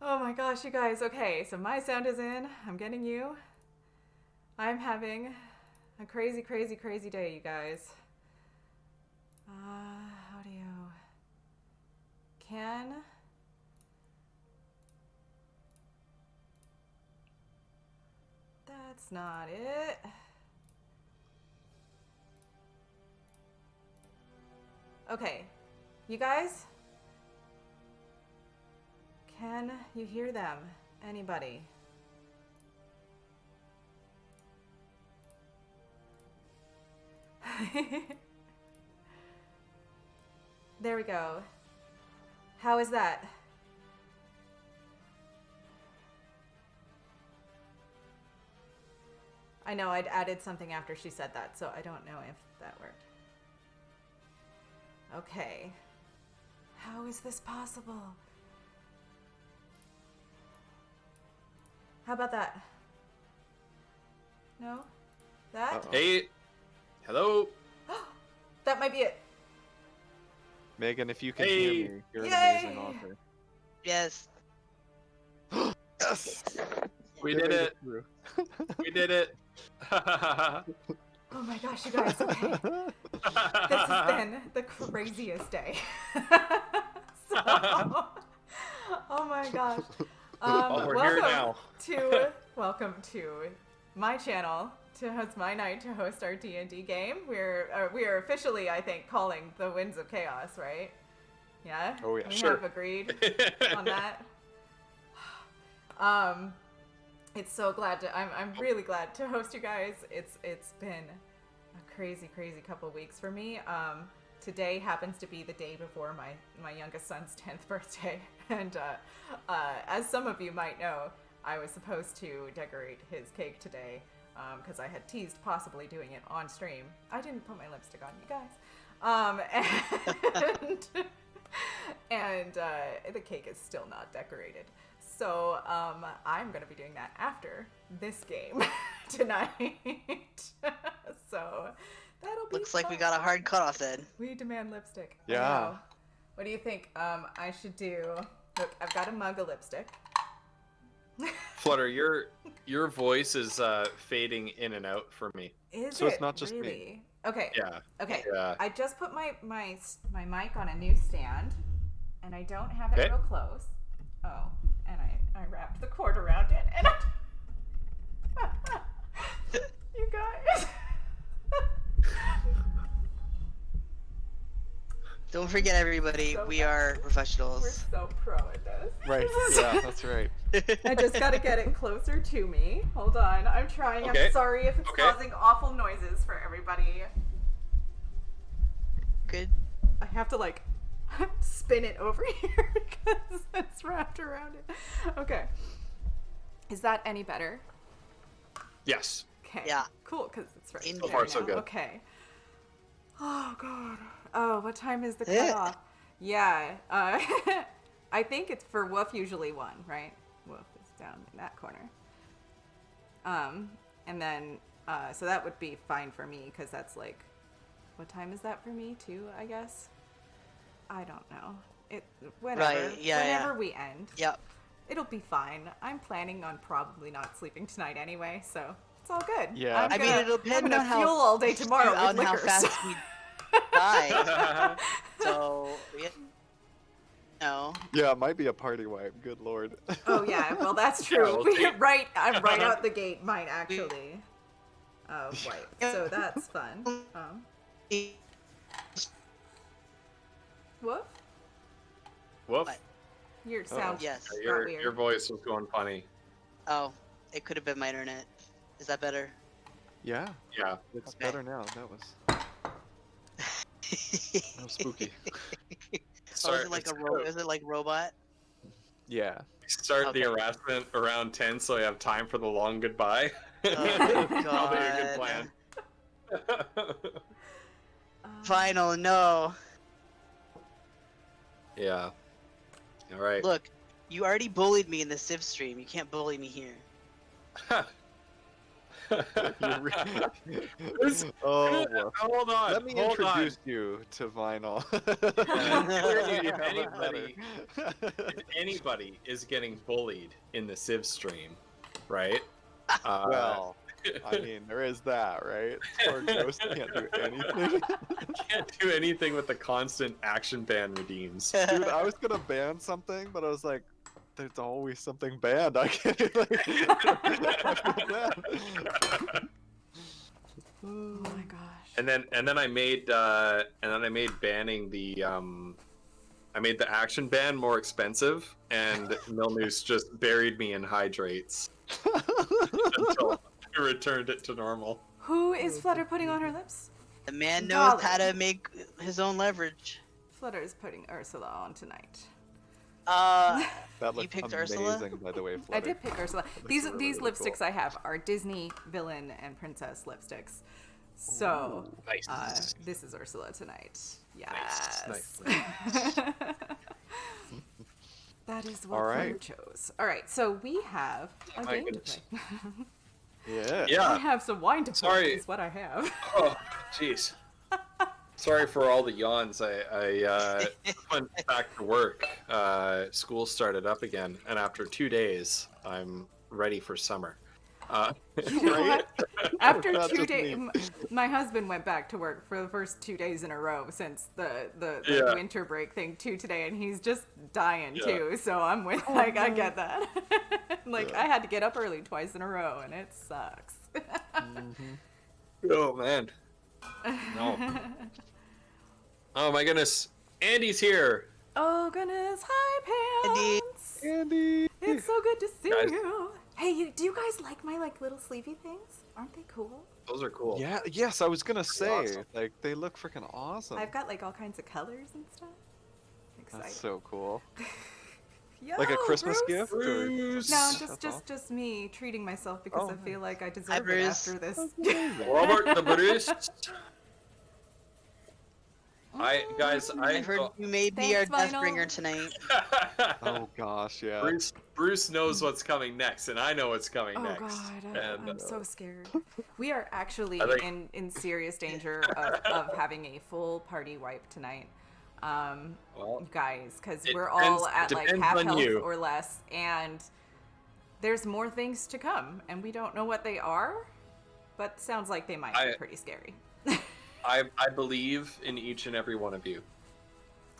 Oh my gosh, you guys. Okay, so my sound is in. I'm getting you. I'm having a crazy, crazy, crazy day, you guys. Audio. Can. That's not it. Okay, you guys? Can you hear them? Anybody? There we go. How is that? I know I'd added something after she said that, so I don't know if that worked. Okay. How is this possible? How about that? No? That? Uh-oh. Hey, hello. That might be it. Megan, if you can Hey. hear me, you're an Yay. amazing author. Yes. Yes! We They did made it. through. We did it. Oh my gosh, you guys, okay. This has been the craziest day. So, oh my gosh. Oh, we're here now. Welcome to my channel. It's my night to host our D&D game. We are officially, I think, calling the Winds of Chaos, right? Yeah. Oh, yeah. We Sure. have agreed on that. It's so glad to. I'm really glad to host you guys. It's been a crazy couple weeks for me. Today happens to be the day before my youngest son's 10th birthday, and as some of you might know, I was supposed to decorate his cake today because I had teased possibly doing it on stream. I didn't put my lipstick on, you guys, and the cake is still not decorated. So I'm gonna be doing that after this game tonight. So that'll be Looks like we fun. got a hard cutoff then. We demand lipstick. I Yeah. know. What do you think? I should do. Look, I've got a mug of lipstick. Flutter, your voice is fading in and out for me. Is So it it's not just me. really? Okay. Yeah. Okay. Yeah. I just put my mic on a new stand, and I don't have it Okay. real close. Oh, and I wrapped the cord around it, and you guys. Don't forget, everybody, So we bad. are We're professionals. so pro at this. Right. Yeah, that's right. I just gotta get it closer to me. Hold on, I'm trying. Okay. I'm sorry if it's Okay. causing awful noises for everybody. Good. I have to like spin it over here because it's wrapped around it. Okay. Is that any better? Yes. Okay. Yeah. Cool, because it's right So there far, so now. good. Okay. Oh god. Oh, what time is the Eh. cutoff? Yeah. I think it's for Woof usually one, right? Woof is down in that corner. And then so that would be fine for me because that's like, what time is that for me too? I guess. I don't know. Whenever. Right, yeah, Whenever yeah. we end. Yep. It'll be fine. I'm planning on probably not sleeping tonight anyway, so it's all good. Yeah. I'm I mean, gonna- it'll I'm depend gonna on how fuel all day tomorrow on with how liquor. fast so- we die. So, yeah. No. Yeah, it might be a party wipe. Good lord. Oh yeah, well that's true. we'll see. I'm right out the gate. Might actually. Wipe. So that's fun. Woof. Woof. What? Your sound. Yes. got Your weird. voice was going funny. Oh, it could have been my internet. Is that better? Yeah, Yeah. it's Okay. better now. That was spooky. Oh, is it like is it like robot? Yeah. Start Okay. the harassment around 10 so we have time for the long goodbye. Oh, Probably a good God. plan. Final, no. Yeah. All right. Look, you already bullied me in the Civ stream. You can't bully me here. Oh, well. Hold on. Let me hold introduce you to Vinyl. Clearly, if Yeah, anybody- If anybody is getting bullied in the Civ stream, right? Well, I mean, there is that, right? Poor Ghost can't do anything. can't do anything with the constant action ban redeems. Dude, I was gonna ban something, but I was like, there's always something banned. I can't. Like, I feel bad. Oh my gosh. And then I made banning the I made the action ban more expensive, and Milnews just buried me in hydrates until I returned it to normal. Who is Flutter putting on her lips? The man knows Golly. how to make his own leverage. Flutter is putting Ursula on tonight. Uh, That You looked picked amazing, Ursula? by the way. I Flutter. did pick Ursula. looks These really, these really lipsticks cool. I have are Disney villain and princess lipsticks. So Nice. this is Ursula tonight. Yes. Nice. That is what All Flutter right. chose. All right, so we have a My game to goodness. play. Yeah. I Yeah. have some wine to play. Sorry. Is what I have. Oh, jeez. Sorry for all the yawns. I went back to work. School started up again, and after 2 days, I'm ready for summer. You know Right? what? After Not 2 just days, me. my husband went back to work for the first 2 days in a row since the Yeah. winter break thing to today, and he's just dying Yeah. too. So I'm with like I get that. Like I had to get up early twice in a row, and it sucks. Oh man. No. Oh my goodness. Andy's here. Oh goodness, hi Andy. pants. Andy. It's so good to see Guys. you. Hey, do you guys like my like little sleevey things? Aren't they cool? Those are cool. Yeah. Yes, I was gonna say, awesome. like, they look freaking awesome. I've got like all kinds of colors and stuff. Exciting. That's so cool. Yo, Like a Christmas Bruce. gift? Or... Bruce. No, That's just me treating myself because Oh, I feel like I deserve Hi, it Bruce. after this. Robert the Bruce. Guys, I heard you may be our Thanks, death Vinyl. bringer tonight. Oh gosh, yeah. Bruce knows what's coming next, and I know what's coming Oh next. god, And I'm so scared. We are actually I think- in serious danger of having a full party wipe tonight. well, Guys, because It we're all depends- at like depends half on health you. or less, and there's more things to come, and we don't know what they are, but sounds like they might be I- pretty scary. I believe in each and every one of you.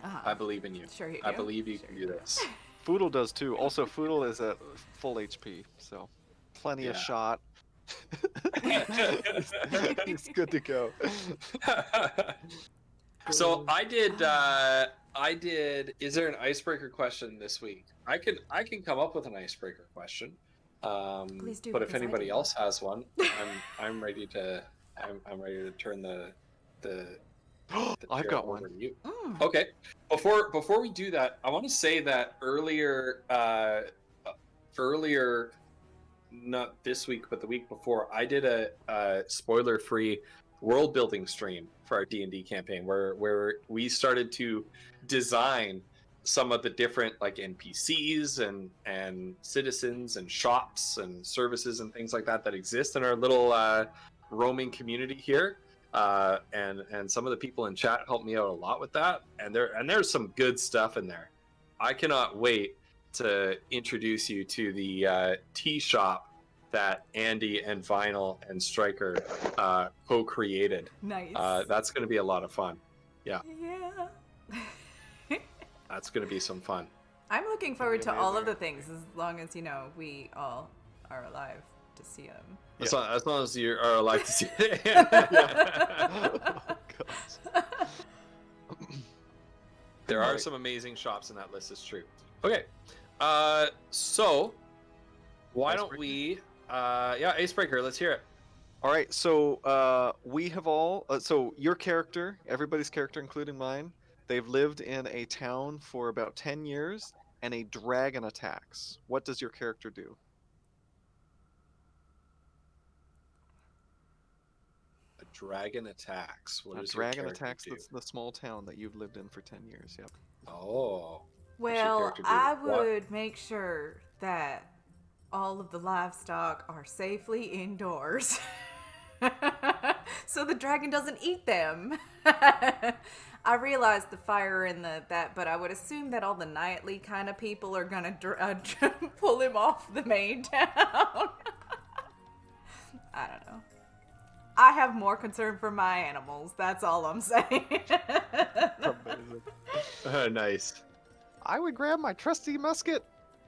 Uh-huh. I believe in you. Sure you I do. believe you Sure can you do do. this. Foodle does too. Also, Foodle is at full HP, so plenty of Yeah. shot. It's good to go. So I did. Is there an icebreaker question this week? I can come up with an icebreaker question. Please do, But if because I anybody didn't. else has one, I'm ready to turn the I've chair got over one. to you. Mm. Okay. Before we do that, I want to say that earlier, not this week, but the week before, I did a spoiler-free world building stream for our D&D campaign, where we started to design some of the different like NPCs and citizens and shops and services and things like that exist in our little roaming community here. And some of the people in chat helped me out a lot with that, and there's some good stuff in there. I cannot wait to introduce you to the tea shop that Andy and Vinyl and Striker co-created. Nice. That's going to be a lot of fun. Yeah. That's going to be some fun. I'm looking forward to all of amazing. the things as long as we all are alive to see them. As long as you are alive to see it. Oh, gosh. There are Alright. some amazing shops in that list, it's true. Okay, so why don't we, Icebreaker, let's hear it. All right, so we have all. So your character, everybody's character, including mine, they've lived in a town for about 10 years, and a dragon attacks. What does your character do? A dragon attacks. What A does your dragon character attacks do? the small town that you've lived in for 10 years. Yep. Oh. Well, character do? I What? would make sure that all of the livestock are safely indoors. So the dragon doesn't eat them. I realize the fire and that, but I would assume that all the nightly kind of people are gonna pull him off the main town. I don't know. I have more concern for my animals. That's all I'm saying. Amazing. Nice. I would grab my trusty musket,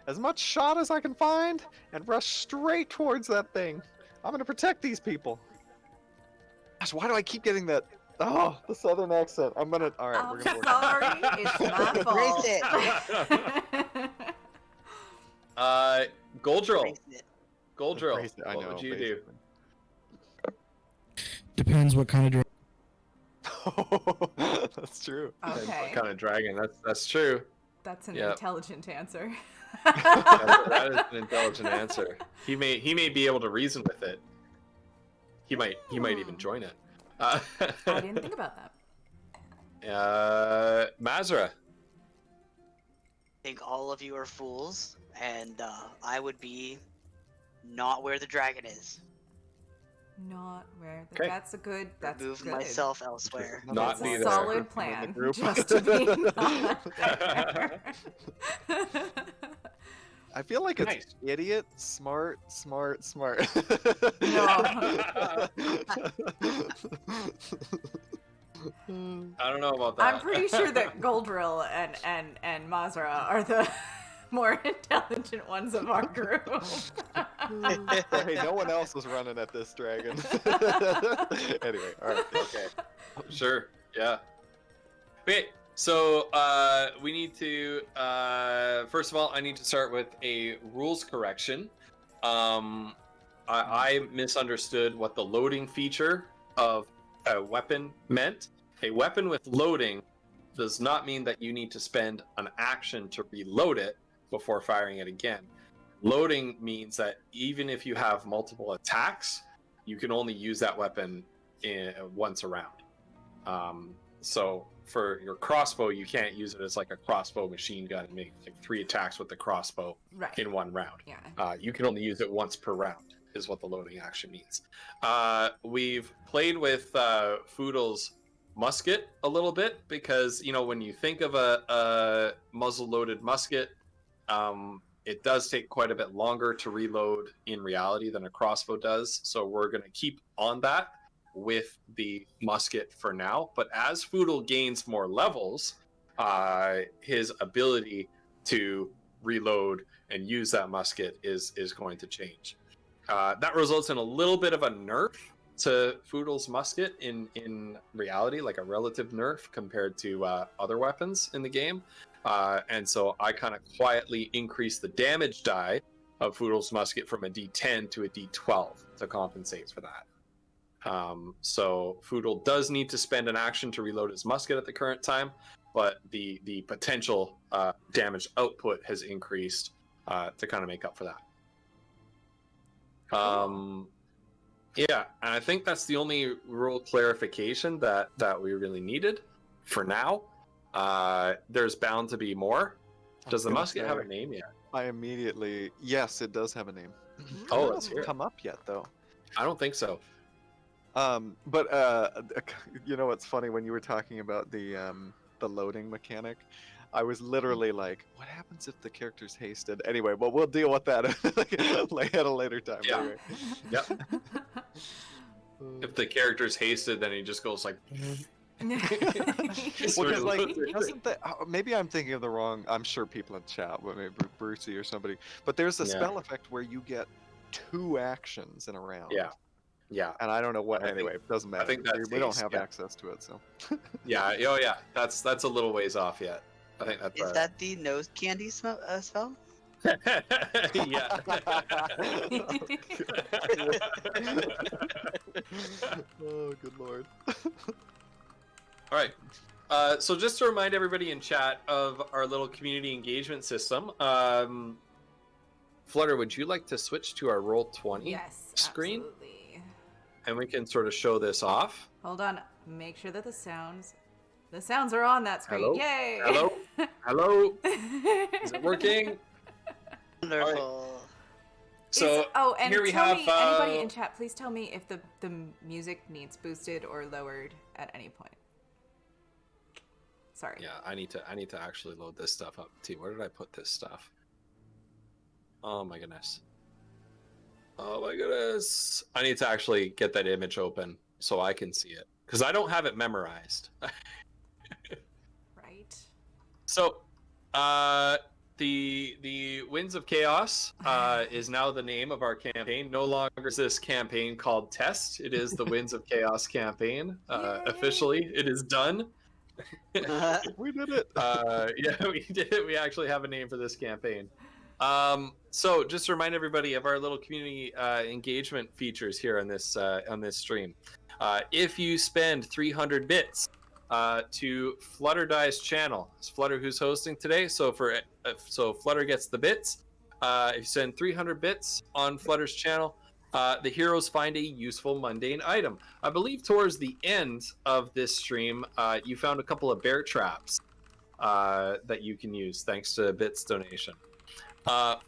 as much shot as I can find, and rush straight towards that thing. I'm gonna protect these people. Gosh, why do I keep getting that? Oh, the southern accent. I'm gonna. All right, we're gonna work. Sorry, it's my fault. Embrace it. Goldrill. Embrace it. Goldrill. Embrace it, I What know, would you do? Depends what kind of drug. basically. That's true. Depends Okay, What kind of dragon? That's true. that's an Yep. intelligent answer. That is an intelligent answer. He may be able to reason with it. He might even join it. I didn't think about that. Mazra. I think all of you are fools, and I would be not where the dragon is. Not where. Okay. That's a good. That's Remove good. myself elsewhere. Not That's a be there. solid In the plan. group. Just to be not there. I feel like it's Nice. idiot, smart. I don't know about that. I'm pretty sure that Goldrill and Mazra are the more intelligent ones of our group. Hey, no one else was running at this dragon. Anyway, all right. Okay. Sure. Yeah. Okay. So we need to first of all, I need to start with a rules correction. I misunderstood what the loading feature of a weapon meant. A weapon with loading does not mean that you need to spend an action to reload it before firing it again. Loading means that even if you have multiple attacks, you can only use that weapon once around. So for your crossbow, you can't use it as like a crossbow machine gun and make like 3 attacks with the crossbow Right. in one round. Yeah. You can only use it once per round, is what the loading action means. We've played with Foodle's musket a little bit because, you know, when you think of a muzzle-loaded musket, it does take quite a bit longer to reload in reality than a crossbow does. So we're going to keep on that with the musket for now. But as Foodle gains more levels, his ability to reload and use that musket is going to change. That results in a little bit of a nerf to Foodle's musket in reality, like a relative nerf compared to other weapons in the game. And so I kind of quietly increased the damage die of Foodle's musket from a D10 to a D12 to compensate for that. So Foodle does need to spend an action to reload his musket at the current time, but the potential damage output has increased to kind of make up for that. Yeah, and I think that's the only rule clarification that we really needed for now. There's bound to be more. Does the musket have a name yet? I immediately. Yes, it does have a name. Oh, It let's hasn't hear it. come up yet though. I don't think so. But you know what's funny when you were talking about the loading mechanic, I was literally like, what happens if the character's hasted? Anyway, but we'll deal with that at a later time. Yeah. Anyway. Yep. If the character's hasted, then he just goes like. Well, 'cause, like, doesn't maybe I'm thinking of the wrong. I'm sure people in chat, but maybe Brucey or somebody. But there's a Yeah. spell effect where you get 2 actions in a round. Yeah. Yeah, And I don't know what. I think- Anyway, it doesn't matter. think that's we don't haste, have yeah. access to it, so. yeah, oh yeah. That's a little ways off yet. I think that's. Is that the nose candy spell? yeah. Oh, good lord. All right. So just to remind everybody in chat of our little community engagement system, Flutter, would you like to switch to our Roll20 Yes. screen? Absolutely. And we can sort of show this off. Hold on. Make sure that the sounds are on that screen. Hello? Yay! Hello? Hello? Is it working? Wonderful. So and here we tell have me, anybody in chat, please tell me if the music needs boosted or lowered at any point. Sorry. Yeah, I need to actually load this stuff up too. Where did I put this stuff? Oh my goodness. Oh my goodness. I need to actually get that image open so I can see it because I don't have it memorized. Right. So, the Winds of Chaos is now the name of our campaign. No longer is this campaign called Test. It is the Winds of Chaos campaign. Yay. Officially, it is done. We did it. Yeah, we did it. We actually have a name for this campaign. So just to remind everybody of our little community engagement features here on this stream. If you spend 300 bits to Flutter channel, it's Flutter who's hosting today. So so Flutter gets the bits. If you send 300 bits on Flutter's channel, the heroes find a useful mundane item. I believe towards the end of this stream, you found a couple of bear traps that you can use thanks to Bits donation.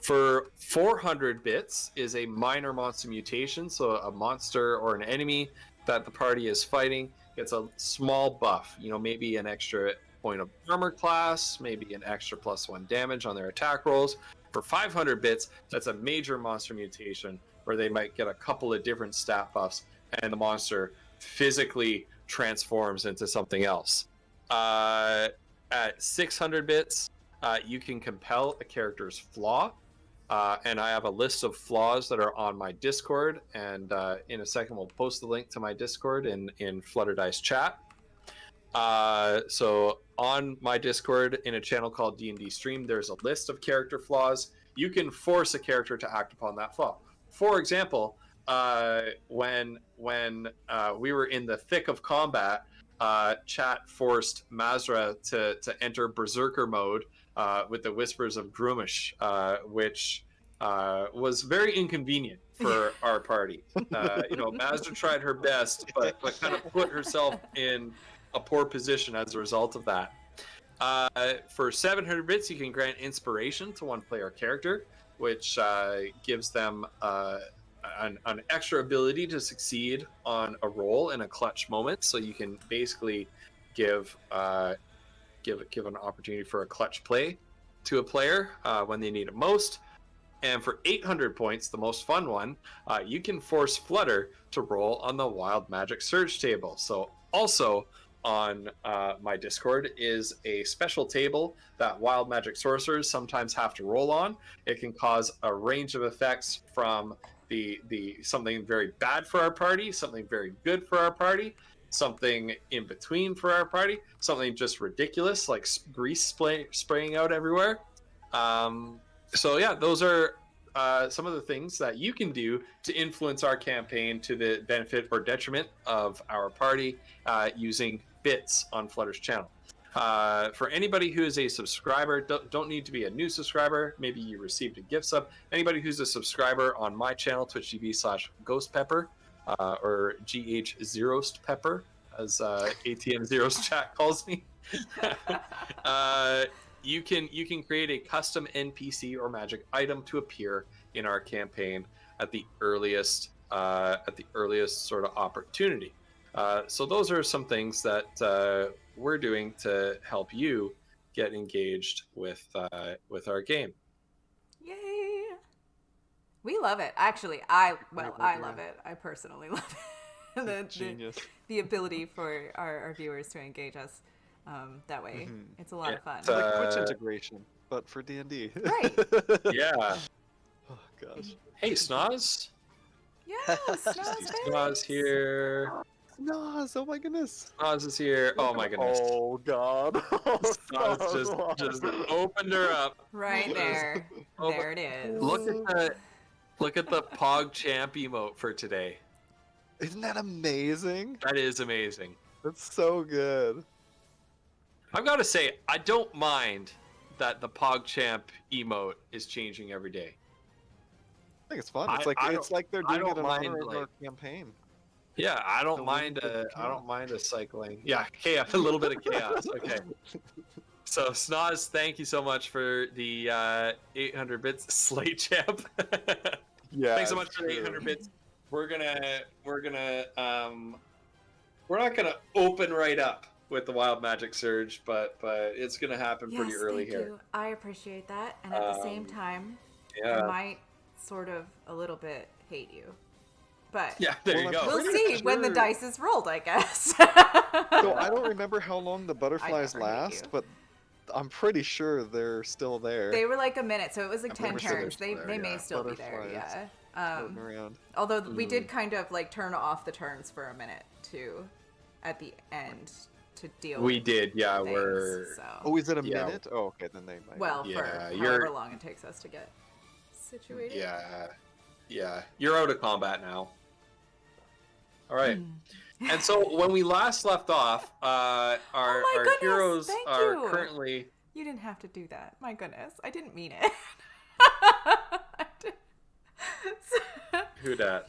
For 400 bits is a minor monster mutation, so a monster or an enemy that the party is fighting gets a small buff, maybe an extra point of armor class, maybe an extra +1 damage on their attack rolls. For 500 bits, that's a major monster mutation where they might get a couple of different stat buffs and the monster physically transforms into something else. At 600 bits, you can compel a character's flaw. And I have a list of flaws that are on my Discord. And in a second, we'll post the link to my Discord in Flutter Dice chat. So on my Discord, in a channel called D&D Stream, there's a list of character flaws. You can force a character to act upon that flaw. For example, when we were in the thick of combat, chat forced Mazra to enter Berserker mode with the Whispers of Grumish, which was very inconvenient for our party. Mazra tried her best, but kind of put herself in a poor position as a result of that. For 700 bits, you can grant inspiration to one player character, which gives them an extra ability to succeed on a roll in a clutch moment. So you can basically give an opportunity for a clutch play to a player when they need it most. And for 800 points, the most fun one, you can force Flutter to roll on the Wild Magic Surge table. So also on my Discord is a special table that Wild Magic sorcerers sometimes have to roll on. It can cause a range of effects from the something very bad for our party, something very good for our party, something in between for our party, something just ridiculous like grease spraying out everywhere. So yeah, those are some of the things that you can do to influence our campaign to the benefit or detriment of our party using bits on Flutter's channel. For anybody who is a subscriber, don't need to be a new subscriber. Maybe you received a gift sub. Anybody who's a subscriber on my channel, twitch.tv/ghostpepper or GH0stpepper, as ATM Zero's chat calls me. You can create a custom NPC or magic item to appear in our campaign at the earliest sort of opportunity. So those are some things that we're doing to help you get engaged with our game. Yay! We love it. Actually, I love it. I personally love it. Genius. The ability for our viewers to engage us that way. Mhm. It's a lot of fun. It's like Twitch integration, but for D&D. Right. Yeah. Oh gosh. Hey, Snoz. Yeah, Snoz, Snoz here. Snoz, oh my goodness. Snoz is here. Oh my goodness. Oh god. Snoz just opened her up. Right there. Oh, There it is. Look at the PogChamp emote for today. Isn't that amazing? That is amazing. That's so good. I've got to say, I don't mind that the PogChamp emote is changing every day. I think it's fun. I It's like they're I doing it don't in mind, honor of our like- campaign. Yeah, I don't The mind winds of a chaos. cycling. Yeah, chaos, a little bit of chaos. Okay. So Snoz, thank you so much for the 800 bits slate champ. Yeah. Thanks so much it's for the true. 800 bits. We're not gonna open right up with the Wild Magic Surge, but it's gonna happen pretty Yes, early thank here. you. I appreciate that. And at the same Um, time, I Yeah, might sort of a little bit hate you. But yeah. There Well, you I'm go. we'll pretty see when the sure- dice is rolled, I guess. So I don't remember how long the butterflies never hate last, you. but I'm pretty sure they're still there. They were like a minute, so it was like I'm 10 pretty sure they're turns. still They there, they may yeah. still be there, Butterflies yeah. floating around. Although we did kind of like turn off the turns for a minute too, at the end to deal. We with did, yeah. things, We're so. Oh, is it a Yeah. minute? Oh, okay, then they might. Well, Yeah, for you're- however long it takes us to get situated. yeah. You're out of combat now. All right. Hmm. And so when we last left off, our my goodness, heroes thank are you. currently. You didn't have to do that. My goodness, I didn't mean it. Who dat?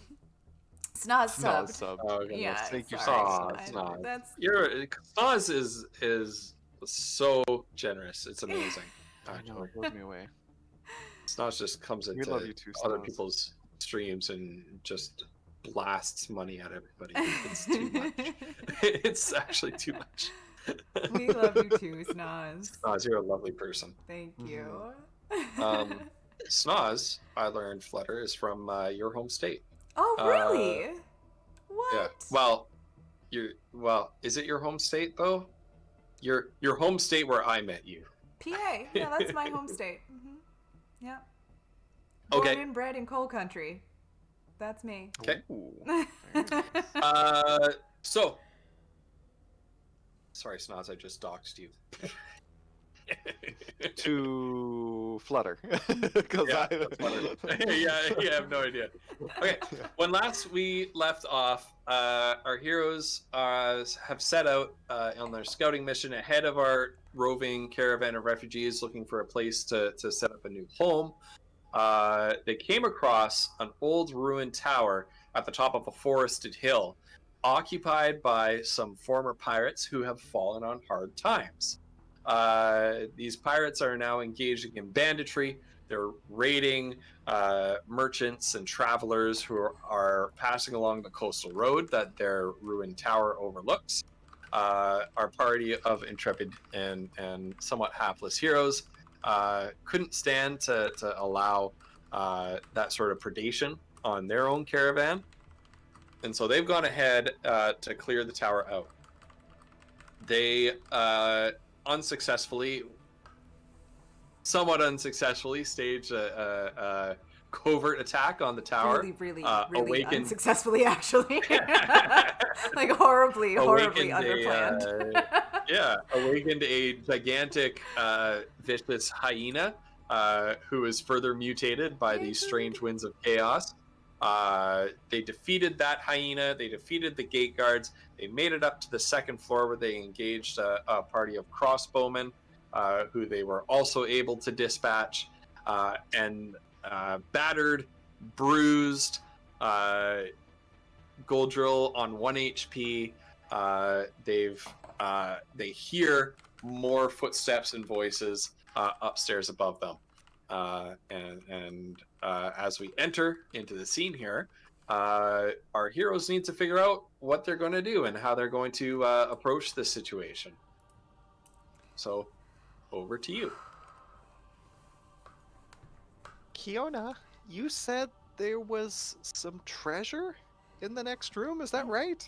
Snoz Snoz subbed. sub. Oh, goodness. Yeah, Thank you, sorry. Snoz. That's Snoz is so generous. It's amazing. I know, it blows me away. Snoz just comes We into love you too, other Snoz. people's streams and just blasts money at everybody. It's too much. It's actually too much. we love you too, Snoz. Snoz, you're a lovely person. Thank you. Snoz, I learned, Flutter, is from your home state. Oh, really? What? Yeah. Well, is it your home state though? Your home state where I met you. PA. Yeah, that's my home state. Yeah. Born Okay. and bred in coal country. That's me. Okay. Ooh, very nice. So. Sorry, Snoz, I just doxed you. To Flutter. 'Cause Yeah, I... yeah, I have no idea. Okay, when last we left off, our heroes have set out on their scouting mission ahead of our roving caravan of refugees looking for a place to set up a new home. They came across an old ruined tower at the top of a forested hill, occupied by some former pirates who have fallen on hard times. These pirates are now engaging in banditry. They're raiding merchants and travelers who are passing along the coastal road that their ruined tower overlooks. Our party of intrepid and somewhat hapless heroes couldn't stand to allow that sort of predation on their own caravan. And so they've gone ahead to clear the tower out. They somewhat unsuccessfully staged a covert attack on the tower. Really awakened- unsuccessfully, actually. Like horribly underplanned. Awakened a gigantic vicious hyena who is further mutated by these strange winds of chaos. They defeated that hyena. They defeated the gate guards. They made it up to the second floor where they engaged a party of crossbowmen who they were also able to dispatch and battered, bruised, Goldrill on 1 HP. They hear more footsteps and voices upstairs above them. As we enter into the scene here, our heroes need to figure out what they're going to do and how they're going to approach this situation. So, over to you. Kiona, you said there was some treasure in the next room. Is that right?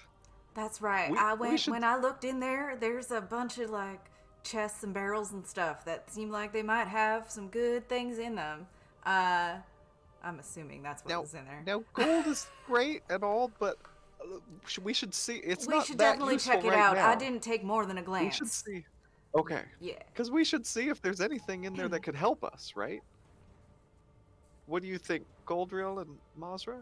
That's right. When I looked in there, there's a bunch of like chests and barrels and stuff that seem like they might have some good things in them. I'm assuming that's what was in there. Now, gold is great and all, but we should see. It's We not should that definitely useful check it right out. now. I didn't take more than a We glance. should see. Okay. Yeah. Because we should see if there's anything in there that could help us, right? What do you think, Goldrill and Mazra?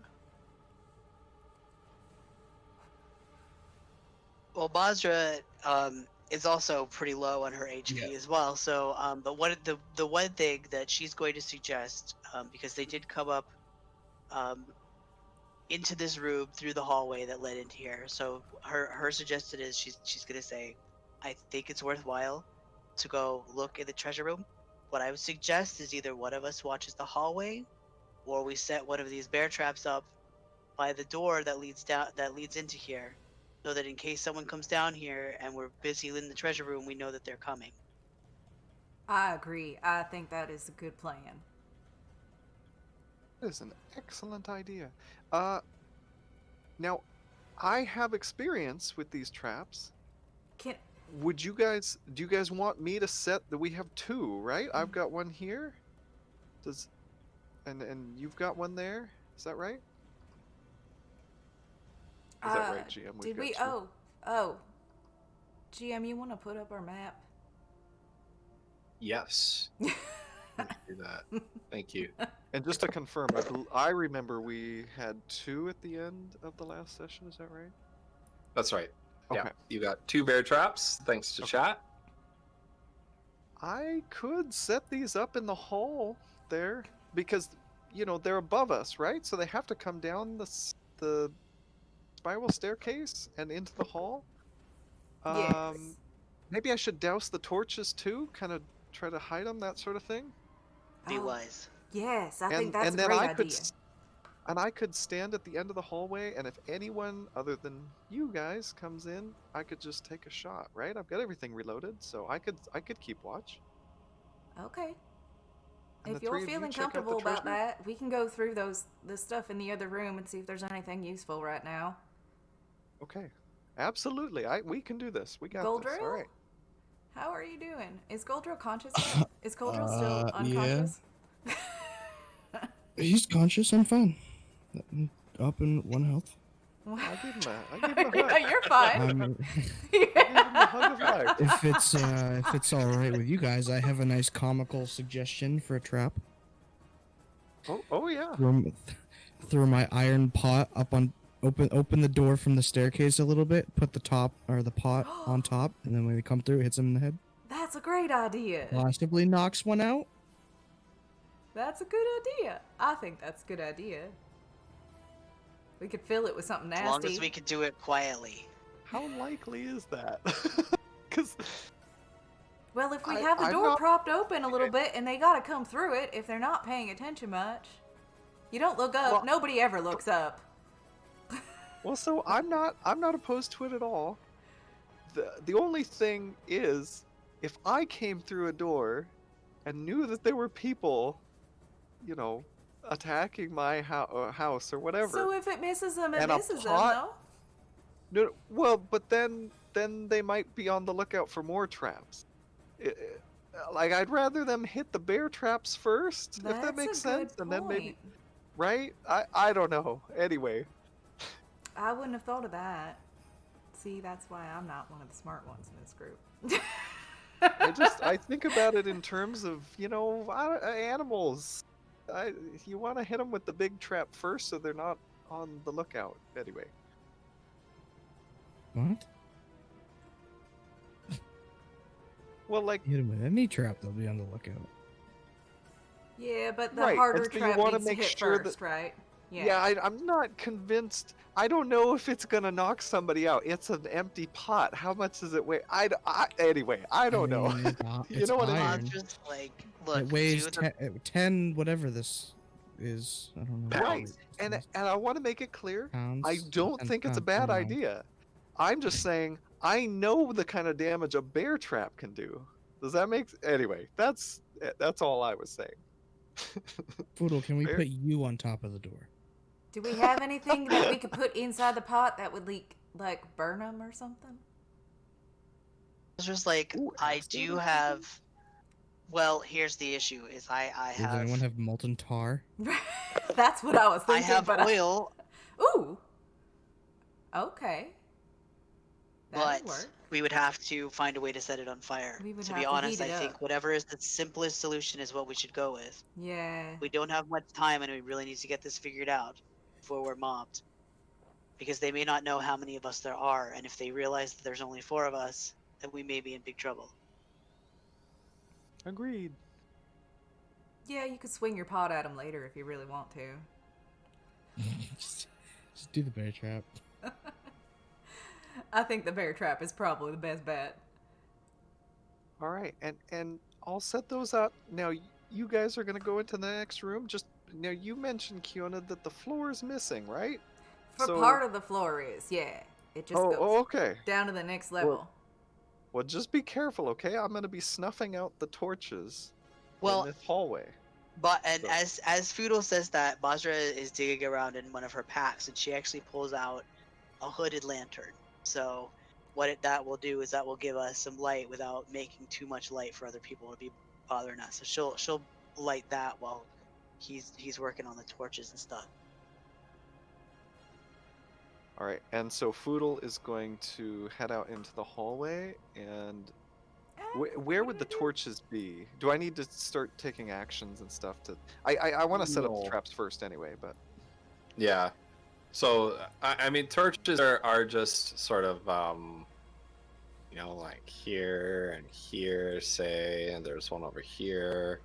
Well, Basra is also pretty low on her HP as well. So, but the one thing that she's going to suggest, because they did come up into this room through the hallway that led into here. So her suggestion is she's going to say, I think it's worthwhile to go look in the treasure room. What I would suggest is either one of us watches the hallway, or we set one of these bear traps up by the door that leads into here, so that in case someone comes down here and we're busy in the treasure room, we know that they're coming. I agree. I think that is a good plan. That is an excellent idea. Now, I have experience with these traps. Can Do you guys want me to set that? We have two, right? I've got one here. And you've got one there? Is that right? Is that right, GM? Did we? Oh. GM, you want to put up our map? Yes. Let me do that. Thank you. And just to confirm, I remember we had two at the end of the last session. Is that right? That's right. Okay. Yeah. You got 2 bear traps, thanks to chat. I could set these up in the hall there because, they're above us, right? So they have to come down the spiral staircase and into the hall. Yes. Maybe I should douse the torches too, kind of try to hide them, that sort of thing. Be Oh, wise. Yes, I think that's and a then great I idea. I could stand at the end of the hallway, and if anyone other than you guys comes in, I could just take a shot, right? I've got everything reloaded, so I could keep watch. Okay. And If the three you're of you feeling check out the comfortable about treasure? that, we can go through the stuff in the other room and see if there's anything useful right now. Okay, absolutely. We can do this. We got this. All Goldrill? right. How are you doing? Is Goldrill conscious yet? Is Goldrill still Yeah. unconscious? He's conscious. I'm fine. Up in 1 health. I give him a hug. You're fine. I gave him a hug of life. If it's all right with you guys, I have a nice comical suggestion for a trap. Oh yeah. Throw my iron pot up on. Open the door from the staircase a little bit. Put the pot on top, and then when they come through, it hits them in the head. That's a great idea. Possibly knocks one out. That's a good idea. I think that's a good idea. We could fill it with something As nasty. long as we can do it quietly. How likely is that? Because Well, if we I- have the I'm door not- propped open a little bit and they gotta come through it if they're not paying attention much. You don't look up. Well- Nobody ever looks up. well, so I'm not opposed to it at all. The only thing is, if I came through a door and knew that there were people, attacking my house or whatever. So if it misses them, it And a misses pot- No, well, but then they might be on the lookout for more traps. Like, I'd rather them hit the bear traps first, though. if that makes That's a good sense, and then maybe, point. right? I don't know. Anyway, I wouldn't have thought of that. See, that's why I'm not one of the smart ones in this group. I think about it in terms of animals. You want to hit them with the big trap first, so they're not on the lookout. Anyway, What? well, like, Hit him with any trap, they'll be on the lookout. Yeah, but the Right, harder and so you trap wanna needs to make hit sure that- first, right? yeah, I'm not convinced. I don't know if it's gonna knock somebody out. It's an empty pot. How much does it weigh? Anyway, I don't know. You It's know what I mean? iron. Just look, It weighs do the- 10, whatever this is. I don't know. Right, and I want to make it clear. Pounds, I don't 10 think it's a pounds, bad 10 pounds. idea. I'm just saying I know the kind of damage a bear trap can do. Does that make anyway? That's all I was saying. Poodle, can we Fair. put you on top of the door? Do we have anything that we could put inside the pot that would burn them or something? It's just like Ooh, I acid do or have. Well, here's the issue: is I Does anyone have have molten tar? That's what I was I thinking. have but oil, Ooh. Okay. That'd but work. we would have to find a way to set it on fire. We would To have be to honest, heat it I think up. whatever is the simplest solution is what we should go with. Yeah. We don't have much time, and we really need to get this figured out before we're mobbed. Because they may not know how many of us there are, and if they realize that there's only 4 of us, then we may be in big trouble. Agreed. Yeah, you could swing your pot at them later if you really want to. just do the bear trap. I think the bear trap is probably the best bet. All right, and I'll set those up now. You guys are gonna go into the next room. Just now you mentioned, Kiona, that the floor is missing, right? For So- part of the floor is, yeah. It just goes Okay. down to the next level. Well, just be careful, okay? I'm gonna be snuffing out the torches Well, in this hallway. But and So- as Foodle says that, Basra is digging around in one of her packs, and she actually pulls out a hooded lantern. So that will do is that will give us some light without making too much light for other people to be bothering us. So she'll light that while he's working on the torches and stuff. All right, and so Foodle is going to head out into the hallway, and where would the torches be? Do I need to start taking actions and stuff to? I want to set up the No. traps first anyway, but Yeah. So I mean, torches are just sort of like here and here, say, and there's one over here.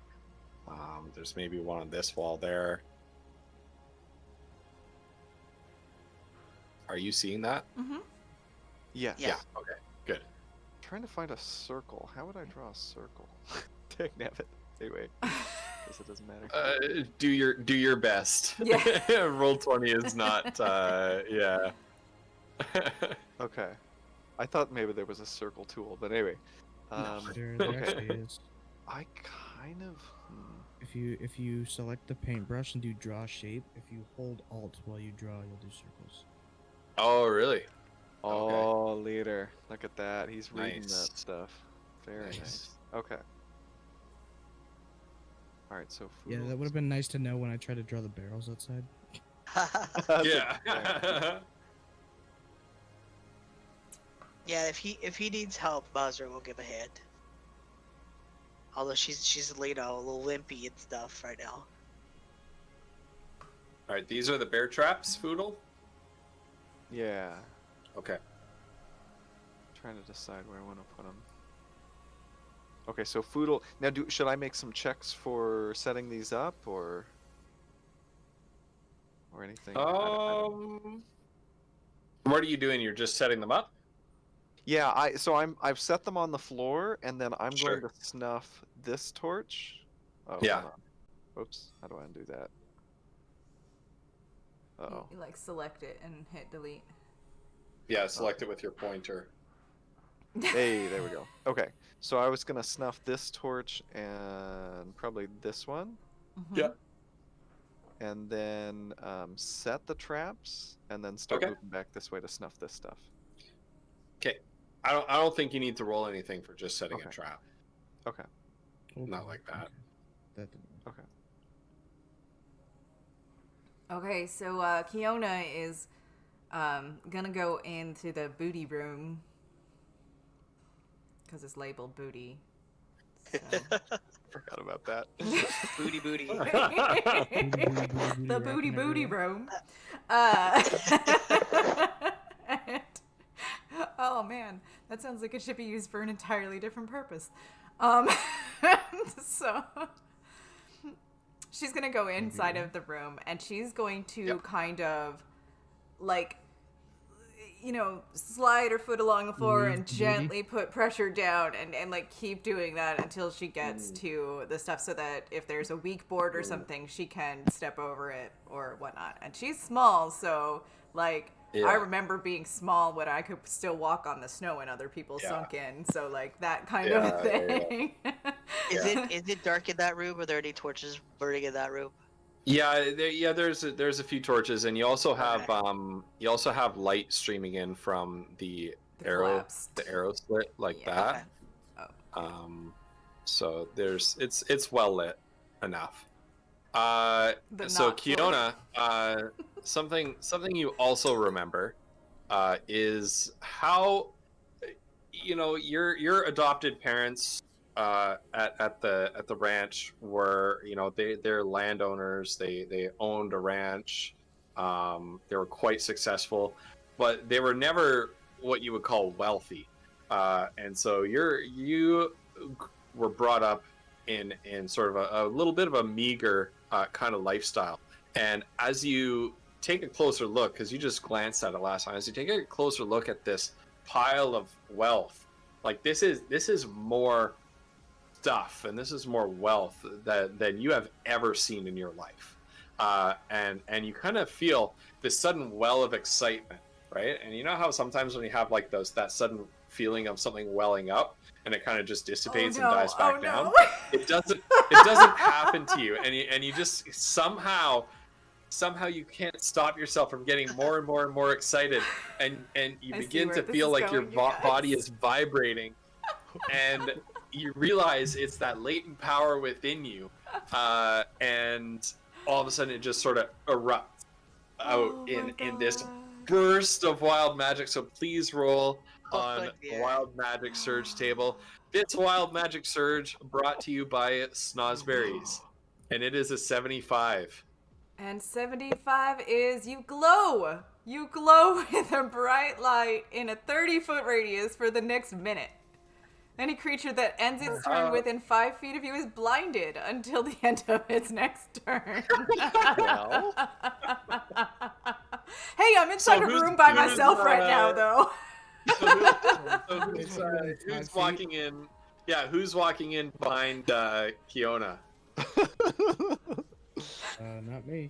There's maybe one on this wall there. Are you seeing that? Mm-hmm. yeah. Yeah. Okay. Good. Trying to find a circle. How would I draw a circle? Dagnabbit. Anyway, guess it doesn't matter. Do your best. Yeah. Roll 20 is not. Yeah. Okay. I thought maybe there was a circle tool, but anyway. There okay. actually is. I kind of. If you select the paintbrush and do draw shape, if you hold Alt while you draw, you'll do circles. Oh, really? Oh, leader. Look at that. He's reading Nice. that stuff. Very nice. Okay. Alright, so Yeah, Foodle that would have been nice to know when I tried to draw the barrels outside. That's Yeah. Yeah, if he needs help, Basra will give a hand. Although she's laid out a little limpy and stuff right now. All right, these are the bear traps, Foodle. Yeah. Okay. Trying to decide where I want to put them. Okay, so Foodle. Now, should I make some checks for setting these up, or anything? I don't- What are you doing? You're just setting them up? Yeah, I've set them on the floor, and then I'm Sure. going to snuff this torch. Oh, Yeah. hold on. Oops. How do I undo that? Uh-oh. You like select it and hit delete. Yeah, select it with your pointer. Hey, there we go. Okay, so I was gonna snuff this torch and probably this one, Mhm. Yeah. and then set the traps, and then start Okay. moving back this way to snuff this stuff. Okay. I don't think you need to roll anything for just setting a Okay. trap. Okay. Not like that. Okay. That didn't. Okay. Okay, so Kiona is gonna go into the booty room because it's labeled booty. So. Forgot about that. Booty. The booty rocking room. And- oh man, that sounds like it should be used for an entirely different purpose. So she's gonna go inside of the room and she's going to Yep. kind of like slide her foot along the floor Move and the booty? gently put pressure down and like keep doing that until she gets to the stuff so that if there's a weak board or something, she can step over it or whatnot. And she's small, so like I Yeah. remember being small when I could still walk on the snow and other people Yeah. sunk in. So like that kind Yeah, of thing. Is it dark in that room? Are there any torches burning in that room? Yeah, there's a few torches, and you also have light streaming in from the collapsed. arrow slit like Yeah. that. Okay. So it's well lit enough. But So not Kiona, something you also remember is how your adopted parents at the ranch were they're landowners. They owned a ranch. They were quite successful, but they were never what you would call wealthy. And so you were brought up in sort of a little bit of a meager kind of lifestyle. And as you take a closer look, because you just glanced at it last time, as you take a closer look at this pile of wealth, like this is more stuff and this is more wealth than you have ever seen in your life. and you kind of feel this sudden well of excitement, right? And you know how sometimes when you have like that sudden feeling of something welling up, and it kind of just dissipates and dies back down. No. It doesn't happen to you, and you just somehow you can't stop yourself from getting more and more and more excited, and you I see begin where to this feel is like your going, you guys. body is vibrating, and you realize it's that latent power within you, and all of a sudden it just sort of erupts out Oh my in this God. burst of wild magic. So please roll Oh, on yeah. the Wild Magic Surge table. This Wild Magic Surge brought to you by Snozberries, and it is a 75. And 75 is you glow. You glow with a bright light in a 30-foot radius for the next minute. Any creature that ends its turn within 5 feet of you is blinded until the end of its next turn. Well, Hey, I'm inside a who's- room by who's, myself right now, though. So who's walking in? Yeah, who's walking in behind Kiona? Not me.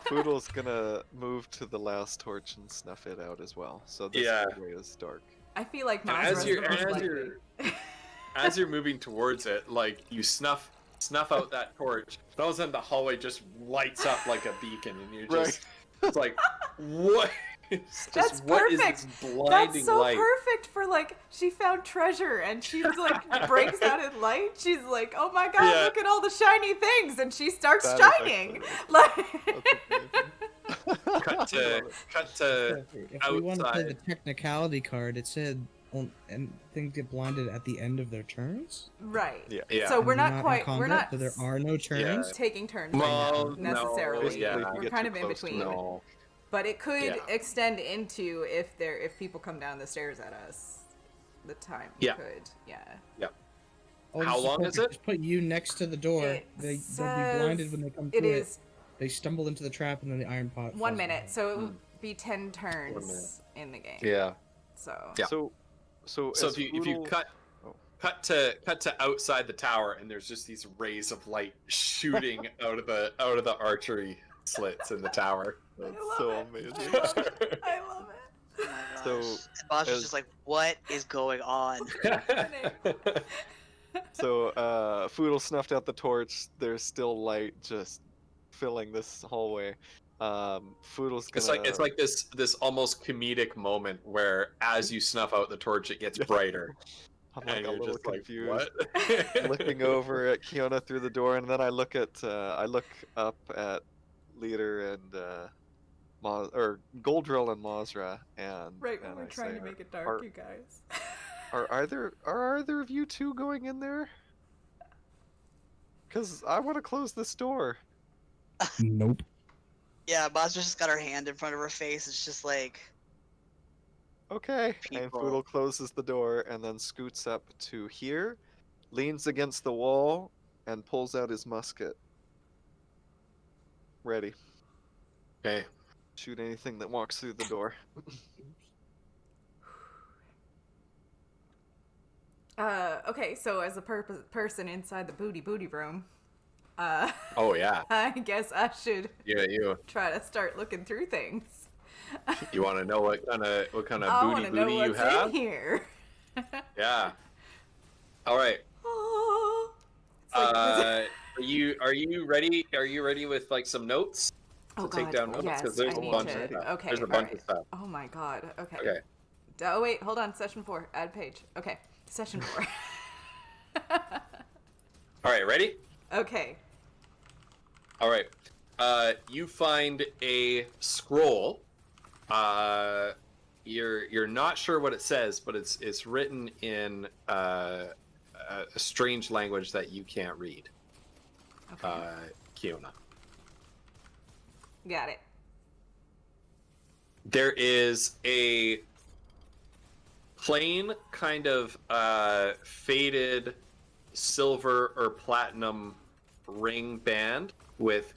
Poodle's gonna move to the last torch and snuff it out as well. So this Yeah. area is dark. I feel like And Mazra's the most likely. as you're moving towards it, like you snuff out that torch, and all of a sudden the hallway just lights up like a beacon, and you're just it's like, what? It's just, That's what is perfect. this blinding That's so light? perfect for like she found treasure and she like breaks out in light. She's like, oh my god, Yeah. look at all the shiny things, and she starts That is shining. excellent. Like, Cut to If we want to play the outside. technicality card, it said and things get blinded at the end of their turns. right. Yeah. Yeah. So we're And not in quite. We're combat, not so there are no turns. taking turns Well, right now necessarily. no, yeah. If you We're get kind too of in close to between. it. No. But it could Yeah. extend into if people come down the stairs at us. The time Yeah. could. Yeah. Oh, How this long is perfect. it? Just put you next to the door. It They'll be says blinded when they come It through is They stumble into the trap, and then the iron pot. 1 falls minute, down. so it would be 10 minute. turns in the game. Yeah. So Yeah. So So as if you Poodle- Oh. cut to outside the tower, and there's just these rays of light shooting out of the archery slits in the tower. I That's love so it. amazing. I love it. Oh my So, gosh. And Boss was as- just like, what is going on? So Foodle snuffed out the torch. There's still light just filling this hallway. Foodle's gonna. It's like this almost comedic moment where as you snuff out the torch, it gets brighter. I'm like and a you're little just like, confused, what? looking over at Kiona through the door, and then I look up at Leader and Goldrill and Mazra, and Right when and we're I trying say, to make it dark, are- you guys. Are either of you two going in there? Because I want to close this door. Nope. Yeah, Boss just got her hand in front of her face. It's just like, Okay. And People. Foodle closes the door and then scoots up to here, leans against the wall, and pulls out his musket. Ready. Okay. Shoot anything that walks through the door. Okay, so as a person inside the booty room, Oh yeah. I guess I should Yeah, you. try to start looking through things. You want to know what kind of I want booty to know you what's have? in here. Yeah. All right. Oh. It's like- Are you ready? Are you ready with like some notes oh to take God, down notes? yes, Because there's I a need bunch to. of stuff. Okay, There's a bunch alright. of stuff. Oh my God. Okay. Okay. Oh wait, hold on. Session 4. Add page. Okay. Session 4. All right. Ready? Okay. All right. You find a scroll. You're not sure what it says, but it's written in a strange language that you can't read. Okay. Kiona. Got it. There is a plain kind of faded silver or platinum ring band with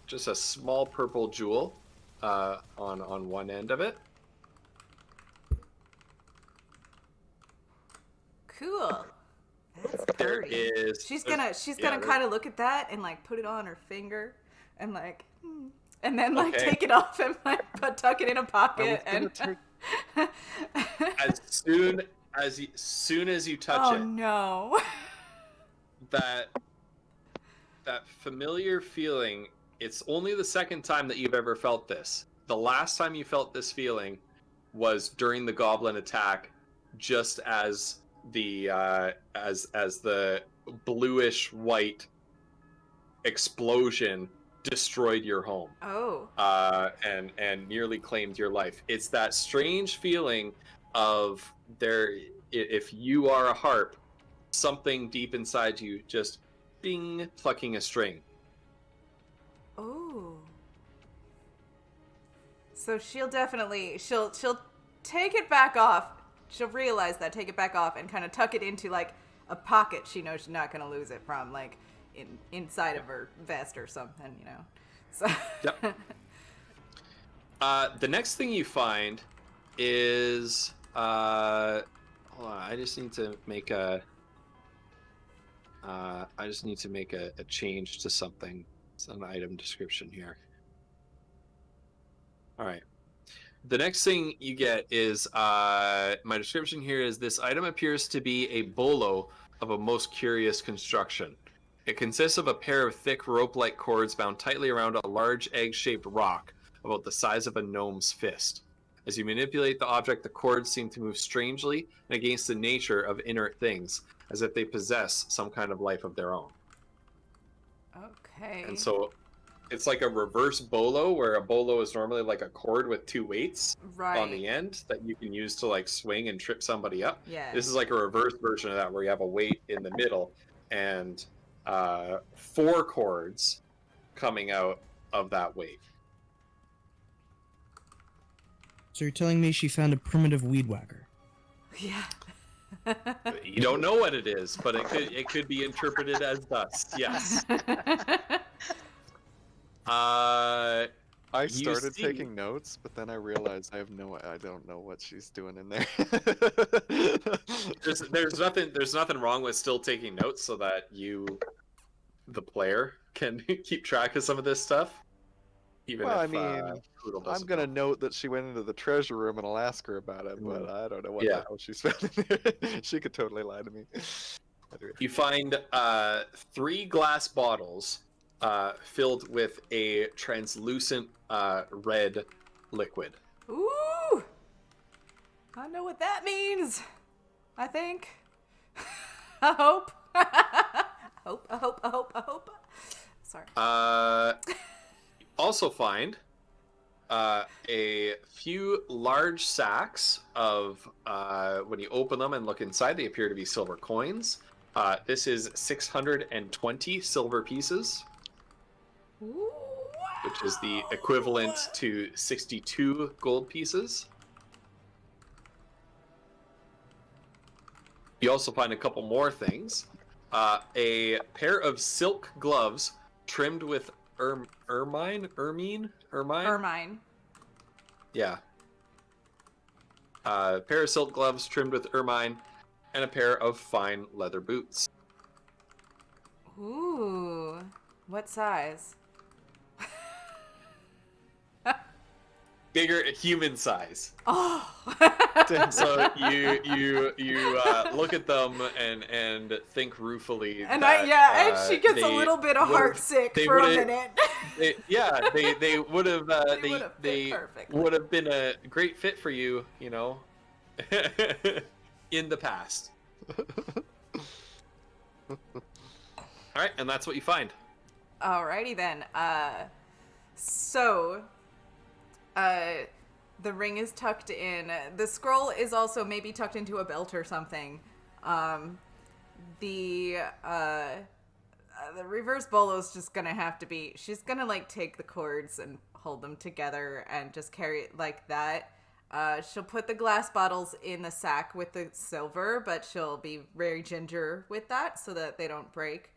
just a small purple jewel on one end of it. Cool. That's There dirty. is. She's there's- gonna yeah, kind of look at that and like put it on her finger, and like, and then like Okay. take it off and like tuck it in a I was pocket gonna and. take. As soon as you touch Oh it, no. that familiar feeling, it's only the second time that you've ever felt this. The last time you felt this feeling was during the goblin attack, just as the as the bluish white explosion destroyed your home Oh. and nearly claimed your life. It's that strange feeling of if you are a harp, something deep inside you just bing, plucking a string. Oh. So she'll take it back off. She'll realize that, take it back off, and kind of tuck it into like a pocket she knows she's not gonna lose it from, like inside of her vest or something, you know. So. Yep. The next thing you find is hold on, I just need to make a change to something. It's an item description here. All right. The next thing you get is my description here is this item appears to be a bolo of a most curious construction. It consists of a pair of thick rope-like cords bound tightly around a large egg-shaped rock about the size of a gnome's fist. As you manipulate the object, the cords seem to move strangely and against the nature of inert things, as if they possess some kind of life of their own. Okay. And so it's like a reverse bolo, where a bolo is normally like a cord with two weights right. on the end that you can use to like swing and trip somebody up. Yeah. This is like a reverse version of that, where you have a weight in the middle and 4 cords coming out of that weight. So you're telling me she found a primitive weed whacker? Yeah. You don't know what it is, but it could be interpreted as dust. Yes. I You started see- taking notes, but then I realized I don't know what she's doing in there. There's nothing wrong with still taking notes so that you, the player, can keep track of some of this stuff. Even Well, if I mean, Poodle I'm doesn't gonna know. note that she went into the treasure room and I'll ask her about it, but I don't know what Yeah. the hell she's found in there. She could totally lie to me. Anyway. You find 3 glass bottles filled with a translucent red liquid. Ooh. I know what that means. I think. I hope. I hope. Sorry. Also find a few large sacks of, when you open them and look inside, they appear to be silver coins. This is 620 silver pieces, Ooh, which is the wow. equivalent to 62 gold pieces. You also find a couple more things. A pair of silk gloves trimmed with ermine? Ermine. Yeah. A pair of silk gloves trimmed with ermine, and a pair of fine leather boots. Ooh. What size? Bigger, human size. Oh. So you look at them and think ruefully. And that, and she gets a they little bit of would've- heart sick they for a would've- minute. they would have They would've fit perfectly. would have been a great fit for you, you know, in the past. All right, and that's what you find. Alrighty then. The ring is tucked in. The scroll is also maybe tucked into a belt or something. The reverse bolo's just gonna have to be. She's gonna like take the cords and hold them together and just carry it like that. She'll put the glass bottles in the sack with the silver, but she'll be very ginger with that so that they don't break.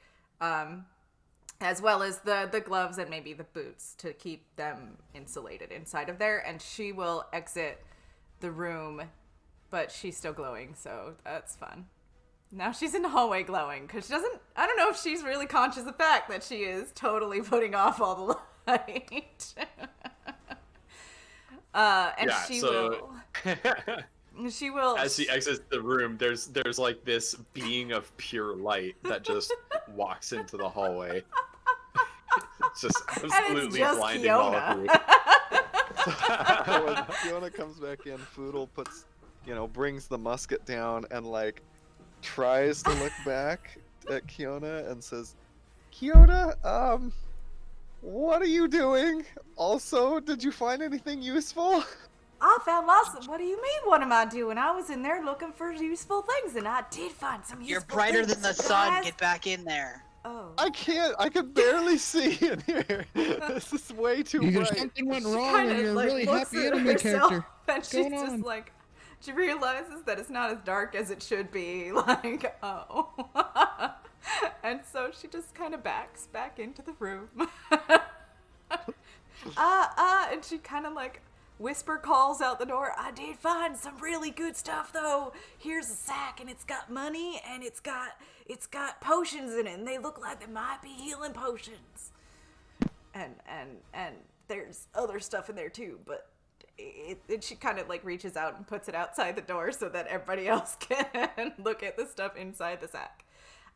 As well as the gloves and maybe the boots to keep them insulated inside of there. And she will exit the room, but she's still glowing, so that's fun. Now she's in the hallway glowing because she doesn't. I don't know if she's really conscious of the fact that she is totally putting off all the light. And Yeah, she so- will. She will. As she exits the room, there's like this being of pure light that just walks into the hallway. It's just and absolutely it's just blinding all of Kiona. you. When Fiona comes back in, Foodle puts, brings the musket down and like tries to look back at Kiona and says, "Kiona, what are you doing? Also, did you find anything useful?" I found lots of. What do you mean? What am I doing? I was in there looking for useful things, and I did find some useful. You're brighter things, than the sun. guys. Get back in there. Oh. I can't. I can barely see in here. This is way too Either bright. something went She wrong kinda, and you're a like, really looks happy at anime herself, character. And What's she's going just on? like, she realizes that it's not as dark as it should be. Like, oh. And so she just kind of backs back into the room. And she kind of like whisper calls out the door. I did find some really good stuff though. Here's a sack and it's got money and it's got potions in it and they look like they might be healing potions. And there's other stuff in there too, but she kind of like reaches out and puts it outside the door so that everybody else can look at the stuff inside the sack.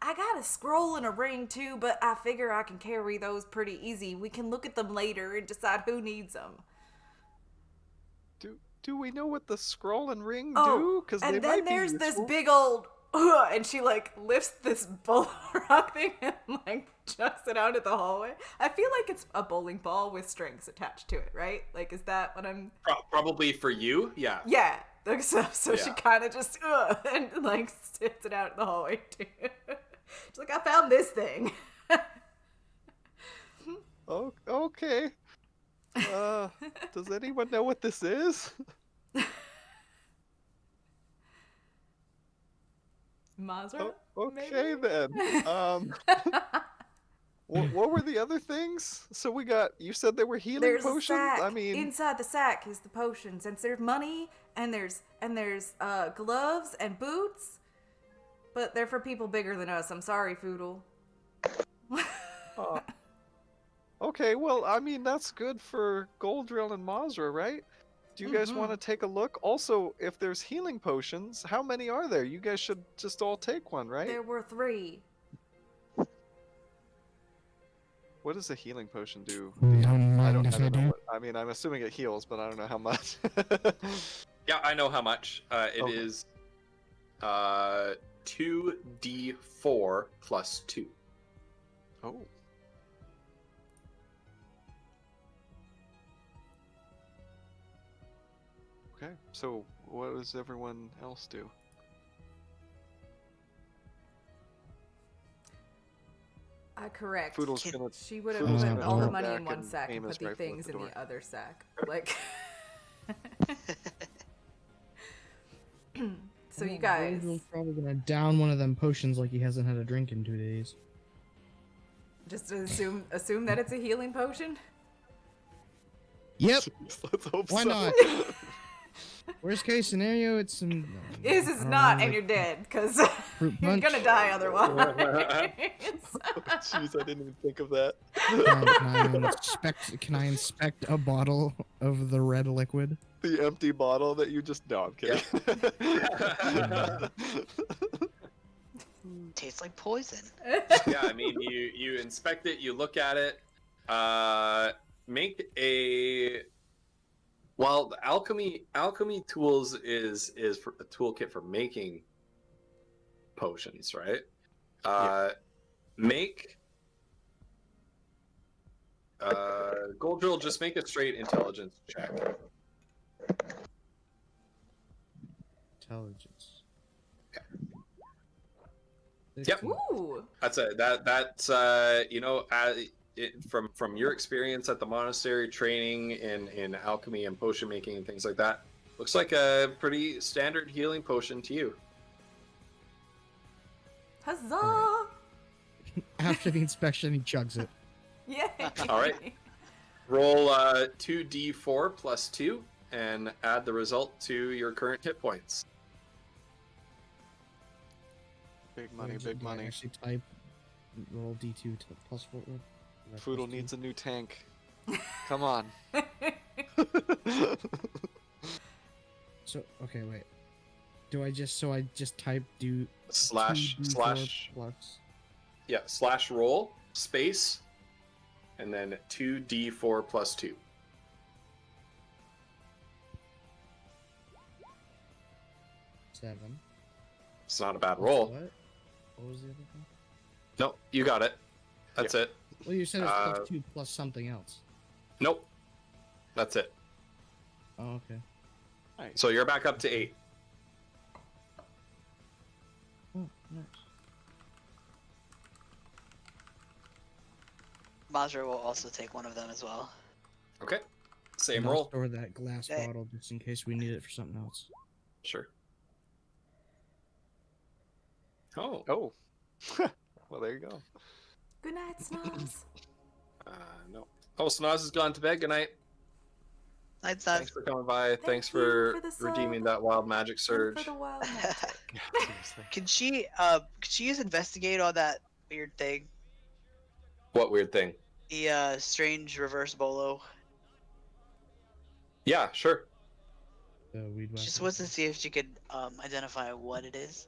I got a scroll and a ring too, but I figure I can carry those pretty easy. We can look at them later and decide who needs them. Do we know what the scroll and ring Oh, do? Because and they then might be there's this useful. big old, and she like lifts this bowling rock thing and like chucks it out of the hallway. I feel like it's a bowling ball with strings attached to it, right? Like, is that what I'm? Probably for you, yeah. Yeah. Like, so she Yeah. kind of just and like spits it out in the hallway too. She's like, I found this thing. Oh, okay. Does anyone know what this is? Mazra? Okay maybe? then. What were the other things? So you said there were healing There's potions? a sack. I mean, Inside the sack is the potions, and there's money, and there's gloves and boots, but they're for people bigger than us. I'm sorry, Foodle. okay, well, I mean, that's good for Goldrill and Mazra, right? Do you guys Mm-hmm. want to take a look? Also, if there's healing potions, how many are there? You guys should just all take one, right? There were 3. What does a healing potion do? Don't I mind don't, if I I don't know do. what, I mean, I'm assuming it heals, but I don't know how much. Yeah, I know how much. It Okay. is 2d4 plus 2. Oh. Okay, so what does everyone else do? Correct. Foodle's gonna She would have Foodle's put gonna all the turn money in back one and sack aim and his put the rifle at things the in door. the other sack. Like. So you guys. Goldrill's probably gonna down one of them potions like he hasn't had a drink in 2 days. Just assume that it's a healing potion. Yep. Let's hope Why so. not? Worst case scenario, it's some. This I is don't not, know, and like you're dead, because fruit you're punch. gonna die otherwise. Jeez, I didn't even think of that. Can I inspect a bottle of the red liquid? The empty bottle that you just. No, I'm kidding. Tastes like poison. Yeah, I mean, you inspect it, you look at it, make a. Well, the alchemy tools is for a toolkit for making potions, right? Make Goldrill, just make a straight intelligence check. Intelligence. Yep. Ooh. That's from your experience at the monastery, training in alchemy and potion making and things like that, looks like a pretty standard healing potion to you. Huzzah! Alright. After the inspection, he chugs it. Yay! All right. Roll 2d4 plus 2 and add the result to your current hit points. Big money, Or big do I money. actually type roll D2 to plus 4. Foodle needs a new tank. Come on. So okay, wait. Do I just type do Slash 2d4 slash plus? yeah slash roll space, and then 2d4 plus 2. 7. It's not a bad Plus roll. What was the other thing? Nope, you got it. That's it. Well, you said it's Uh, plus 2 plus something else. Nope, that's it. Oh, okay. Nice. So you're back up to 8. Oh, nice. Mazra will also take one of them as well. Okay, same And I'll roll. store that glass Okay. bottle just in case we need it for something else. Sure. Oh, Oh. Well, there you go. Good night, Snoz. no. Oh, Snoz has gone to bed. Good night. Night, Thanks for coming by. Thanks you for for the redeeming sub. that wild magic And surge. for the wild magic. Yeah, seriously. Can she use investigate on that weird thing? What weird thing? The strange reverse bolo. Yeah, sure. The weed She just whacker. wants to see if she could identify what it is.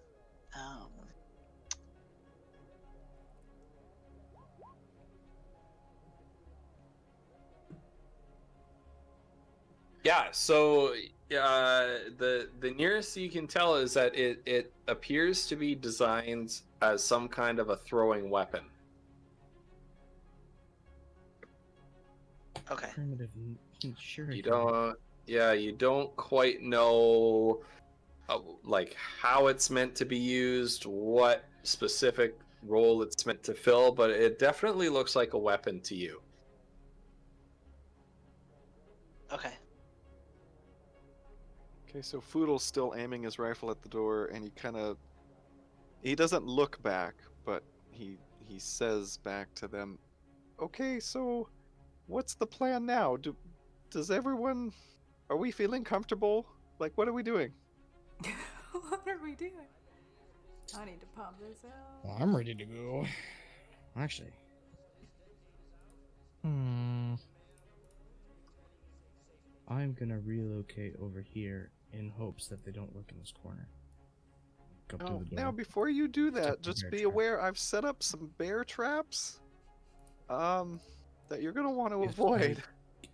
Yeah, so the nearest you can tell is that it appears to be designed as some kind of a throwing weapon. Okay. Primitive. Sure. You don't quite know like how it's meant to be used, what specific role it's meant to fill, but it definitely looks like a weapon to you. Okay. Okay, so Foodle's still aiming his rifle at the door, and he doesn't look back, but he says back to them, "Okay, so what's the plan now? Are we feeling comfortable? Like, what are we doing?" What are we doing? I need to pop this out. Well, I'm ready to go. Actually. I'm gonna relocate over here in hopes that they don't look in this corner. Go up to the door. Now, before you do Set that, the just bear be trap. aware I've set up some bear traps, that you're gonna want to Yes, avoid.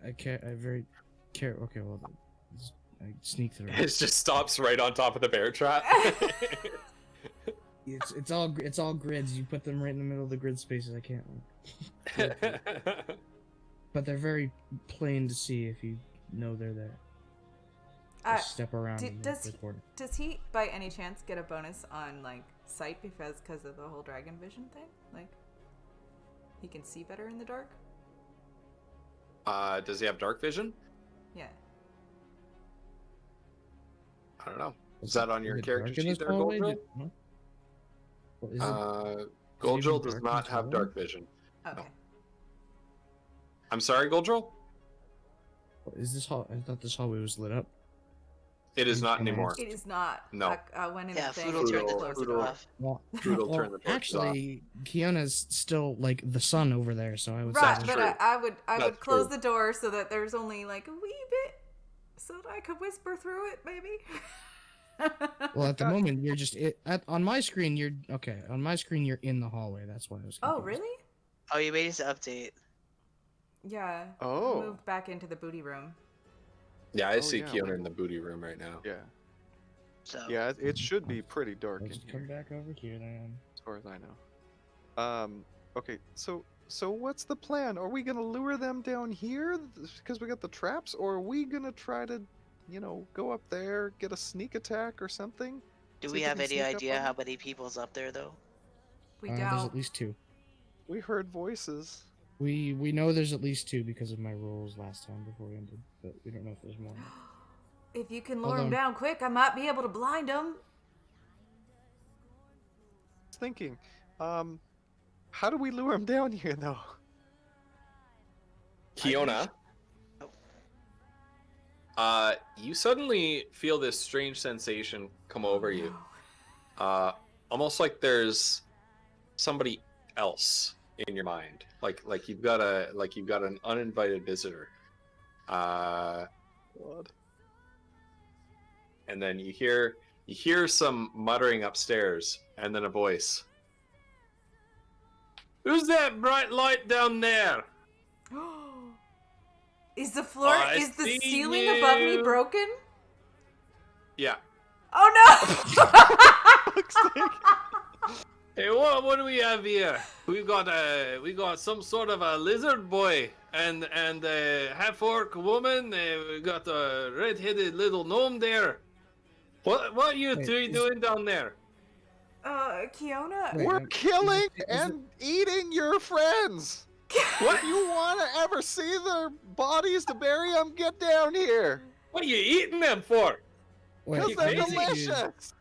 I care. I very care. Okay, well, I sneak through. It just stops right on top of the bear trap. It's all grids. You put them right in the middle of the grid spaces. I can't. But they're very plain to see if you know they're there. Just step around in the corner. Does he, by any chance, get a bonus on like sight because of the whole dragon vision thing? Like, he can see better in the dark. Does he have dark vision? Yeah. I don't know. Is that on your Is it character dark in sheet this there, hallway? Goldrill? No? Well, is it- Goldrill even does dark not in have this dark vision. Okay. I'm sorry, Goldrill? Is this hall? I thought this hallway was lit up. It is not Can I anymore. It is not. No. I went in Yeah, the thing. Foodle turned the Foodle- torch Foodle- off. Well, Foodle turned the torches actually, Kiona's still like the sun over there, so I would Right, say. but true. I would That's close true. the door so that there's only like a wee bit, so that I could whisper through it, maybe. Well, at the moment, you're just on my screen. You're okay. On my screen, you're in the hallway. That's why I was. Oh, confused. really? Oh, you made us an update. Yeah. Oh. Moved back into the booty room. Yeah, I Oh, see yeah, Kiona like- in the booty room right now. Yeah, So yeah, it should be pretty dark in Let's here, come back over here then. as far as I know. Okay, so what's the plan? Are we gonna lure them down here because we got the traps, or are we gonna try to, go up there, get a sneak attack or something? do See we if we have can any sneak up idea on how them? many people's up there though? We There's don't. at least 2. We heard voices. We know there's at least 2 because of my rolls last time before we ended, but we don't know if there's more. If you can Hold lure him on. down quick, I might be able to blind him. I was thinking, how do we lure them down here though? Kiona, you suddenly feel this strange sensation come over you. almost like there's somebody else in your mind, like you've got an uninvited visitor. God. And then you hear some muttering upstairs, and then a voice. Who's that bright light down there? Is the floor, I is the see ceiling above me you. broken? Yeah. Oh no! Hey, what do we have here? We got some sort of a lizard boy and a half orc woman. We got a red-headed little gnome there. What are you Wait, three doing down there? Kiona? Wait, We're killing is it- and eating your friends. What? If you want to ever see their bodies to bury them, get down here. What are you eating them for? Wait, Because they're crazy, delicious.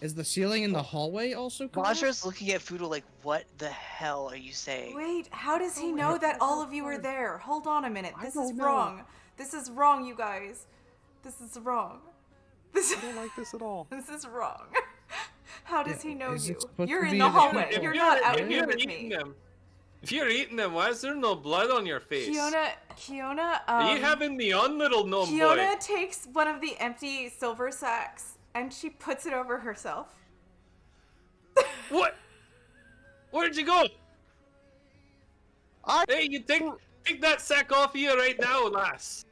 is the ceiling in the hallway also covered? Majra's looking at Fudo like, what the hell are you saying? Wait, how does he Oh, know yeah. that all of you are there? Hold on a minute. I This don't is know. wrong. This is wrong, you guys. This is wrong. This I don't like this at all. this is wrong. How does Yeah, he know is you? it supposed You're to in be the in the- hallway. If You're not out if here you're with eating me. them, if you're eating them, why is there no blood on your face? Kiona, Are you having me on, little gnome Kiona boy? takes one of the empty silver sacks and she puts it over herself. What? Where'd you go? I Hey, you take that sack off you right now, lass.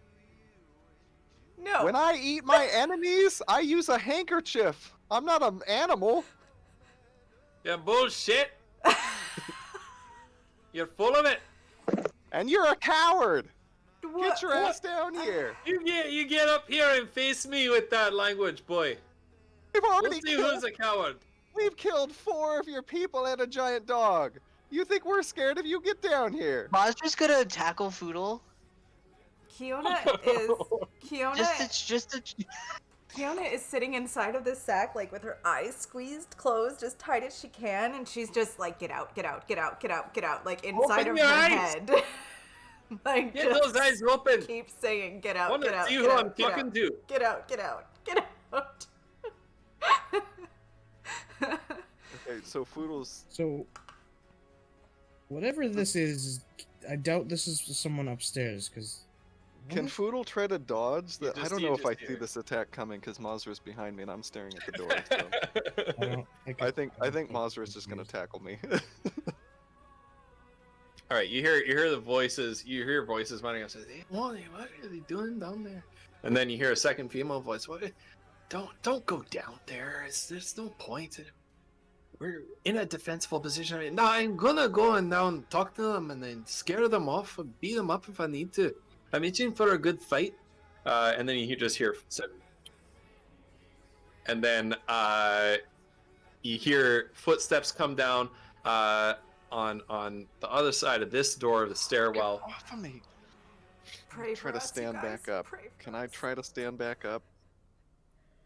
No. When I eat my enemies, I use a handkerchief. I'm not an animal. Yeah, bullshit. You're full of it. And you're a coward. What- Get your ass down here. You get up here and face me with that language, boy. We've We'll already see who's killed, a coward. we've killed 4 of your people and a giant dog. You think we're scared of you? Get down here. Majra's gonna tackle Foodle. Kiona is Kiona is sitting inside of this sack, like with her eyes squeezed closed as tight as she can, and she's just like, get out, get out, get out, get out, get out, like inside Open of your her eyes. head. Like Get those eyes open. keep saying, get I out, want get to out, see get who out, I'm get talking out, to. get out, get out, get out. Okay, so Foodle's. So, whatever this is, I doubt this is someone upstairs, because... Can Foodle try to dodge? You I just- don't you know if I just see do. this attack coming because Mazra's behind me and I'm staring at the door. So. I don't I think Mazra's just gonna tackle me. All right, you hear the voices. You hear voices running up. Says, "Hey, Wally, what are they doing down there?" And then you hear a second female voice. What? Don't go down there. There's no point. We're in a defensible position. No, I'm gonna go and down talk to them and then scare them off, and beat them up if I need to. I'm itching for a good fight. And then you just hear, and then you hear footsteps come down on the other side of this door of the stairwell. Get off of me. Pray Try for to us, you stand guys. back up. Pray for Can I us. try to stand back up?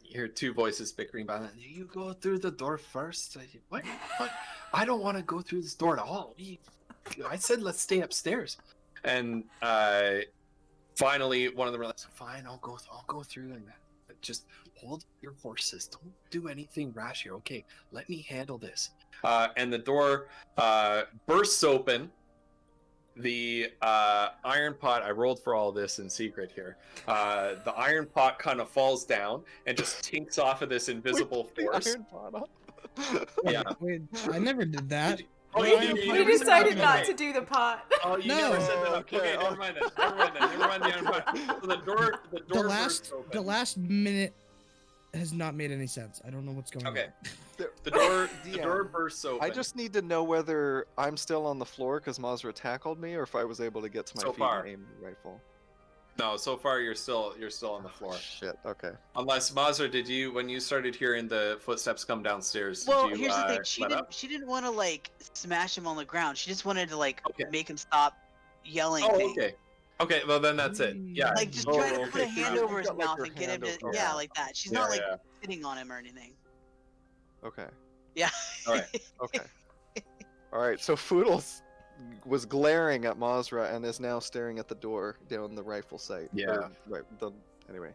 You hear 2 voices bickering about it. You go through the door first. What? I don't want to go through this door at all. I said let's stay upstairs. And finally, one of them realized, fine, I'll go through and but just hold your horses. Don't do anything rash here. Okay, let me handle this. And the door bursts open. The iron pot, I rolled for all this in secret here. The iron pot kind of falls down and just tinks off of this invisible The force. iron pot up. Yeah. Wait, I never did that. Oh, No, you I did- am you fine. We never said decided that. not Okay. to do the pot. Oh, you No. never said that. Okay, Okay, oh. never mind that. Never mind that. Never mind the iron pot. So the door The bursts last, open. the last minute has not made any sense. I don't know what's going Okay. on. The door DM, bursts open. I just need to know whether I'm still on the floor because Mazra tackled me, or if I was able to get to my So feet far. and aim the rifle. No, so far you're still on the floor. Shit. Okay. Unless Mazra, did you when you started hearing the footsteps come downstairs? Well, did you, here's the thing. She let didn't. up? She didn't want to like smash him on the ground. She just wanted to like Okay. make him stop yelling. Oh, things. okay. Okay, well then that's it. Yeah. Like just Oh, try to put a okay. hand You over his got, like, mouth your and get him hand to over- yeah, yeah. like that. She's Yeah, not like yeah. sitting on him or anything. Okay. Yeah. All right. Okay. All right. So Foodles was glaring at Mazra and is now staring at the door down the rifle sight. Yeah. Or, right. Anyway.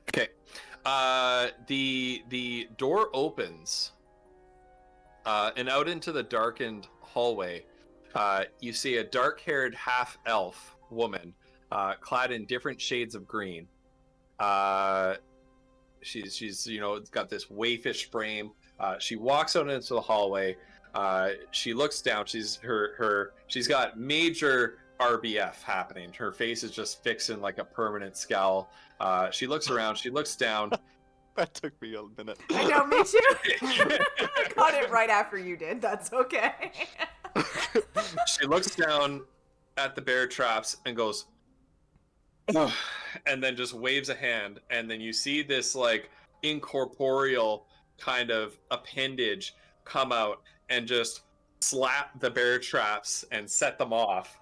Okay. The door opens, And out into the darkened hallway, you see a dark-haired half-elf woman, clad in different shades of green. She's got this waifish frame. She walks out into the hallway. She looks down. She's got major RBF happening. Her face is just fixed in like a permanent scowl. She looks around. She looks down. That took me a minute. I know, me too. I caught it right after you did. That's okay. She looks down at the bear traps and goes, "Ugh," and then just waves a hand, and then you see this like incorporeal kind of appendage come out and just slap the bear traps and set them off.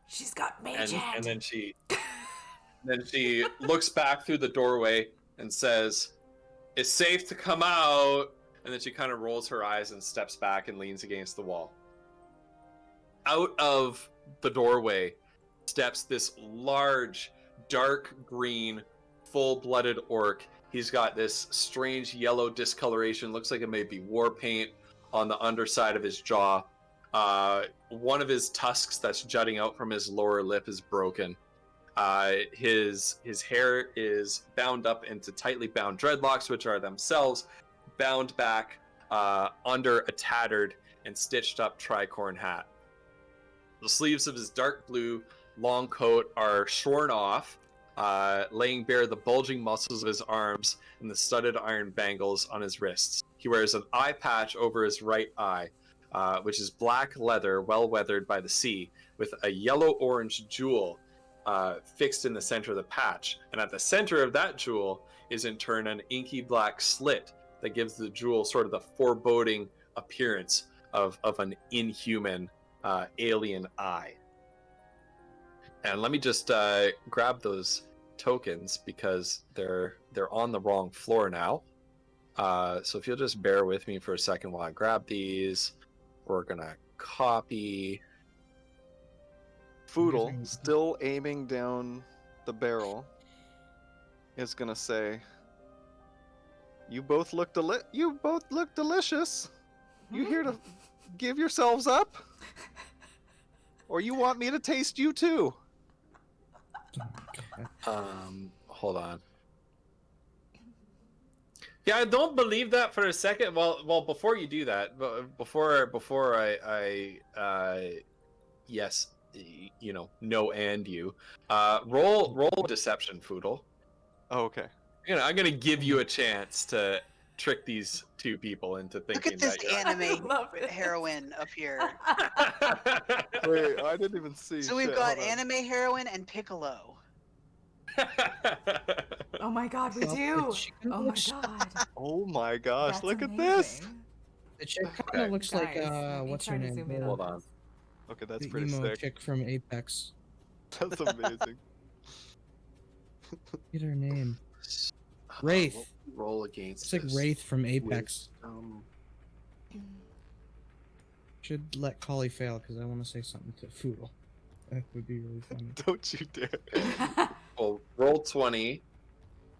She's got mage hand. And then she looks back through the doorway and says, "It's safe to come out." And then she kind of rolls her eyes and steps back and leans against the wall. Out of the doorway steps this large, dark green, full-blooded orc. He's got this strange yellow discoloration. Looks like it may be war paint on the underside of his jaw. One of his tusks that's jutting out from his lower lip is broken. His hair is bound up into tightly bound dreadlocks, which are themselves bound back under a tattered and stitched up tricorn hat. The sleeves of his dark blue long coat are shorn off, laying bare the bulging muscles of his arms and the studded iron bangles on his wrists. He wears an eye patch over his right eye, which is black leather, well weathered by the sea, with a yellow-orange jewel fixed in the center of the patch. And at the center of that jewel is in turn an inky black slit that gives the jewel sort of the foreboding appearance of an inhuman alien eye. And let me just grab those tokens because they're on the wrong floor now. So if you'll just bear with me for a second while I grab these, we're gonna copy. Foodle, still aiming down the barrel, is gonna say, "You both look delicious. You here to give yourselves up, or you want me to taste you too?" Hold on. Yeah, I don't believe that for a second. Well, before you do that, before I yes, no and you, roll deception, Foodle. Oh, okay. I'm gonna give you a chance to trick these two people into thinking. Look at this that anime love it. heroine up here. Wait, I didn't even see. So we've shit. got Hold on. anime heroine and Piccolo. Oh my god, we do. Oh my god. Oh my gosh! That's look at this. amazing. The chick kind Okay. of looks Guys, like let me what's try her to name? zoom in Hold on. Okay, that's The pretty emo sick. chick from Apex. That's amazing. Get her name. Wraith. Roll against. It's like this. Wraith from Apex. Wisdom. Should let Collie fail because I want to say something to Foodle. That would be really funny. Don't you dare. Well, roll 20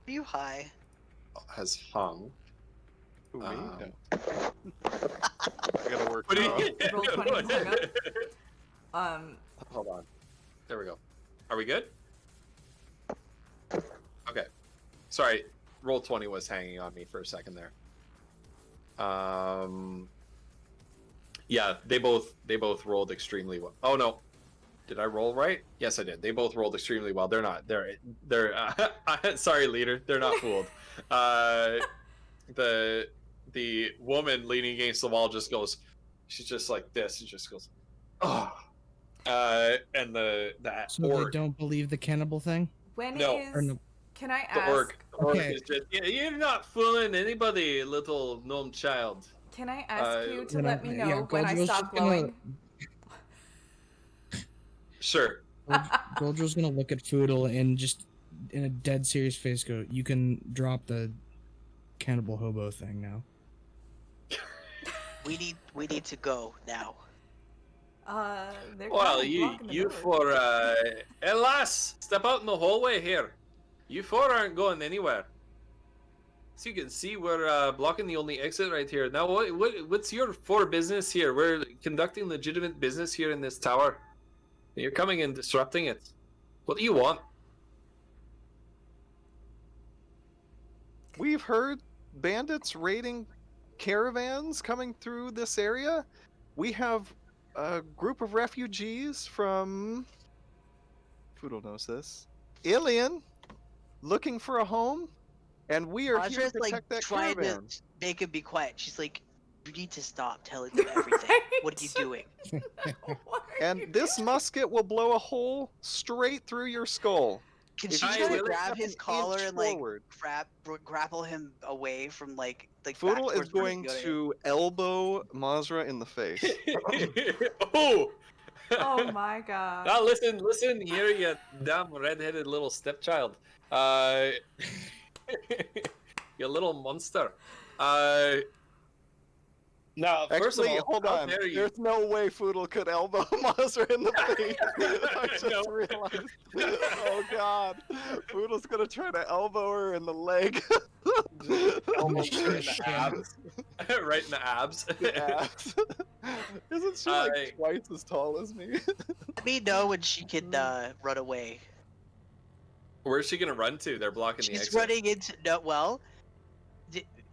Are you high? has hung. Who, me? Um, No. I gotta work. What do now. you? Roll 20 and hung up. Hold on. There we go. Are we good? Okay. Sorry, roll 20 was hanging on me for a second there. Yeah, they both rolled extremely well. Oh no, did I roll right? Yes, I did. They both rolled extremely well. They're not. They're. Sorry, leader. They're not fooled. The woman leaning against the wall just goes. She's just like this. She just goes. Oh. And that So orc. they don't believe the cannibal thing? When No. Or is... no? Can I The ask... orc Okay. is just, you're not fooling anybody, little gnome child. Can I ask you to When let me know yeah, when I Goldrill's stop just gonna- glowing? Sure. Goldrill's gonna look at Foodle and just in a dead serious face go, "You can drop the cannibal hobo thing now." We need to go now. They're Well, kind of blocking the you door. four, Elas, step out in the hallway here. You four aren't going anywhere. As you can see, we're blocking the only exit right here. Now, what's your for business here? We're conducting legitimate business here in this tower. You're coming and disrupting it. What do you want? We've heard bandits raiding caravans coming through this area. We have a group of refugees from... Foodle knows this. Ilion, looking for a home, and we are here Audra's to protect that trying caravan. to make him be quiet. She's like, you need to stop telling them everything. What are you doing? What are you And this doing? musket will blow a hole straight through your skull. Can If she you try to really grab step his an collar inch and like forward, grapple him away from like back Foodle is towards where going Fiona is? to elbow Mazra in the face. Oh! Oh my god. Now listen here, you damn red-headed little stepchild. You little monster. Now, first Actually, of all, hold how on. dare you? There's no way Foodle could elbow Mazra in the face. I just No. realized. Oh god. Foodle's gonna try to elbow her in the leg. Almost Shit, right in shit. the abs. Right in the abs. Ass. Isn't she like I- twice as tall as me? Let me know when she can run away. Where's she gonna run to? They're blocking the She's exit. running into no. Well,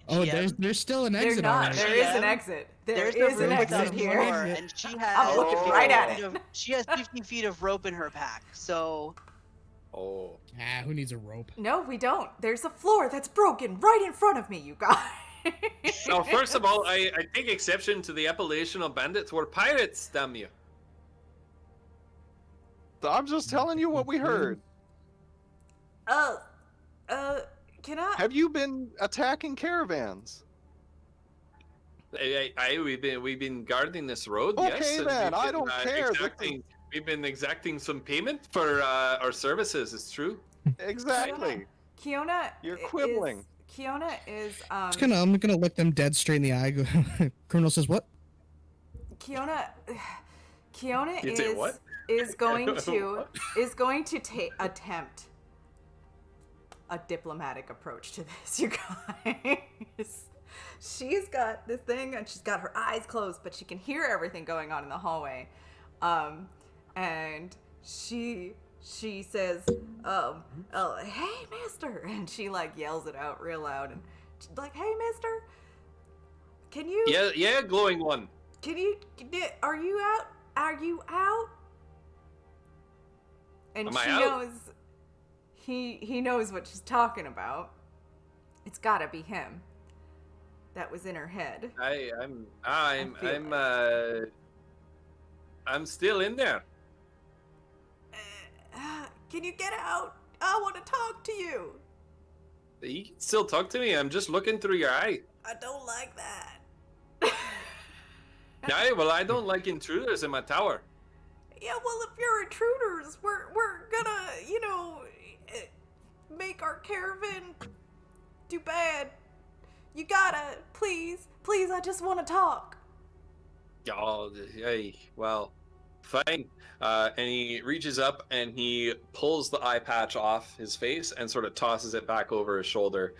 Oh, GM, there's still an They're exit not. already. There is an GM, exit. There there's is a an room exit without a here. floor, and she has. I'm looking 50 right at feet it. She has 50 feet of rope in her pack, so Oh. Ah, who needs a rope? No, we don't. There's a floor that's broken right in front of me, you guys. Now, first of all, I take exception to the appellation of bandits. We're pirates, damn you. I'm just telling you what we heard. uh, can I? Have you been attacking caravans? We've been guarding this road. Okay, yes, and then, we've I been, don't care. This We've been exacting some payment for our services. It's true. Exactly. Kiona. You're quibbling. Kiona is I'm gonna look them dead straight in the eye. Criminal says what? Kiona You'd say what? is going to attempt a diplomatic approach to this, you guys. She's got this thing and she's got her eyes closed, but she can hear everything going on in the hallway. And she says, hey, mister, and she like yells it out real loud and she's like, hey, mister, can you Yeah, glowing one. are you out? Are you out? And Am I she out? knows he knows what she's talking about. It's gotta be him. That was in her head. I'm still in there. Can you get out? I want to talk to you. You can still talk to me. I'm just looking through your eye. I don't like that. Yeah, well, I don't like intruders in my tower. Yeah, well, if you're intruders, we're gonna, make our caravan do bad. You gotta, please, I just want to talk. Oh, hey, well, fine. And he reaches up and he pulls the eye patch off his face and sort of tosses it back over his shoulder,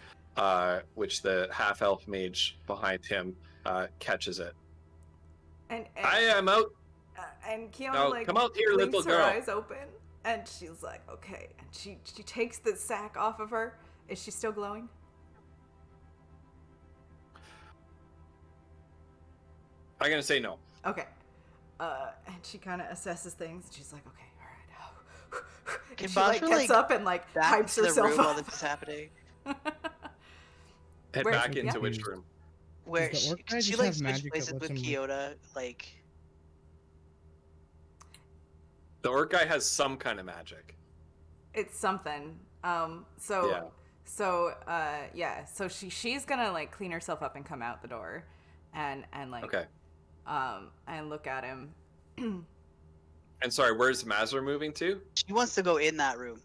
which the half-elf mage behind him catches it. And I am out. And Kiona Now, like come out here, blinks little her girl. eyes open, and she's like, okay. And she takes the sack off of her. Is she still glowing? I'm gonna say no. Okay. And she kind of assesses things. And she's like, okay, all right. And Can she like Basra, gets like, up and like back hypes to the herself room while up. this is happening. Head Where- back into yeah. which room? Where Does the orc guy she just like have switch magic that places lets with him, Kiona, like The orc guy has some kind of magic. It's something. So she's gonna like clean herself up and come out the door, and like Okay. and look at him. And sorry, where's Mazra moving to? she wants to go in that room.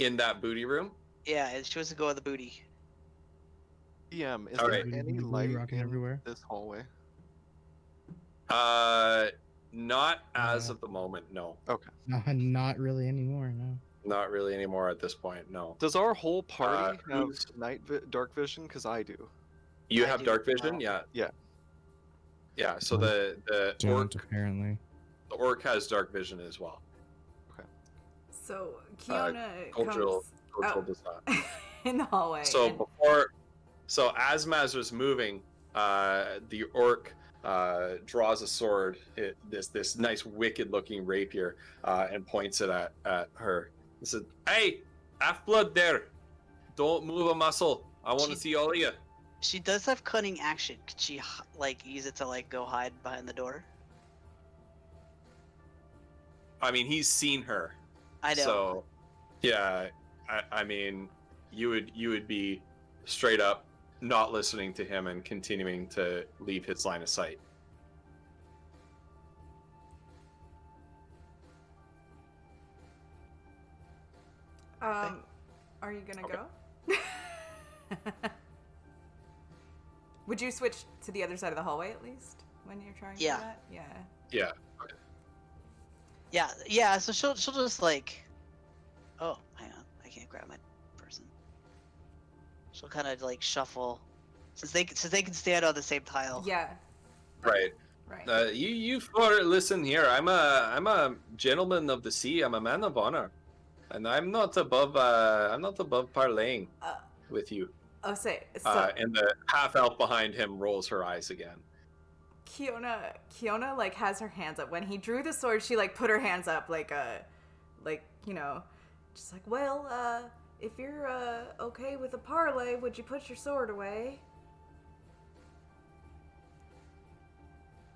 In that booty room? Yeah, and she wants to go in the booty. DM, is All there right. any Booty light rocking in everywhere. this hallway? Not as Yeah. of the moment, no. No, not really anymore. No. Not really anymore at this point. No. Does our whole party have who's- dark vision? Because I do. You I have do dark as vision? well. Yeah. Yeah. Yeah. So the Don't apparently. orc has dark vision as well. So Kiona Cultural comes does not. out in the hallway. So as Mazra's moving, the orc draws a sword, this nice wicked looking rapier, and points it at her. He said, "Hey, half blood there! Don't move a muscle. I want to She- see all of you." She does have cunning action. Could she like use it to like go hide behind the door? I mean, he's seen her. I know. So, yeah, I mean, you would be straight up not listening to him and continuing to leave his line of sight. Are you gonna Okay. go? Would you switch to the other side of the hallway at least when you're trying Yeah. to do that? Yeah. Yeah. So she'll just like, oh, hang on, I can't grab my person. She'll kind of like shuffle, since they can stand on the same tile. Yeah. Right. Right. You four listen here. I'm a gentleman of the sea. I'm a man of honor, and I'm not above parlaying Uh, with you. oh, say so. And the half elf behind him rolls her eyes again. Kiona like has her hands up. When he drew the sword, she like put her hands up like you know, just like, well, if you're okay with a parlay, would you put your sword away?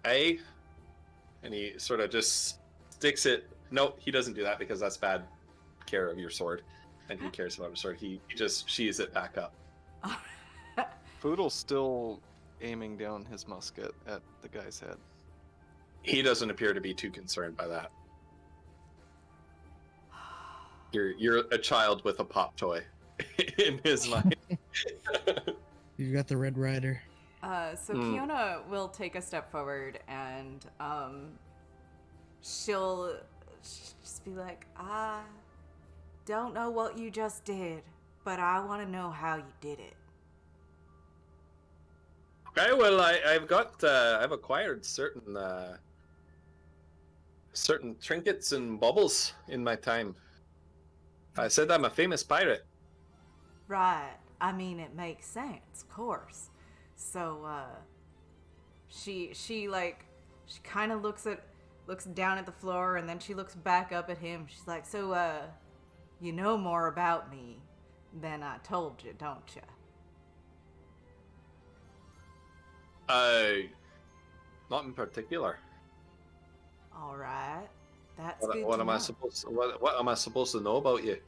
Hey, and he sort of just sticks it. No, he doesn't do that because that's bad care of your sword, and he cares about his sword. He just sheathes it back up. Foodle's still aiming down his musket at the guy's head. He doesn't appear to be too concerned by that. You're a child with a pop toy in his mind. You got the Red Rider. So Kiona will take a step forward and she'll just be like, I don't know what you just did, but I want to know how you did it. Okay, well, I've acquired certain trinkets and baubles in my time. I said I'm a famous pirate. Right. I mean, it makes sense, of course. So, she kind of looks down at the floor, and then she looks back up at him. She's like, so, you know more about me than I told you, don't you? Not in particular. All right. That's What, good what to am I know. supposed? What am I supposed to know about you?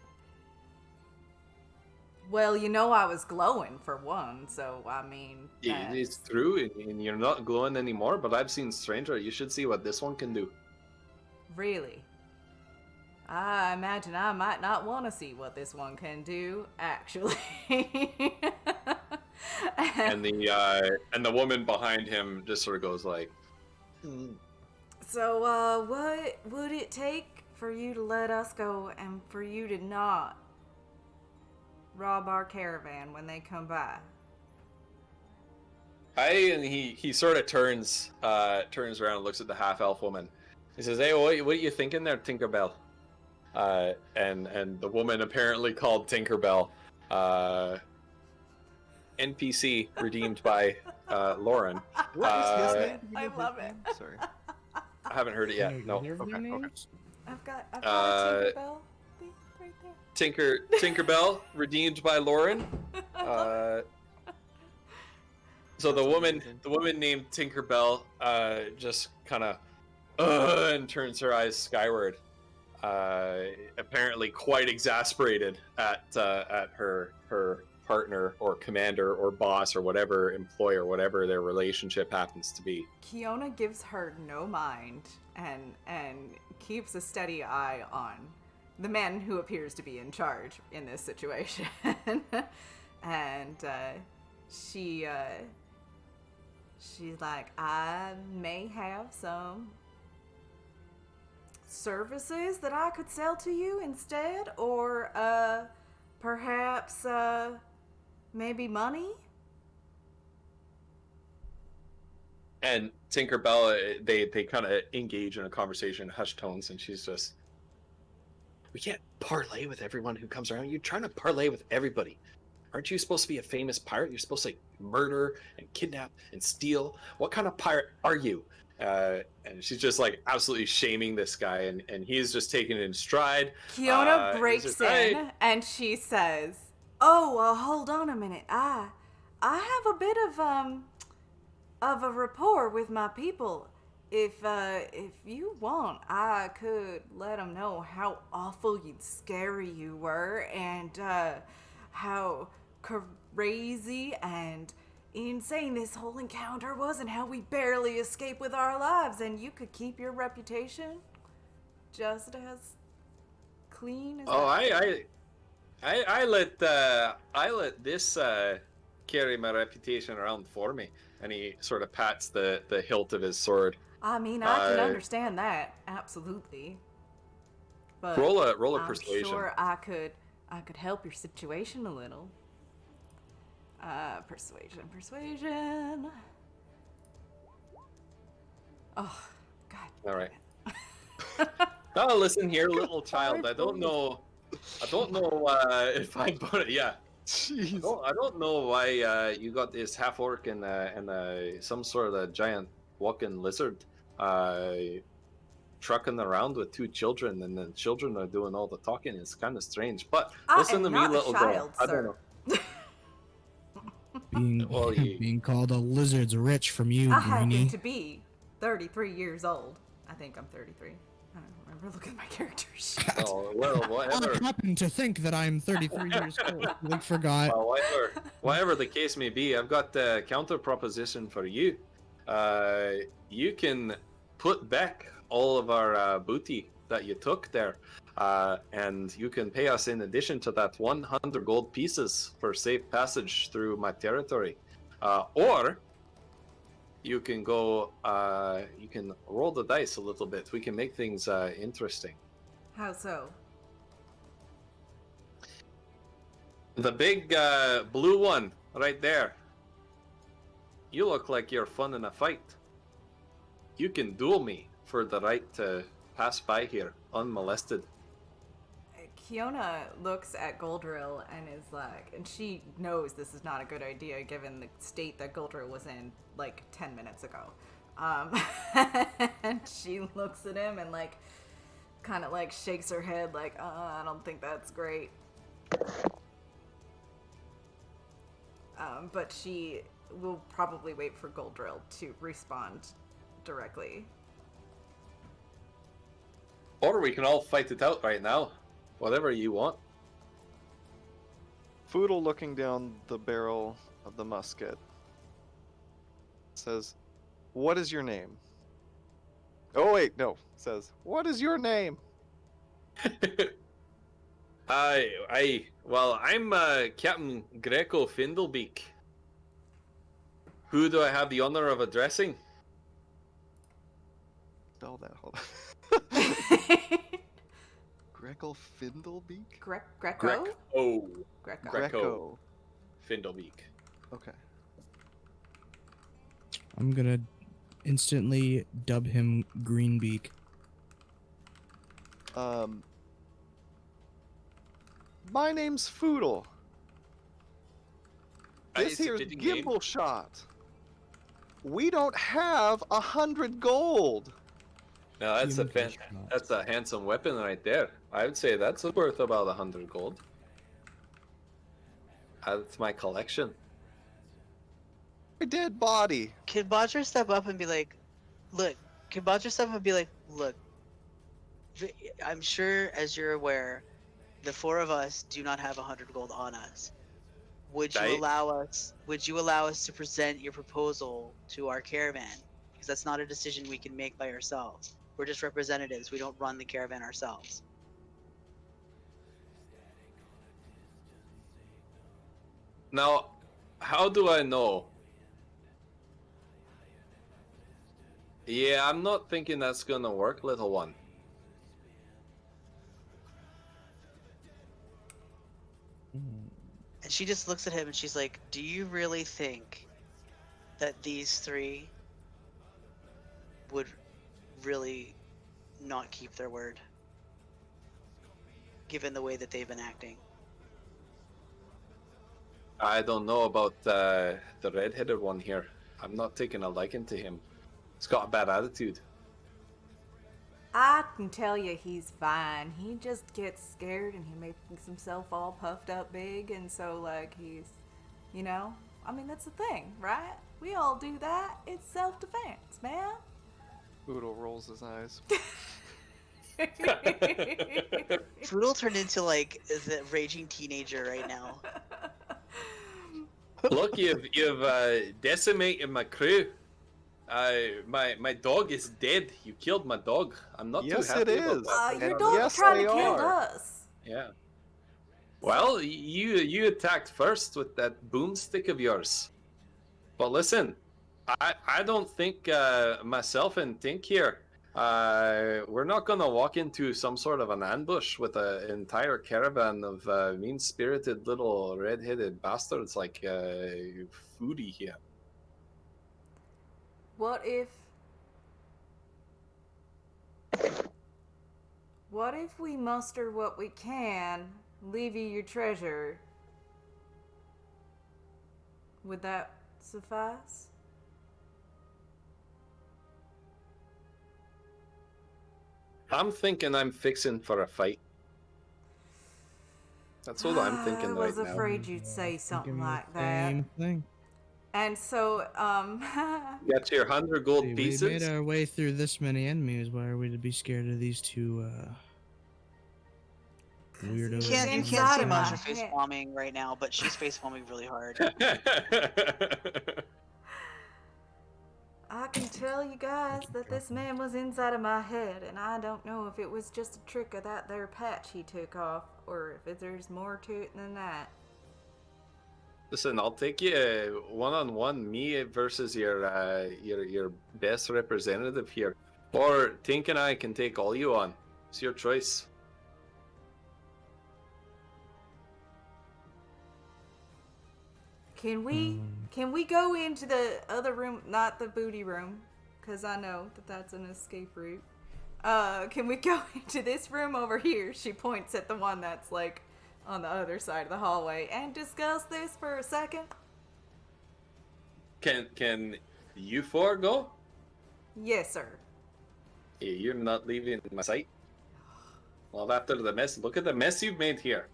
Well, you know I was glowing for one, so I mean, It's true, and you're not glowing anymore. But I've seen Stranger. You should see what this one can do. really. I imagine I might not want to see what this one can do, actually. And the woman behind him just sort of goes like, So, what would it take for you to let us go and for you to not rob our caravan when they come by? and he sort of turns around and looks at the half elf woman. He says, "Hey, what are you thinking there, Tinkerbell?" And the woman apparently called Tinkerbell, NPC redeemed by Lauren. What is his Uh, name? I love it. Sorry. I haven't heard it yet. You No. hear their Okay. names? I've got a Tinkerbell thing right there. Tinkerbell redeemed by Lauren. So the woman named Tinkerbell just kind of and turns her eyes skyward, apparently quite exasperated at her partner or commander or boss or whatever employer, whatever their relationship happens to be. Kiona gives her no mind and keeps a steady eye on the man who appears to be in charge in this situation. And she's like, I may have some services that I could sell to you instead, or perhaps maybe money? And Tinkerbell, they kind of engage in a conversation in hushed tones, and she's just, we can't parlay with everyone who comes around. You're trying to parlay with everybody. Aren't you supposed to be a famous pirate? You're supposed to like, murder and kidnap and steal. What kind of pirate are you? And she's just like absolutely shaming this guy, and he's just taking it in stride. Kiona He's breaks just, in "Hey." and she says, "Oh, hold on a minute. I have a bit of a rapport with my people. If you want, I could let them know how awful scary you were, and how crazy and insane this whole encounter was, and how we barely escaped with our lives, and you could keep your reputation just as clean as Oh, that." I let this carry my reputation around for me, and he sort of pats the hilt of his sword. I mean, I can understand that, absolutely. But Roll a I'm persuasion. sure I could help your situation a little. Persuasion. Oh, God. All right. Now listen here, little child. I don't know if I put it. Yeah. Jeez. I don't know why you got this half orc and some sort of a giant walking lizard trucking around with two children, and the children are doing all the talking. It's kind of strange. But I listen am to me, not a little child, girl. I sir. don't know. Being Well, being called a lizard's rich from you, I happen Greenie. to be 33 years old. I think I'm 33. I don't remember looking at my character sheet. Oh well, whatever. I happen to think that I'm 33 years old. I forgot. Well, whatever the case may be, I've got a counter proposition for you. You can put back all of our booty that you took there, and you can pay us in addition to that 100 gold pieces for safe passage through my territory, or you can go. You can roll the dice a little bit. We can make things interesting. How so? The big blue one right there. You look like you're fun in a fight. You can duel me for the right to pass by here unmolested. Kiona looks at Goldrill and is like, and she knows this is not a good idea given the state that Goldrill was in like 10 minutes ago. And she looks at him and like, kind of like shakes her head like, I don't think that's great. But she will probably wait for Goldrill to respond directly. Or we can all fight it out right now. Whatever you want. Foodle, looking down the barrel of the musket, says, "What is your name?" Oh wait, no. Says, "What is your name?" I'm Captain Greco Findlebeak. Who do I have the honor of addressing? Spell that. Hold on. Greco Findlebeak? Greco? Greco. Greco. Greco. Findlebeak. Okay. I'm gonna instantly dub him Greenbeak. My name's Foodle. This It's a here's fitting name. Gimbal Shot. We don't have 100 gold. No, that's Human shot. that's a handsome weapon right there. I would say that's worth about 100 gold. That's my collection. A dead body. Can Bodger step up and be like, look, I'm sure, as you're aware, the four of us do not have 100 gold on us. Would you Right. allow us to present your proposal to our caravan? Because that's not a decision we can make by ourselves. We're just representatives. We don't run the caravan ourselves. Now, how do I know? Yeah, I'm not thinking that's gonna work, little one. And she just looks at him and she's like, "Do you really think that these three would really not keep their word, given the way that they've been acting?" I don't know about the red-headed one here. I'm not taking a liking to him. He's got a bad attitude. I can tell you he's fine. He just gets scared and he makes himself all puffed up big, and so, like, he's, you know? I mean, that's the thing, right? We all do that. It's self-defense, man. Oodle rolls his eyes. Frutal turned into, like, the raging teenager right now. Look, you've decimated my crew. My dog is dead. You killed my dog. I'm not Yes, too happy it about is. that. Your And dog yes, tried they to kill are. us. Yeah. Well, you attacked first with that boomstick of yours. But listen, I don't think myself and Tink here. We're not gonna walk into some sort of an ambush with an entire caravan of mean-spirited little red-headed bastards like Foodie here. What if we muster what we can, leave you your treasure? Would that suffice? I'm thinking I'm fixing for a fight. That's what I'm thinking I was right now. afraid you'd say something Thinking the like that. Same thing. And so, Got your 100 gold See, we pieces. made our way through this many enemies. Why are we to be scared of these two weirdos? He's You can't inside see of my Masha face head. palming right now, but she's face palming really hard. I can tell you guys that this man was inside of my head, and I don't know if it was just a trick of that there patch he took off, or if there's more to it than that. Listen, I'll take you one-on-one, me versus your best representative here, or Tink and I can take all you on. It's your choice. Can we go into the other room, not the booty room, because I know that that's an escape route. Can we go into this room over here? She points at the one that's like on the other side of the hallway and discuss this for a second. Can you four go? Yes, sir. You're not leaving my sight. Well, after the mess, look at the mess you've made here.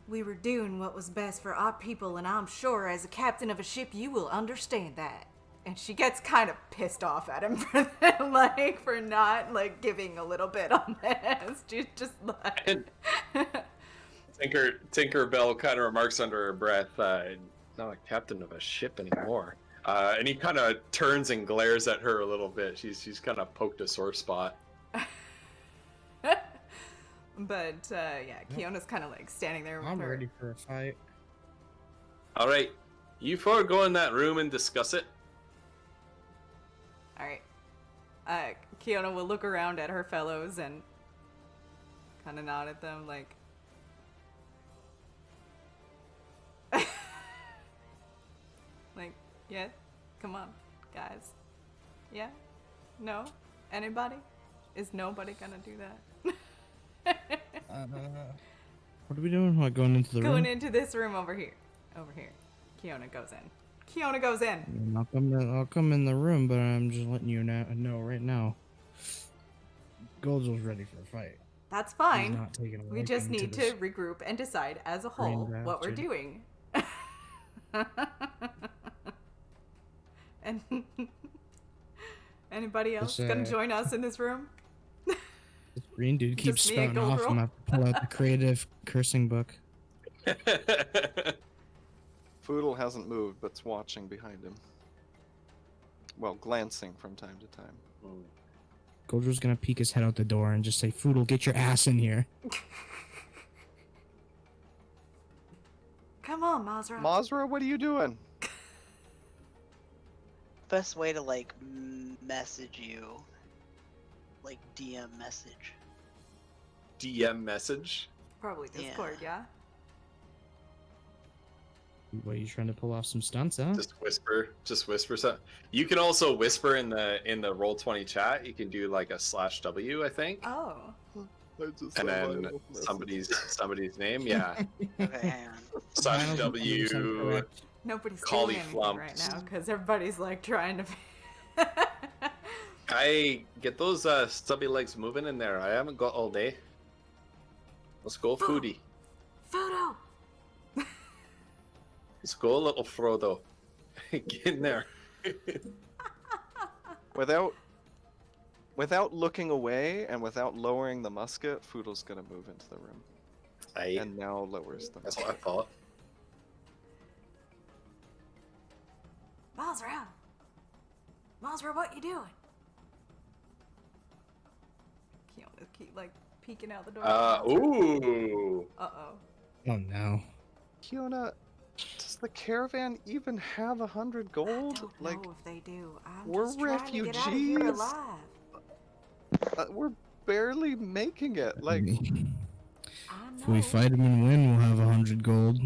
We were doing what was best for our people, and I'm sure as a captain of a ship you will understand that. And she gets kind of pissed off at him for that, like, for not, like, giving a little bit on this. She's just like... And Tinkerbell kind of remarks under her breath, not a captain of a ship anymore. And he kind of turns and glares at her a little bit. She's kind of poked a sore spot. But, yeah, Kiona's kind of, like, standing there with I'm her. ready for a fight. All right, you four go in that room and discuss it. Alright. Kiona will look around at her fellows and kind of nod at them, like... like, yeah, come on, guys. Yeah? No? Anybody? Is nobody gonna do that? What are we doing? What, going into the Going room? into this room over here. Over here. Kiona goes in. Kiona goes in! I'll come in the room, but I'm just letting you know right now. Gold's ready for a fight. That's He's fine. not taking a We just liking need this. to regroup and decide as a whole Brain what we're bastard. doing. And anybody else This, gonna join us in this room? This green dude keeps Just me and spouting off. Goldroll? I'm gonna have to pull out the creative cursing book. Foodle hasn't moved, but's watching behind him. Well, glancing from time to time. Goldro's gonna peek his head out the door and just say, "Foodle, get your ass in here." Come on, Mazra. Mazra, what are you doing? Best way to, like, message you. Like, DM message. DM message. Probably Discord, yeah. What, you trying to pull off some stunts, huh? Just whisper something. You can also whisper in the Roll20 chat. You can do like a /W, I think, Oh. and then somebody's name. Yeah, Okay, hang on. /W. Nobody's Collie doing anything right flumps. now because everybody's like trying to. I get those stubby legs moving in there. I haven't got all day. Let's go, foodie. Photo. Let's go, little Frodo. Get in there. Without looking away and without lowering the musket, Foodle's gonna move into the room. And now lowers the That's musket. what I thought. Mazra. Mazra, what you doing? Kiona keep like peeking out the door. Ooh. Uh-oh. Oh no. Kiona, does the caravan even have 100 I gold? don't Like, know if they do. I'm we're just trying to get out of here refugees. alive. we're barely making it. Like, I know. If we fight him and win, we'll have 100 gold.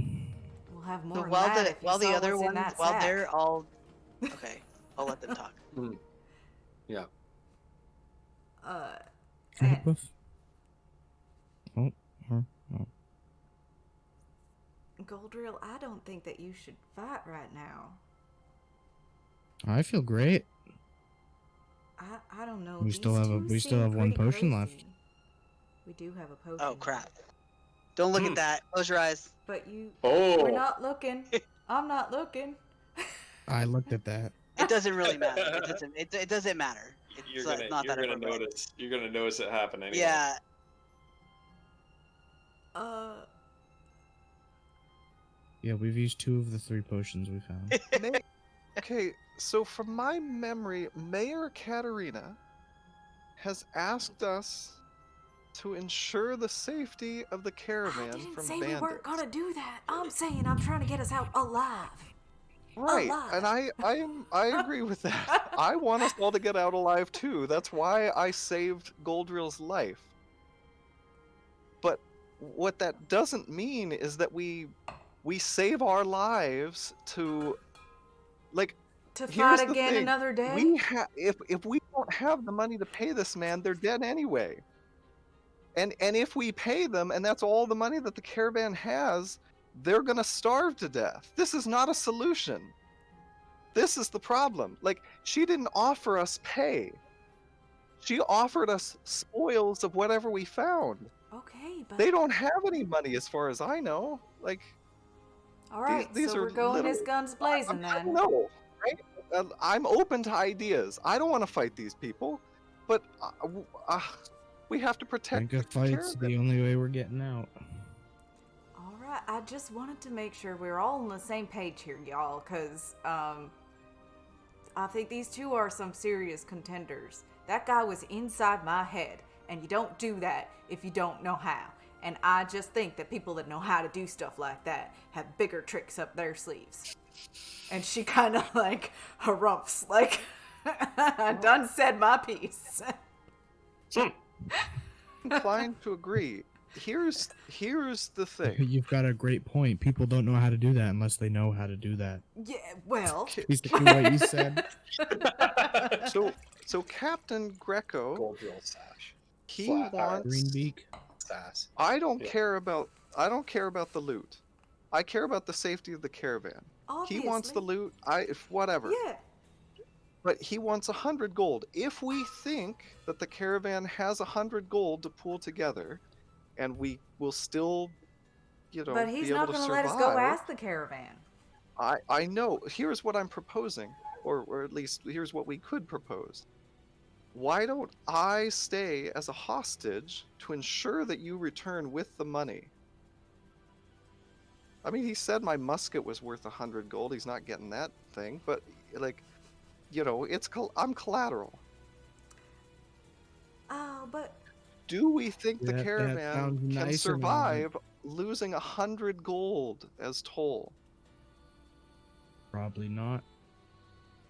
We'll have more So than while that if you while the saw other what's in ones, that while sack. they're all, okay, I'll let them talk. Yeah. And- Buff? Oh, oh. Goldriel, I don't think that you should fight right now. I feel great. I don't know. We still have these two one seem pretty potion crazy. left. We do have a potion. Oh crap! Don't look at that. Close your eyes. But you. Oh. We're not looking. I'm not looking. I looked at that. It doesn't really matter. It doesn't matter. It's You're not that gonna important. notice. You're gonna notice it happen anyway. Yeah. Yeah, we've used 2 of the 3 potions we found. okay, so from my memory, Mayor Katarina has asked us to ensure the safety of the I caravan didn't from say bandits. we weren't gonna do that. I'm saying I'm trying to get us out alive. Right, alive. and I agree with that. I want us all to get out alive too. That's why I saved Goldril's life. But what that doesn't mean is that we save our lives to, like, To here's fight the again thing. another day. If we don't have the money to pay this man, they're dead anyway. And if we pay them, and that's all the money that the caravan has, they're gonna starve to death. This is not a solution. This is the problem. Like, she didn't offer us pay. She offered us spoils of whatever we found. Okay, but They don't have any money as far as I know. Like, all right. these so are we're going as little- guns blazing I then. don't know, right? I'm open to ideas. I don't want to fight these people, but we have to I protect think a the fight's caravan. the only way we're getting out. All right. I just wanted to make sure we're all on the same page here, y'all, because I think these two are some serious contenders. That guy was inside my head, and you don't do that if you don't know how. And I just think that people that know how to do stuff like that have bigger tricks up their sleeves. And she kind of like harumphs, like, I done said my piece. Inclined to agree. Here's the thing. You've got a great point. People don't know how to do that unless they know how to do that. Yeah, well, Is that what you said? So Captain Greco, Goldrill sash. he Flat wants. Greenbeak. Sass. I don't Yeah. care about the loot. I care about the safety of the caravan. obviously. He wants the loot. Whatever. Yeah. But he wants 100 gold. If we think that the caravan has 100 gold to pool together, and we will still, But he's be able not to going to survive. let us go ask the caravan. I know. Here's what I'm proposing, or at least here's what we could propose. Why don't I stay as a hostage to ensure that you return with the money? I mean, he said my musket was worth 100 gold. He's not getting that thing, but like, I'm collateral. Oh, but Do we think the That caravan sounds can nicer, survive losing 100 gold as toll? Probably not.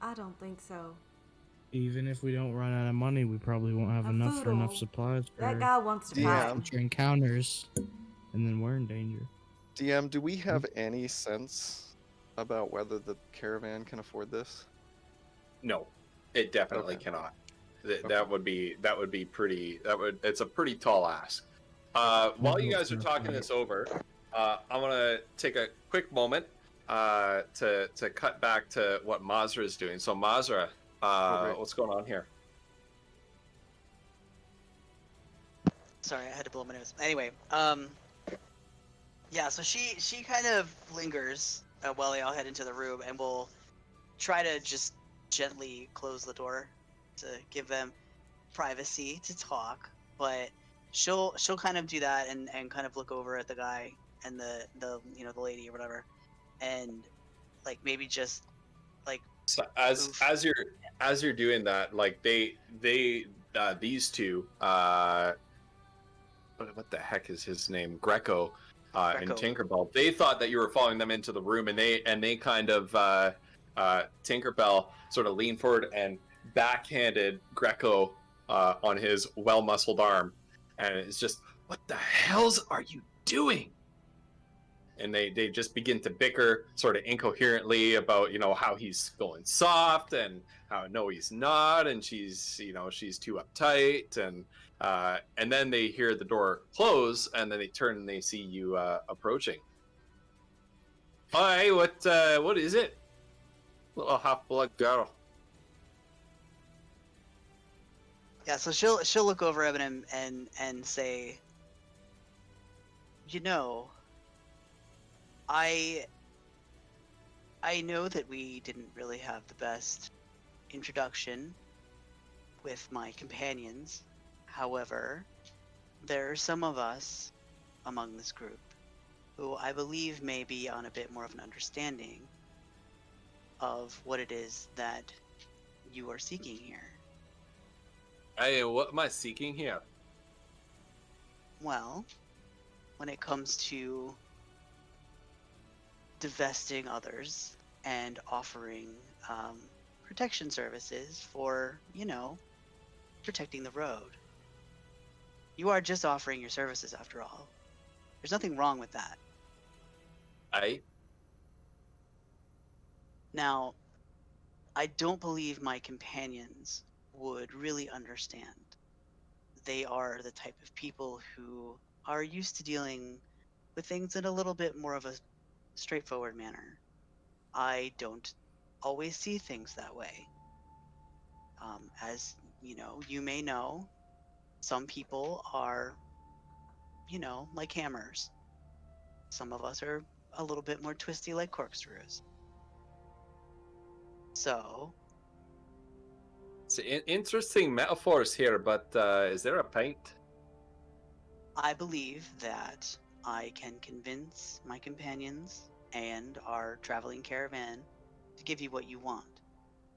I don't think so. Even if we don't run out of money, we probably won't have A enough for enough Foodle. supplies for That guy wants to Yeah. fight. future encounters, and then we're in danger. DM, do we have any sense about whether the caravan can afford this? No, it definitely Okay. cannot. Okay. That would be pretty. It's a pretty tall ask. While you guys are talking this over, I'm gonna take a quick moment to cut back to what Mazra is doing. So Mazra, great. what's going on here? Sorry, I had to blow my nose. Anyway, yeah. So she kind of lingers while they all head into the room, and will try to just gently close the door to give them privacy to talk. But she'll kind of do that and kind of look over at the guy and the the lady or whatever, and like maybe just like So oof. as you're doing that, like these two, what the heck is his name? Greco, and Greco. Tinkerbell. They thought that you were following them into the room, and they kind of Tinkerbell sort of leaned forward and backhanded Greco on his well-muscled arm, and it's just, what the hells are you doing? And they just begin to bicker sort of incoherently about how he's going soft and how no he's not, and she's too uptight, and then they hear the door close, and then they turn and they see you approaching. Hi, what is it? Little half-blood girl. Yeah, so she'll look over at him and say, I know that we didn't really have the best introduction with my companions. However, there are some of us among this group who I believe may be on a bit more of an understanding of what it is that you are seeking here. Hey, what am I seeking here? Well, when it comes to divesting others and offering protection services for, protecting the road. You are just offering your services after all. There's nothing wrong with that. Aye. Now, I don't believe my companions would really understand. They are the type of people who are used to dealing with things in a little bit more of a straightforward manner. I don't always see things that way. As you may know, some people are, like hammers. Some of us are a little bit more twisty like corkscrews. So, It's interesting metaphors here, but is there a pint? I believe that I can convince my companions and our traveling caravan to give you what you want.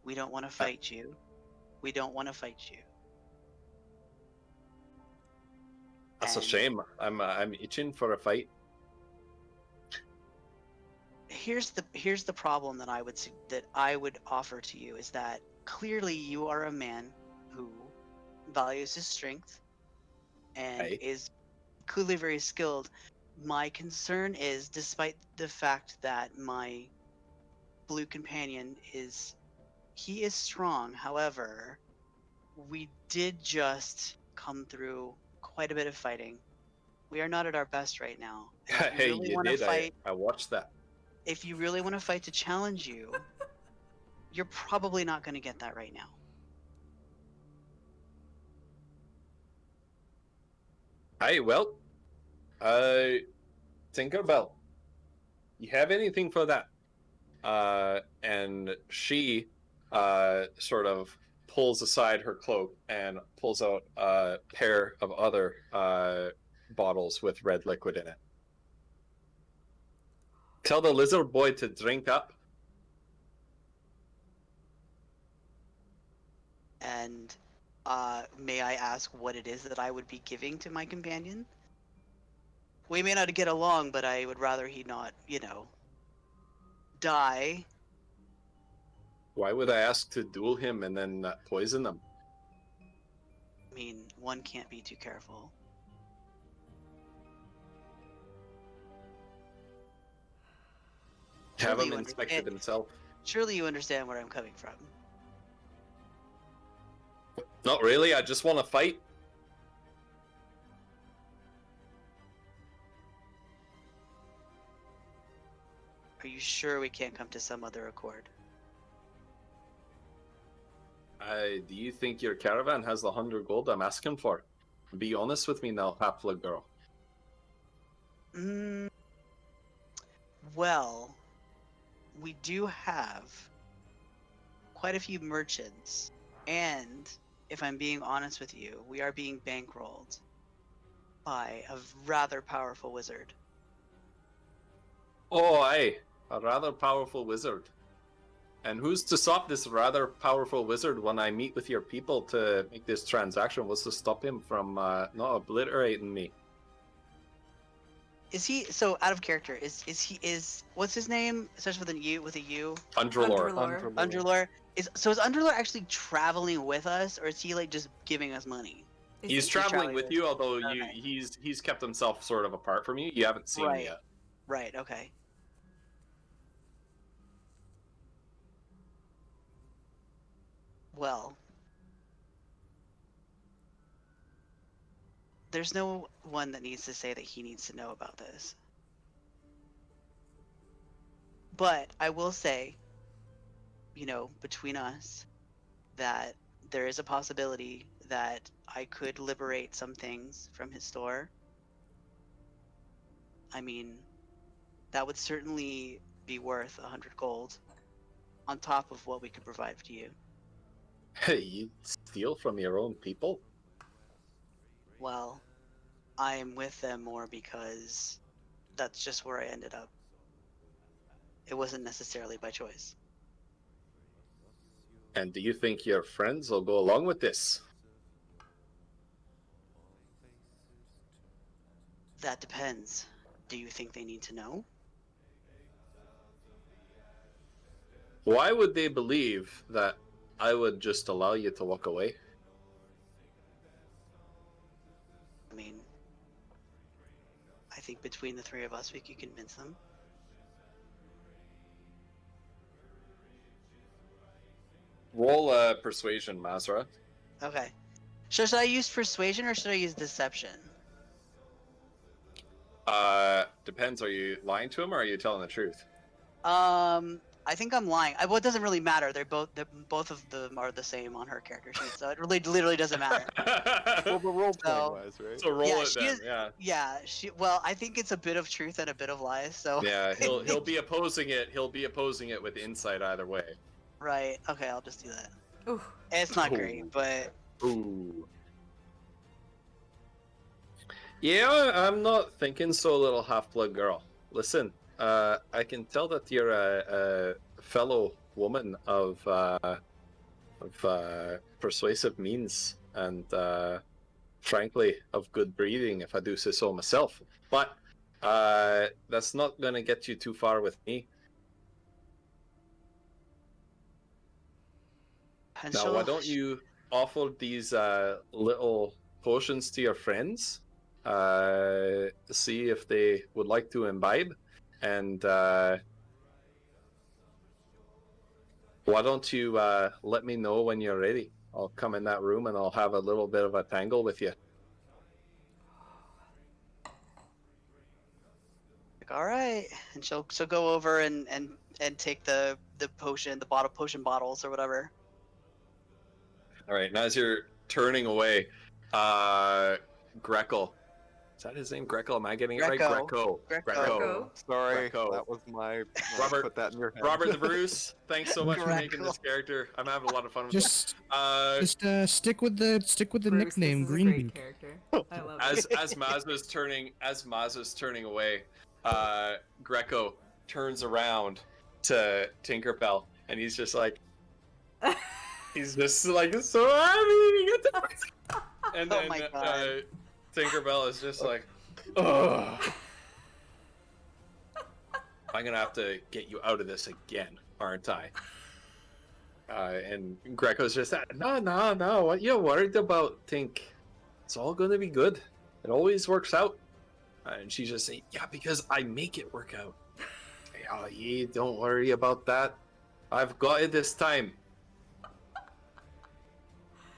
We don't want to fight you. We don't want to fight you. That's a And shame. I'm itching for a fight. here's the problem that I would offer to you is that clearly you are a man who values his strength and Aye. is clearly very skilled. My concern is, despite the fact that my blue companion is strong, however, we did just come through quite a bit of fighting. We are not at our best right now. And if you Hey, really you want to did. fight, I watched that. if you really want to fight to challenge you, you're probably not going to get that right now. Aye, well, Tinkerbell, you have anything for that? And she sort of pulls aside her cloak and pulls out a pair of other bottles with red liquid in it. Tell the lizard boy to drink up. And may I ask what it is that I would be giving to my companion? We may not get along, but I would rather he not, die. Why would I ask to duel him and then poison them? I mean, one can't be too careful. Have Surely him you inspected understand. himself. Surely you understand where I'm coming from. Not really. I just want to fight. Are you sure we can't come to some other accord? Do you think your caravan has the 100 gold I'm asking for? Be honest with me now, half-blood girl. Mm, well, we do have quite a few merchants, and if I'm being honest with you, we are being bankrolled by a rather powerful wizard. Oh, aye. A rather powerful wizard. And who's to stop this rather powerful wizard when I meet with your people to make this transaction? What's to stop him from not obliterating me? Is he so out of character? Is what's his name? It starts with a U. Underlord. Underlord. Underlord. Is Underlord actually traveling with us, or is he like just giving us money? Is He's he- traveling traveling with with you, although Okay. he's kept himself sort of apart from you. You haven't seen him Right. yet. Right. Okay. Well, there's no one that needs to say that he needs to know about this. But I will say, between us, that there is a possibility that I could liberate some things from his store. I mean, that would certainly be worth 100 gold on top of what we could provide to you. Hey, you steal from your own people? Well, I'm with them more because that's just where I ended up. It wasn't necessarily by choice. And do you think your friends will go along with this? That depends. Do you think they need to know? Why would they believe that I would just allow you to walk away? I mean, I think between the three of us, we could convince them. Roll persuasion, Mazra. Okay. So should I use persuasion or should I use deception? Depends. Are you lying to him or are you telling the truth? I think I'm lying. Well, it doesn't really matter. Both of them are the same on her character sheet, so it really literally doesn't matter. Well, the role playing So- wise, right? So roll Yeah, it she then. is- Yeah. Yeah, well, I think it's a bit of truth and a bit of lies. So Yeah. He'll be opposing it. He'll be opposing it with insight either way. right. Okay, I'll just do that. Ooh. It's not Ooh. great, but Ooh. Yeah, I'm not thinking so, little half-blood girl. Listen, I can tell that you're a fellow woman of persuasive means and, frankly, of good breeding, if I do say so myself. But that's not going to get you too far with me. and Now, so why don't you offer these little potions to your friends? See if they would like to imbibe, and why don't you let me know when you're ready? I'll come in that room and I'll have a little bit of a tangle with you. like, all right, and she'll go over and take the potion, the potion bottles or whatever. All right, and as you're turning away, Greco. Is that his name? Greco? Am I getting it right? Greco. Greco. Greco. Sorry, Greco. that was my. Robert- Put that in your head. Robert the Bruce, thanks so much for making Greco. this character. I'm having a lot of fun with Just it. stick with the Bruce, nickname this is a great Greenbeak. character. I love As it. Maz's turning away, Greco turns around to Tinkerbell and he's just like so happy to get the and Oh then my God. Tinkerbell is just like, ugh. I'm gonna have to get you out of this again, aren't I? And Greco's just no. What you worried about? Tink, it's all gonna be good. It always works out. And she's just saying, yeah, because I make it work out. Oh, ye don't worry about that. I've got it this time.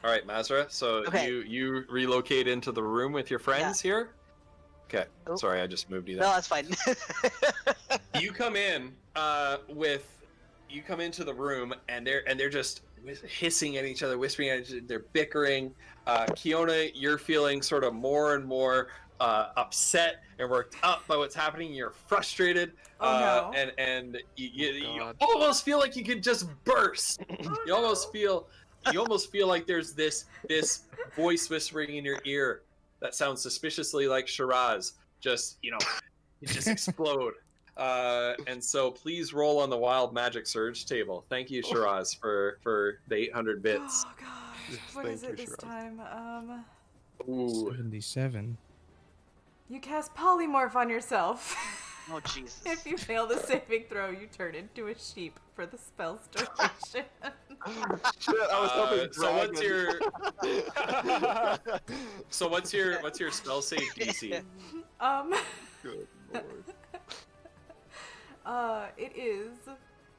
All right, Mazra. So Okay. you relocate into the room with your friends here. Okay. Oh. Sorry, I just moved you No, there. that's fine. You come in you come into the room and they're just hissing at each other, whispering at each other. They're bickering. Kiona, you're feeling sort of more and more upset and worked up by what's happening. You're frustrated. Oh, no. And you God. almost feel like you could just burst. You almost feel like there's this voice whispering in your ear that sounds suspiciously like Shiraz. Just you just explode. And so please roll on the wild magic surge table. Thank you, Shiraz, for the 800 bits. Oh, God. Yes, What thank is you, it this Shiraz. time? Ooh. 77. You cast polymorph on yourself. Oh Jesus. If you fail the saving throw, you turn into a sheep for the spell's duration. Shit, I was hoping So what's your spell save DC? Good lord.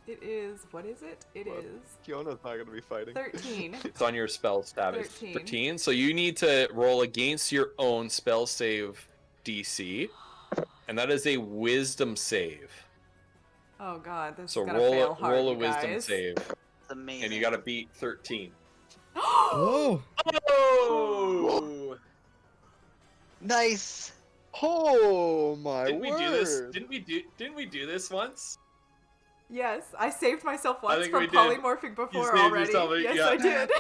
It is, what is it? It What? is Kiona's not gonna be fighting. 13. It's on your spell status. 13. 13. So you need to roll against your own spell save DC, and that is a wisdom save. Oh, God, this So is gonna fail hard, roll a you wisdom guys. save, It's amazing. and you got to beat 13. Oh! Oh! Nice. Oh my Didn't we word! do this? Didn't we do this once? Yes, I saved myself once think from we did. polymorphing before saved already. yourself, Yes, yeah. I did.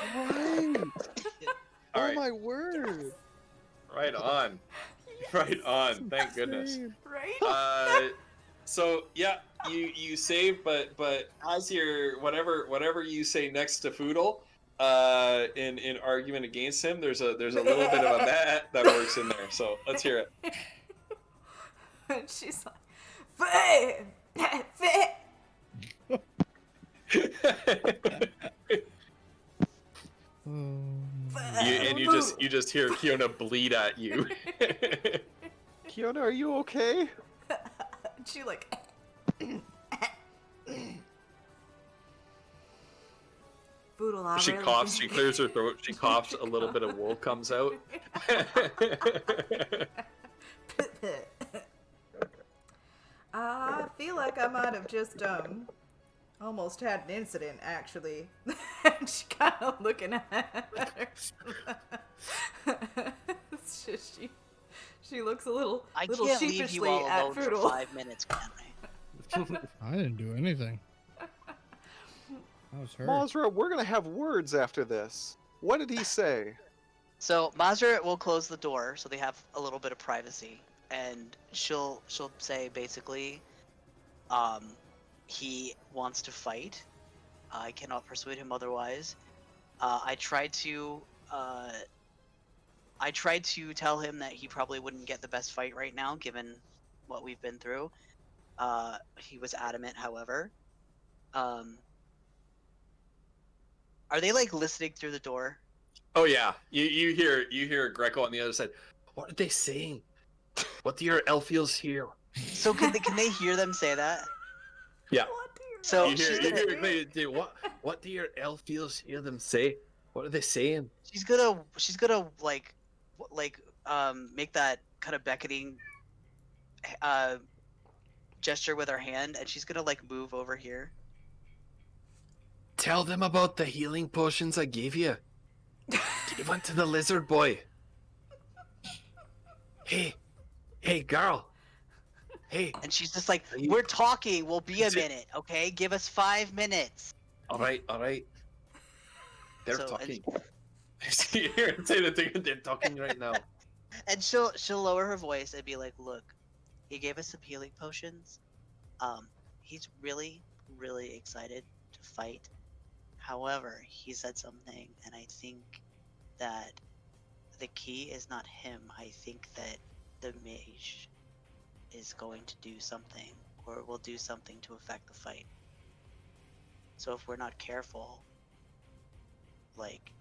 Right. All Oh right, my word! right on, right on. Thank goodness. Insane. Right? So yeah, you save, but as your whatever you say next to Foodle, in argument against him, there's a little bit of a that works in there. So let's hear it. And she's like, "Fair." Oh. and you just hear Kiona bleed at you. Kiona, are you okay? She like Boodle, I She really coughs. She think- clears her throat. She coughs. A little bit of wool comes out. I feel like I might have just almost had an incident actually. And she kind of looking at her. It's just she looks a little I little can't leave sheepishly you all at alone for Foodle. 5 minutes, can I? I didn't do anything. That was her. Mazra, we're gonna have words after this. What did he say? So Mazra will close the door so they have a little bit of privacy, and she'll say basically, he wants to fight. I cannot persuade him otherwise. I tried to tell him that he probably wouldn't get the best fight right now, given what we've been through. He was adamant, however. Are they like listening through the door? Oh yeah, you hear Greco on the other side. What are they saying? What do your elfiels hear? So can they hear them say that? Yeah. What do you So You she's hear gonna- clearly, what do your elfiels hear them say? What are they saying? She's gonna like make that kind of beckoning gesture with her hand, and she's gonna like move over here. Tell them about the healing potions I gave you. Give one to the lizard boy. Hey, girl. Hey, And she's just like, Are you- "We're talking. We'll be a Is it- minute, okay? Give us 5 minutes." all right. They're So, talking. You hear him say that they're talking right now. And she'll lower her voice and be like, "Look, he gave us some healing potions. He's really excited to fight. However, he said something, and I think that the key is not him. I think that the mage is going to do something, or will do something to affect the fight. So if we're not careful, like,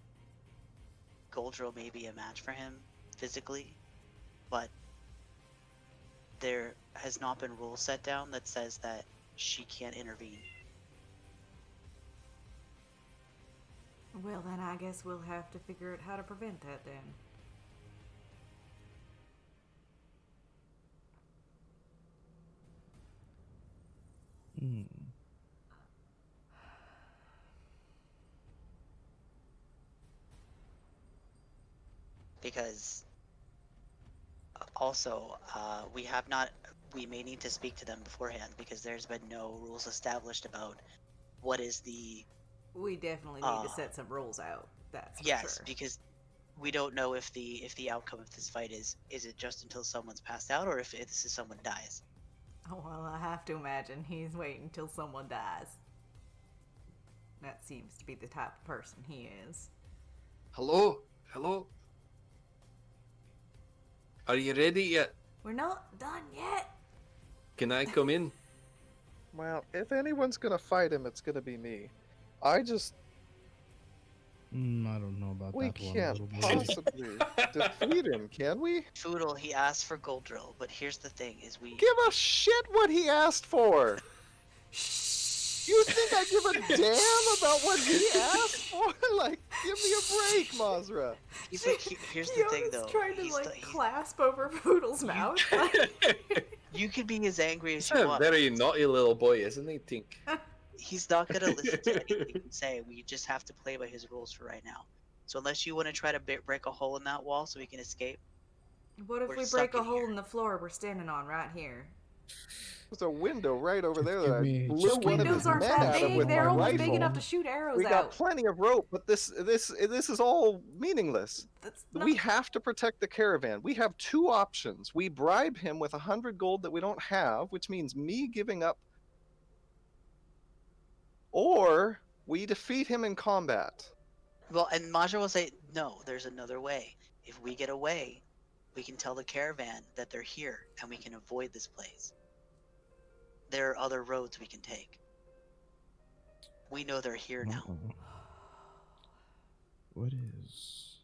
Goldrill may be a match for him physically, but there has not been rules set down that says that she can't intervene. Well, then I guess we'll have to figure out how to prevent that then. Hmm. Because also, we may need to speak to them beforehand because there's been no rules established about what is the We definitely need to set some rules out. That's for yes, sure. because we don't know if the outcome of this fight is it just until someone's passed out or if this is someone dies. Oh, well, I have to imagine he's waiting till someone dies. That seems to be the type of person he is. Hello? Hello? Are you ready yet? We're not done yet. Can I come in? Well, if anyone's gonna fight him, it's gonna be me. I just I don't know about we that one. can't little boy. possibly defeat him, can we? Foodle, he asked for Gold Drill, but here's the thing: is we Give a shit what he asked for. You think I give a damn about what he asked for? Like, give me a break, Mazra. here's the thing Fiona's though. trying to he's like the- he's- clasp over Poodle's mouth. you can be as angry as He's you a want. very naughty little boy, isn't he, Tink? He's not gonna listen to anything you say. We just have to play by his rules for right now. So unless you want to try to break a hole in that wall so we can escape, What if We're we stuck break a in hole here. in the floor we're standing on right here? There's a window right over there Just that I give me- blew just give one me of Windows his the aren't men that out of big. with They're my only big rifle. enough to shoot arrows We got out. plenty of rope, but this is all meaningless. That's We not- have to protect the caravan. We have two options. We bribe him with 100 gold that we don't have, which means me giving up, or we defeat him in combat. well, and Majra will say, no, there's another way. If we get away, we can tell the caravan that they're here and we can avoid this place. There are other roads we can take. We know they're here now. Uh-oh. What is?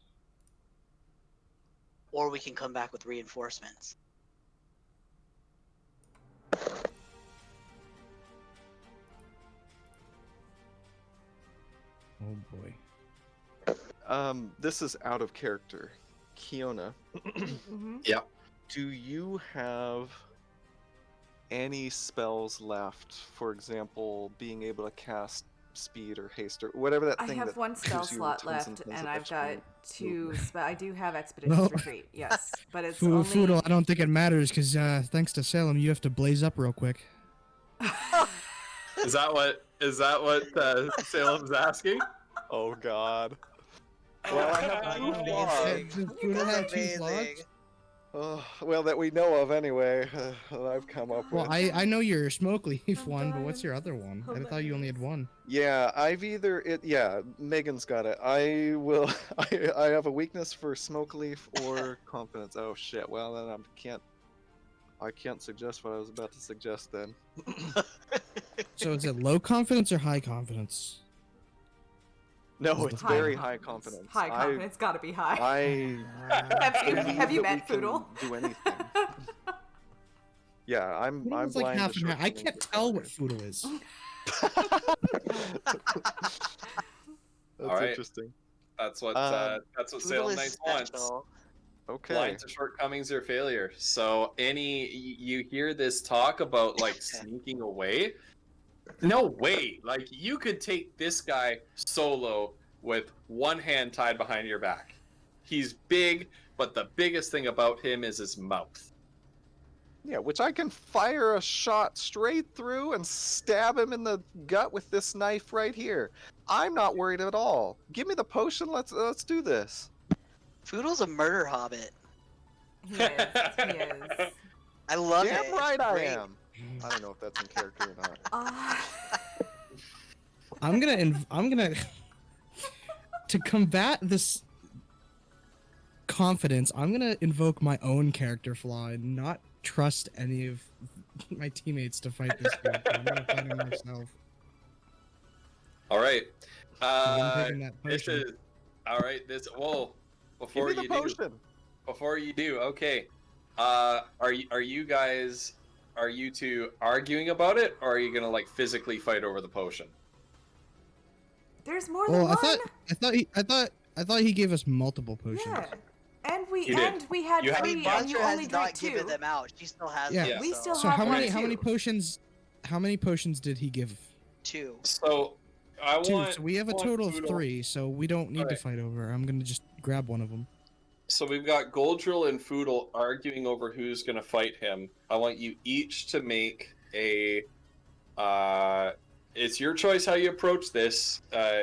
Or we can come back with reinforcements. Oh boy. This is out of character. Kiona, Mhm. do you have any spells left? For example, being able to cast speed or haste or whatever that I thing have that one spell gives you slot tons left, tons and of I've got extra two. movement. I do have expeditious Well- retreat, yes, but it's Foodle, only. Foodle, I don't think it matters because thanks to Salem, you have to blaze up real quick. Is that what Salem's asking? Oh God. Well, I have two Amazing. logs. Does Foodle have two slots? Oh, well, that we know of anyway. That I've come up Well, with. I know your smoke leaf I'm one, but what's dying. your other one? I thought you only had one. Yeah, I've either it. Yeah, Megan's got it. I will. I have a weakness for smoke leaf or confidence. Oh shit. Well, then I can't suggest what I was about to suggest then. So is it low confidence or high confidence? No, it's High very high confidence. High confidence, gotta be high. Have you believe met that we can Foodle? Do anything. Yeah, I'm Foodle's like blind half to and half. I shortcomings can't of tell what Conrad. Foodle is. That's Alright. interesting. That's what Um, Salem Foodle is Knights wants. special. Okay. Blind to shortcomings or failure. So you hear this talk about like sneaking away? No way. Like you could take this guy solo with one hand tied behind your back. He's big, but the biggest thing about him is his mouth. Yeah, which I can fire a shot straight through and stab him in the gut with this knife right here. I'm not worried at all. Give me the potion. Let's do this. Foodle's a murder hobbit. He is. He is. I love Damn it. right I Great. am. I don't know if that's in character or not. I'm gonna to combat this confidence. I'm gonna invoke my own character flaw and not trust any of my teammates to fight this dude. I'm gonna fight him myself. All right. I'm taking that This potion. is all right. This whoa. Give Before me the you potion. before you do, okay. Are you guys are you two arguing about it, or are you gonna like physically fight over the potion? There's more than Well, one. I thought he gave us multiple potions. Yeah. And we You did. had You had- I mean, three, and you Basra only has drank not two. given them out. She still has Yeah. them. We still So have how one many too. potions did he give? 2. So I Two. want. So we have a I want total of Foodle- 3. So we don't need to Alright. fight over. I'm gonna just grab one of them. So we've got Goldrill and Foodle arguing over who's gonna fight him. I want you each to make a. It's your choice how you approach this.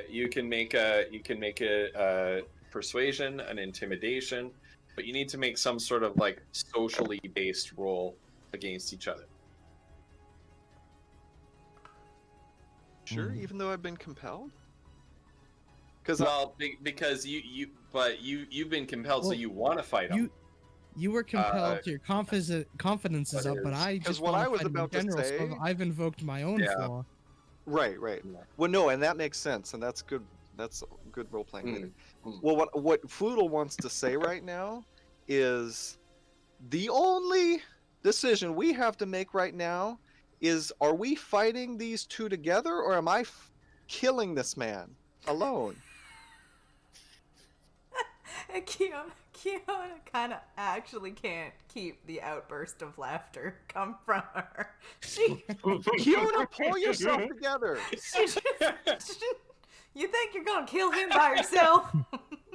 You can make a persuasion, an intimidation, but you need to make some sort of like socially based roll against each other. Sure, Mm. even though I've been compelled. Because Well, because you've been compelled, so Well, you want to fight him. You were compelled to your confidence is What up, but is- I 'Cause just what want I to was fight him in about to general, say- so I've invoked my own Yeah. flaw. right. Well, no, and that makes sense, and that's good. That's good role playing. later. Mm. Well, what Foodle wants to say right now is the only decision we have to make right now is: are we fighting these two together, or am I killing this man alone? And Kiona kind of actually can't keep the outburst of laughter come from her. She Kiona, pull yourself together. You think you're gonna kill him by yourself?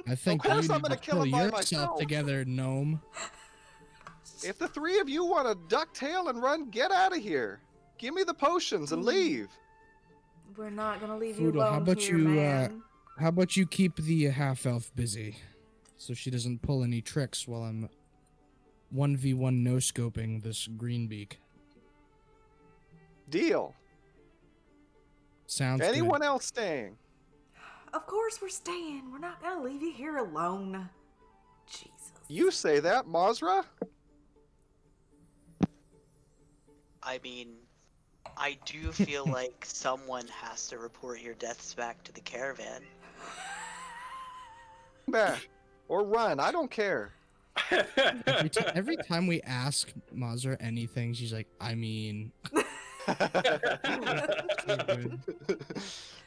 I think you course I'm need gonna to kill pull him by yourself myself. together, gnome. If the three of you want to duck tail and run, get out of here. Give me the potions and leave. We're not gonna leave you Foodle, how alone about here, you, man. How about you keep the half elf busy, so she doesn't pull any tricks while I'm 1v1 no scoping this green beak. Deal. Sounds Anyone else staying? Of course we're staying. We're not gonna leave you here alone. Jesus. You say that, Mazra? I mean, I do feel like someone has to report your deaths back to the caravan. Back. Or run. I don't care. Every time we ask Mazra anything, she's like, I mean,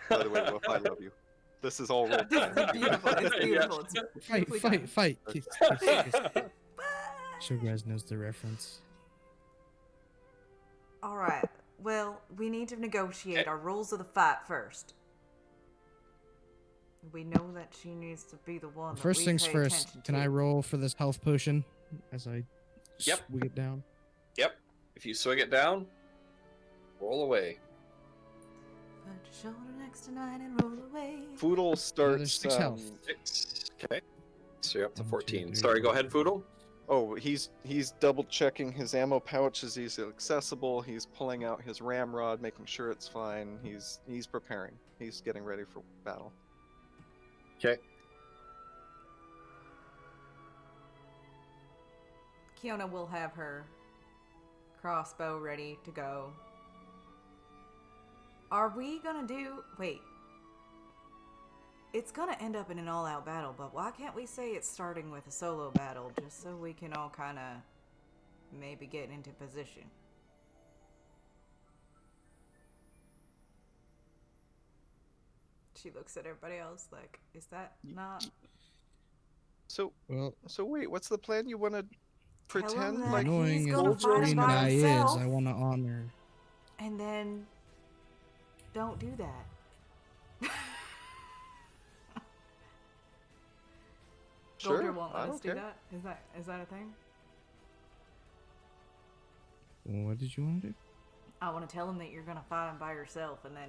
By the way, Wolf, I love you. This is all role This is beautiful. It's beautiful. It's fight, beautifully fight, done. fight. Kiss, kiss, kiss. Showgrass knows the reference. All right. Well, we need to negotiate our rules of the fight first. We know that she needs to be the one. First that we things pay first, attention can to. I roll for this health potion as I Yep. swig it down? Yep. If you swing it down, roll away. Put your shoulder next to mine and roll away. Foodle starts. 6 health. 6. Okay. So you're up to 1, 2, 14. 3, Sorry, go ahead, Foodle. Oh, he's double checking his ammo pouch as he's accessible. He's pulling out his ramrod, making sure it's fine. He's preparing. He's getting ready for battle. Okay. Kiona will have her crossbow ready to go. Are we gonna do... Wait. It's gonna end up in an all-out battle, but why can't we say it's starting with a solo battle, just so we can all kind of maybe get into position? She looks at everybody else like, is that not... So Well, wait, what's the plan? You want to him pretend that like annoying he's as gonna the fight him green by guy is, himself. I want to honor. And then... Don't do that. Sure, Golder won't I let don't us do care. that? Is that a thing? What did you want to do? I want to tell him that you're gonna fight him by yourself, and then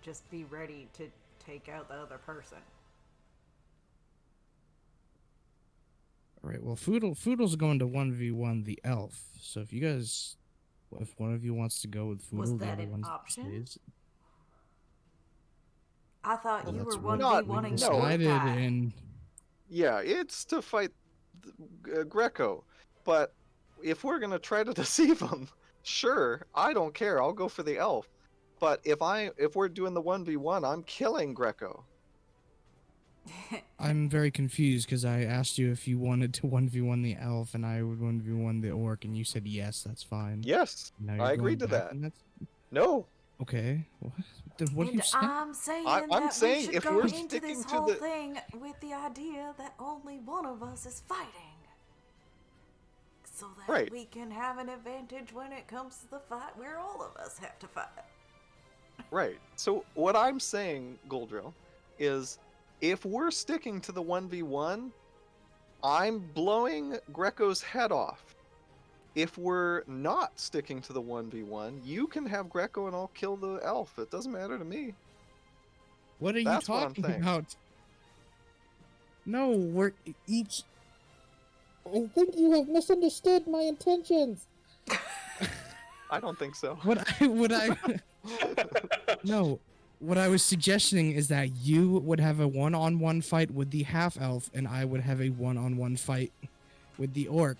just be ready to take out the other person. All right. Well, Foodle's going to 1v1 the elf. So if you guys, if one of you wants to go with Foodle, Was the that other an one option? stays. I thought Well, you were that's one what v we one decided, and Yeah, it's to fight Greco. But if we're gonna try to deceive him, sure, I don't care. I'll go for the elf. But if we're doing the 1v1, I'm killing Greco. I'm very confused because I asked you if you wanted to 1v1 the elf and I would 1v1 the orc, and you said yes, that's fine. Yes, Now you're I going agreed to back that. and that's No, okay. What? Then what are And you saying? I'm saying I'm that saying we should if go we're into sticking this to whole the- thing with the idea that only one of us is fighting. So that Right. we can have an advantage when it comes to the fight where all of us have to fight. right. So what I'm saying, Goldrill, is if we're sticking to the 1v1, I'm blowing Greco's head off. If we're not sticking to the 1v1, you can have Greco and I'll kill the elf. It doesn't matter to me. What are That's you what I'm talking saying. about? No, we're each. I think you have misunderstood my intentions. I don't think so. No, what I was suggesting is that you would have a one-on-one fight with the half-elf, and I would have a one-on-one fight with the orc.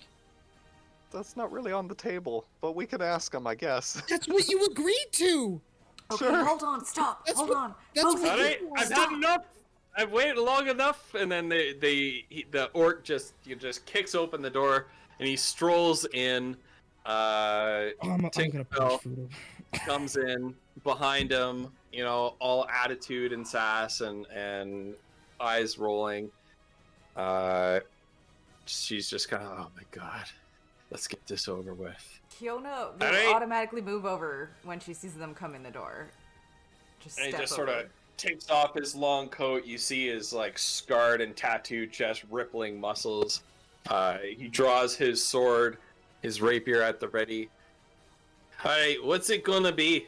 That's not really on the table, but we could ask him, I guess. That's what you agreed to! Okay, Sure. hold on, stop, That's hold what- on. that's Both what of All you, right, I've stop. done enough. I've waited long enough, and then the orc just kicks open the door, and he strolls in. I'm gonna Tinkerbell punch Foodle. comes in behind him, all attitude and sass and eyes rolling. She's just kind of, oh my god, let's get this over with. Kiona will Alright. automatically move over when she sees them come in the door. Just And he step just over. sort of takes off his long coat. You see his like scarred and tattooed chest, rippling muscles. He draws his sword, his rapier at the ready. Alright, what's it gonna be?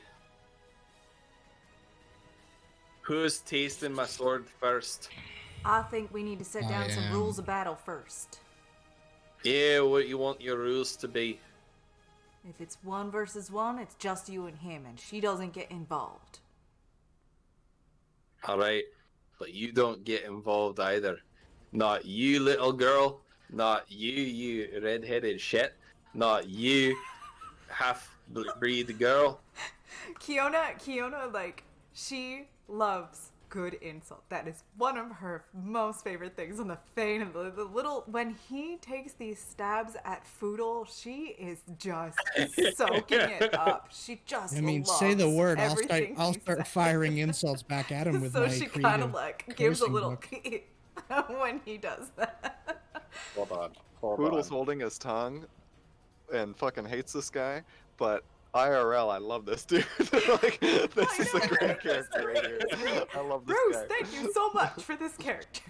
Who's tasting my sword first? I think we need to set I down some am. rules of battle first. Yeah, what you want your rules to be? If it's 1 versus 1, it's just you and him, and she doesn't get involved. Alright, but you don't get involved either. Not you, little girl. Not you, you red-headed shit. Not you, half-breed girl. Kiona, like, she loves good insult. That is one of her most favorite things on the Fane. And the little, when he takes these stabs at Foodle, she is just soaking it up. She just I mean, loves say the word. everything I'll he start says. firing insults back at him with So my she kind creative of like gives a cursing little book. when he does that. Hold on. Poodle's holding his tongue and fucking hates this guy, but IRL, I love this dude. Like, this is a know, great right? character right here. I love this Bruce, guy. thank you so much for this character.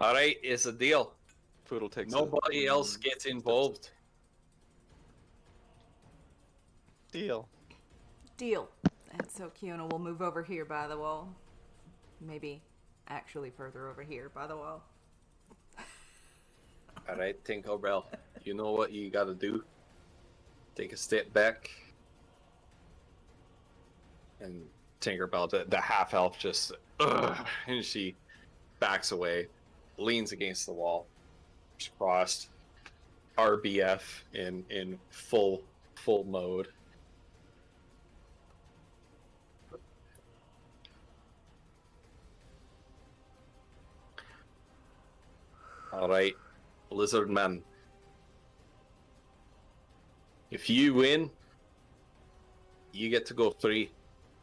Alright, it's a deal. Poodle takes Nobody a else gets involved. deal. Deal. And so Kiona will move over here by the wall. Maybe actually further over here by the wall. Alright, Tinkerbell, you know what you gotta do? Take a step back. And Tinkerbell, the half-elf, just... and she backs away, leans against the wall, crossed, RBF in full mode. Alright, Lizard Man. If you win, you get to go free.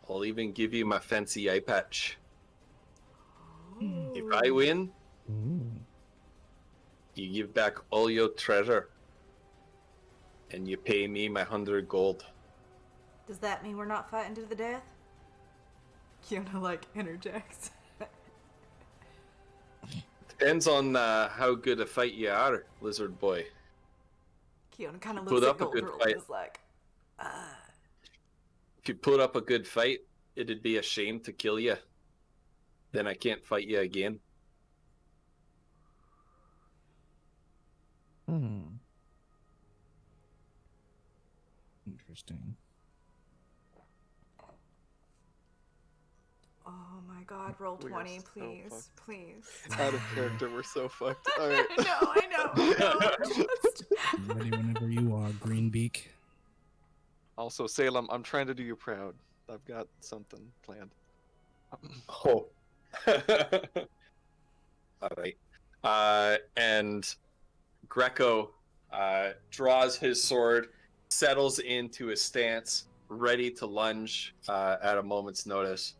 I'll even give you my fancy eye patch. If I win, Ooh. you give back all your treasure. And you pay me my 100 gold. Does that mean we're not fighting to the death? Kiona like interjects. Depends on how good a fight you are, Lizard Boy. Kiona kind of Put looks at up a good Goldrill fight. and is like, If you put up a good fight, it'd be a shame to kill you. Then I can't fight you again. Interesting. oh my god, roll We are 20, so please, fucked. please. Out of character, we're so fucked. Alright. I know. Just- I'm ready whenever you are, Greenbeak. Also, Salem, I'm trying to do you proud. I've got something planned. Oh. All right. And Greco draws his sword, settles into a stance, ready to lunge at a moment's notice.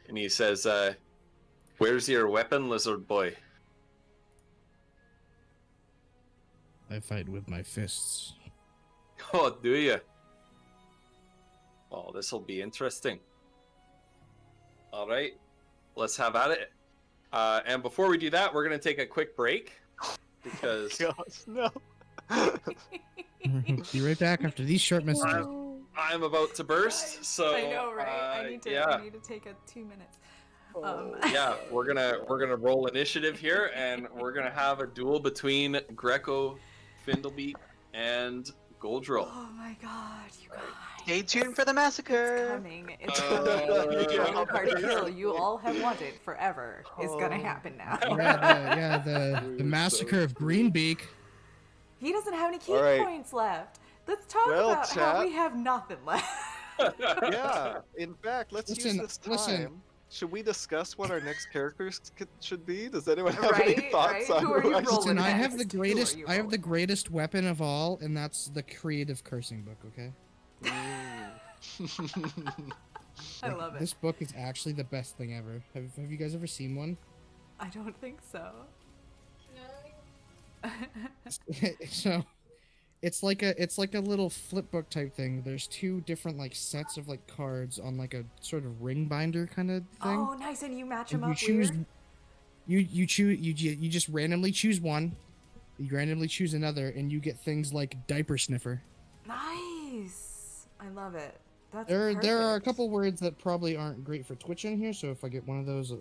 And he says, "Where's your weapon, lizard boy?" I fight with my fists. Oh, do you? Oh, this will be interesting. All right, let's have at it. And before we do that, we're going to take a quick break because Gosh, no. Be right back after these short messages. I'm about to burst. So I know, right? I need to take a 2 minutes. Yeah, we're gonna roll initiative here, and we're gonna have a duel between Greco, Findlebeat, and Goldrill. Oh my god, you guys. Stay tuned for the It's massacre. coming. It's coming. The jungle party kill you all have wanted forever is gonna happen now. The massacre of Greenbeak. He doesn't have any key All right. points left. Let's talk Well, about how chat. we have nothing left. Yeah, in fact, let's use Listen, this time. listen. Should we discuss what our next characters should be? Does anyone have any Right, thoughts right. on Who are you I should- rolling Listen, I next? have the Who are greatest. you I have the rolling? greatest weapon of all, and that's the creative cursing book. Okay. I love it. This book is actually the best thing ever. Have you guys ever seen one? I don't think so. So, it's like a little flip book type thing. There's two different like sets of like cards on like a sort of ring binder kind of thing. Oh, nice, and you match And them you up choose. weird? You just randomly choose one. You randomly choose another, and you get things like diaper sniffer. Nice. I love it. That's There are a perfect. couple words that probably aren't great for twitching here, so if I get one of those,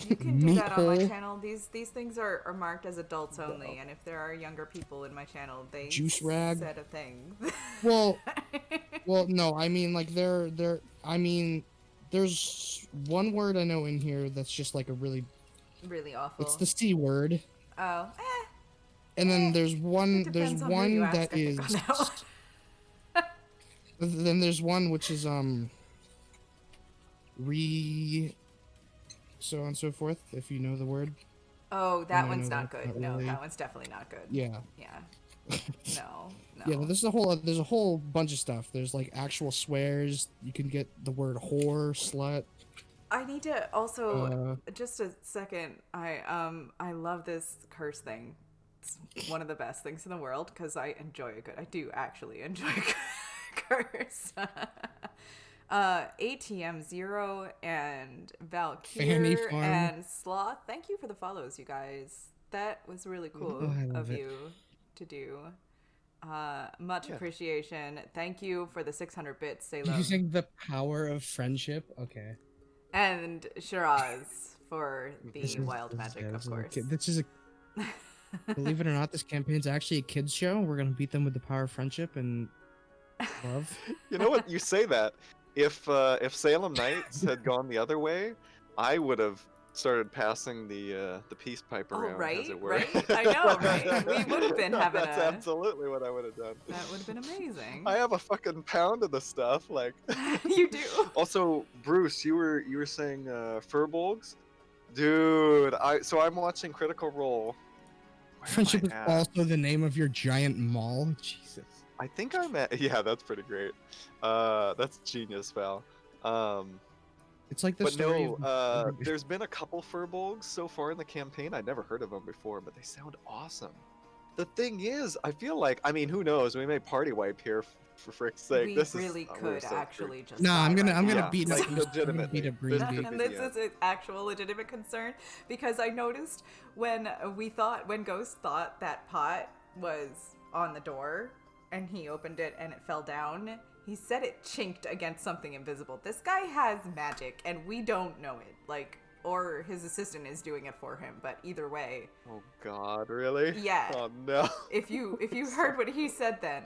You can do that on my Meat channel. These things are marked as adults only, and if there are younger people in my channel, they Juice rag. said a thing. well, no, I mean like there's one word I know in here that's just like a really, really awful. it's the C word, Oh, and then there's it one depends on who you ask, that I think, is, on that one. then there's one which is so on and so forth, if you know the word. Oh, that No, one's no, not good. not No, really. that one's definitely not good. Yeah. Yeah. No. Yeah, there's a whole bunch of stuff. There's like actual swears. You can get the word whore, slut. I need to also just a second. I love this curse thing. It's one of the best things in the world because I enjoy a good. I do actually enjoy a curse. ATM Zero and Fanny Valkyr Farm. and Sloth. Thank you for the follows, you guys. That was really cool Oh, I love of it. you to do. Much appreciation. Thank you for the 600 bits, Salem. Using the power of friendship. Okay. And Shiraz for the This is- wild this is magic, good. of course. This is a. Believe it or not, this campaign's actually a kids show. We're gonna beat them with the power of friendship and love. You know what? You say that. If Salem Knights had gone the other way, I would have started passing the peace pipe Oh, around, as right, it were. right? I know, right? We would have been having That's a- absolutely what I would have done. That would have been amazing. I have a fucking pound of the stuff. Like, You do. also, Bruce, you were saying Furbolgs, dude. I'm watching Critical Role. Where am Friendship I is at? also the name of your giant mall. Jesus. I think I'm at. Yeah, that's pretty great. That's genius, Val. It's like the But story. no, of... there's been a couple Furbolgs so far in the campaign. I'd never heard of them before, but they sound awesome. The thing is, I feel like, I mean, who knows? We may party wipe here for frick's sake. We this really is, could so actually just. Nah, I'm die gonna right I'm gonna now. beat like, up. I'm gonna legitimately. beat up This Green could Beak. be And this the is an actual legitimate concern because I noticed when Ghost thought that pot was on the door and he opened it and it fell down, he said it chinked against something invisible. This guy has magic and we don't know it. Like, or his assistant is doing it for him, but either way, Oh God, really? Yeah. Oh no. if you heard what he said then,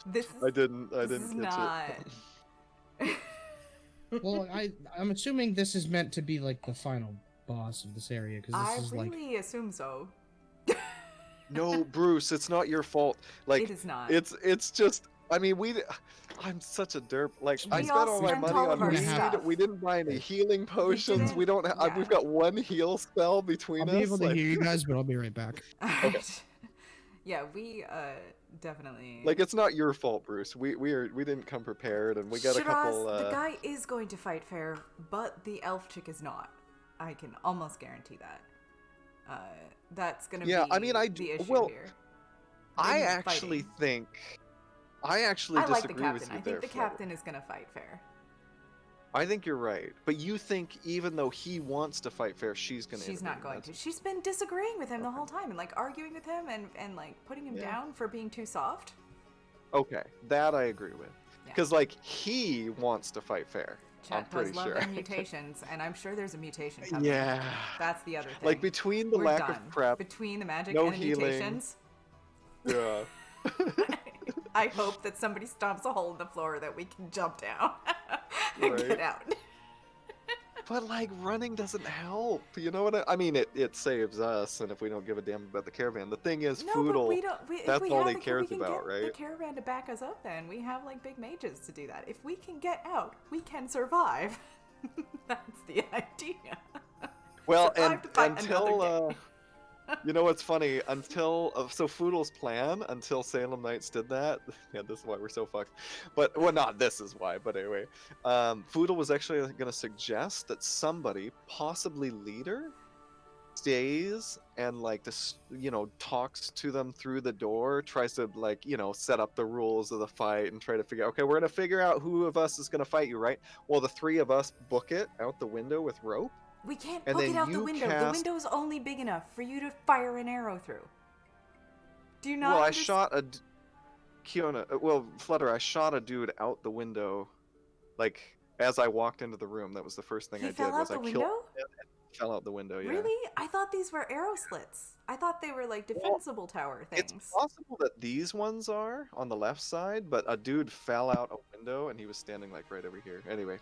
this is, I didn't this is catch not. it. Well, I'm assuming this is meant to be like the final boss of this area because I this is like really assume so. No, Bruce, it's not your fault. Like, It is not. it's just I mean, I'm such a derp. Like, I We spent all all my spent money all of on our weed. stuff. We didn't buy any healing potions. We didn't- don't. yeah. We've got one heal spell I'll between be us. able to like, hear you guys, but I'll be right back. Alright. Yeah, we definitely. like, it's not your fault, Bruce. We didn't come prepared, and we got a couple. The guy is going to fight fair, but the elf chick is not. I can almost guarantee that. That's gonna Yeah, be I mean, the issue well, here. I Them actually fighting. think. I actually I like the disagree with captain. you I there, think the Flutter. captain is gonna fight fair. I think you're right, but you think even though he wants to fight fair, she's gonna. She's not intervene. going to. That's- She's been disagreeing with him the Okay. whole time and like arguing with him and like putting him Yeah. down for being too soft. Okay, that I agree with, Yeah. because like he wants to fight fair. I'm Chat does pretty love sure. their mutations, and I'm sure there's a mutation coming. Yeah. That's the other thing. Like between the We're lack done. of prep, Between the magic no and the healing. mutations. yeah. I hope that somebody stomps a hole in the floor that we can jump down and Right. get out. But like running doesn't help. You know what I mean? It saves us, and if we don't give a damn about the caravan, the thing is, No, Foodle. but we don't. If that's we all have he the, cares we can about, get the right? caravan to back us up. Then we have like big mages to do that. If we can get out, we can survive. That's the idea. Well, Survive and to fight until another you know what's funny? Until so Foodle's plan until Salem Knights did that. Yeah, this is why we're so fucked. But well, not this is why. But anyway, Foodle was actually going to suggest that somebody, possibly leader, stays and like this, talks to them through the door, tries to like set up the rules of the fight and try to figure out. Okay, we're going to figure out who of us is going to fight you, right? Well, the three of us book it out the window with rope. We can't And book then it out the you window. The cast- window's only big enough for you to fire an arrow through. Do you not? Well, I underst- shot a Flutter. I shot a dude out the window, like as I walked into the room. That was the first thing He I fell did. out Was the I window? killed him and fell out the window? Yeah. Really? I thought these were arrow slits. I thought they were like defensible tower things. It's possible that these ones are on the left side, but a dude fell out a window and he was standing like right over here. Anyway.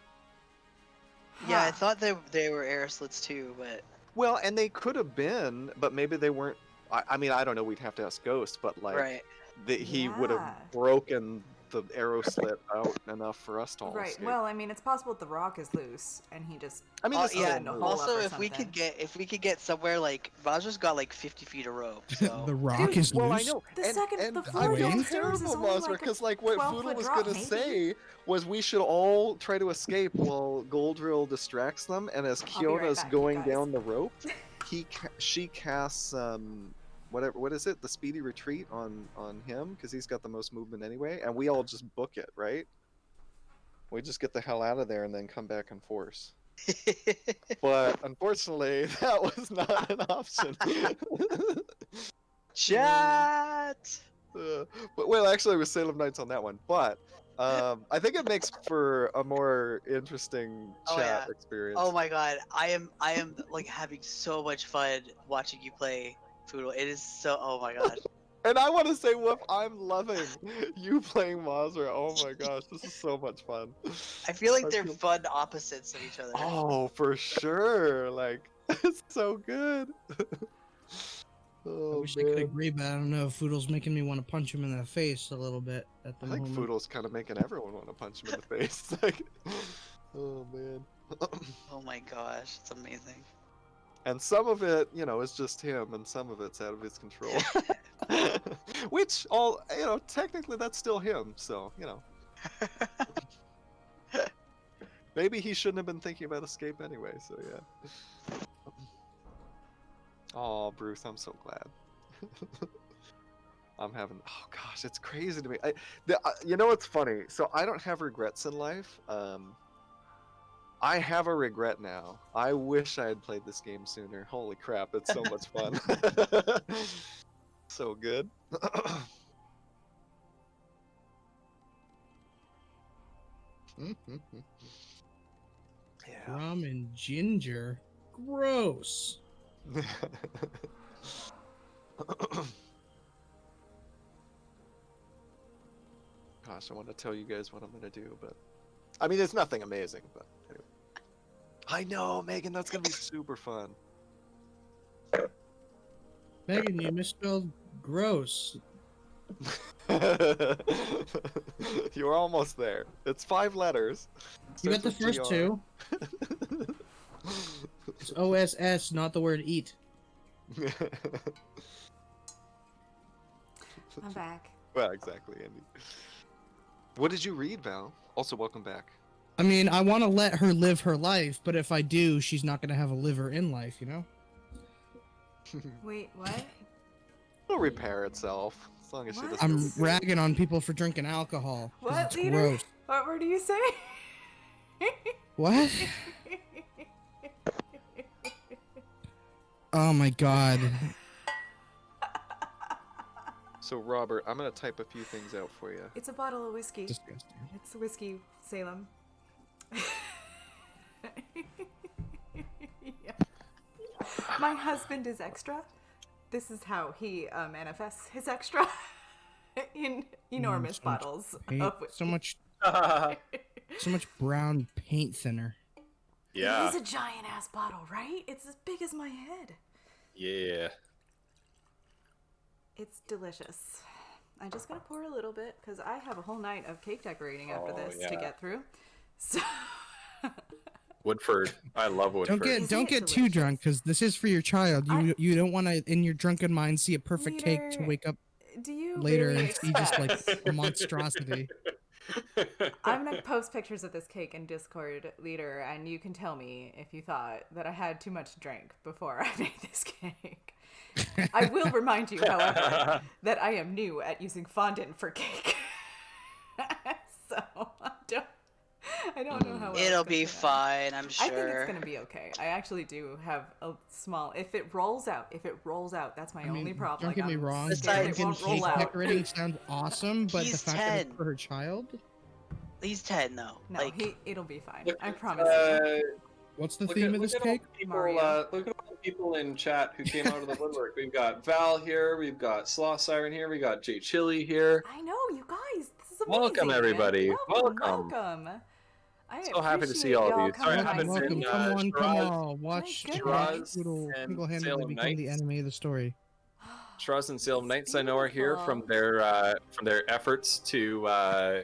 Yeah, I Huh. thought they were air slits too, but Well, and they could have been, but maybe they weren't. I mean, I don't know. We'd have to ask Ghost, but like right. he would Yeah. have broken the arrow slit out enough for us to all Right. escape. Well, I mean, it's possible that the rock is loose and he just. I mean, Oh, this is yeah. a move. hole up Also, or if we something. could get somewhere like Vajra's got like 50 feet of rope, so The rock Dude, is Well, I loose. know. The and, second- and the I floor feel downstairs is terrible, only Mazra, like a because like what 12-foot Foodle was drop, gonna maybe? say was we should all try to escape while Goldrill distracts them, and as I'll be right Kiona's back, you going guys. down the rope, she casts what is it? The speedy retreat on him because he's got the most movement anyway, and we all just book it, right? We just get the hell out of there and then come back in force. But unfortunately, that was not an option. chat. But well, actually, it was Salem Knights on that one. But I think it makes for a more interesting Oh, chat yeah. experience. Oh my god, I am like having so much fun watching you play Foodle. It is so. Oh my god. And I want to say, Whoop, I'm loving you playing Mazra. Oh my gosh, this is so much fun. I feel like I they're feel- fun opposites of each other. Oh, for sure. Like, it's so good. I Oh, wish I could man. agree, but I don't know. Foodle's making me want to punch him in the face a little bit at the I think moment. Foodle's kind of making everyone want to punch him in the face. Like, oh man. Oh my gosh, it's amazing. And some of it, is just him, and some of it's out of his control. Which technically that's still him. So, maybe he shouldn't have been thinking about escape anyway. So yeah. Oh, Bruce, I'm so glad. I'm having. Oh gosh, it's crazy to me. You know what's funny? So I don't have regrets in life. I have a regret now. I wish I had played this game sooner. Holy crap, it's so much fun. So good. Yeah. Rum and ginger. Gross. Gosh, I want to tell you guys what I'm gonna do, but I mean, it's nothing amazing, but anyway. I know, Megan. That's gonna be super fun. Megan, you misspelled gross. You're almost there. It's 5 letters. You got the Starts first with two. It's OSS, not the word eat. I'm back. Well, exactly, Andy. What did you read, Val? Also, welcome back. I mean, I want to let her live her life, but if I do, she's not going to have a liver in life, you know? Wait, what? It'll repair itself as long as she What? doesn't. I'm ragging on people for drinking alcohol. 'cause What, it's leader? gross. What word do you say? What? Oh my god. So, Robert, I'm gonna type a few things out for you. It's a bottle of whiskey. Disgusting. It's whiskey Salem. Yeah. My husband is extra. This is how he manifests his extra in enormous so much bottles Paint, of whiskey. so much brown paint thinner. Yeah. It is a giant ass bottle, right? It's as big as my head. Yeah. It's delicious. I'm just gonna pour a little bit because I have a whole night of cake decorating after Oh, this to yeah. get through. So Woodford. I love Woodford. Isn't Don't it get too delicious? drunk because this is for your child. You don't want to in your drunken mind see a perfect cake to Leader, wake up do you later really and see just like expect- a monstrosity. I'm gonna post pictures of this cake in Discord, leader, and you can tell me if you thought that I had too much drink before I made this cake. I will remind you, however, that I am new at using fondant for cake. So I don't know how well it's It'll gonna be turn out. fine, I'm I sure. think it's gonna be okay. I actually do have a small. If it rolls out, that's my I mean, only problem. don't get me I'm wrong. scared it Besides, Drunken won't cake roll out. decorating sounds awesome, but the He's fact that 10. it's for her child. He's 10 though. No, like, it'll be fine. Look I at, promise you. What's the Look theme at, of look this at all cake? the people, Mario. look at all the people in chat who came out of the woodwork. We've got Val here, we've got Sloth Siren here, we got Jay Chili here. I know, you guys. This is amazing. Welcome, everybody. Welcome. Welcome. I So happy to see appreciate all of y'all you. coming Sorry I to my haven't Welcome, been, city. come on, come Shiraz- on. Watch goodness. Josh Poodle and single-handedly Salem become the Knights. enemy of the story. Shiraz and Salem Knights, I know, are here from Beautiful. their efforts to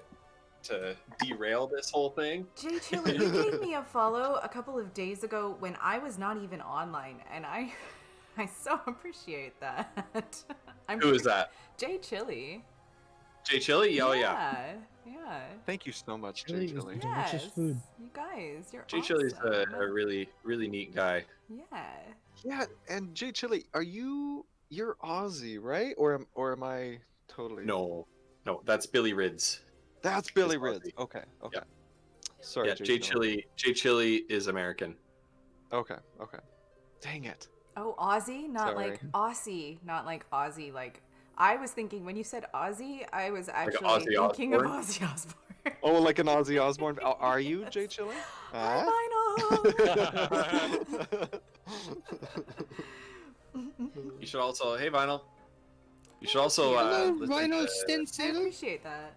derail this whole thing. Jay Chili, you gave me a follow a couple of days ago when I was not even online, and I so appreciate that. Who is that? Jay Chili. Jay Chili? Oh yeah. Yeah. Thank you so much, Chili Jay is Chili. delicious Yes. food. You guys, you're Jay Chili's awesome. a really neat guy. Yeah. Yeah, and Jay Chili, you're Aussie, right? Or am I totally? No, that's Billy Rids. That's Billy It's Rids. Aussie. Okay. Sorry, Yeah, Jay Chili is American. Okay. Dang it. Oh, Aussie, not like Sorry. Aussie, not like Aussie. Like I was thinking when you said Aussie, I was actually Ozzy thinking of Osbourne? Ozzy Osbourne. Oh, like an Ozzy Osbourne. Are you Jay Chili? Huh? Hi, You should also, hey Vinyl. You should also Hello, listen Vinyl to I Stencil. appreciate that.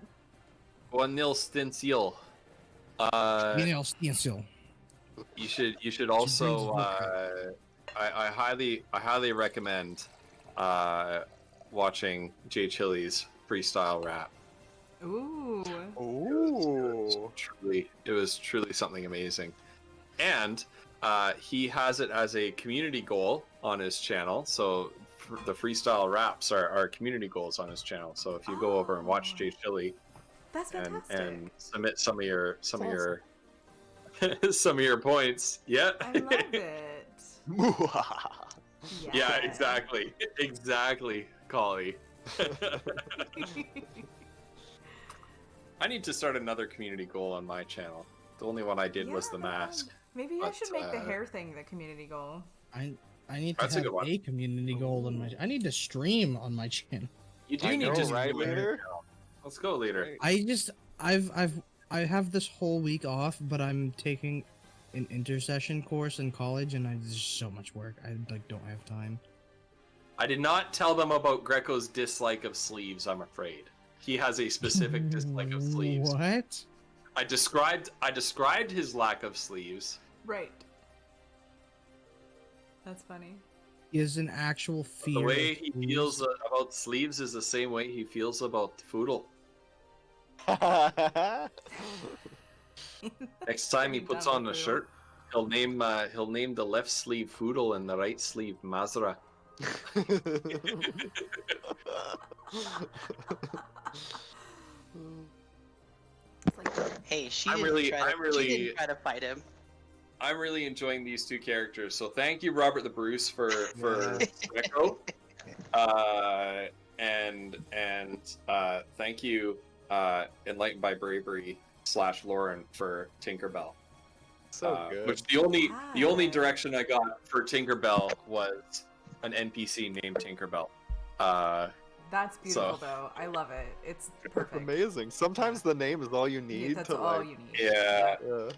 One Nil Stencil. Stencil. You should also brings I highly recommend watching Jay Chili's freestyle rap. Ooh. Ooh. It was truly something amazing. And he has it as a community goal on his channel. So the freestyle raps are community goals on his channel. So if you go over and watch Jay Chili That's fantastic. and submit some of your some of your points, yeah. I love it. Yeah, exactly, Collie. I need to start another community goal on my channel. The only one I did was the mask. Maybe I but, should make the hair thing the community goal. I need to That's a have good one. a community goal on my. I need to stream on my channel. You do I need know, to right, do it. leader? Let's go, leader. I have this whole week off, but I'm taking an intercession course in college, and there's just so much work. I don't have time. I did not tell them about Greco's dislike of sleeves. I'm afraid he has a specific dislike of sleeves. What? I described his lack of sleeves. Right. That's funny. He is an actual fear. The way of he sleeves. feels about sleeves is the same way he feels about Foodle. Next time he I'm puts done on with a Foodle. shirt, he'll name the left sleeve Foodle and the right sleeve Mazra. It's like, Hey, she I'm didn't really- try to. I'm really- She didn't try to fight him. I'm really enjoying these two characters. So thank you, Robert the Bruce, for Yeah. Echo, and thank you, Enlightened by Bravery / Lauren for Tinkerbell. So good. Which the only Hi. direction I got for Tinkerbell was an NPC named Tinkerbell. that's beautiful So- though. I love it. It's It's perfect. amazing. Sometimes the name is all you Yeah, need that's to all like. you need. Yeah. Yeah.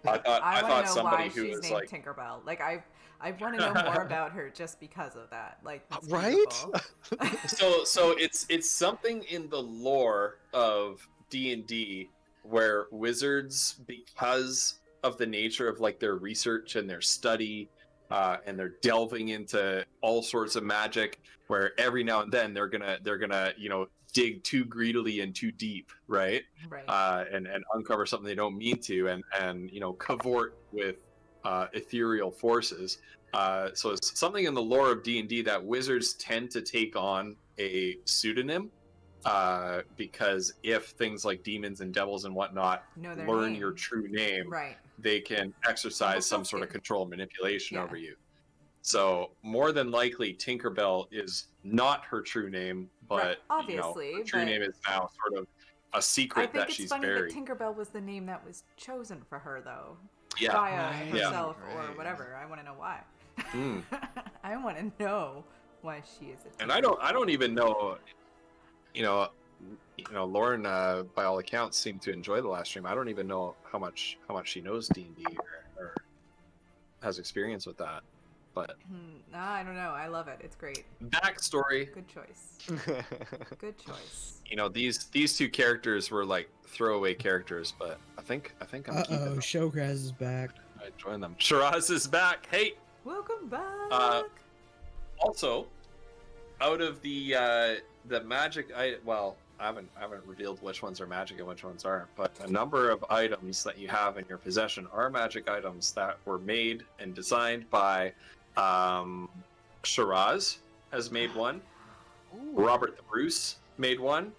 I I want thought to know somebody why who she's was named like, Tinkerbell. Like I want to know more about her just because of that. Like that's Right? beautiful. so it's something in the lore of D&D where wizards, because of the nature of like their research and their study, and they're delving into all sorts of magic, where every now and then they're gonna dig too greedily and too deep, right? Right. And uncover something they don't mean to, and cavort with ethereal forces. So it's something in the lore of D&D that wizards tend to take on a pseudonym, because if things like demons and devils and whatnot Know their learn name. your true name, Right. they can exercise Almost some sort of self-care. control and manipulation Yeah. over you. So more than likely, Tinkerbell is not her true name, but obviously, her true but- name is now sort of a I secret think that it's she's funny buried. that Tinkerbell was the name that was chosen for her though. Yeah. Via Right. Yeah. herself or Right. whatever. I want to know why. Mm. I want to know why she is a And I don't even know, Lauren, by all accounts, seemed to enjoy the last stream. I don't even know how much she knows D&D or has experience with that. But I don't know. I love it. It's great. backstory, Good choice. Good choice. these two characters were like throwaway characters, but I think I'm keeping them. Showcraz is back. I join them. Shiraz is back. Hey, Welcome back. also, out of the magic, I haven't revealed which ones are magic and which ones aren't, but a number of items that you have in your possession are magic items that were made and designed by Shiraz has made one, Robert the Bruce made one,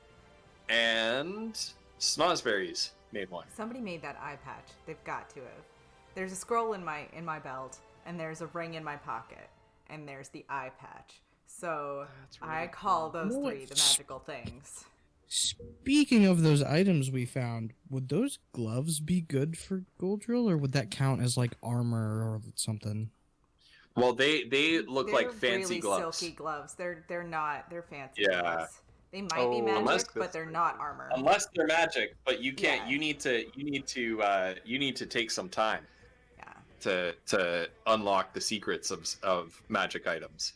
and Snozberries made one. Somebody made that eye patch. They've got to have. There's a scroll in my belt, and there's a ring in my pocket, and there's the eye patch. So That's really I call those You know three what? the magical things. Speaking of those items we found, would those gloves be good for Goldrill, or would that count as like armor or something? Well, they look They're like fancy really gloves. silky gloves. They're not. They're fancy Yeah. gloves. They might be Oh, magic, unless but they're not armor. Unless they're magic, but you can't. Yeah. You need to take some time Yeah. to unlock the secrets of magic items.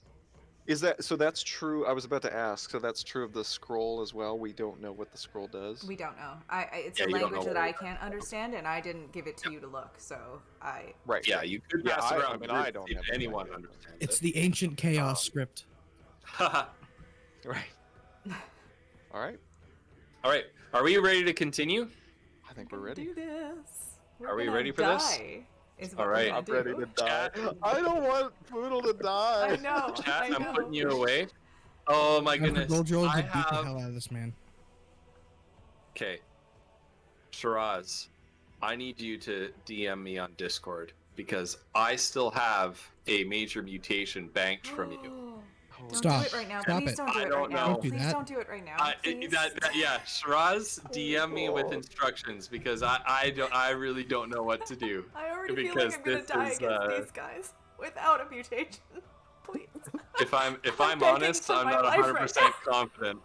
Is that so? That's true. I was about to ask. So that's true of the scroll as well. We don't know what the scroll does. We don't know. It's Yeah, a you don't language know that what I it is. can't understand, and I didn't give it to you to look. So I. Right. Yeah, you could Yeah, pass I around. mean, the I group don't if have any anyone idea. understands It's it. the ancient chaos script. Right. All right. All right, are we ready to continue? I think we're ready. Do this. Are we gonna ready for this? die, Is what All we're right. gonna I'm ready do. to die. Chat. I don't want Poodle to die. I know. Chat, I I'm know. putting you away. Oh my Time for goodness! Goldrill I to beat the have. hell out of this man. Okay, Shiraz, I need you to DM me on Discord because I still have a major mutation banked from you. Don't Stop. do it right now. Stop Please it. don't do I it don't right now. know. Don't do Please that. don't do it right now. Please. Yeah, Shiraz, DM me with instructions because I really don't know what to do. I already feel because like I'm gonna this die is, against these guys without a mutation. Please. If I'm I'm begging honest, for I'm my not life 100% right confident.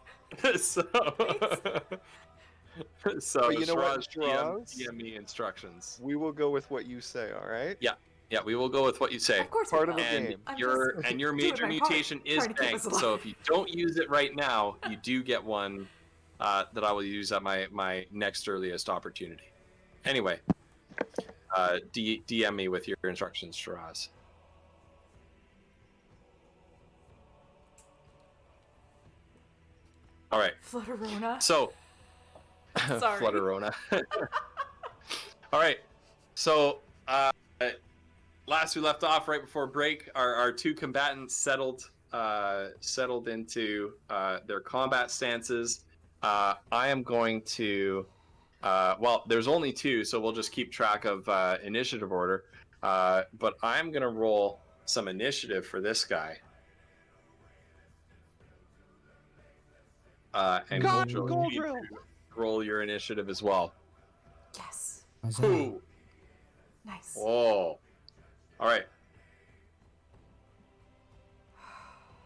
so But you know what, Shiraz, Shiraz? DM me instructions. We will go with what you say. All right. Yeah, we will go with what you say. Of course. Part we of the will. And game. I'm your just and your doing major my part, mutation is trying to keep us banked. So alive. if you don't use it right now, you do get one that I will use at my next earliest opportunity. Anyway, DM me with your instructions, Shiraz. All right. Flutterona. So, Sorry. Flutterona. All right. So, last we left off right before break, our two combatants settled into their combat stances. I am going to. Well, there's only two, so we'll just keep track of initiative order. But I'm gonna roll some initiative for this guy. And God, Goldrill, you need to roll your initiative as well. Yes. How's that? Ooh. Nice. Whoa. All right.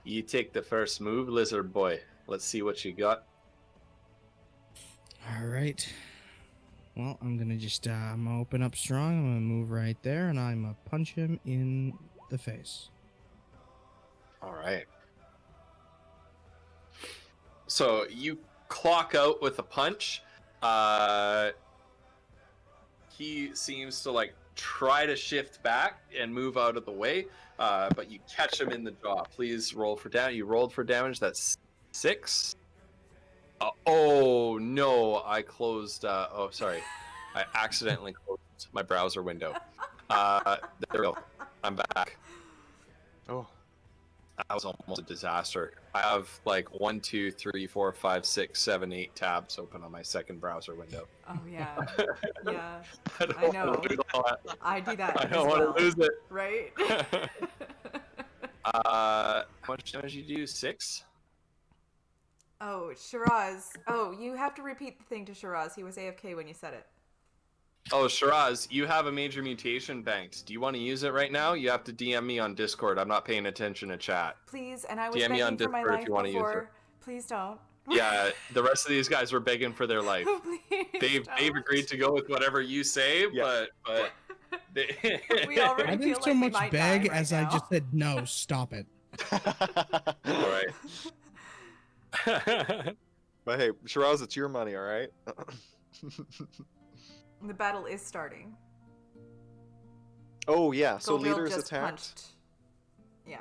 You take the first move, lizard boy. Let's see what you got. All right. Well, I'm gonna just I'm gonna open up strong. I'm gonna move right there, and I'm gonna punch him in the face. All right. So you clock out with a punch. He seems to like try to shift back and move out of the way, but you catch him in the jaw. Please roll for damage. You rolled for damage. That's 6. Oh no! I closed. Oh, sorry. I accidentally closed my browser window. There we go. I'm back. Oh, That was almost a disaster. I have like 1, 2, 3, 4, 5, 6, 7, 8 tabs open on my second browser window. Oh yeah. Yeah. don't I know. wanna lose all that. I do that. I as don't want well, to lose it. Right. How much damage you do? 6? Oh, Shiraz. Oh, you have to repeat the thing to Shiraz. He was AFK when you said it. Oh, Shiraz, you have a major mutation banked. Do you want to use it right now? You have to DM me on Discord. I'm not paying attention to chat. Please, and I was DM me on begging for my Discord if life you wanna use before. Please don't. Yeah, the rest of these guys were begging for their life. Please They've don't. agreed to go with whatever you say, Yeah. but they... We already I feel didn't so like we much might beg die right as I now. just said no. Stop it. All right. but hey, Shiraz, it's your money, all right? The battle is starting. Oh yeah, so Goldrill leader's just attacked. punched. Yeah.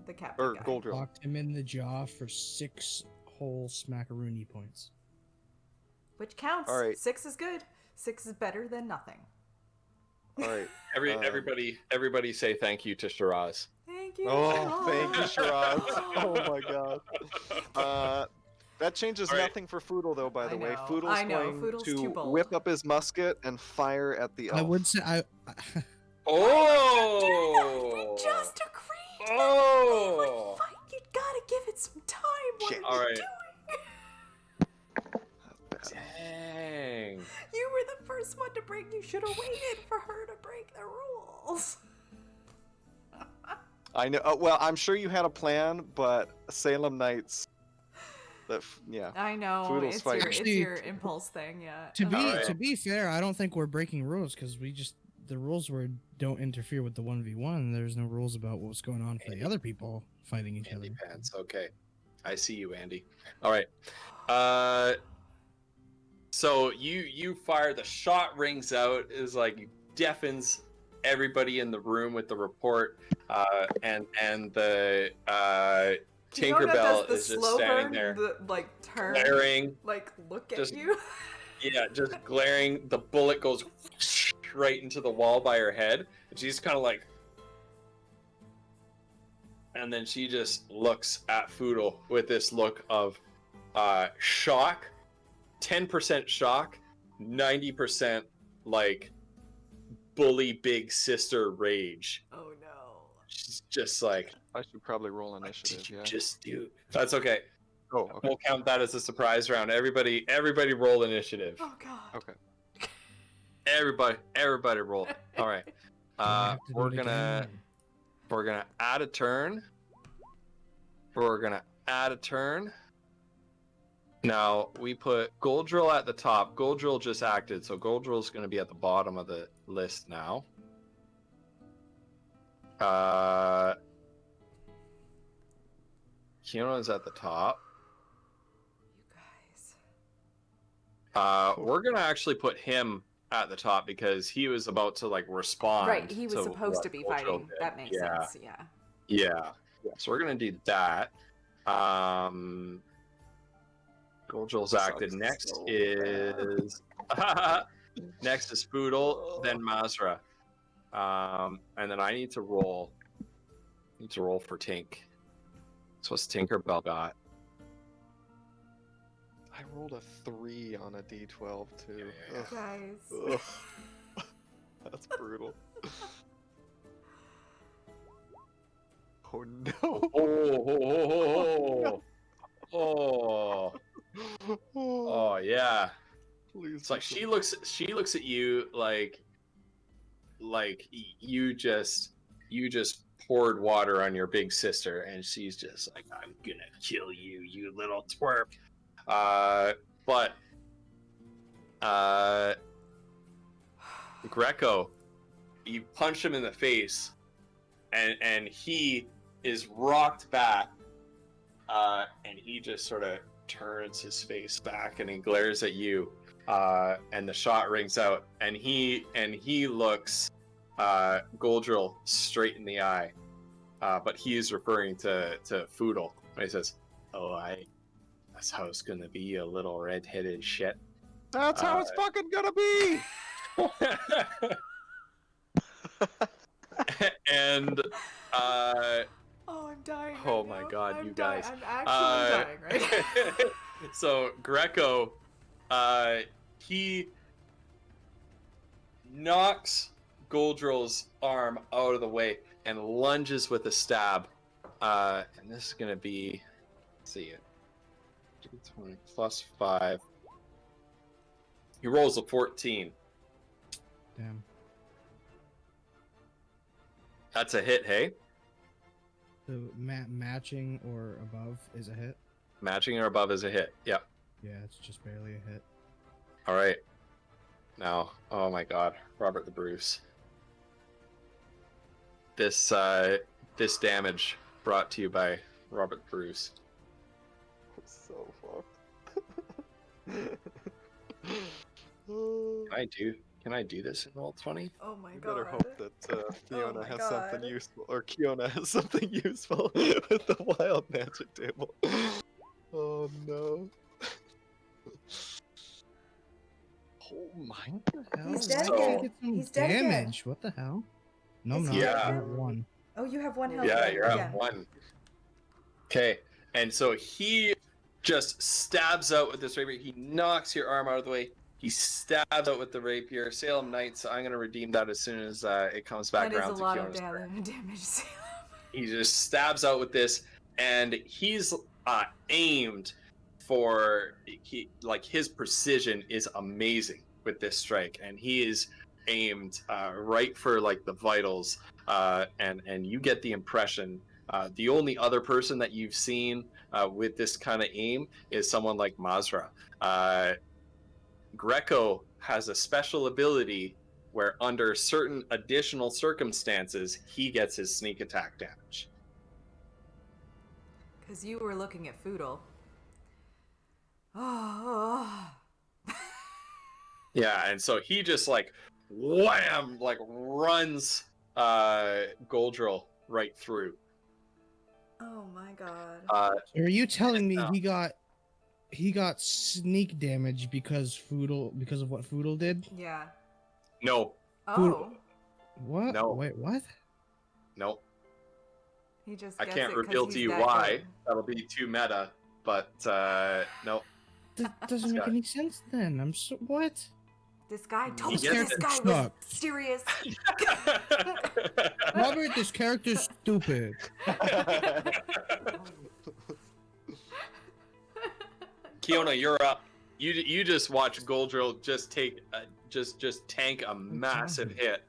The captain Or guy. Goldrill. Locked him in the jaw for 6 whole smackaroony points. Which counts. All right. 6 is good. 6 is better than nothing. All right. Everybody say thank you to Shiraz. Thank you. Oh, thank you, Shiraz. Shiraz. Oh my god. That changes All right. nothing for Foodle, though, by the way. know, Foodle's I know, going Foodle's too to bold. whip up his musket and fire at the elf. I would say Oh! They just agreed. Oh! They would fight. You gotta give it some time. What Shit. are All you right. doing? Dang. You were the first one to break. You should have waited for her to break the rules. I know. Well, I'm sure you had a plan, but Salem Knights. Yeah. I know. Foodle's It's fighting. your, it's Actually, your impulse thing, yeah. to be Alright. to be fair, I don't think we're breaking rules because the rules were don't interfere with the 1v1. There's no rules about what's going on for the other people fighting each other. Andy Pants. Okay. I see you, Andy. All right. So you fire, the shot rings out, is like deafens everybody in the room with the report, and the Tinkerbell is just standing there like turn, glaring, like look at just- you. yeah, just glaring. The bullet goes right into the wall by her head, and she's kind of like, and then she just looks at Foodle with this look of shock, 10% shock, 90% like bully big sister rage. Oh no. She's just like, I should probably roll what initiative. did you Yeah. just do? That's okay. Oh, okay. We'll count that as a surprise round. Everybody roll initiative. Oh god. Okay. Everybody roll. All right. I have to do We're it gonna again. add a turn. We're gonna add a turn. Now we put Goldrill at the top. Goldrill just acted, so Goldrill's gonna be at the bottom of the list now. Kino's at the top. You guys. We're gonna actually put him at the top because he was about to like respond. Right, he was to supposed what to be Goldrill fighting. did. That makes Yeah. sense, yeah. Yeah. So we're gonna do that. Goldrill's Sucks acted. Next so is next is Foodle, then Mazra. And then I need to roll. For Tink. So what's Tinkerbell got? I rolled a 3 on a d12 too. Yeah. Ugh. Guys. Ugh. That's brutal. Oh no. Oh, oh, yeah. Please. It's like she looks at you like you just poured water on your big sister, and she's just like, I'm gonna kill you, you little twerp. But Greco, you punch him in the face, and he is rocked back, and he just sort of turns his face back and he glares at you, and the shot rings out, and he looks Goldrill straight in the eye, but he is referring to Foodle. And he says, "Oh, that's how it's gonna be, you little red-headed shit." That's how it's fucking gonna be. And Oh, I'm dying. Oh right my now. God, I'm you dying. guys. I'm actually dying right now. So Greco, he knocks Goldrill's arm out of the way and lunges with a stab. And this is gonna be, let's see it, 20 plus 5. He rolls a 14. Damn. That's a hit, hey? So matching or above is a hit. Matching or above is a hit. Yep. Yeah, it's just barely a hit. All right. Now, oh my God, Robert the Bruce. This damage brought to you by Robert the Bruce. So fucked. Can I do this in Roll20? Oh my You god. better hope that Fiona my has God. something useful, or Kiona has something useful with the wild magic table. Oh no. Oh my hell. He's dead So- again. Get some He's dead again. damage. What the hell? No, I'm Is not. he dead I'm again? at 1. Oh, you have one health. Yeah, left. you're at 1. Okay, and so he just stabs out with this rapier. He knocks your arm out of the way. He stabs out with the rapier. Salem Knights, I'm going to redeem that as soon as it comes back That is around a to lot of Fiona's turn. damage, Salem. He just stabs out with this, and he's aimed for his precision is amazing with this strike, and he is aimed right for like the vitals, and you get the impression the only other person that you've seen with this kind of aim is someone like Mazra. Greco has a special ability where under certain additional circumstances he gets his sneak attack damage. Because you were looking at Foodle. Oh. Yeah, and so he just like wham, like runs Goldrill right through. Oh my god. So are you telling me No. he got sneak damage because of what Foodle did? Yeah. No, Oh. What? No. Wait, what? no, He just I gets can't it 'cause reveal he's to you that why. good. That'll be too meta. But no. That doesn't make Scott. any sense then. What? This guy told He you gets this it. guy was Stop. serious. Robert, this character's stupid. Kiona, you're up. You just watch Goldrill just take just tank a massive hit.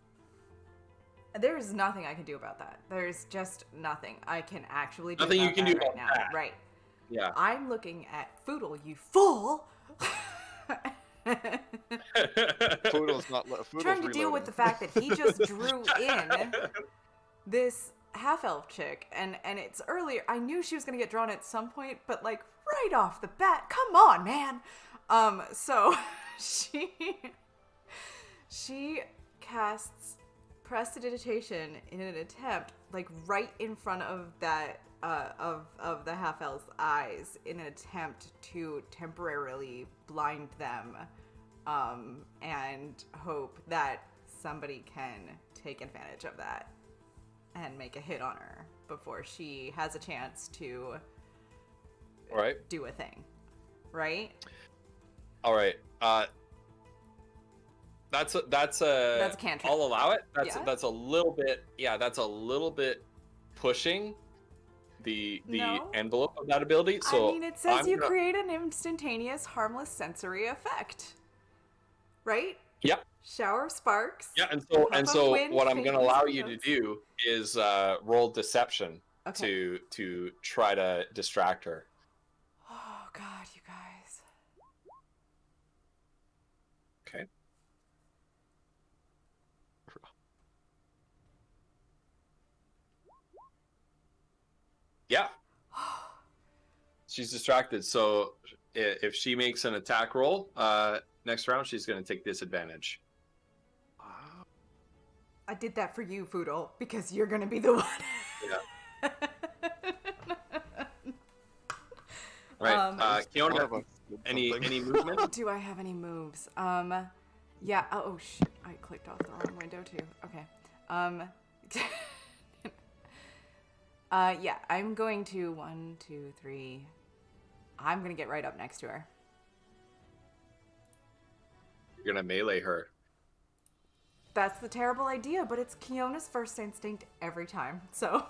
There's nothing I can do about that. There's just nothing I can actually do Nothing you about can that do right about now. that. Right. Yeah. I'm looking at Foodle, you fool! Foodle's not. Foodle's Trying to deal with the fact that he just drew in this half-elf chick, and it's earlier. I knew she was gonna get drawn at some point, but like right off the bat, come on, man. So she casts Prestidigitation in an attempt like right in front of that of the half elf's eyes in an attempt to temporarily blind them, and hope that somebody can take advantage of that and make a hit on her before she has a chance to All right. do a thing, right? All right. That's a cantrip. I'll allow it. Yeah? That's a little bit. Yeah, that's a little bit pushing the No. envelope of that ability. So I mean, it says I'm you gonna- create an instantaneous, harmless sensory effect, right? Yep. Shower of sparks. Yeah, and Puff of so wind, what I'm faint going to allow whistling you to notes. do is roll deception Okay. to try to distract her. Oh God, you guys. Okay. Yeah. She's distracted, so if she makes an attack roll next round, she's going to take disadvantage. I did that for you, Foodle, because you're gonna be the one. Yeah. Right. Um, One Kiona, of us did any something. movement? Do I have any moves? Yeah. Oh shit! I clicked off the wrong window too. Okay. Yeah. I'm going to 1, 2, 3. I'm gonna get right up next to her. You're going to melee her. That's the terrible idea, but it's Kiona's first instinct every time. So.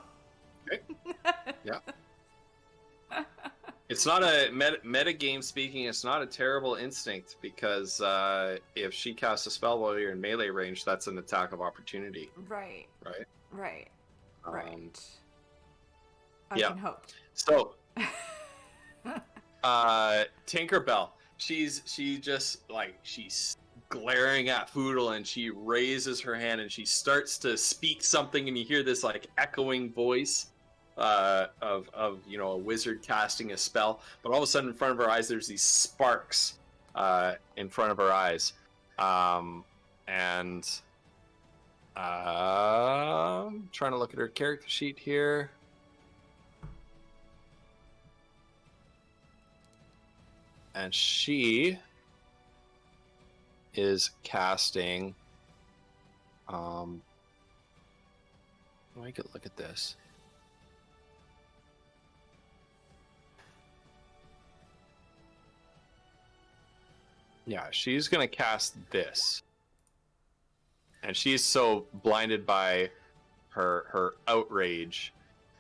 Okay. Yeah. It's not a meta game speaking. It's not a terrible instinct because if she casts a spell while you're in melee range, that's an attack of opportunity, Right. right? Right. Um, Right. I yeah. can hope. So, Tinkerbell, she's glaring at Foodle, and she raises her hand and she starts to speak something, and you hear this like echoing voice of a wizard casting a spell, but all of a sudden in front of her eyes there's these sparks in front of her eyes, and I'm trying to look at her character sheet here. And she is casting I could look at this. Yeah, she's gonna cast this. And she's so blinded by her outrage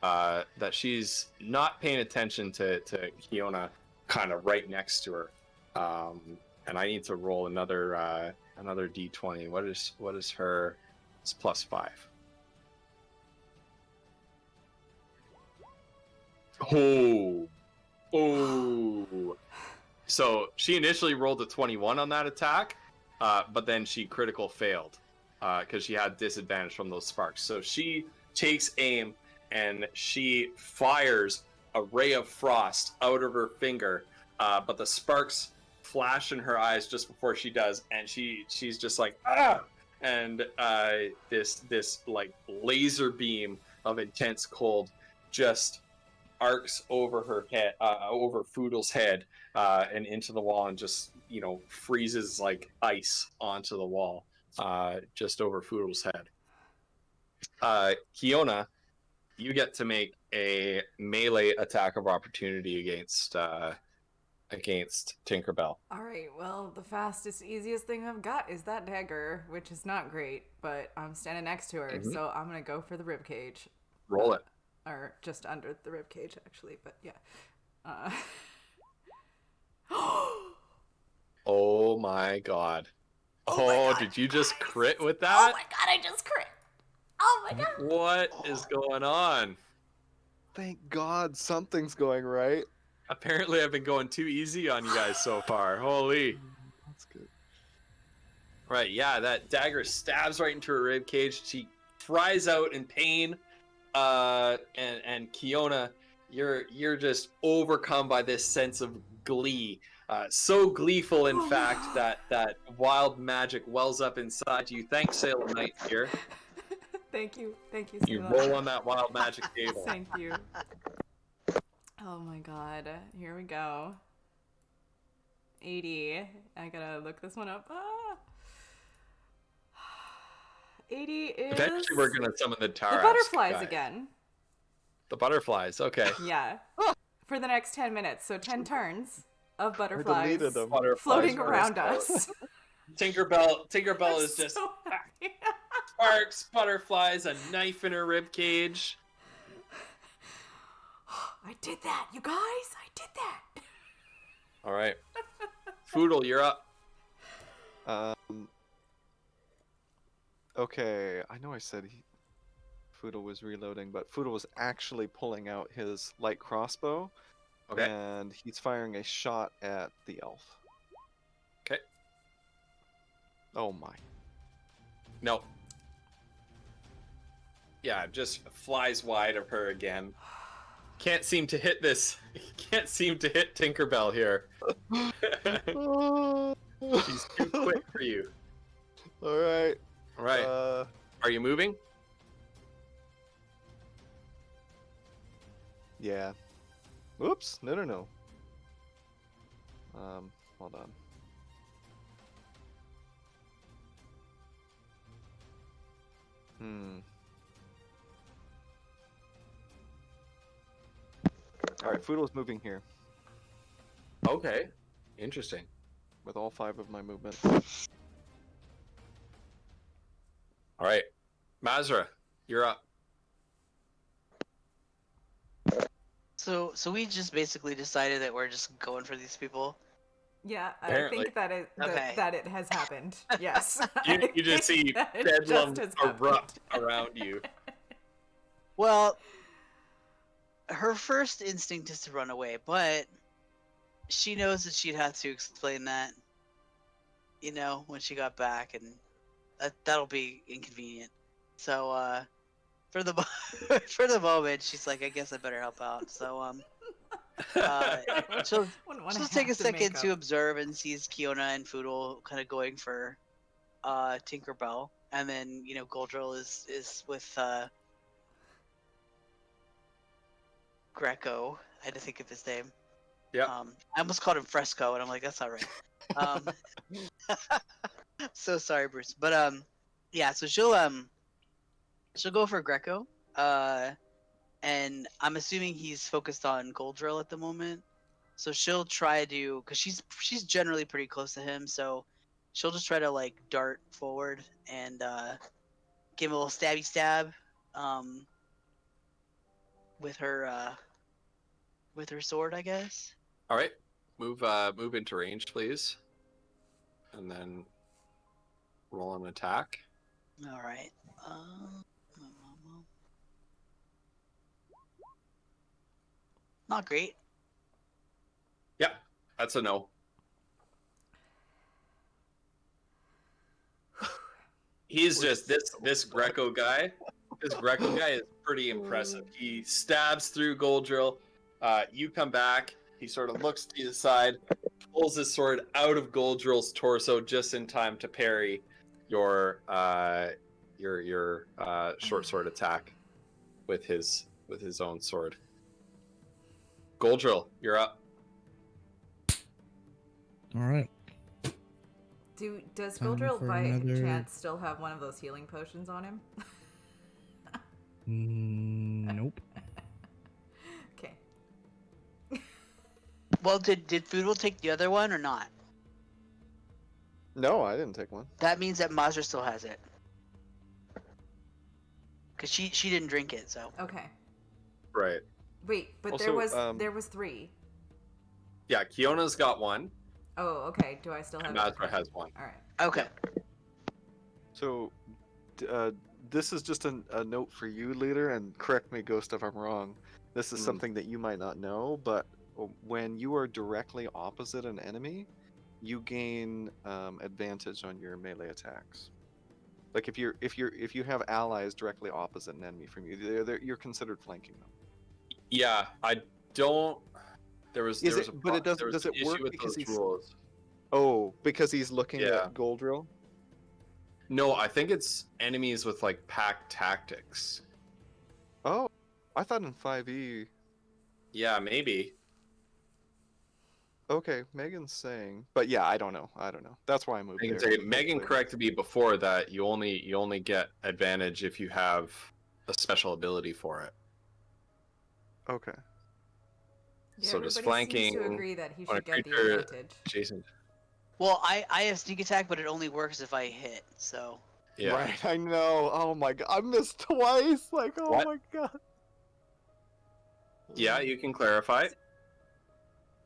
that she's not paying attention to Kiona kind of right next to her. And I need to roll another d20. What is her? It's +5. Oh. So she initially rolled a 21 on that attack, but then she critical failed because she had disadvantage from those sparks. So she takes aim and she fires a ray of frost out of her finger, but the sparks flash in her eyes just before she does, and she's just like, ah! And this like laser beam of intense cold just arcs over her head, over Foodle's head, and into the wall, and just freezes like ice onto the wall, just over Foodle's head. Kiona, you get to make a melee attack of opportunity against Tinkerbell. All right, well, the fastest, easiest thing I've got is that dagger, which is not great, but I'm standing next to her, so I'm going to go for the rib cage. Roll it. Or just under the rib cage, actually, but yeah. Oh my god. Oh my God. Did you just crit with Oh that? my god, I just crit! Oh my god! What is going on? Thank God something's going right. Apparently I've been going too easy on you guys so far. Holy. That's good. Right, yeah, that dagger stabs right into her rib cage. She cries out in pain. And Kiona, you're just overcome by this sense of glee. So gleeful, in fact, that wild magic wells up inside you. Thanks, Sailor Knight here. Thank you. Thank you, You Sula. roll on that wild magic table. Thank you. Oh my god. Here we go. 80. I gotta look this one up. 80 is Eventually, we're gonna summon the the Tarask butterflies guy. again. The butterflies. Okay. Yeah. For the next 10 minutes. So 10 turns of butterflies deleted them. Butterflies floating were around exposed. us. Tinkerbell I'm is just so happy. sparks, butterflies, a knife in her rib cage. I did that, you guys. I did that. All right, Foodle, you're up. Okay, I know I said Foodle was reloading, but Foodle was actually pulling out his light crossbow, Okay. and he's firing a shot at the elf. Okay. Oh my. No. Yeah, just flies wide of her again. Can't seem to hit this. Can't seem to hit Tinkerbell here. She's too quick for you. All right. All right. Are you moving? Yeah. Oops. No. Hold on. All right, Foodle's moving here Okay. Interesting. with all 5 of my movement. All right. Mazra, you're up. So we just basically decided that we're just going for these people. Yeah, Apparently. I think that Okay. that it has happened. Yes. You just I see think that it bedlam just has happened. erupt around you. Well, her first instinct is to run away, but she knows that she'd have to explain that, when she got back, and that'll be inconvenient. So, for the for the moment, she's like, I guess I better help out. So, she'll Wouldn't wanna just take a have to make second to up. observe and sees Kiona and Foodle kind of going for Tinkerbell, and then Goldrill is with Greco. I had to think of his name. Yeah. I almost called him Fresco, and I'm like, that's not right. So sorry, Bruce. But yeah. So she'll go for Greco. And I'm assuming he's focused on Goldrill at the moment. So she'll try to, cause she's generally pretty close to him. So she'll just try to like dart forward and give him a little stabby stab, with her sword, I guess. All right. Move into range, please. And then roll an attack. All right. Not great. Yeah, that's a no. He's just this Greco guy. This Greco guy is pretty impressive. He stabs through Goldrill. You come back. He sort of looks to the side, pulls his sword out of Goldrill's torso just in time to parry your short sword attack with his own sword. Goldrill, you're up. All right. Does Time Goldrill for by another- chance still have one of those healing potions on him? Nope. Okay. Well, did Foodle take the other one or not? No, I didn't take one. That means that Mazra still has it. Cause she didn't drink it, so. Okay. Right. Wait, but Also, there was 3. Yeah, Kiona's got one, Oh, okay. Do I still have and it? Mazra Okay. has one. All right. Okay. So, this is just a note for you, leader, and correct me, Ghost, if I'm wrong. This is something that you might not know, but when you are directly opposite an enemy, you gain advantage on your melee attacks. Like if you have allies directly opposite an enemy from you, you're considered flanking them. Yeah, I don't. There was Is there was it- a but it pro- doesn't- there was does an it issue work with because those he's- rules. Oh, because he's looking Yeah. at Goldrill? No, I think it's enemies with like pack tactics. Oh, I thought in 5e. Yeah, maybe. Okay, Megan's saying, but yeah, I don't know. That's why I moved there. Megan hopefully. corrected me before that you only get advantage if you have a special ability for it. Okay. Yeah, So does everybody seems to flanking agree that he on a should get the creature advantage. Jason. Well, I have sneak attack, but it only works if I hit. So Yeah. Right, I know. Oh my god, I missed twice. Like, oh What? my god. Yeah, you can clarify.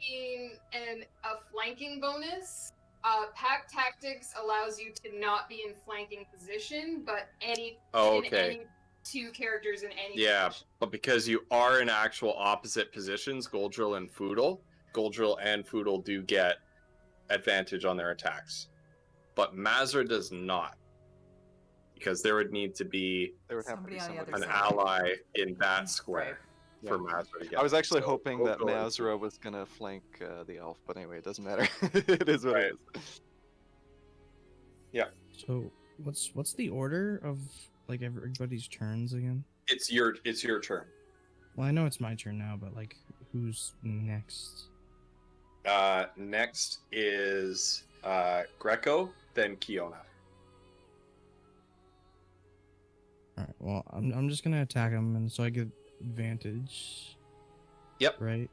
Being a flanking bonus, pack tactics allows you to not be in flanking position, but in any two characters in any position. But because you are in actual opposite positions, Goldrill and Foodle do get advantage on their attacks. But Mazra does not. Because there would need to be There would have to Somebody be on the somebody. other an side. ally in that square Right. for Mazra to get. I was actually So, hoping that Goldrill and Mazra was gonna flank the elf, but anyway, it doesn't matter. It is what it is. So what's the order of like everybody's turns again? It's your turn. Well, I know it's my turn now, but like who's next? Next is Greco, then Kiona. All right. Well, I'm just gonna attack him, and so I get advantage. Yep. Right.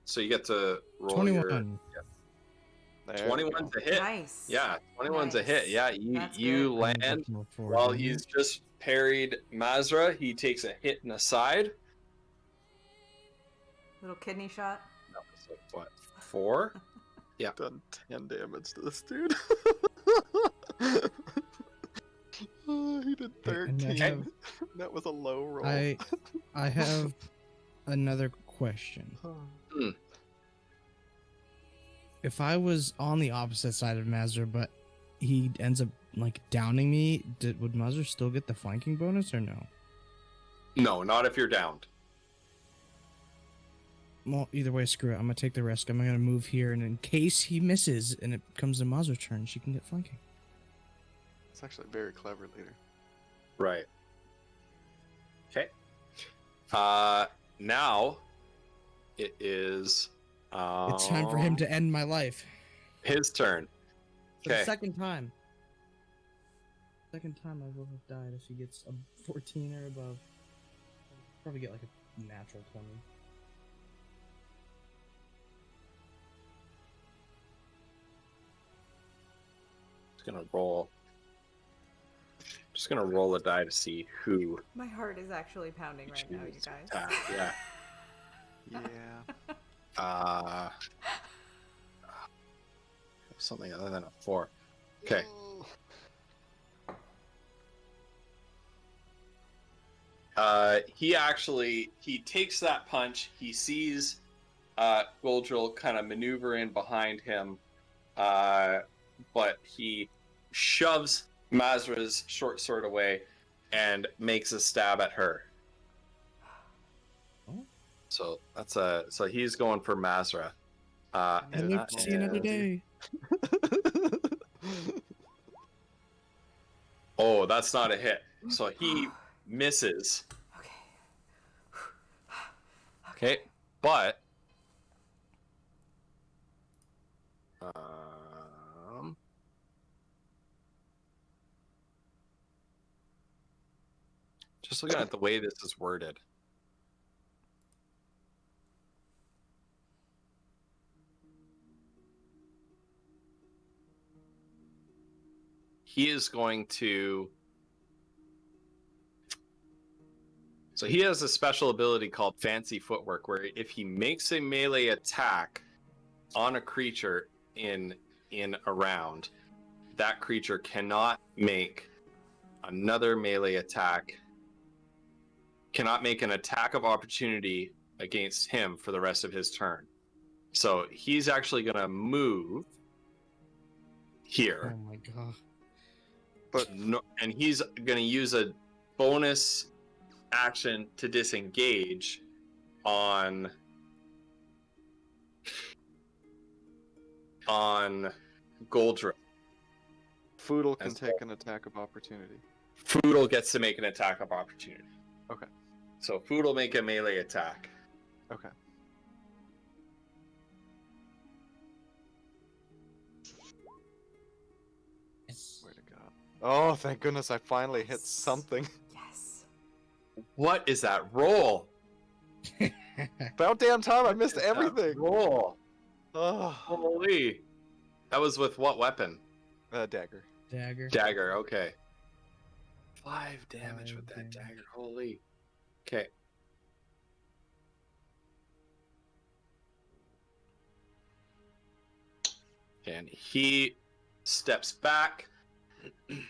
So you get to roll 21. There we 21 go. to hit. Nice. Yeah, 21's a hit. Nice. Yeah, That's you good. land Before, while didn't he's just parried Mazra. He takes a hit in the side. Little kidney shot. That was like, what, 4? Done 10 damage to this dude. Oh, he did Okay, and I 13. have- That was a low roll. I have another question. If I was on the opposite side of Mazur, but he ends up like downing me, would Mazur still get the flanking bonus or no? No, not if you're downed. Well, either way, screw it. I'm gonna take the risk. I'm gonna move here, and in case he misses and it comes to Mazur's turn, she can get flanking. It's actually very clever, leader. Right. Okay. Now it is. It's time for him to end my life. His turn. For the Okay. second time. Second time I will have died if he gets a 14 or above. Probably get like a natural 20. Just gonna roll a die to see who. My heart is actually pounding right now, you chooses guys. attack. Yeah. Yeah. Something other than a 4. Okay. He takes that punch. He sees Goldrill kind of maneuver in behind him, but he shoves Mazra's short sword away and makes a stab at her. Oh. So he's going for Mazra. I And live to that see another is- day. Oh, that's not a hit. So he misses. Okay. Okay, but um, just looking at the way this is worded. He is going to. So he has a special ability called Fancy Footwork, where if he makes a melee attack on a creature in a round, that creature cannot make another melee attack, cannot make an attack of opportunity against him for the rest of his turn. So he's actually going to move here. Oh my god. But No, and he's going to use a bonus action to disengage on Goldrill. Foodle can And so- take an attack of opportunity. Foodle gets to make an attack of opportunity. Okay. So Foodle make a melee attack. Okay. Yes. Where'd it go? Oh, thank goodness I finally hit something. Yes. What is that roll? About damn time I missed What is that everything. Roll. Oh, Holy. That was with what weapon? dagger. Dagger. Dagger, okay. 5 damage with that 5 dagger. damage. Holy. Okay. And he steps back. And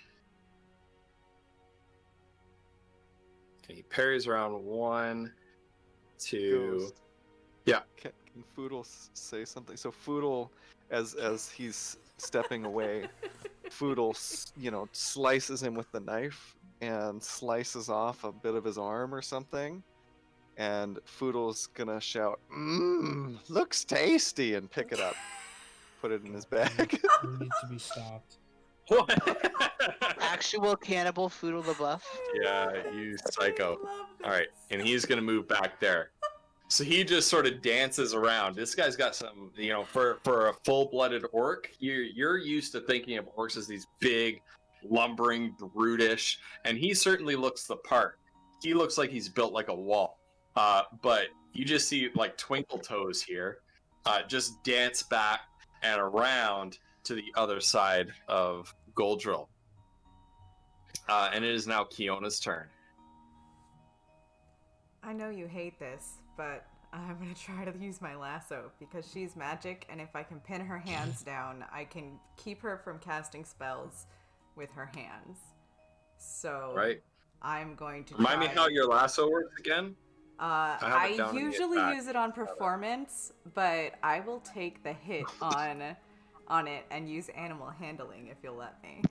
he parries around 1, 2. Goes. Yeah. Can Foodle say something? So Foodle, as he's stepping away, Foodle, slices him with the knife and slices off a bit of his arm or something. And Foodle's gonna shout, "Mmm, looks tasty," and pick it up, put it in his bag. We need to be stopped. Actual cannibal Foodle the Buff. Yeah, you psycho. I love All right, this. and he's gonna move back there. So he just sort of dances around. This guy's got some, for a full-blooded orc, you're used to thinking of orcs as these big, lumbering, brutish, and he certainly looks the part. He looks like he's built like a wall. But you just see like Twinkle Toes here, just dance back and around to the other side of Goldrill. And it is now Kiona's turn. I know you hate this, but I'm gonna try to use my lasso because she's magic, and if I can pin her hands down, I can keep her from casting spells with her hands. So Right. I'm going to Remind me try- how your lasso works again? have it I down in the usually back. use it on performance, but I will take the hit on it and use animal handling if you'll let me.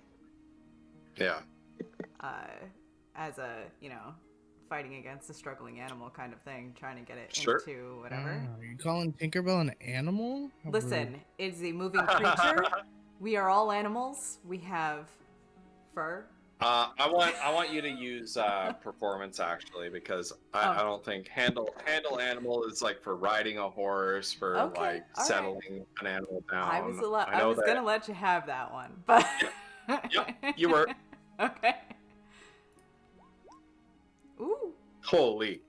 Yeah. As a, fighting against a struggling animal kind of thing, trying to get it Sure. into whatever. Are you calling Tinkerbell an animal? How Listen, rude. it's a moving creature. We are all animals. We have fur. I want you to use performance actually because I Oh. don't think handle animal is like for riding a horse for Okay, like all right. settling an animal down. I was I know that gonna let you have that one, but Yep, you were. okay. Ooh. Holy.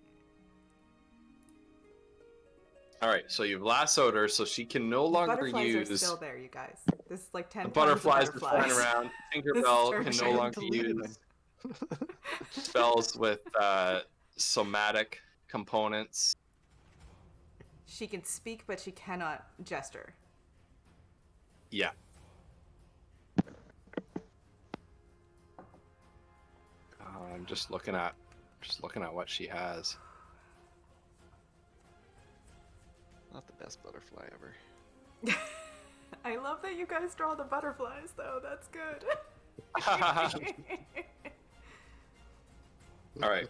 All right, so you've lassoed her, so she can no longer Butterflies are use still there, you guys. This is like 10 the tons of butterflies are flying butterflies. around. This Tinkerbell is can true. no I longer deleted use them. spells with somatic components. She can speak, but she cannot gesture. Yeah. I'm just looking at what she has. Not the best butterfly ever. I love that you guys draw the butterflies, though. That's good. All right.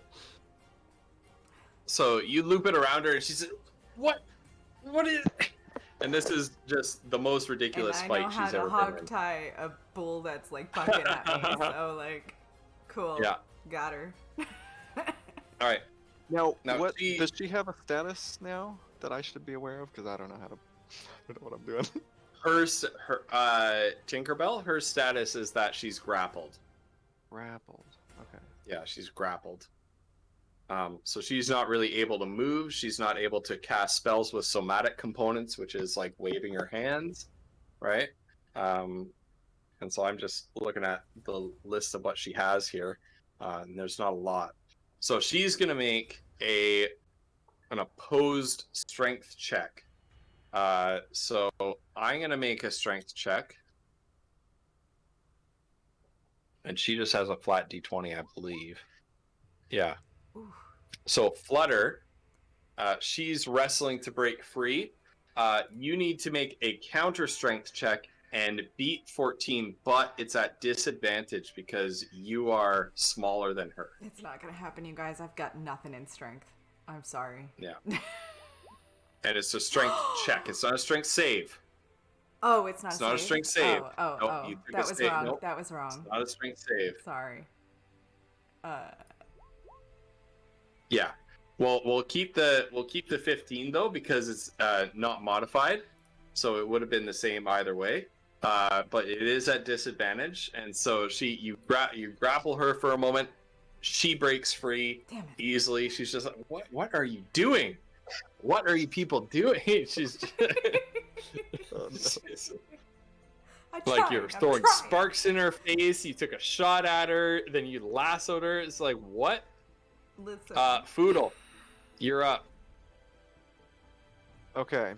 So you loop it around her, and she says, "What? What is?" And this is just the most And ridiculous I know fight how she's to ever hog been in. tie a bull that's like bucking at me. So like, cool. Yeah. Got her. All right. Now, Now, what she- does she have a status now that I should be aware of? Because I don't know how to. I don't know what I'm doing. Her Tinkerbell. Her status is that she's grappled. Grappled. Okay. Yeah, she's grappled. So she's not really able to move. She's not able to cast spells with somatic components, which is like waving her hands, right? And so I'm just looking at the list of what she has here, and there's not a lot. So she's gonna make an opposed strength check. So I'm gonna make a strength check, and she just has a flat d20, I believe. Yeah. Ooh. So Flutter, she's wrestling to break free. You need to make a counter strength check and beat 14, but it's at disadvantage because you are smaller than her. It's not gonna happen, you guys. I've got nothing in strength. I'm sorry. Yeah. And it's a strength check. It's not a strength save. Oh, it's not. It's not a strength save. Oh, Nope, you took that a was save. wrong. Nope. That was It's wrong. not a strength save. Sorry. Yeah. Well, we'll keep the 15 though because it's not modified, so it would have been the same either way. But it is at disadvantage, and so you grapple her for a moment. She breaks free Damn it. easily. She's just like, "What are you doing? What are you people doing?" She's Oh, no. I'm like trying, you're I'm throwing trying. sparks in her face. You took a shot at her, then you lassoed her. It's like, what? Listen. Foodle, you're up. Okay.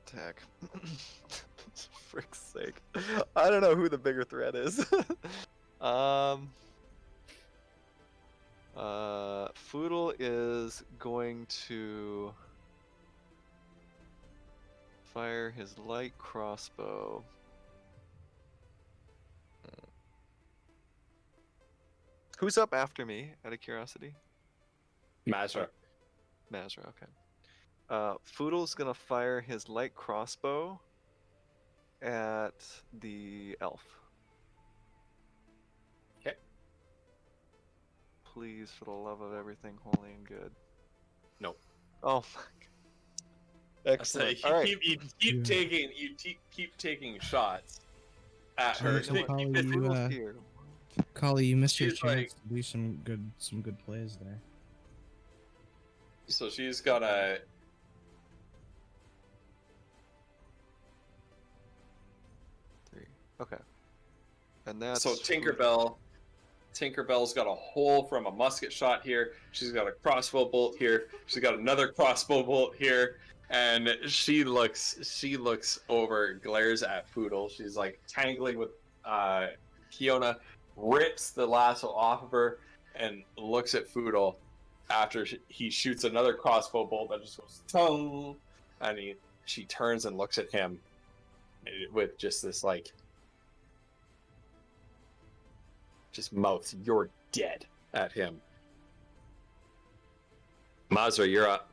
Attack. Frick's sake. I don't know who the bigger threat is. Foodle is going to fire his light crossbow. Who's up after me, out of curiosity? Mazra. Mazra, okay. Foodle's gonna fire his light crossbow at the elf. Okay. Please, for the love of everything holy and good. Nope. Oh my god. Excellent. You All right. keep taking shots at her. So, You know what? Polly, Foodle's here. Collie, you missed your She's chance like- to do some good plays there. So she's got a. Three. Okay. And that's So Tinkerbell's got a hole from a musket shot here. She's got a crossbow bolt here. She's got another crossbow bolt here. And she looks over, glares at Foodle. She's like tangling with Kiona, rips the lasso off of her, and looks at Foodle after he shoots another crossbow bolt that just goes tongue. And she turns and looks at him with just this like, just mouths "You're dead" at him. Mazra, you're up.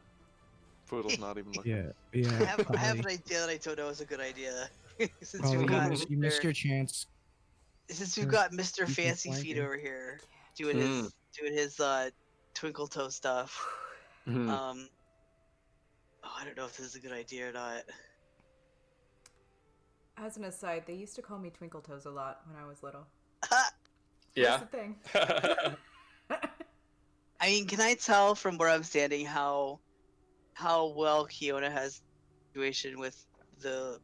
Foodle's not even looking. Yeah. I have an idea that I don't know is a good idea. since Polly, we've got you missed Mr. your chance. Since we've got Mr. keep Fancy Feet flanking. over here doing his twinkle toe stuff. Oh, I don't know if this is a good idea or not. As an aside, they used to call me Twinkle Toes a lot when I was little. Yeah. That's the thing. I mean, can I tell from where I'm standing how well Kiona has situation with the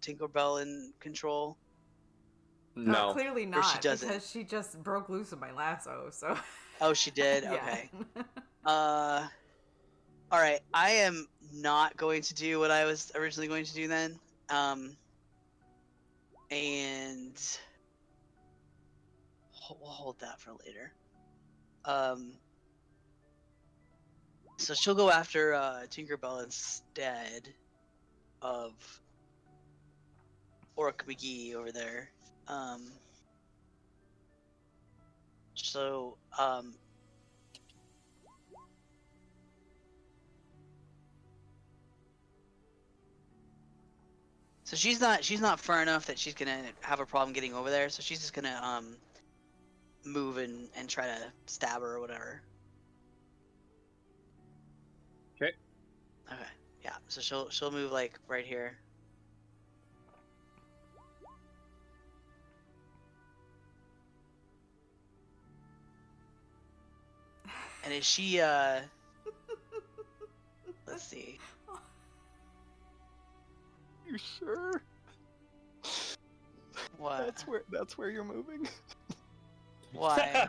Tinkerbell in control? No. Clearly Or she not, doesn't. because she just broke loose of my lasso, so... Oh, she did? Yeah. Okay. Alright, I am not going to do what I was originally going to do then. And... We'll hold that for later. So she'll go after Tinkerbell instead of Orc McGee over there. So she's not far enough that she's gonna have a problem getting over there. So she's just gonna move and try to stab her or whatever. Okay. Okay. Yeah. So she'll move like right here. And is she let's see. You sure? What? That's where you're moving? Why?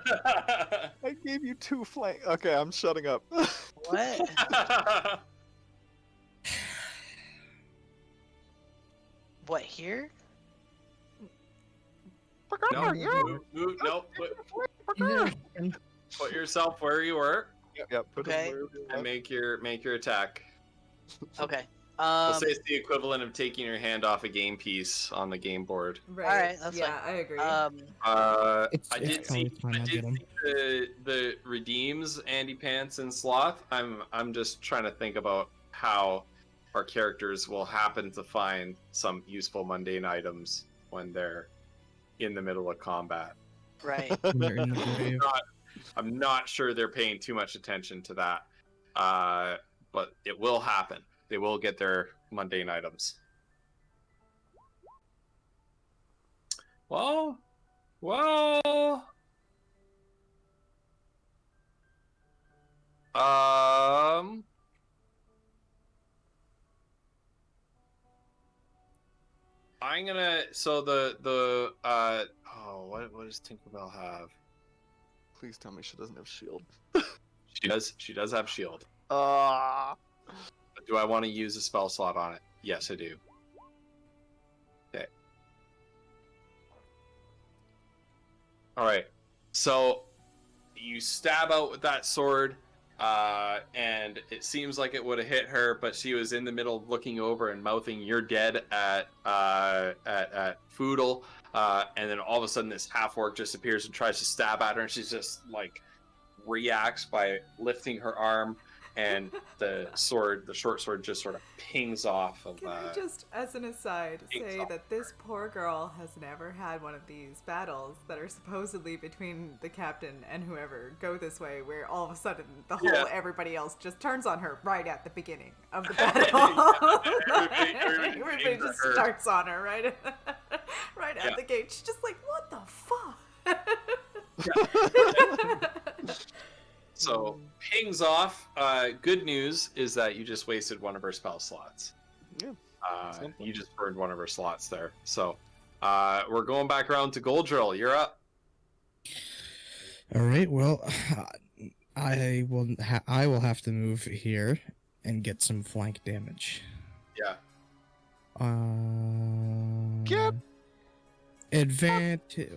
I gave you 2 flank. Okay, I'm shutting up. What? What here? No, move, no, put yourself where you were Yep. Put Okay. it where you and want. make your attack. Okay. We'll say it's the equivalent of taking your hand off a game piece on the game board. Right. Alright, that's yeah, I agree. I did see the redeems Andy Pants and Sloth. I'm just trying to think about how our characters will happen to find some useful mundane items when they're in the middle of combat. Right. They're in the grave. I'm not sure they're paying too much attention to that, but it will happen. They will get their mundane items. Well. I'm gonna. So what does Tinkerbell have? Please tell me she doesn't have shield. She does. She does have shield. Ah. Do I want to use a spell slot on it? Yes, I do. Okay. All right. So you stab out with that sword, and it seems like it would have hit her, but she was in the middle of looking over and mouthing "You're dead" at Foodle, and then all of a sudden this half orc just appears and tries to stab at her, and she's just like reacts by lifting her arm. And the short sword, just sort of pings off of. Can I just, as an aside, say off. that this poor girl has never had one of these battles that are supposedly between the captain and whoever go this way, where all of a sudden the whole everybody else just turns on her right at the beginning of the battle. Everybody just starts on her right at the gate. She's just like, what the fuck? So, pings off. Good news is that you just wasted one of her spell slots. Yeah. You just burned one of her slots there. So, we're going back around to Goldrill. You're up. All right. Well, I will have to move here and get some flank damage. Yeah. Get advantage.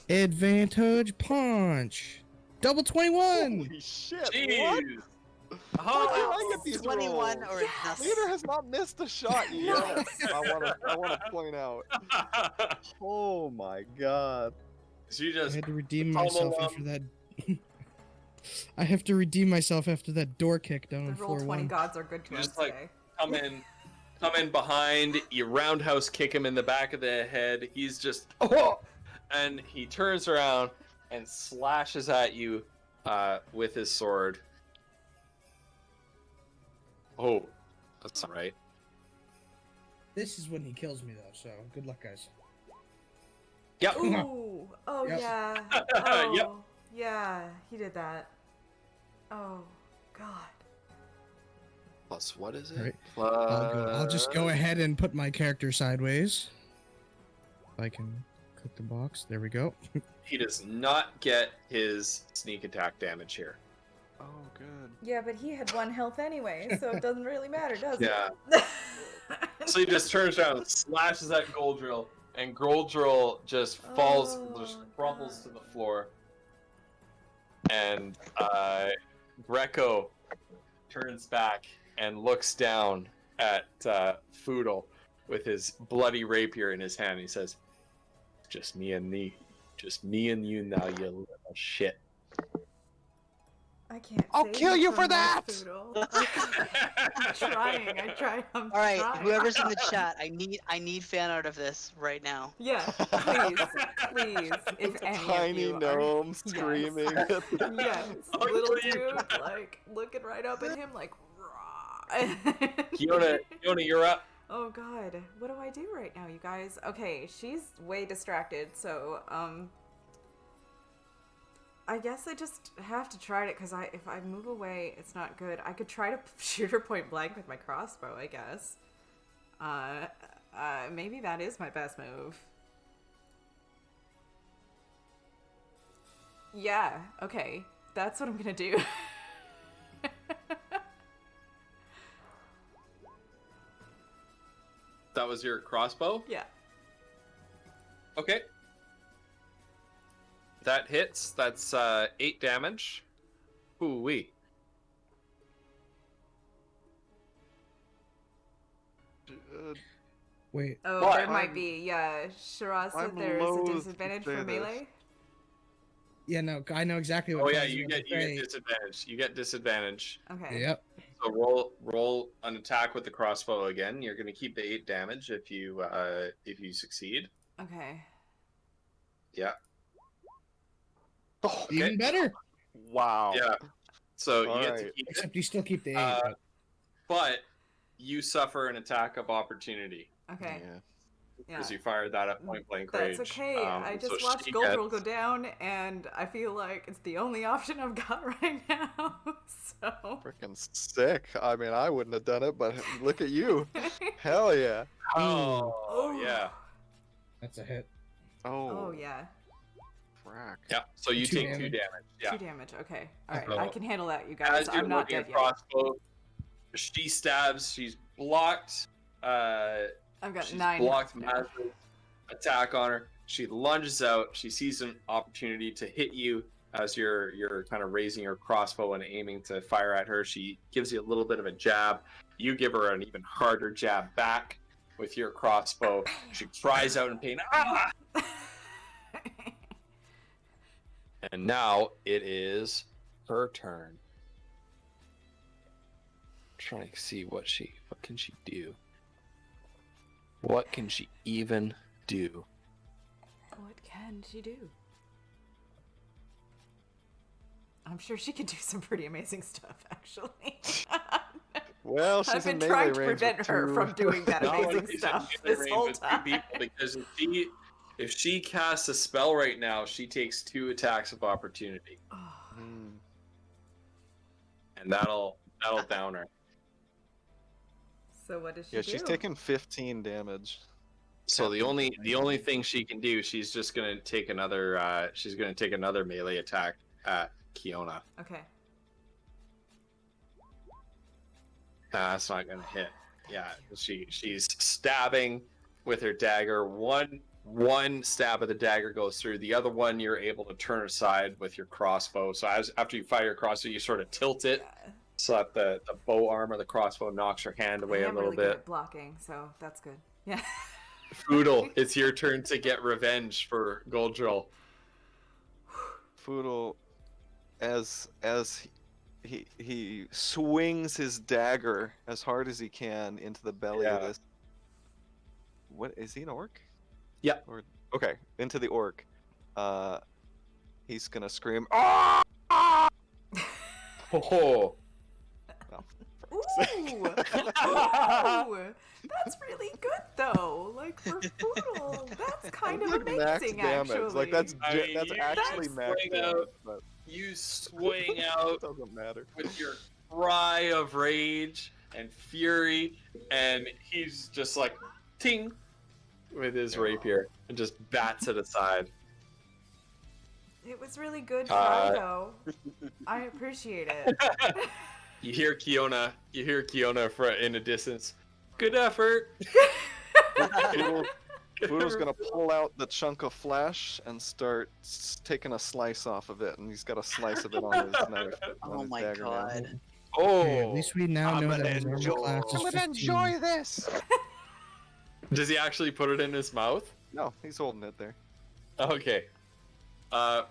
Advantage punch. Double 21. Holy shit! Jeez. What? Oh, I get these 21 rolls? or nothing. Leader has not missed a shot yet. I want to point out. Oh my god! She I just had to redeem myself after that. I have to redeem myself after that door kick down The on roll floor 20 one. gods are good to us Just like- today. come in behind. You roundhouse kick him in the back of the head. He's just and he turns around and slashes at you with his sword. Oh, that's not right. This is when he kills me, though. So good luck, guys. Yep. Ooh, oh Yep. yeah. Oh, Yep. yeah, he did that. Oh, God. Plus, what is it? Right. Plus... I'll just go ahead and put my character sideways. If I can click the box. There we go. He does not get his sneak attack damage here. Oh, good. Yeah, but he had 1 health anyway, so it doesn't really matter, does Yeah. it? So he just turns around and slashes at Goldrill, and Goldrill just falls, Oh, just crumples God. to the floor. And Greco turns back and looks down at Foodle with his bloody rapier in his hand. He says, just me and you now, you little shit. I can't. I'll save kill you for from this that! poodle. I'm trying. I'm All right, trying. whoever's in the chat, I need fan art of this right now. Yeah, please, please. If any Tiny of you are... gnome screaming. Yes, I'll little kill you. dude, like looking right up at him, like. Rah. Fiona, you're up. Oh God, what do I do right now, you guys? Okay, she's way distracted, so I guess I just have to try it because if I move away, it's not good. I could try to shoot her point blank with my crossbow, I guess. Maybe that is my best move. Yeah, okay, that's what I'm gonna do. That was your crossbow? Yeah. Okay. That hits. That's 8 damage. Ooh-wee. Wait. Oh, But there might I'm- be. Yeah, Shiraz said I'm there's a loath to disadvantage say for this. melee. Yeah, no, I know exactly what. Oh yeah, Kai's you about get to say. disadvantage. You get disadvantage. Okay. Yep. So roll an attack with the crossbow again. You're going to keep the 8 damage if you succeed. Okay. Yeah. Oh, Even better. wow. Yeah. So you All get to right. keep it, Except you still keep the 8. but- but you suffer an attack of opportunity Okay. Yeah. Yeah. because you fired that at point blank range. That's okay. I so just watched she Goldroll gets- go down, and I feel like it's the only option I've got right now. So. Freaking sick. I mean, I wouldn't have done it, but look at you. Hell yeah. Oh yeah. That's a hit. Oh Oh, yeah. frack. Yeah. So you 2 take 2 damage. damage. Yeah. 2 damage. Okay. All right. So, I can handle that, you guys. As you're I'm not looking dead at yet. crossbow, she stabs. She's blocked. I've got She's 9. blocked now. Mazra's attack on her. She lunges out. She sees an opportunity to hit you as you're kind of raising your crossbow and aiming to fire at her. She gives you a little bit of a jab. You give her an even harder jab back with your crossbow. She cries out in pain. Ah! And now it is her turn. Trying to see what can she do. What can she even do? What can she do? I'm sure she can do some pretty amazing stuff, actually. Well, she's I've been in trying melee to range prevent with her two- from doing that No one amazing is in stuff melee this range whole with two time. people, because if she casts a spell right now, she takes 2 attacks of opportunity, Oh, Hmm. and that'll down her. so what does she Yeah, do? she's taking 15 damage. So the only thing she can do, she's just gonna take another melee attack at Kiona. Okay. That's not gonna hit. Yeah, she's stabbing with her dagger. One stab of the dagger goes through. The other one you're able to turn aside with your crossbow. So after you fire your crossbow, you sort of tilt it Yeah. so that the bow arm of the crossbow knocks her hand away I a am little really good bit. at blocking, so that's good. Yeah. Foodle, it's your turn to get revenge for Goldrill. Foodle, as he swings his dagger as hard as he can into the belly of Yeah. this. What is he, an orc? Yeah. Or okay, into the orc. He's gonna scream. Oh! Oh, Ooh! Ooh! That's really good though. Like for Poodle, that's kind of Like max amazing damage. actually. Like that's I mean, that's you actually just max swing damage, out. but you swing it out doesn't matter. with your cry of rage and fury, and he's just like ting with his rapier and just bats it aside. It was really good try Uh, though. I appreciate it. You hear Kiona in the distance. Good effort. Foodle's gonna pull out the chunk of flesh and start taking a slice off of it, and he's got a slice of it on his knife. on Oh his my dagger now. god. Oh, Okay, at least we now I'm know that gonna his armor enjoy- class is I'm gonna 15. enjoy this. Does he actually put it in his mouth? No, he's holding it there. Okay.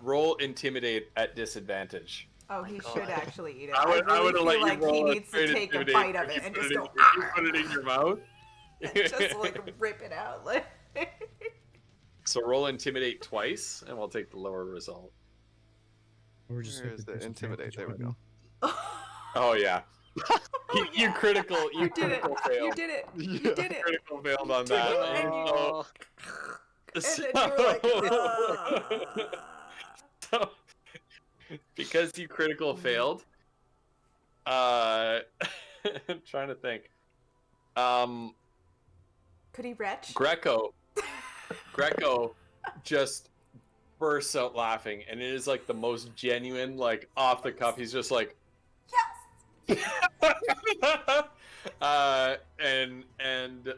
Roll intimidate at disadvantage. Oh, he should actually eat it. I would really have let feel you like he roll needs to take a intimidate bite of if you it and put just it go in- if you put it in your mouth. and just like rip it out. Like So roll intimidate twice, and we'll take the lower result. Or just Where hit is the the intimidate? disadvantage There we button. go. Oh yeah. You yeah. critical. You You did it. critical You failed. did it. Yeah. You did it. Critical failed on did that. it, and you- Oh, And then you were like, So, because you critical failed, I'm trying to think. Could he retch? Greco just bursts out laughing, and it is like the most genuine, like off the cuff. He's just like, Yes. and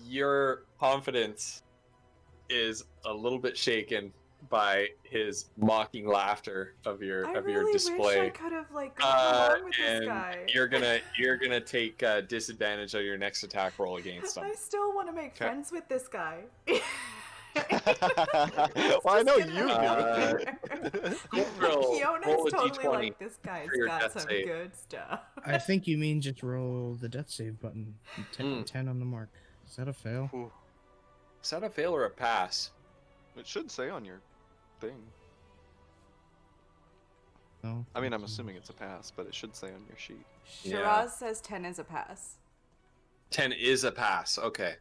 your confidence is a little bit shaken by his mocking laughter of your I of really your display. wish I could have like gone along with this And guy. you're gonna take disadvantage of your next attack roll against him. I still want to make Okay. friends with this guy. Well, I know you do. Roll Fiona's a totally d20 like, this guy's for your got death some save. good stuff. I think you mean just roll the death save button. 10 on the mark. Is that a fail? Ooh, Is that a fail or a pass? it should say on your thing. No. I mean, I'm assuming it's a pass, but it should say on your sheet. Yeah. Shiraz says 10 is a pass. 10 is a pass. Okay,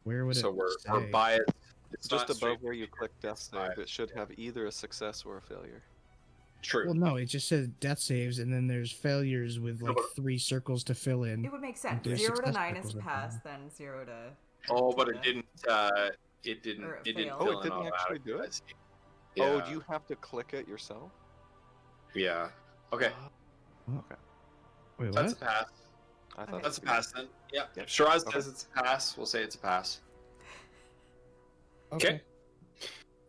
Where would so it we're say? biased. It's Just not above straight- where you click death save, Five. it should have either a success or a failure. True. Well, no, it just says death saves, and then there's failures with like 3 circles to fill in. It would make sense. there's 0 to success 9 is a circles up pass, there. then 0 to. Oh, but it to- didn't. It didn't. Or It it didn't. failed. Fill Oh, it in didn't actually do it? automatically. Oh, Yeah. do you have to click it yourself? Yeah. Okay. Wait, That's a what? pass. I Okay. thought That's a pass then. Yeah. Yeah. If Shiraz Okay. says it's a pass, we'll say it's a pass. Okay.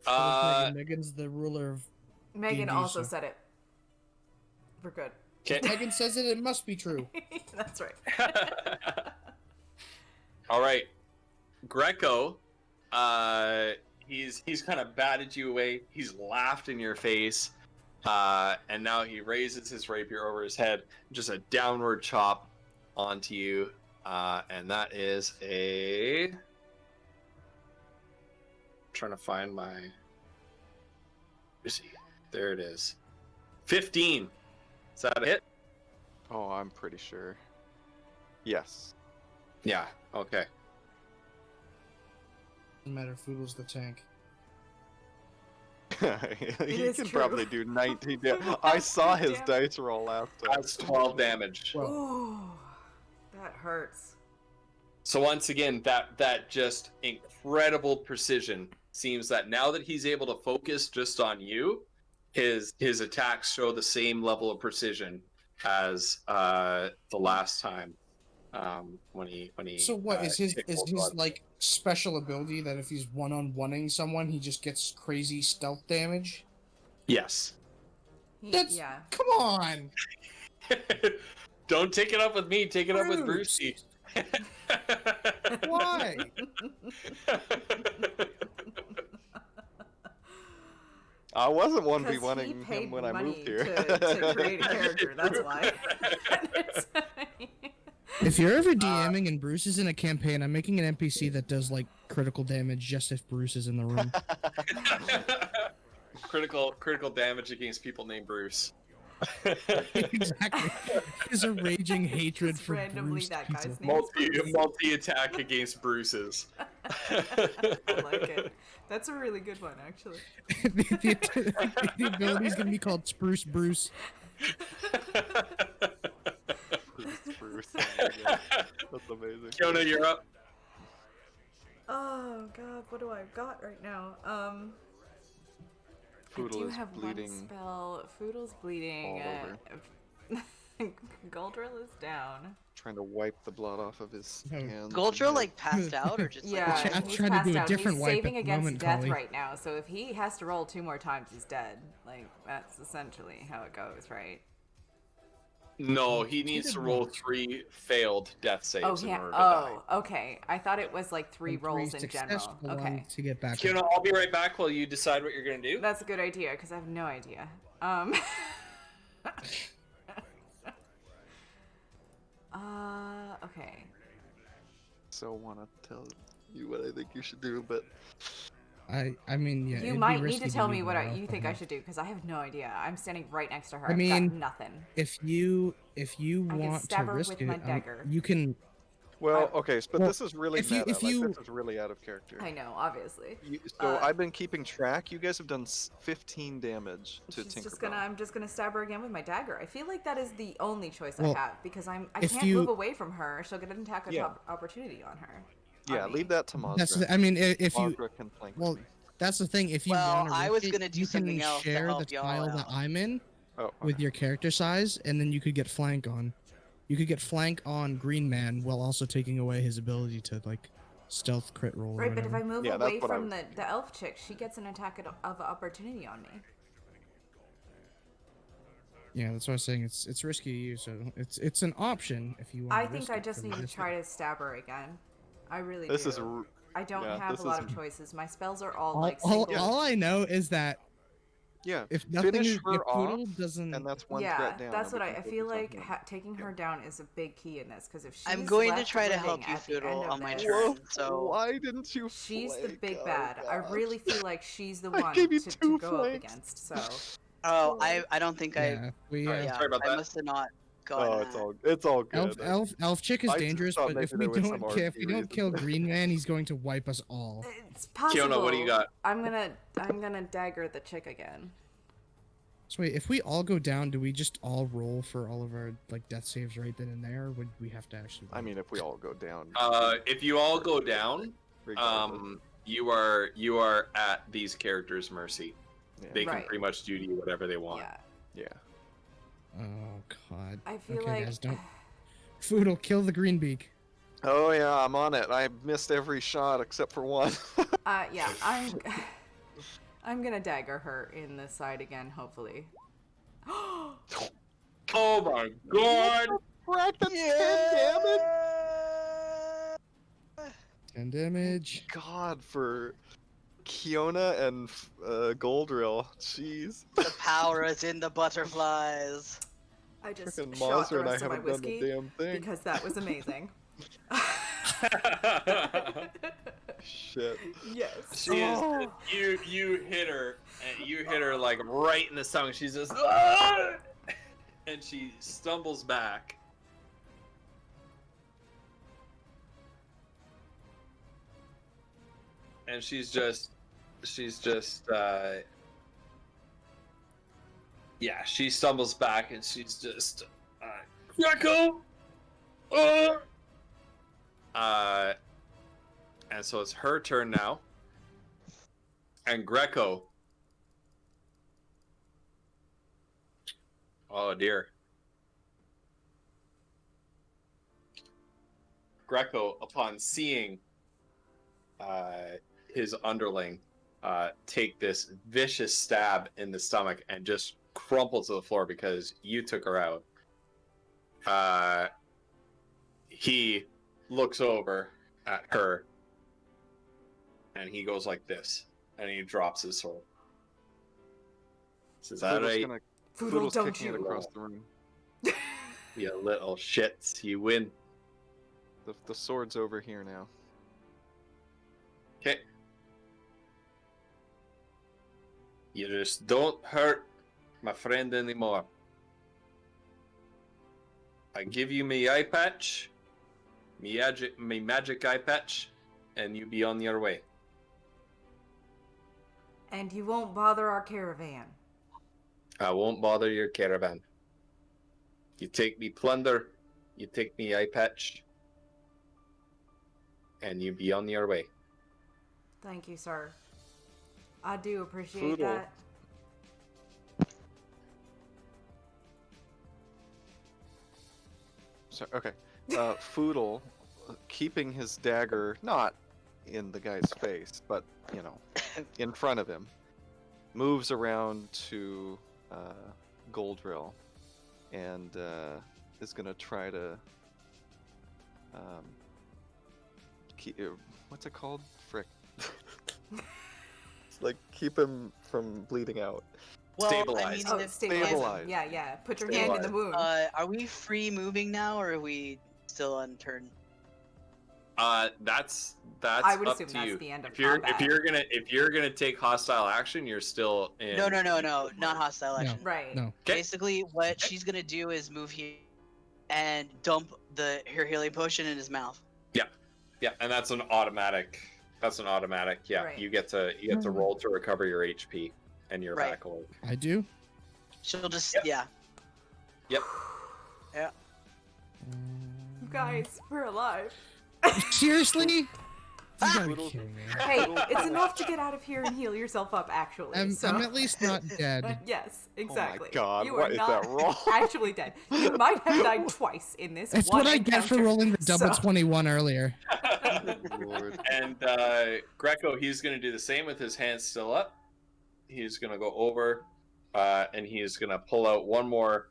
Megan's the ruler of. Megan D&D, also so- said it. We're good. Okay. Megan says it must be true. That's right. All right, Greco. He's kind of batted you away. He's laughed in your face, and now he raises his rapier over his head, just a downward chop onto you, and that is a. I'm trying to find my. Where's he? There it is. 15. Is that a hit? Oh, I'm pretty sure. Yes. Yeah. Okay. Doesn't matter. Foodle's the tank. He is can true. probably do 19 damage. I saw his Damn. dice roll last time. That's 12 damage. Well, Ooh, that hurts. So once again, that just incredible precision seems that now that he's able to focus just on you, his attacks show the same level of precision as the last time when he. so what is his kicked is both his buttons. like special ability that if he's one-on-oneing someone, he just gets crazy stealth damage? Yes. That's- Yeah. Come on. Don't take it up with me. Take it up with Bruce. Brucey. Why? I wasn't 'Cause 1v1ing he him paid when I money moved here. to create a character. That's why. If you're ever DMing and Bruce is in a campaign, I'm making an NPC that does like critical damage just if Bruce is in the room. critical damage against people named Bruce. Exactly. There's a raging hatred Just for randomly Bruce. that guy's pizza. name. Multi attack against Bruce's. I like it. That's a really good one, actually. the ability's gonna be called Spruce Bruce. Bruce, oh my God. That's amazing. Fiona, you're up. Oh god, what do I got right now? I Foodle do is have bleeding one spell. Foodle's bleeding. all Goldrill is down. Trying to wipe the blood off of his No. hands. and Goldrill head. like passed out or just Yeah, like chat's he's trying to passed do a out. different he's wipe saving at the against moment, death Collie. right now, so if he has to roll 2 more times, he's dead. Like, that's essentially how it goes, right? No, he needs did to roll once. 3 failed death saves Oh, in yeah. order to die. Oh, okay. I thought it was like 3 And rolls in general. successful Okay. ones to get back. Fiona, I'll be right back while you decide what you're gonna do. That's a good idea, because I have no idea. Okay. So want to tell you what I think you should do, but I mean, yeah. You it'd be might need risky to tell do me what that you off think the I hop. should do, because I have no idea. I'm standing right next to her. I I've mean, got nothing. If you I can want to stab her risk with it, my dagger. you can. well, okay. But Well, this is really if you- meta. if like, you- this is really out of character. I know, obviously. So Uh, I've been keeping track. You guys have done 15 damage to She's Tinkerbell. just gonna. I'm just gonna stab her again with my dagger. I feel like that is the only choice Well, I have, because I if can't you- move away from her. She'll get an attack Yeah. opportunity on her. Yeah, on me. leave that to Mazra. That's. I mean, if you. Mazra can flank Well, me. that's the thing. If you Well, want I to was risk gonna it, do you something can else to share help the y'all tile that out. I'm in Oh, with okay. your character size, and then you could get flank on. You could get flank on Green Man while also taking away his ability to like stealth crit roll. Or Right, but if whatever. I move Yeah, that's away what I from was the elf chick, she gets an attack of opportunity on me. Yeah, that's what I was saying. It's risky to use, so it's an option if you want. I to think risk I it, just but need to risk try it. to stab her again. I really This do. is I don't yeah, have this a lot is- of choices. My spells are all All, like all, single. all I know is that yeah. if nothing Finish is, her if off, Poodle doesn't, and that's one Yeah, threat down. that's and what we I can feel focus on like. him. Taking her down is a big key in this because if she's I'm going to left try to living help you, at the end Foodle, of on my my turn. Whoa, So why didn't you? she's the flake? big Oh, bad. I God. really feel like she's the I one gave you to two go up flakes. against. So oh, I don't think yeah, we Sorry, yeah, sorry about I that. must have not gotten Oh, it's all good. elf chick is I just dangerous, thought but if maybe we there was some don't if we RP don't kill reason. Green Man, he's going to wipe us all. it's possible. Kiona, what do you got? I'm gonna dagger the chick again. So wait, if we all go down, do we just all roll for all of our like death saves right then and there, or would we have to actually? I mean, if we all go down. If you all go down, regardless. you are at these characters' mercy. Yeah. They can Right. pretty much do to you whatever they want. Yeah, Yeah. Oh God. I feel okay, like guys, don't. Foodle, kill the green beak. Oh yeah, I'm on it. I missed every shot except for one. yeah, I'm gonna dagger her in the side again, hopefully. Oh my god! Frack, that's 10 damage. 10 damage. God, for Kiona and Goldrill. Jeez. the power is in the butterflies. I just Frickin' shot the Mazra and I rest of my haven't done the whiskey damn thing. because that was amazing. Shit. Yes. She is. Oh. You hit her, and you hit her like right in the stomach. She's just, "Ah!" And she stumbles back. And she's just, yeah. She stumbles back, and she's just, Greco. And so it's her turn now. And Greco. Oh dear. Greco, upon seeing his underling take this vicious stab in the stomach and just crumple to the floor because you took her out, he looks over at her and he goes like this, and he drops his sword. Says, "All right, Foodle, Foodle's don't kicking it you? across the room. you little shits, you win." The sword's over here now. Okay. You just don't hurt my friend anymore. I give you me eye patch, me magic eye patch, and you be on your way. And you won't bother our caravan. I won't bother your caravan. You take me plunder, you take me eye patch, and you be on your way. Thank you, sir. I do appreciate Foodle. that. So okay, Foodle, keeping his dagger not in the guy's face, but you know, in front of him, moves around to Goldrill, and is gonna try to keep, what's it called? Frick. It's like keep him from bleeding out. Well, Stabilize. I mean, Oh, if- stabilize. Yeah. Put your hand in the wound. are we free moving now, or are we still on turn? That's I would up assume to that's you. the end of if you're combat. if you're gonna take hostile action, you're still in. No, not hostile action. Right. No. Okay. Basically, what she's gonna do is move here and dump her healing potion in his mouth. Yeah, and that's an automatic. Yeah, Right. you get to roll to recover your HP and your Right. back awake. I do. She'll just Yep. You guys, we're alive. Seriously? You gotta be Foodle- kidding me. Hey, it's enough to get out of here and heal yourself up, actually. I'm so. at least not dead. Yes, exactly. Oh my God, you what are is not that wrong? actually dead. You might have died twice in this That's one what I get for encounter. rolling the double So- 21 earlier. Lord. And Greco, he's going to do the same with his hands still up. He's going to go over, and he's going to pull out one more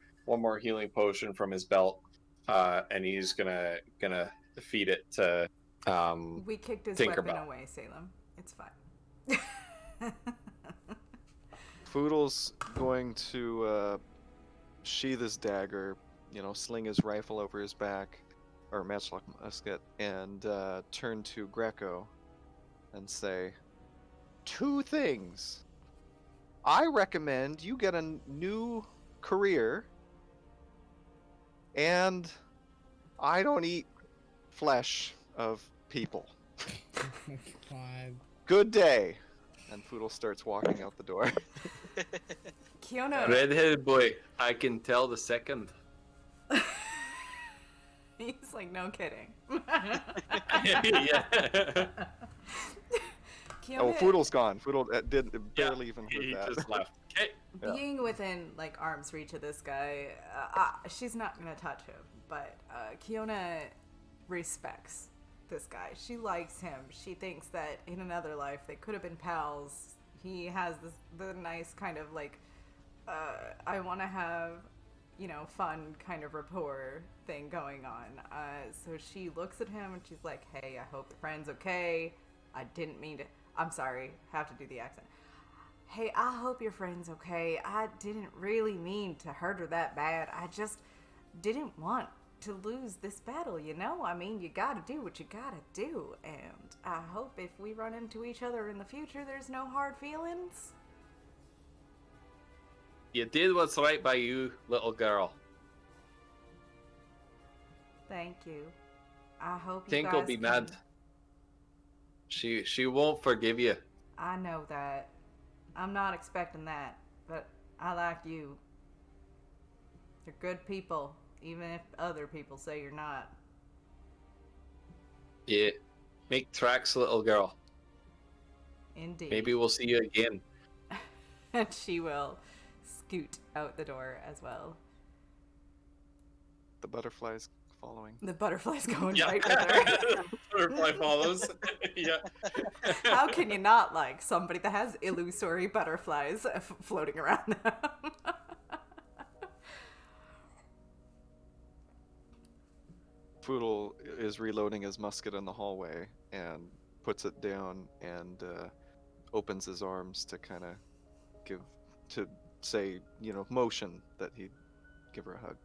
healing potion from his belt, and he's gonna feed it to We kicked his Tinkerbell. weapon away, Salem. It's fine. Foodle's going to sheath his dagger, sling his rifle over his back, or matchlock musket, and turn to Greco and say, 2 things. I recommend you get a new career, and I don't eat flesh of people. Oh my god. Good day. And Foodle starts walking out the door. Kiona. Redheaded boy. I can tell the second. He's like, no kidding. Yeah. Oh, Foodle's gone. Foodle did barely Yeah, even he heard that. just left. Okay. Yeah. Being within like arm's reach of this guy, she's not gonna touch him. But Kiona respects this guy. She likes him. She thinks that in another life they could have been pals. He has the nice kind of like, I want to have, fun kind of rapport thing going on. So she looks at him and she's like, "Hey, I hope the friend's okay. I didn't mean to. I'm sorry. Have to do the accent. Hey, I hope your friend's okay. I didn't really mean to hurt her that bad. I just didn't want to lose this battle, I mean, you gotta do what you gotta do. And I hope if we run into each other in the future, there's no hard feelings." You did what's right by you, little girl. Thank you. I hope you Tink guys will be can- mad. She won't forgive you. I know that. I'm not expecting that, but I like you. You're good people, even if other people say you're not. Yeah. Make tracks, little girl. Indeed. Maybe we'll see you again. And she will scoot out the door as well. The butterfly's following. The butterfly's going Yeah. right with her. Butterfly follows. Yeah. How can you not like somebody that has illusory butterflies floating around them? Foodle is reloading his musket in the hallway and puts it down and opens his arms to kind of say, motion that he'd give her a hug.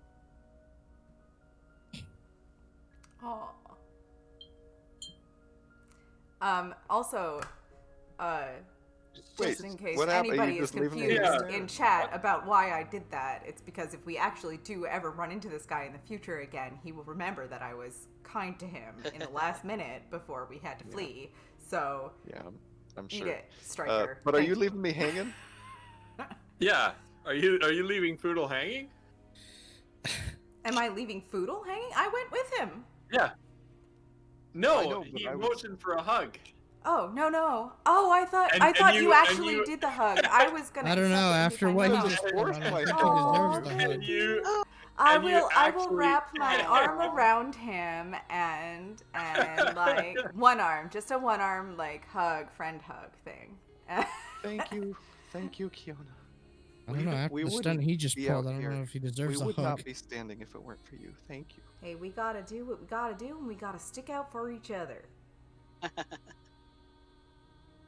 Aw. Also, Wait, just in case what happened? anybody You is just leaving me confused hanging? in chat about why I did that, it's because if we actually do ever run into this guy in the future again, he will remember that I was kind to him in the last minute before we had to flee. So, Yeah, I'm eat sure. it, Striker. But are Thank you leaving me hanging? Yeah. Are you leaving Foodle hanging? Am I leaving Foodle hanging? I went with him. Yeah. No, I know, but he I was- motioned for a hug. Oh, no. Oh, I thought And you you- actually and you- did the hug. I was gonna. I don't know. accept it After what he because I just know. said, I don't think he Aw, deserves the thank hug. And you I and you will actually- wrap my arm around him and like one arm, just a one arm like friend hug thing. Thank you, Kiona. I don't know. After we the stunt wouldn't he just be pulled, out I don't here. know if he We deserves a would hug. not be standing if it weren't for you. Thank you. Hey, we gotta do what we gotta do, and we gotta stick out for each other.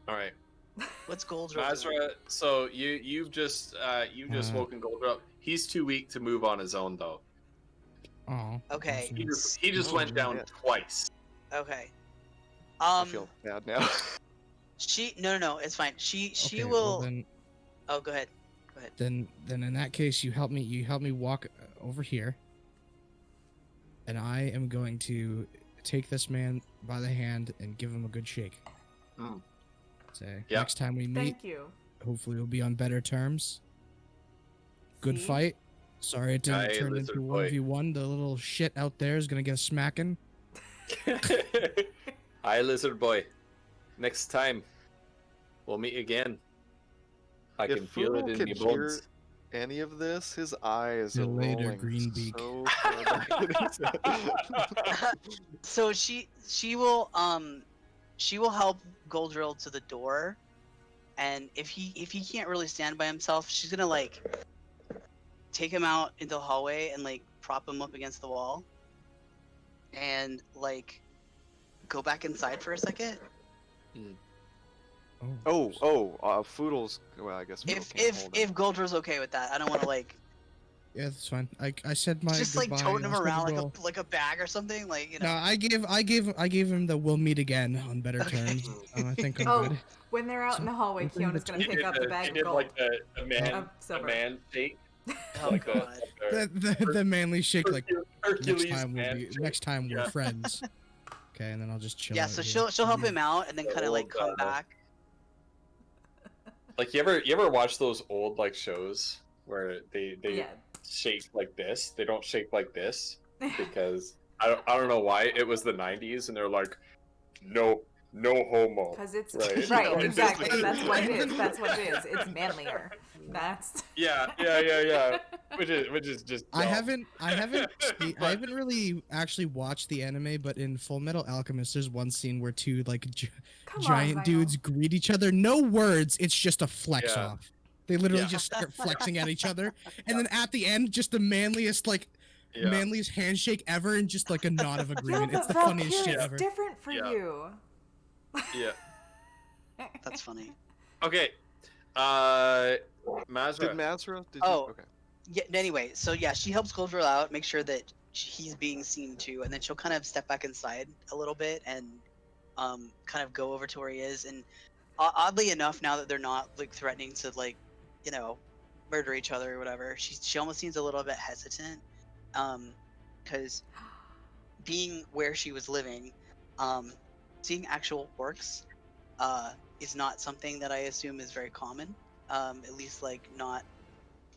All right. What's Goldrope? Mazra, so you've just woken Goldrope up. He's too weak to move on his own though. Oh. Okay. He just went down Yeah. twice. Okay. I feel bad now. No, it's fine. She Okay, will. well then, Oh, go ahead. then in that case, you help me walk over here, and I am going to take this man by the hand and give him a good shake. Mm. Say, Yeah. next time we meet, Thank you. hopefully we'll be on better terms. Good See? fight. Sorry it didn't Aye, turn lizard into boy. 1v1. The little shit out there is gonna get a smacking. Hi, lizard boy. Next time, we'll meet again. I If can feel it Foodle in could your hear- bones. any of this, his eyes See are you later, rolling Greenbeak. so far back in his head. So she will help Goldrill to the door, and if he can't really stand by himself, she's gonna like take him out into the hallway and like prop him up against the wall, and like go back inside for a second. Foodle's. Well, I guess Foodle If can't hold him. Goldrill's okay with that, I don't want to like Yeah, that's fine. I said my just like goodbye. toting him I said around we'll- like a bag or something, like, you know. No, I gave him the "we'll meet again" on better Okay. terms. I think I'm Oh, good. when they're out in the hallway, So, Kiona's gonna He pick up the bag he of did gold. like a man, Of silver. shake. Oh like god. The manly shake like Hercules next man. time we're Yeah. friends. Okay, and then I'll just chill. Yeah, out so here. she'll help him out and then The kind of like old, come back. Like you ever watch those old like shows where they Yeah. shake like this? They don't shake like this because I don't know why. It was the 90s and they're like, no homo. Because it's Right. right, No, exactly. it's- That's what it is. That's what it is. It's manlier. That's Yeah. Which is just. I dumb. haven't really actually watched the anime, but in Full Metal Alchemist, there's one scene where two like Come giant on, dudes greet each other. No words. It's just a flex Yeah. off. They literally Yeah. just start flexing at each other, and then at the end, just the manliest Yeah. manliest handshake ever, and just like a nod of Yeah, agreement. but It's the funniest shit Valkyrie's ever. different for Yeah. you. Yeah. That's funny. Okay. Did Mazra. Mazra? Did Oh. you? Okay. Yeah. Anyway, so yeah, she helps Goldrill out, make sure that he's being seen too, and then she'll kind of step back inside a little bit and kind of go over to where he is. And oddly enough, now that they're not like threatening to like, you know, murder each other or whatever, she almost seems a little bit hesitant, because being where she was living, seeing actual orcs, is not something that I assume is very common. At least like not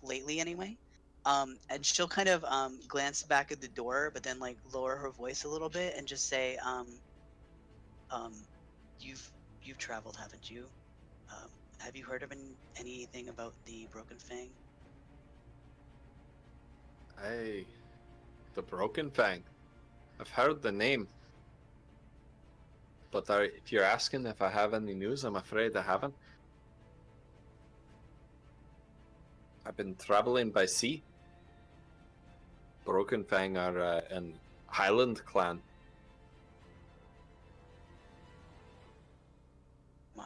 lately anyway. And she'll kind of glance back at the door, but then like lower her voice a little bit and just say, you've traveled, haven't you? Have you heard of anything about the Broken Fang? Hey, the Broken Fang. I've heard the name. But if you're asking if I have any news, I'm afraid I haven't. I've been traveling by sea. Broken Fang are an Highland clan. Wow.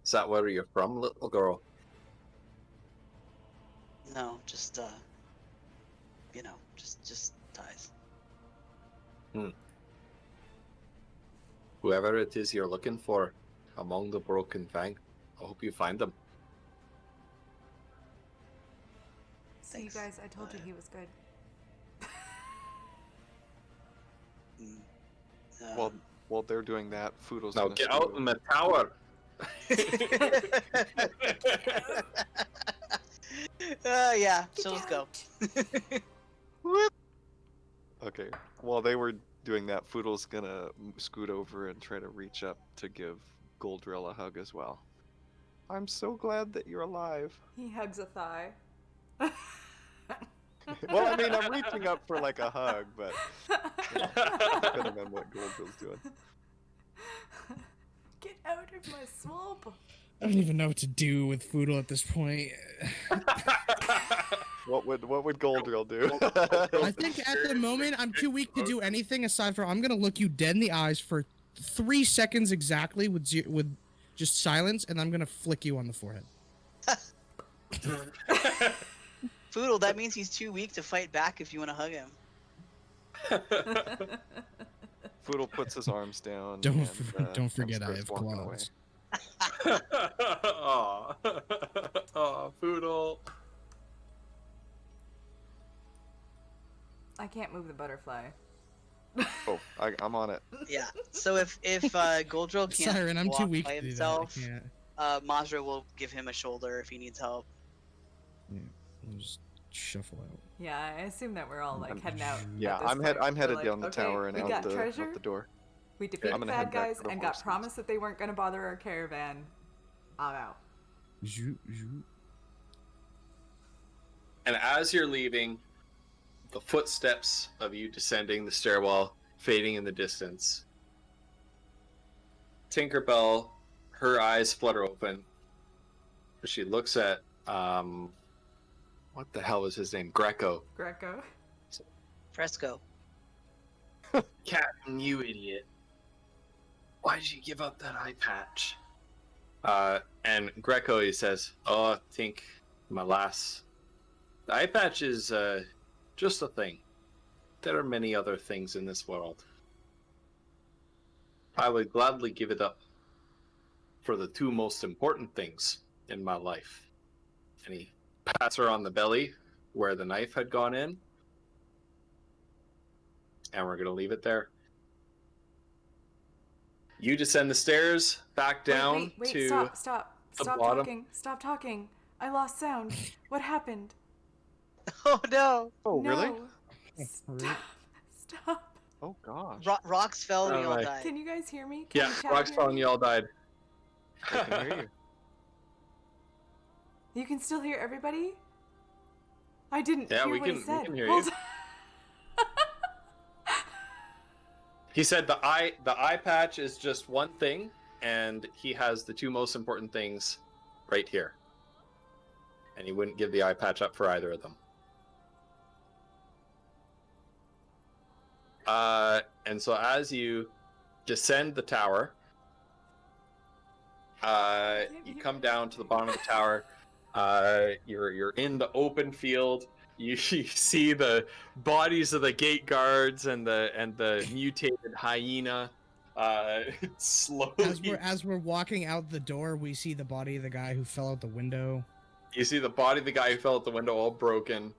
Is that where you're from, little girl? No, just you know, just ties. Whoever it is you're looking for among the Broken Fang, I hope you find them. See, you Thanks. guys, I told you he was good. While they're doing that, Foodle's Now gonna get scoot out in the tower. Yeah, so let's go. Okay. While they were doing that, Foodle's gonna scoot over and try to reach up to give Goldrill a hug as well. I'm so glad that you're alive. He hugs a thigh. Well, I mean, I'm reaching up for like a hug, but depending on what Goldrill's doing. Get out of my swamp. I don't even know what to do with Foodle at this point. What would Goldrill do? I think at the moment I'm too weak to do anything aside from I'm gonna look you dead in the eyes for 3 seconds exactly with just silence, and I'm gonna flick you on the forehead. Foodle, that means he's too weak to fight back if you want to hug him. Foodle puts his arms down. Don't and, don't forget I starts have walking away. claws. Aw. Aw, Poodle. I can't move the butterfly. Oh, I'm on it. Yeah. So if Goldrill can't Siren, I'm walk too weak by to do himself, that. I can't. Mazra will give him a shoulder if he needs help. I'll just shuffle out. Yeah, I assume that we're all like heading out. Yeah, at this I'm point. headed We're down the like, okay, tower and we out got the treasure. door. We defeated I'm the gonna bad head back guys to the and got horses. promised that they weren't gonna bother our caravan. I'm out. Zoot, zoot. And as you're leaving, the footsteps of you descending the stairwell fading in the distance. Tinkerbell, her eyes flutter open. She looks at what the hell was his name? Greco. Fresco. Captain, you idiot. Why did you give up that eye patch? And Greco, he says, oh, I think my lass, the eye patch is just a thing. There are many other things in this world. I would gladly give it up for the two most important things in my life. And he pats her on the belly where the knife had gone in. And we're going to leave it there. You descend the stairs back down wait, to stop the bottom. talking. Stop talking. I lost sound. What happened? Oh no! Oh, No. really? Stop. Oh gosh. Rocks fell and we all Alright. died. Can you guys hear me? Can Yeah, you chat Rocks hear fell and me? you all died. I can hear you. You can still hear everybody? I didn't Yeah, hear we what he can said. hear Hold you. on. He said the eye patch is just one thing, and he has the two most important things right here. And he wouldn't give the eye patch up for either of them. And so as you descend the tower, you come down to the bottom of the tower. You're in the open field. You see the bodies of the gate guards and the mutated hyena slowly. As we're walking out the door, we see the body of the guy who fell out the window. You see the body of the guy who fell out the window all broken.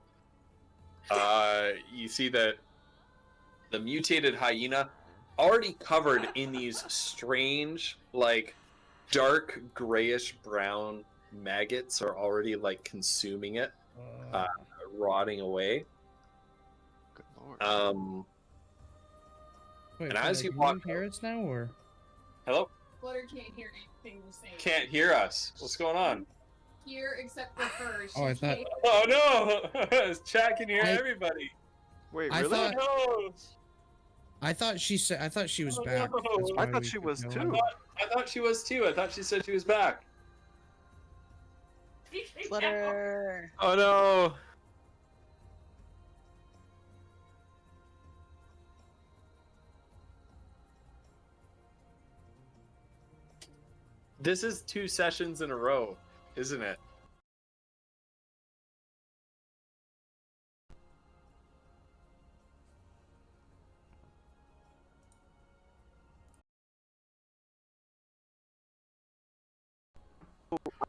You see the mutated hyena already covered in these strange, like, dark grayish brown maggots are already like consuming it, rotting away. Good lord. Wait, And as you can walk hear us now, or Hello? Flutter can't hear anything we're saying. Can't hear us. What's going on? Hear except for her. Oh, I She thought- can't- Oh no! Chat can hear I- everybody. Wait, I really? thought- No! I thought she said I thought she was Oh, back. no. That's I why thought we she could was go too. on. I thought she was too. I thought she said she was back. Flutter. Oh no! This is 2 sessions in a row, isn't it?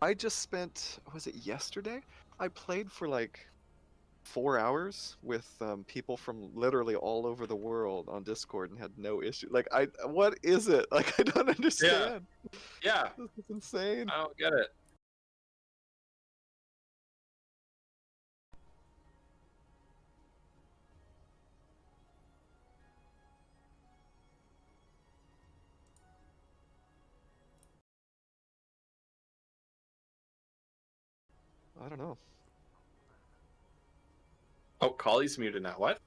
I just spent, was it yesterday? I played for like 4 hours with people from literally all over the world on Discord and had no issue. Like, what is it? Like, I don't understand. Yeah, This is insane. I don't get it. I don't know. Oh, Collie's muted now. What?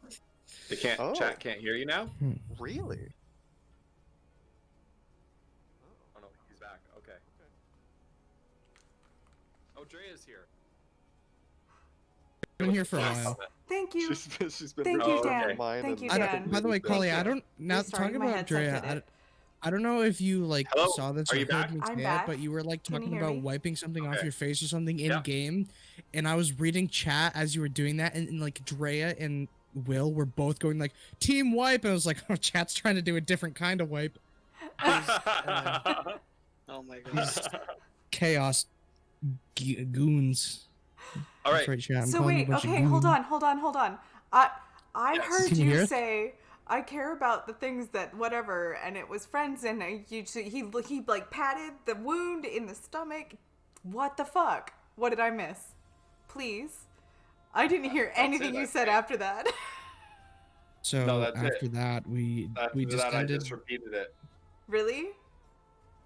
They can't. Oh. Chat can't hear you now. Really? Oh no, he's back. Okay. Oh, Drea's here. Been here for a Yes. while. Thank you. She's been Thank really you, okay. Dan. mine Thank and you, I Dan. don't, by the way, Collie, I you. don't now Restarting talking my about headset Drea. did it. I don't know if you like Hello? saw this Are or you heard back? me I'm say it, back. but you were like Can you talking hear about me? wiping something off Okay. your face or something in Yeah. game, and I was reading chat as you were doing that, and like Drea and Will were both going like team wipe, and I was like, oh, chat's trying to do a different kind of wipe. Oh my god. Chaos goons. All That's right. right, chat. I'm So calling you wait, a bunch of okay, hold goons. on. I Yes. heard Can you hear you us? say I care about the things that whatever, and it was friends, and he like patted the wound in the stomach. What the fuck? What did I miss? Please, I didn't hear anything it, you I said think. after that. So No, that's it. after that, we After that, I descended. just repeated it Really?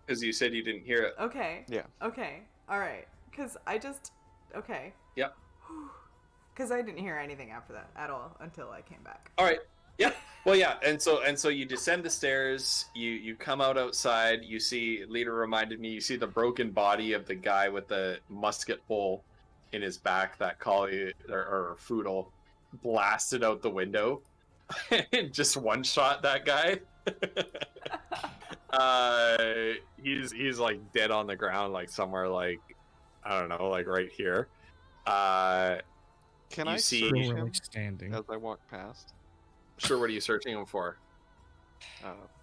because you said you didn't hear it. Okay. Yeah. Okay. All right. Because I just. Okay. Yep. Because I didn't hear anything after that at all until I came back. All right. Yep. Well, yeah, and so you descend the stairs. You come out outside. You see. Leader reminded me. You see the broken body of the guy with the musket hole in his back. That collie or Foodle blasted out the window and just one shot that guy. He's like dead on the ground, like somewhere like I don't know, like right here. Can You I see- search Still him like standing. as I walk past? Sure. What are you searching him for?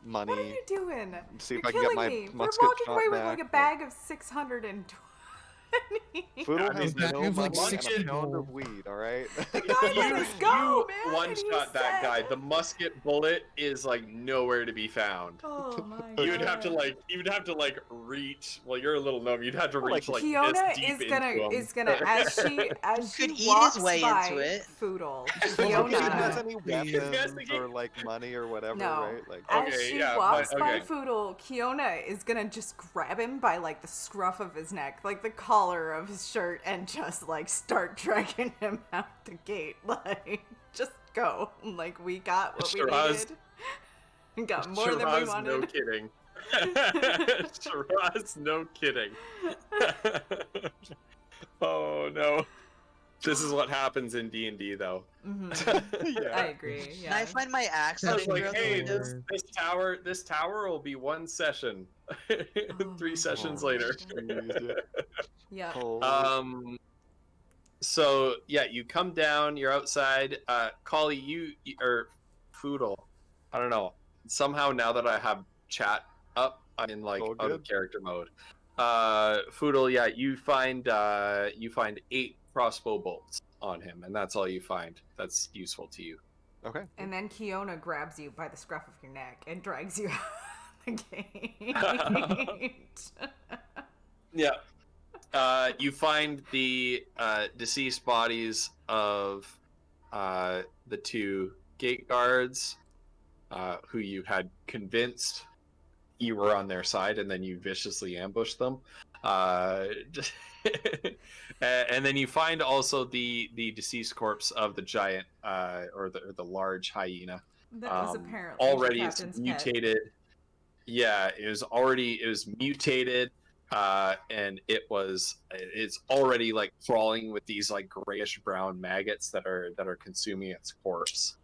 Money. What are you doing? See if You're I can get killing my me. We're musket walking shot away with back, like a but- bag of 620. Foodle I has mean, no I have, like, money six and a pound people. of weed. All right. The guy let us go, you man. one and he shot that guy. said- The musket bullet is like nowhere to be found. Oh my You would have to God. like reach. Well, you're a little gnome. You'd have to Well, reach like, like Kiona this deep is into gonna him. as He could she eat walks his way by into it. Foodle. Well, if he has Kiona, any Please. weapons or like money or whatever, No. right? Like, as Okay, she yeah, walks but- by okay. Foodle, Kiona is gonna just grab him by like the scruff of his neck, like the collar of his shirt, and just like start dragging him out the gate. Like, just go. Like, we got what we Shiraz- needed. We got more than we Shiraz, wanted. no kidding. Shiraz, no kidding. Oh no. This is what happens in D&D though. Mhm. yeah. I agree. Can I Yeah. find my axe? I That's was hiding like, throughout the hey, window? this tower will be one session. Oh 3 my sessions God. later. Yeah. Holy- So yeah, you come down, you're outside. Collie, you or Foodle, I don't know. Somehow now that I have chat up, I'm in like All out of good. character mode. Foodle, yeah, you find 8 crossbow bolts on him, and that's all you find. That's useful to you. Okay. And then Kiona grabs you by the scruff of your neck and drags you out of the gate. Yeah. You find the deceased bodies of the 2 gate guards who you had convinced you were on their side, and then you viciously ambushed them. And then you find also the deceased corpse of the giant or the large hyena. That was apparently already the it's captain's pet. mutated. Yeah, it was mutated, and it's already like crawling with these like grayish brown maggots that are consuming its corpse,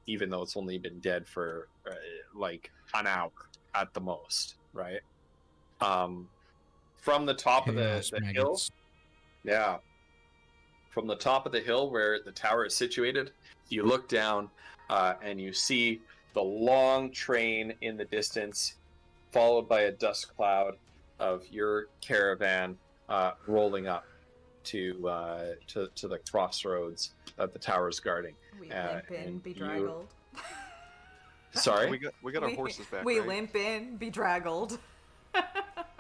even though it's only been dead for like an hour at the most, right? From the top of Chaos the hill, maggots. yeah. From the top of the hill where the tower is situated, you look down and you see the long train in the distance, followed by a dust cloud of your caravan rolling up to the crossroads that the tower's guarding. We Uh, limp in, and bedraggled. Sorry? We got our horses back. We right? limp in, bedraggled.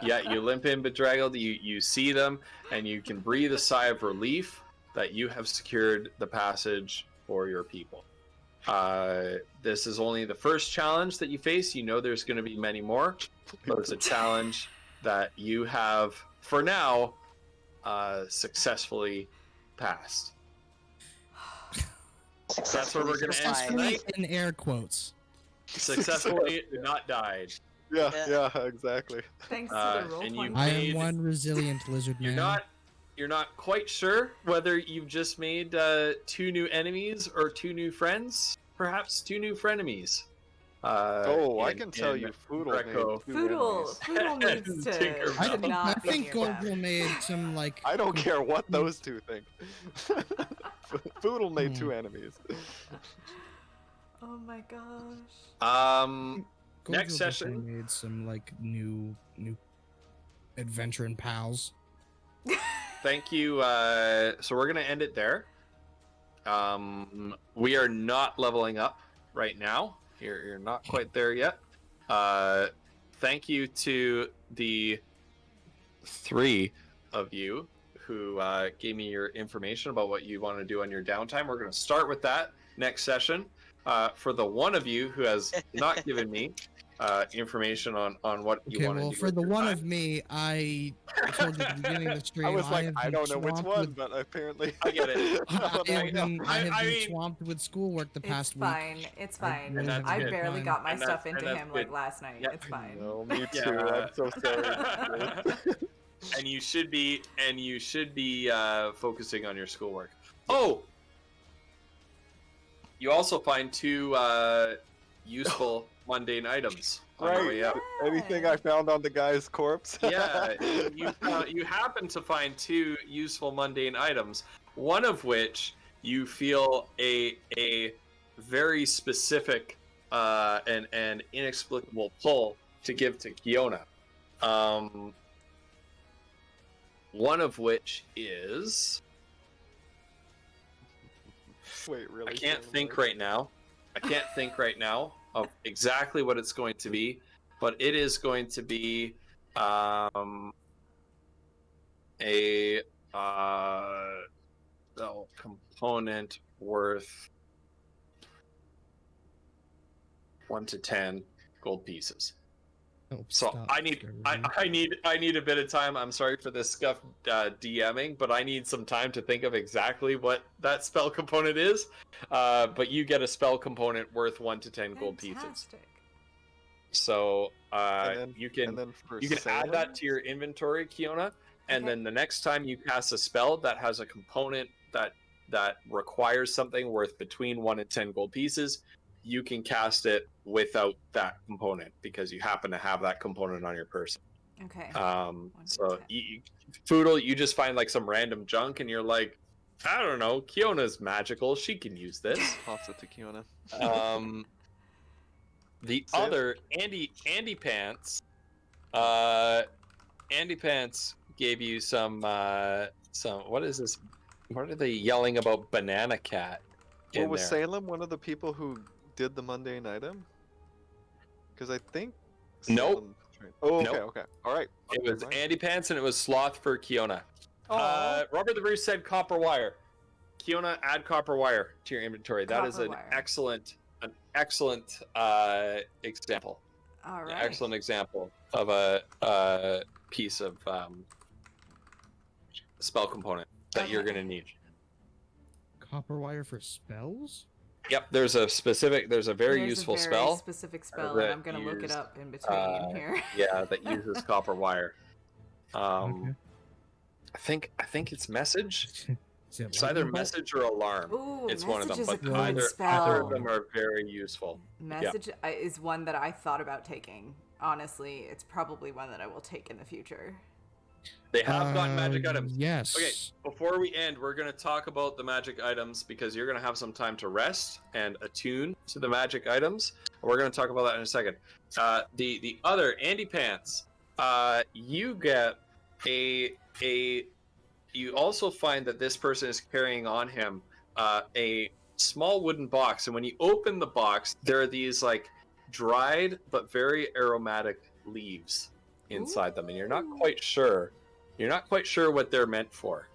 Yeah, you limp in bedraggled, you see them, and you can breathe a sigh of relief that you have secured the passage for your people. This is only the first challenge that you face. You know there's going to be many more, but it's a challenge that you have, for now, successfully passed. That's where we're going to end Successfully tonight. In air quotes. Successfully not died. Yeah, Yeah. yeah, exactly. Thanks to Uh, the roll and you 20. I made- am one resilient lizard man. You're not quite sure whether you've just made 2 new enemies or 2 new friends, perhaps 2 new frenemies. I can tell you, Foodle Greco. made 2 Foodle, enemies. Foodle needs to, Tinkerbell. I to think, not I be think near that. Gogol made some like. I don't care what those 2 think. Foodle made 2 Hmm. enemies. Oh my gosh. Gogol Next definitely session. made some like new adventuring pals. Thank you. So we're gonna end it there. We are not leveling up right now. You're not quite there yet. Thank you to the 3 of you who gave me your information about what you want to do on your downtime. We're going to start with that next session. For the one of you who has not given me information on what you Okay, want to well, do. for with the your one time. of me, I told you at the beginning of the stream. I was like, have I been don't know which swamped one, with- but apparently I get it. I have been mean- swamped with schoolwork the It's past week. fine. It's fine. really have I good barely time. got my And that- stuff into and that's him like good. last night. Yeah. It's fine. No, me too. Yeah. I'm so sorry. And you should be focusing on your schoolwork. Oh, you also find 2 useful mundane items on your way Right. up. Anything I found on the guy's corpse? Yeah, you happen to find 2 useful mundane items. One of which you feel a very specific and inexplicable pull to give to Kiona. One of which is Wait, really? I can't think right now. I can't think right now of exactly what it's going to be, but it is going to be a component worth 1 to 10 gold pieces. Oh, So stop, I need a bit of time. I'm sorry for this scuff DMing, but I need some time to think of exactly what that spell component is. But you get a spell component worth 1 to 10 gold pieces. Fantastic. So And then- you can And then for add Salem? that to your inventory, Kiona, and Okay. then the next time you cast a spell that has a component that requires something worth between 1 and 10 gold pieces, you can cast it without that component because you happen to have that component on your person. Okay. So 10. Foodle, you just find like some random junk and you're like, I don't know, Kiona's magical, she can use this. Toss it to Kiona. The Sam? other Andy Pants, Andy Pants gave you some what is this? What are they yelling about? Banana Cat. Well, in was there. Salem one of the people who did the mundane item? Because I think. Nope. Salem- Oh, okay, Nope. okay. All right. It was Never mind. Andy Pants and it was Sloth for Kiona. Aw. Robert the Bruce said copper wire. Kiona, add copper wire to your inventory. That is Copper an wire. excellent example. All An right. excellent example of a piece of spell component that you're Okay. going to need. Copper wire for spells? Yep, there's a very There's useful a very spell. specific spell, that and I'm gonna look it used, up in between here. Yeah, that uses copper wire. Okay. I think it's message. Is it It's either lightning bolt? message or alarm. Ooh, It's one of them, message is but a good either spell. of them are very useful. Message is one that I thought about taking. Honestly, it's probably one that I will take in the future. They have gotten magic items. Yes. Okay, before we end, we're going to talk about the magic items because you're going to have some time to rest and attune to the magic items. We're going to talk about that in a second. The other Andy Pants, you get you also find that this person is carrying on him a small wooden box, and when you open the box, there are these like dried but very aromatic leaves inside them, and you're not quite sure. You're not quite sure what they're meant for,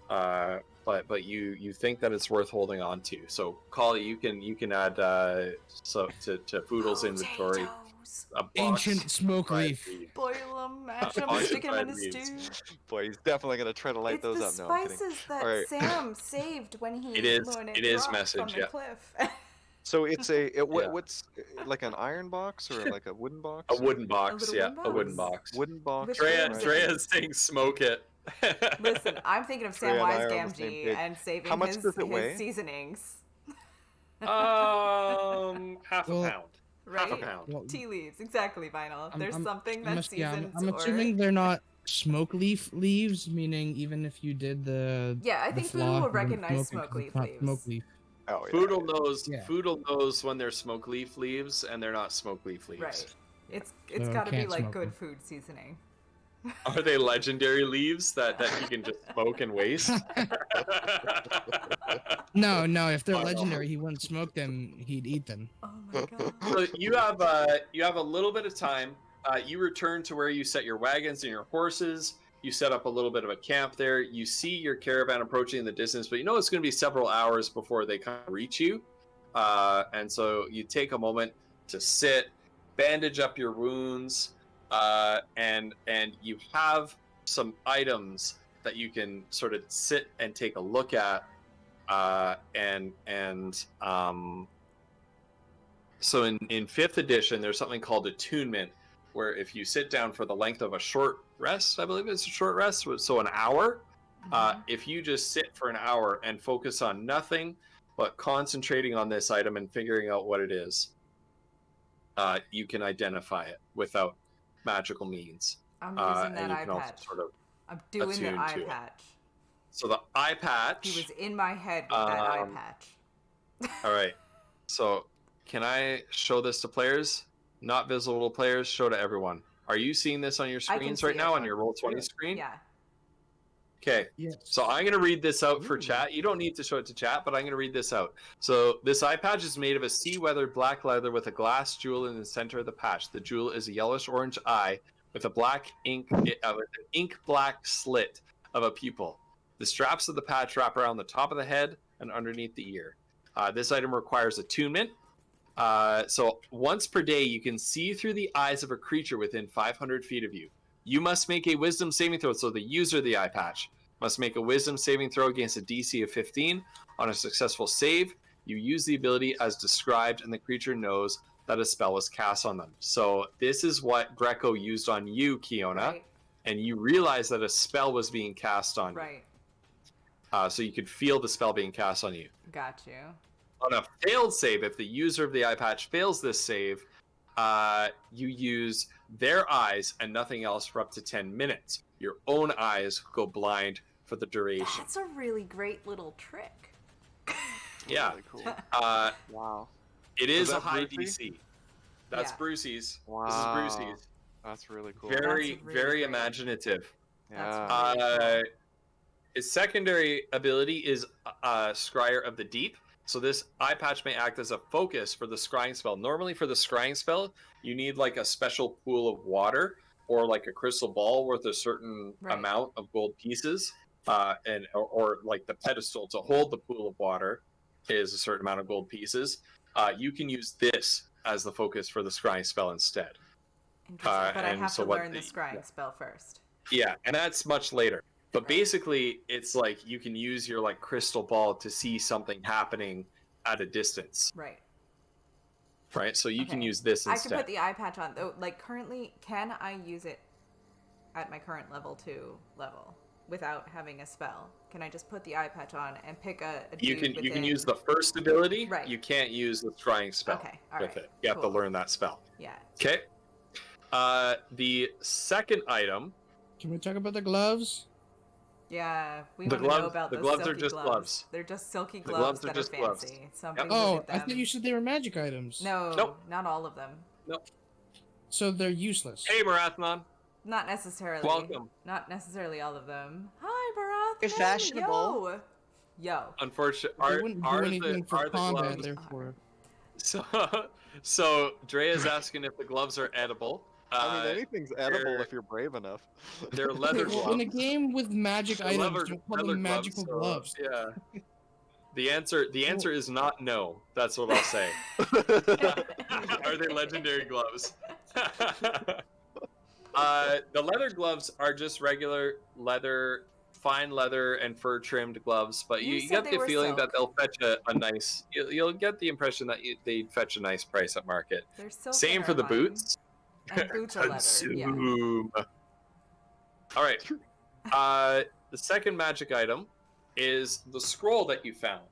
but you think that it's worth holding on to. So, Collie, you can add to Foodle's inventory Potatoes. a box Ancient of smoke dried leaf. leaves. Boil them, mash them, bunch of stick them in a dried leaves. stew. Boy, he's definitely gonna try to light It's those the up. No, I'm kidding. spices that Alright. Sam saved when he It is- when it is dropped message, from the yeah. cliff. So it's Yeah. what's like an iron box or like a wooden box? A wooden box, little yeah, wooden a wooden box. box. Wooden box. With Drea, Right. Drea's saying smoke it. Listen, I'm thinking of Trey and I Samwise are on the same Gamgee page. and saving How much his, does it weigh? his seasonings. Half a Well, pound. Right? Half a pound. Well, Tea leaves, exactly, Vinyl. There's something I'm that's ass- yeah, seasoned I'm or... assuming they're not smoke leaf leaves, meaning even if you did the Yeah, I the think flock, Foodle will you wouldn't recognize smoke smoke it 'cause leaf it's not leaves. smoke leaf. Oh yeah. Foodle knows. Yeah. Foodle knows when they're smoke leaf leaves and they're not smoke leaf leaves. Right. It's So got to be can't like smoke good them. food seasoning. Are they legendary leaves that you can just smoke and waste? No, if they're Oh, no. legendary, he wouldn't smoke them. He'd eat them. Oh my god. So you have a little bit of time. You return to where you set your wagons and your horses. You set up a little bit of a camp there. You see your caravan approaching in the distance, but you know it's going to be several hours before they kind of reach you. And so you take a moment to sit, bandage up your wounds, and you have some items that you can sort of sit and take a look at, so in 5th edition, there's something called attunement, where if you sit down for the length of a short rest, I believe it's a short rest, so an hour, if you just sit for an hour and focus on nothing but concentrating on this item and figuring out what it is, you can identify it without magical means. I'm using that and you eye can also patch. sort of I'm doing the attune eye to it. patch. So the eye patch. He was in my head with that eye patch. All right. So can I show this to players? Not visible to players, show to everyone. Are you seeing this on your I can screens see right it. now on your Roll20 Yeah. screen? Yeah. Okay. Yes. So I'm going to read this out for Ooh. chat. You don't need to show it to chat, but I'm going to read this out. So this eye patch is made of a sea-weathered black leather with a glass jewel in the center of the patch. The jewel is a yellowish-orange eye with a black ink black slit of a pupil. The straps of the patch wrap around the top of the head and underneath the ear. This item requires attunement. So once per day, you can see through the eyes of a creature within 500 feet of you. You must make a wisdom saving throw. So the user of the eye patch must make a wisdom saving throw against a DC of 15. On a successful save, you use the ability as described, and the creature knows that a spell was cast on them. So this is what Greco used on you, Kiona, Right. and you realize that a spell was being cast on Right. you. So you could feel the spell being cast on you. Got you. On a failed save, if the user of the eye patch fails this save, you use their eyes and nothing else for up to 10 minutes. Your own eyes go blind for the duration. That's a really great little trick. Yeah. Really cool. It Wow. is a that high Brucey? DC. That's Yeah. Brucey's. Wow. This is Brucey's. That's really cool. Very, That's really very great. imaginative. Yeah. really Its secondary ability is Scryer of the Deep. So this eye patch may act as a focus for the scrying spell. Normally for the scrying spell, you need like a special pool of water or like a crystal ball worth a certain Right. amount of gold pieces, or like the pedestal to hold the pool of water is a certain amount of gold pieces. You can use this as the focus for the scrying spell instead. Interesting. But I and have so to what learn the the- scrying spell first. Yeah, and that's much later. But Right. basically, it's like you can use your like crystal ball to see something happening at a distance, Right. right? So you can Okay. use this I instead. can put the eye patch on though. Like currently, can I use it at my current level 2 level without having a spell? Can I just put the eye patch on and pick a you dude can within... use the first ability. Right. You can't use the scrying spell Okay, all with right, it. You have to cool. learn that spell. Yeah. Okay. The second item. Can we talk about the gloves? Yeah, we The want to know gloves- about the those gloves are silky just gloves. They're just silky The gloves gloves are that just are gloves. fancy. Something Oh, look at I them. thought you said they were magic items. No, Nope. not all of them. So they're useless. Hey, Marathon. Not necessarily. Welcome. Not necessarily all of them. Hi, Barath. You're fashionable. Yo. Unfortunately, They wouldn't do anything for combat, therefore. So Drea's asking if the gloves are edible. I mean, anything's edible they're- if you're brave enough. They're leather Well, gloves. in a game with magic They're items, leather- don't call leather them magical so, gloves. Yeah. The answer is not no. That's what I'll say. Are they legendary gloves? The leather gloves are just regular leather, fine leather and fur trimmed gloves, but You you said get they the were feeling that silk. they'll fetch a nice. You'll get the impression that they'd fetch a nice price at market. They're silk Same and for the ermine. boots. And boots are leather. Yeah. Consume. All right. The second magic item is the scroll that you found.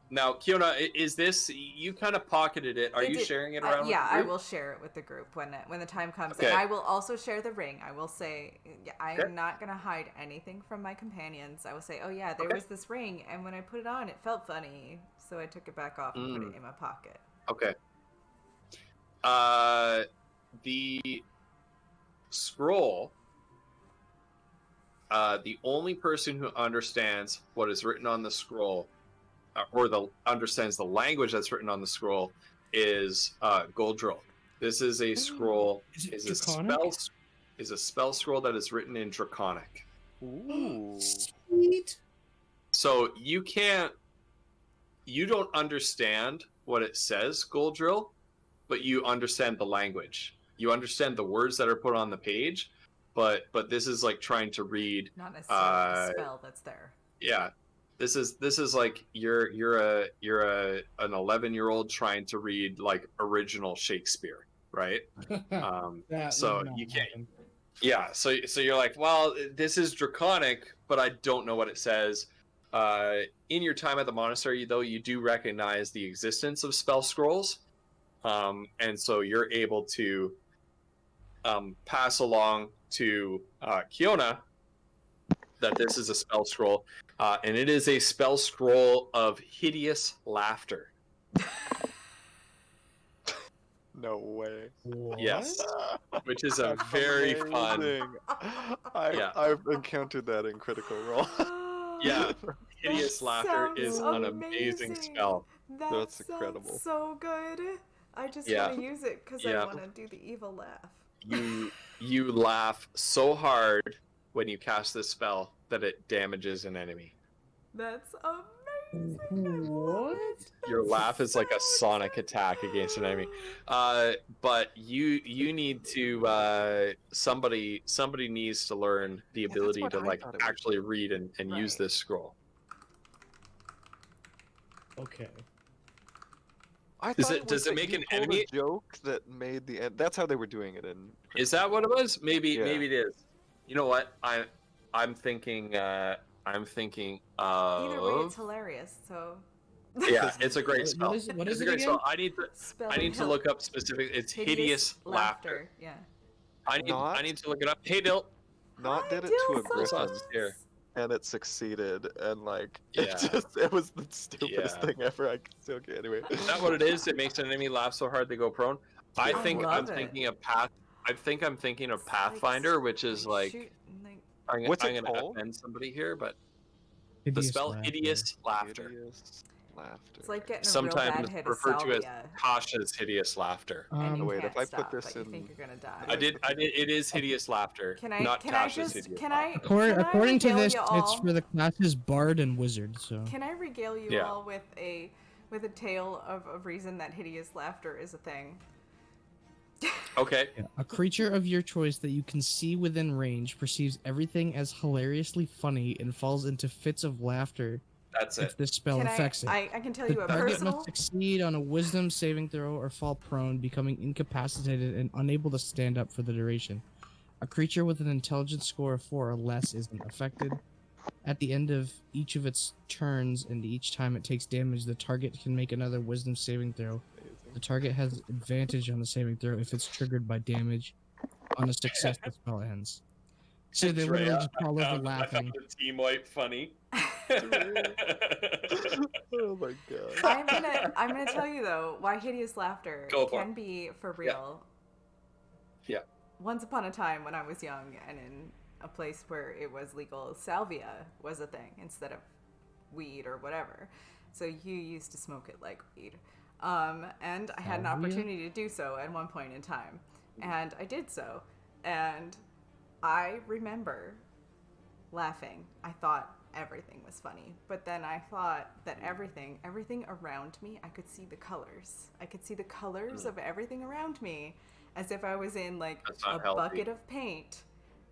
Now, Kiona, is this you kind of pocketed it? Are you sharing it around? Yeah, with the I group? will share it with the group when the time comes. Okay. And I will also share the ring. I will say, I'm Okay. not going to hide anything from my companions. I will say, oh yeah, there Okay. was this ring, and when I put it on, it felt funny. So I took it back off and put it in my pocket. Okay. The scroll. The only person who understands what is written on the scroll, understands the language that's written on the scroll, is Goldrill. This is a scroll. Is it Draconic? Is a spell scroll that is written in Draconic. Ooh. Sweet. So you don't understand what it says, Goldrill, but you understand the language. You understand the words that are put on the page, but this is like trying to read. Not necessarily a spell that's there. Yeah, this is like you're an 11-year-old trying to read like original Shakespeare, right? So you can't. Happen. Yeah, so you're like, well, this is draconic, but I don't know what it says. In your time at the monastery, though, you do recognize the existence of spell scrolls, and so you're able to pass along to Kiona that this is a spell scroll, and it is a spell scroll of hideous laughter. No way. What? Yes, which is a That's very fun. amazing. Yeah. I've encountered that in Critical Role. Yeah, hideous That laughter is sounds an amazing amazing. spell. That That's sounds incredible. so good. I just Yeah. want to use it because Yeah. I want to do the evil laugh. You laugh so hard when you cast this spell that it damages an enemy. That's amazing. I love What? it. Your That's laugh is like a so sonic good. attack against an enemy. But you need to somebody needs to learn the that's ability what to I like thought it was. actually read and use Right. this scroll. Okay. I Does thought it- does was it that make you an told enemy- a joke that made the end. That's how they were doing it in. Is that what it was? Maybe Yeah. maybe it is. You know what? I'm thinking Either way, it's of hilarious. So. yeah, it's a great What spell. is it- what It's is a it great again? spell. I need to Spelling look up specific. It's hideous laughter. Yeah. I Not- need to look it up. Hey, Dill. Not Hi, did it Dill to a griffin, Sauce here. and it succeeded, and like Yeah. it was the stupidest Yeah. thing ever. I still can't anyway. Is that what it is? It makes an enemy laugh so hard they go prone. I I think I'm love it. thinking of I'm thinking of It's Pathfinder, which is like shoot, like What's I'm it gonna called? offend somebody here, but the Hideous spell laughter. hideous laughter, Hideous laughter. it's like getting a real sometimes bad hit of referred to as salvia, Kasha's hideous laughter. and you wait, can't if I put stop, this but you in- think you're gonna die. I did. It is hideous laughter, Can I? not Can I Kasha's just? hideous Can laughter. I? According to regale this, you it's all- for the classes Bard and Wizard. So Can I regale you Yeah. all with a tale of reason that hideous laughter is a thing? Okay. yeah. A creature of your choice that you can see within range perceives everything as hilariously funny and falls into fits of laughter That's if it. this spell Can affects it. I can tell The you a target personal. must succeed on a Wisdom saving throw or fall prone, becoming incapacitated and unable to stand up for the duration. A creature with an intelligence score of 4 or less isn't affected. At the end of each of its turns and each time it takes damage, the target can make another Wisdom saving throw. The target has advantage on the saving throw if it's triggered by damage. On a success, the spell ends. So they literally Drea, just fall I over found laughing. the team wipe funny. Oh my god. I'm gonna tell you though why hideous laughter Go for can be for real. Yeah. Once upon a time when I was young and in a place where it was legal, salvia was a thing instead of weed or whatever. So you used to smoke it like weed. And I had an Salvia? opportunity to do so at one point in time. And I did so. And I remember laughing. I thought everything was funny. But then I thought that everything around me, I could see the colors. I could see the colors of everything around me as if I was in like That's a not healthy. bucket of paint.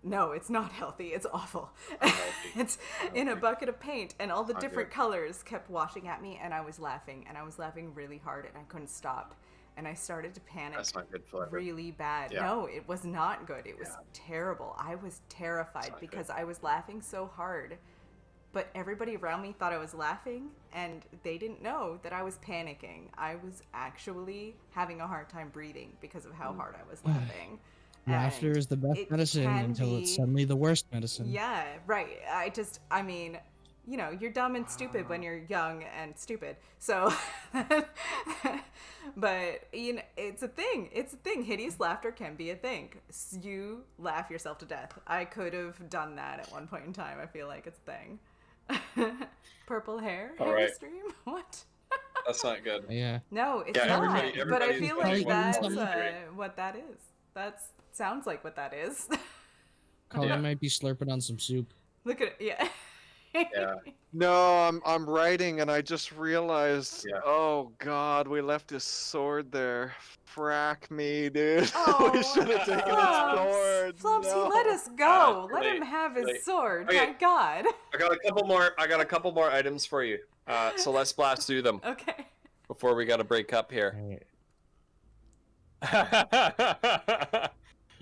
No, it's not healthy. It's awful. Unhealthy. It's in a bucket of paint, and all the Not different good. colors kept washing at me, and I was laughing really hard, and I couldn't stop. And I started to panic That's not good flavor. really bad. Yeah. No, it was not good. It was Yeah. terrible. I was terrified not because good. I was laughing so hard. But everybody around me thought I was laughing, and they didn't know that I was panicking. I was actually having a hard time breathing because of how hard I was laughing. Laughter And is the best it medicine can until it's be- suddenly the worst medicine. Yeah, right. I mean, you know, you're dumb and stupid when you're young and stupid. So, but, you know, it's a thing. It's a thing. Hideous laughter can be a thing. You laugh yourself to death. I could have done that at one point in time. I feel like it's a thing. Purple hair? All Hair right. stream? What? That's not good. Yeah. No, it's Yeah, not. everybody- but I everybody's feel probably like doing that's something. what that is. That sounds like what that is. Colin Yeah. might be slurping on some soup. Look at it. Yeah. Yeah. No, I'm writing, and I just realized. Yeah. Oh God, we left his sword there. Frack me, dude. Oh, we should have taken his sword. Flumps, he No. let us go. too Let him late, have too his late. sword. Okay. My God. I got a couple more items for you. So let's blast through them Okay. before we got to break up here. Before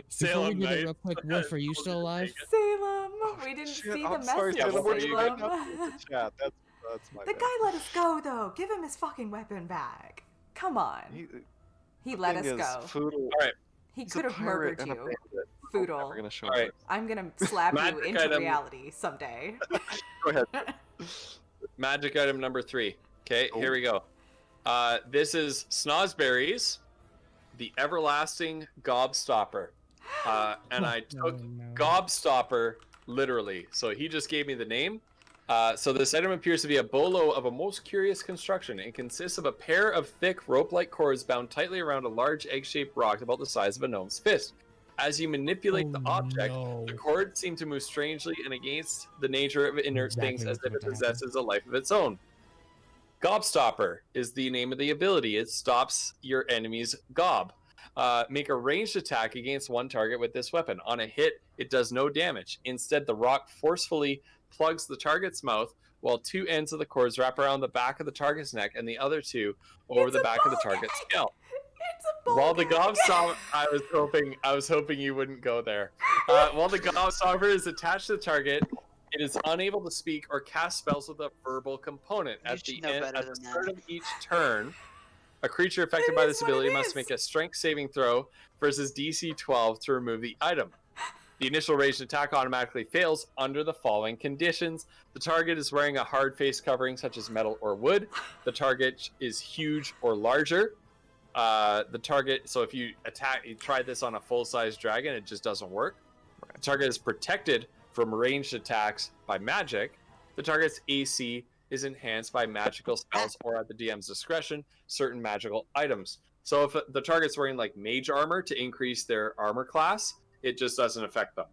Salem we do that, Knight. real quick, Wolf, are you still alive? Salem, we didn't Shit, see the I'm sorry, message, Salem. What were you Salem. getting up to in the chat? That's my The bad. guy let us go, though. Give him his fucking weapon back. Come on. He let us thing is, go. Foodle, All right. He he's a could have pirate murdered and a you. bandit. Foodle. Never gonna show All right. mercy. I'm gonna slap you Magic into item. reality someday. Go ahead. Magic item number 3. Okay, Oh. here we go. This is Snozberries, the Everlasting Gobstopper. And I took Gobstopper literally. So he just gave me the name. So this item appears to be a bolo of a most curious construction. It consists of a pair of thick rope-like cords bound tightly around a large egg-shaped rock about the size of a gnome's fist. As you manipulate the object, the cords seem to move strangely and against the nature of inert things as if it possesses a life of its own. Gobstopper is the name of the ability. It stops your enemy's gob. Make a ranged attack against one target with this weapon. On a hit, it does no damage. Instead, the rock forcefully plugs the target's mouth while 2 ends of the cords wrap around the back of the target's neck and the other 2 over It's the a back of the ball target's gag. scalp. It's a ball While the gag. gobstopper, I was hoping you wouldn't go there. While the gobstopper is attached to the target, it is unable to speak or cast spells with a verbal component. You At the should know end, better at the than start that. of each turn, a creature affected It by is this what it ability must is. make a strength saving throw versus DC 12 to remove the item. The initial ranged attack automatically fails under the following conditions. The target is wearing a hard face covering such as metal or wood. The target is huge or larger. The target, so if you tried this on a full-size dragon, it just doesn't work. The target is protected from ranged attacks by magic. The target's AC is enhanced by magical spells or at the DM's discretion, certain magical items. So if the target's wearing like mage armor to increase their armor class, it just doesn't affect them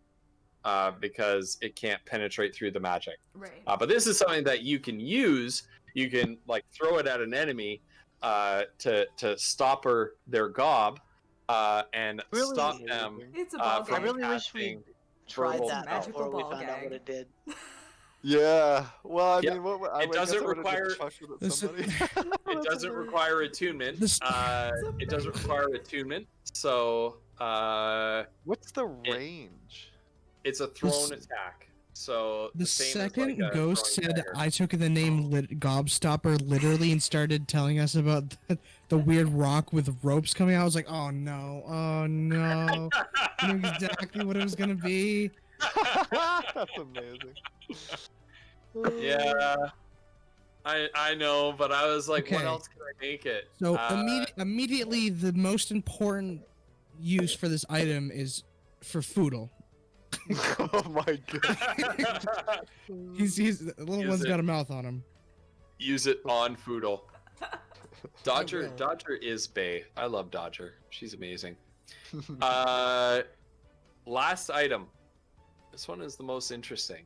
because it can't penetrate through the magic. Right. But this is something that you can use. You can like throw it at an enemy to stop their gob and Really? stop them. It's a ball from I gag. really wish we casting tried verbal that spells. before we Magical found out ball what it did. Yeah. Well, I Yeah. mean, I It guess doesn't I would've just require- fucked with This- somebody. It doesn't require attunement. This- It doesn't require attunement. So What's the range? it's a thrown attack. So The same as, second like, a Ghost throwing said dagger. I took the name Gobstopper literally and started telling us about the weird rock with ropes coming out, I was like, oh no. I knew exactly what it was gonna be. That's amazing. Yeah, I know, but I was like, what Okay. else can I make it? So immediately, the most important use for this item is for Foodle. Oh my god. He's the little Use one's it. got a mouth on him. Use it on Foodle. Dodger, will. Dodger is bae. I love Dodger. She's amazing. Last item. This one is the most interesting.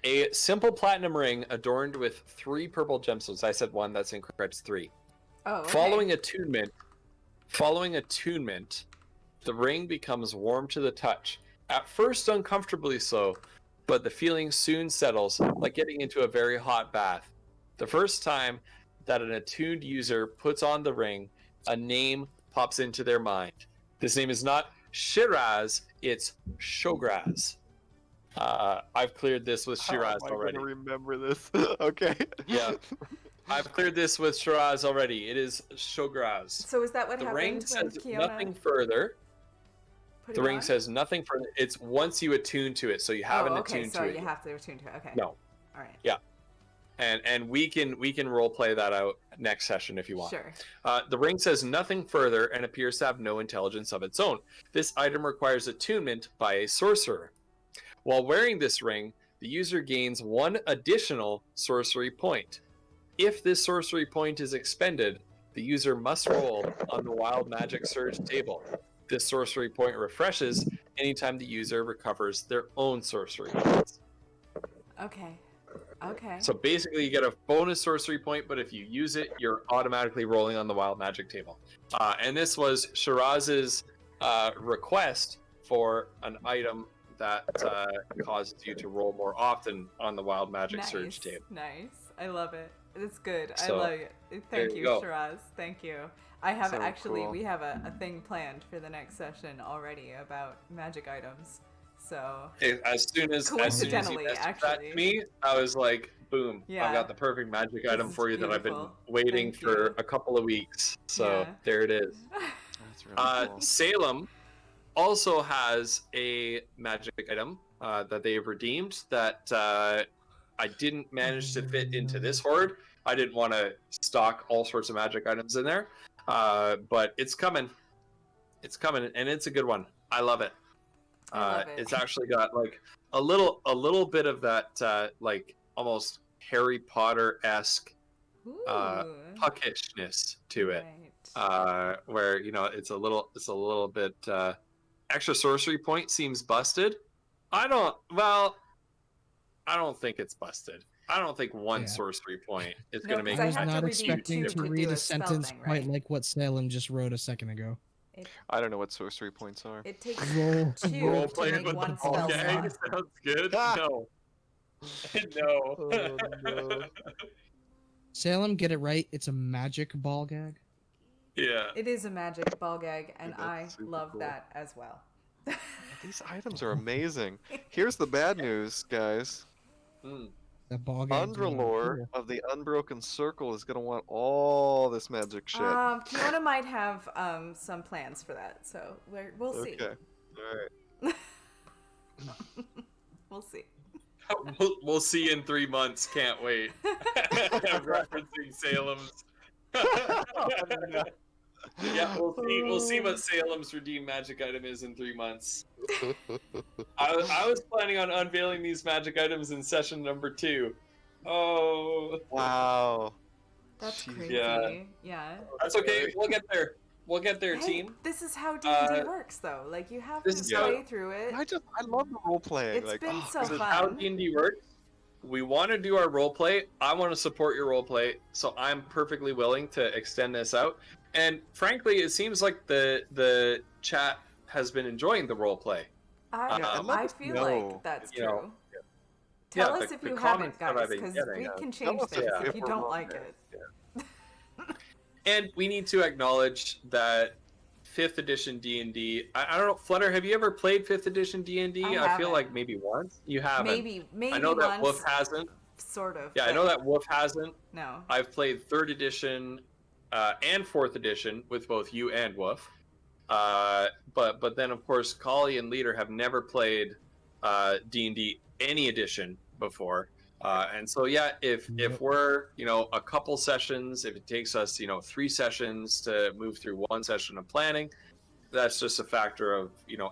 A simple platinum ring adorned with 3 purple gemstones. I said 1. That's incorrect. It's 3. Oh, okay. Following attunement, the ring becomes warm to the touch. At first uncomfortably so, but the feeling soon settles, like getting into a very hot bath. The first time that an attuned user puts on the ring, a name pops into their mind. This name is not Shiraz, it's Shograz. I've cleared this with Shiraz How am I already. gonna remember this? Okay. Yeah. I've cleared this with Shiraz already. It is Shograz. So is that what The happened ring when says Kiona nothing further. put The it ring on? says nothing further. It's once you attune to it, so you haven't okay, attuned so to it. you yet. have to attune to it. Okay. No. All right. And we can role play that out next session if you want. Sure. The ring says nothing further and appears to have no intelligence of its own. This item requires attunement by a sorcerer. While wearing this ring, the user gains 1 additional sorcery point. If this sorcery point is expended, the user must roll on the Wild Magic Surge table. This sorcery point refreshes anytime the user recovers their own sorcery points. Okay. Okay. So basically, you get a bonus sorcery point, but if you use it, you're automatically rolling on the wild magic table. And this was Shiraz's request for an item that causes you to roll more often on the wild magic surge table. Nice. I love it. It's good. I So, love it. Thank there you you, go. Shiraz. Thank you. I have So actually, cool. we have a thing planned for the next session already about magic items. So, As soon as you Coincidentally, messaged that actually. to me, I was like, boom, Yeah. I've got the perfect magic item is for you that I've been beautiful. waiting Thank for you. a couple of weeks. So Yeah. there it is. That's really cool. Salem also has a magic item that they've redeemed that I didn't manage to fit into this horde. I didn't want to stock all sorts of magic items in there, but it's coming. It's coming, and it's a good one. I love it. I love it. It's actually got like a little bit of that like almost Harry Potter-esque Ooh. puckishness to it. Right. Where it's a little bit extra sorcery point seems busted. I don't think it's busted. I don't think one Yeah. sorcery point is No, going to 'cause make I I was had to not redeem expecting two to to read do a a spell sentence thing, quite right? like what Salem just wrote a second ago. I don't know what sorcery points are. It takes Roll, two roll to playing make with one the ball spell gag slot. sounds good. Ah! No. No. Oh, no. Salem, get it right. It's a magic ball gag. Yeah. It is a magic ball gag, and Dude, I that's super love cool. that as well. These items are amazing. Here's the bad news, guys. Mm. That ball gag. Undrelore of the Unbroken Circle is gonna want all this magic shit. Kiona might have some plans for that, so we'll see. Okay. All right. We'll see. We'll see in 3 months. Can't wait. I'm referencing Salem's. Yeah, we'll see what Salem's redeemed magic item is in 3 months. I was planning on unveiling these magic items in session number 2. Oh, Wow. That's Jeez. crazy. Yeah. Yeah. that's okay. We'll get there. We'll get there, Hey, team. this is how D&D works, though. Like, you have this to is how- play through it. I love the role playing. It's Like, been oh, so This is fun. how D&D works. We want to do our role play. I want to support your role play, so I'm perfectly willing to extend this out. And frankly, it seems like the chat has been enjoying the role play. I, Yeah, and let I us feel know, like that's you know, true. Tell yeah, us the- if the you comments haven't, that guys, I've been because getting, we yeah. can Tell change us things if if you we're don't wrong like there. it. And we need to acknowledge that 5th edition D&D. I don't know, Flutter, have you ever played 5th edition D&D? I I feel haven't. like maybe once. You haven't. Maybe I know that once, Wolf hasn't. sort of. Yeah, I but know that Wolf hasn't. No. I've played 3rd edition and 4th edition with both you and Wolf. But then of course Kali and Leader have never played D&D any edition before. And so yeah, if we're a couple sessions, if it takes us 3 sessions to move through one session of planning, that's just a factor of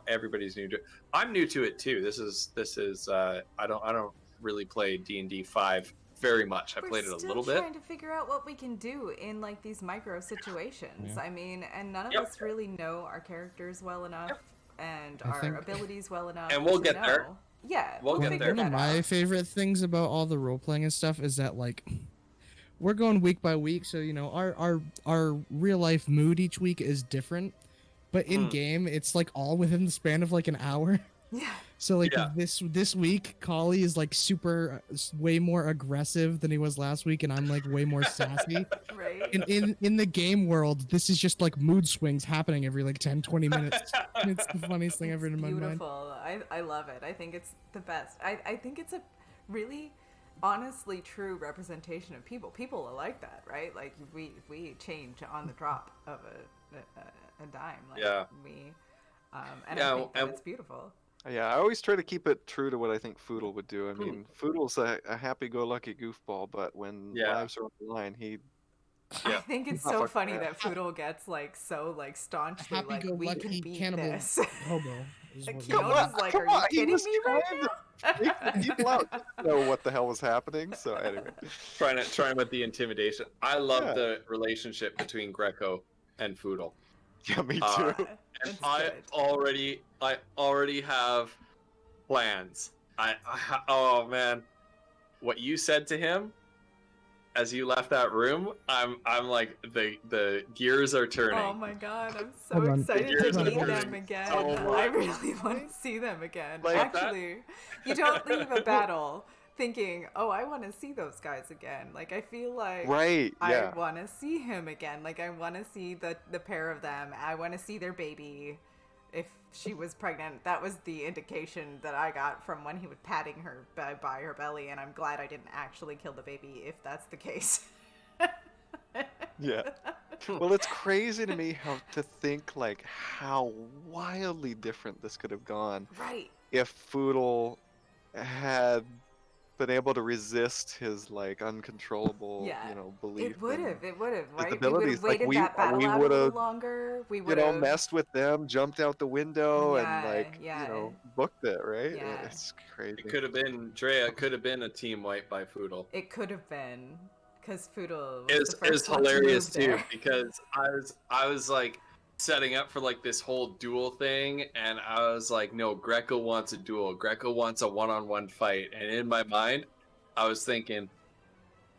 everybody's new to it. I'm new to it too. This is I don't really play D&D 5 very much. I We're played it a still little bit. trying to figure out what we can do in like these micro situations. Yeah. I mean, and none of Yep. us really know our characters well enough and I our think- abilities well enough. And we'll to get there. know. Yeah, We'll get figure there. One of that my out. favorite things about all the role playing and stuff is that like we're going week by week, so our real life mood each week is different. But in game, it's like all within the span of like an hour. Yeah. So like Yeah. this week, Kali is like super way more aggressive than he was last week, and I'm like way more sassy. Right. In the game world, this is just like mood swings happening every like 10-20 minutes. And it's the funniest thing ever in my mind. Beautiful. I love it. I think it's the best. I think it's a really honestly true representation of people. People are like that, right? Like we change on the drop of a dime. Like Yeah. we and Yeah, I think that and- it's beautiful. Yeah, I always try to keep it true to what I think Foodle would do. I mean, Foodle's a happy-go-lucky goofball, but when Yeah. lives are on the line, he Yeah. I think it's Not so fucking funny bad. that Foodle gets like so like staunchly like we Happy-go-lucky can beat cannibal this. hobo. is Like, what it Come Kiona's on, like, come are you on, he kidding was me right trying now? freak the people out. He didn't know what the hell was happening. So anyway, trying with the intimidation. I love Yeah. the relationship between Greco and Foodle. yeah, me too. And That's I good. already have plans. Oh man, what you said to him as you left that room, I'm like the gears are turning. Oh my god, I'm so Hold on. excited Hold to on. meet them again. So I much. really want to see them again. Like that? Actually, you don't leave a battle thinking, "Oh, I want to see those guys again." Like I feel like Right. Yeah. I want to see him again. Like I want to see the pair of them. I want to see their baby. If she was pregnant, that was the indication that I got from when he was patting her by her belly, and I'm glad I didn't actually kill the baby if that's the case. Yeah. Well, it's crazy to me how to think like how wildly different this could have gone Right. if Foodle had been able to resist his like uncontrollable, Yeah. belief. It would have, right? We would abilities, have like, waited we- that battle we out a little would've, longer. We would have messed with them, jumped out the window, Yeah, and like, yeah. booked it, right? Yeah. It's crazy. It could have been Drea. It could have been a team wipe by Foodle. It could have been because Foodle It was was, the it was first one to hilarious move too there. because I was like setting up for like this whole duel thing, and I was like, no, Greco wants a duel. Greco wants a one-on-one fight, and in my mind, I was thinking,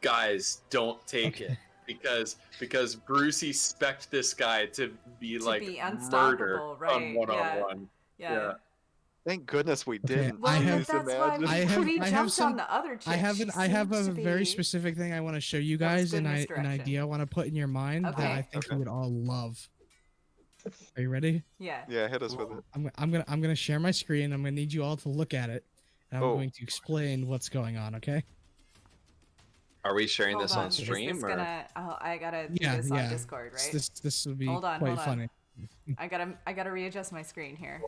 guys, don't take it because Brucey spec'd this guy to be To like be murder unstoppable, on right, yeah. one-on-one. Yeah. Thank goodness we didn't. Well, I but have- that's why we, I have- we I have jumped some- on the other chick. I have a She very seems to be- specific thing I want to show you That was guys, good and an misdirection. idea I want to put in your mind Okay. that I think Okay. you would all love. Are you ready? Yeah. Yeah, hit us with it. I'm gonna share my screen. I'm gonna need you all to look at it, and I'm Oh. going to explain what's going on. Okay? Are we sharing Hold this on. on Is stream this or? gonna? Oh, I gotta do Yeah, this yeah. on Discord, right? This will be Hold on, quite hold on. funny. I gotta readjust my screen here.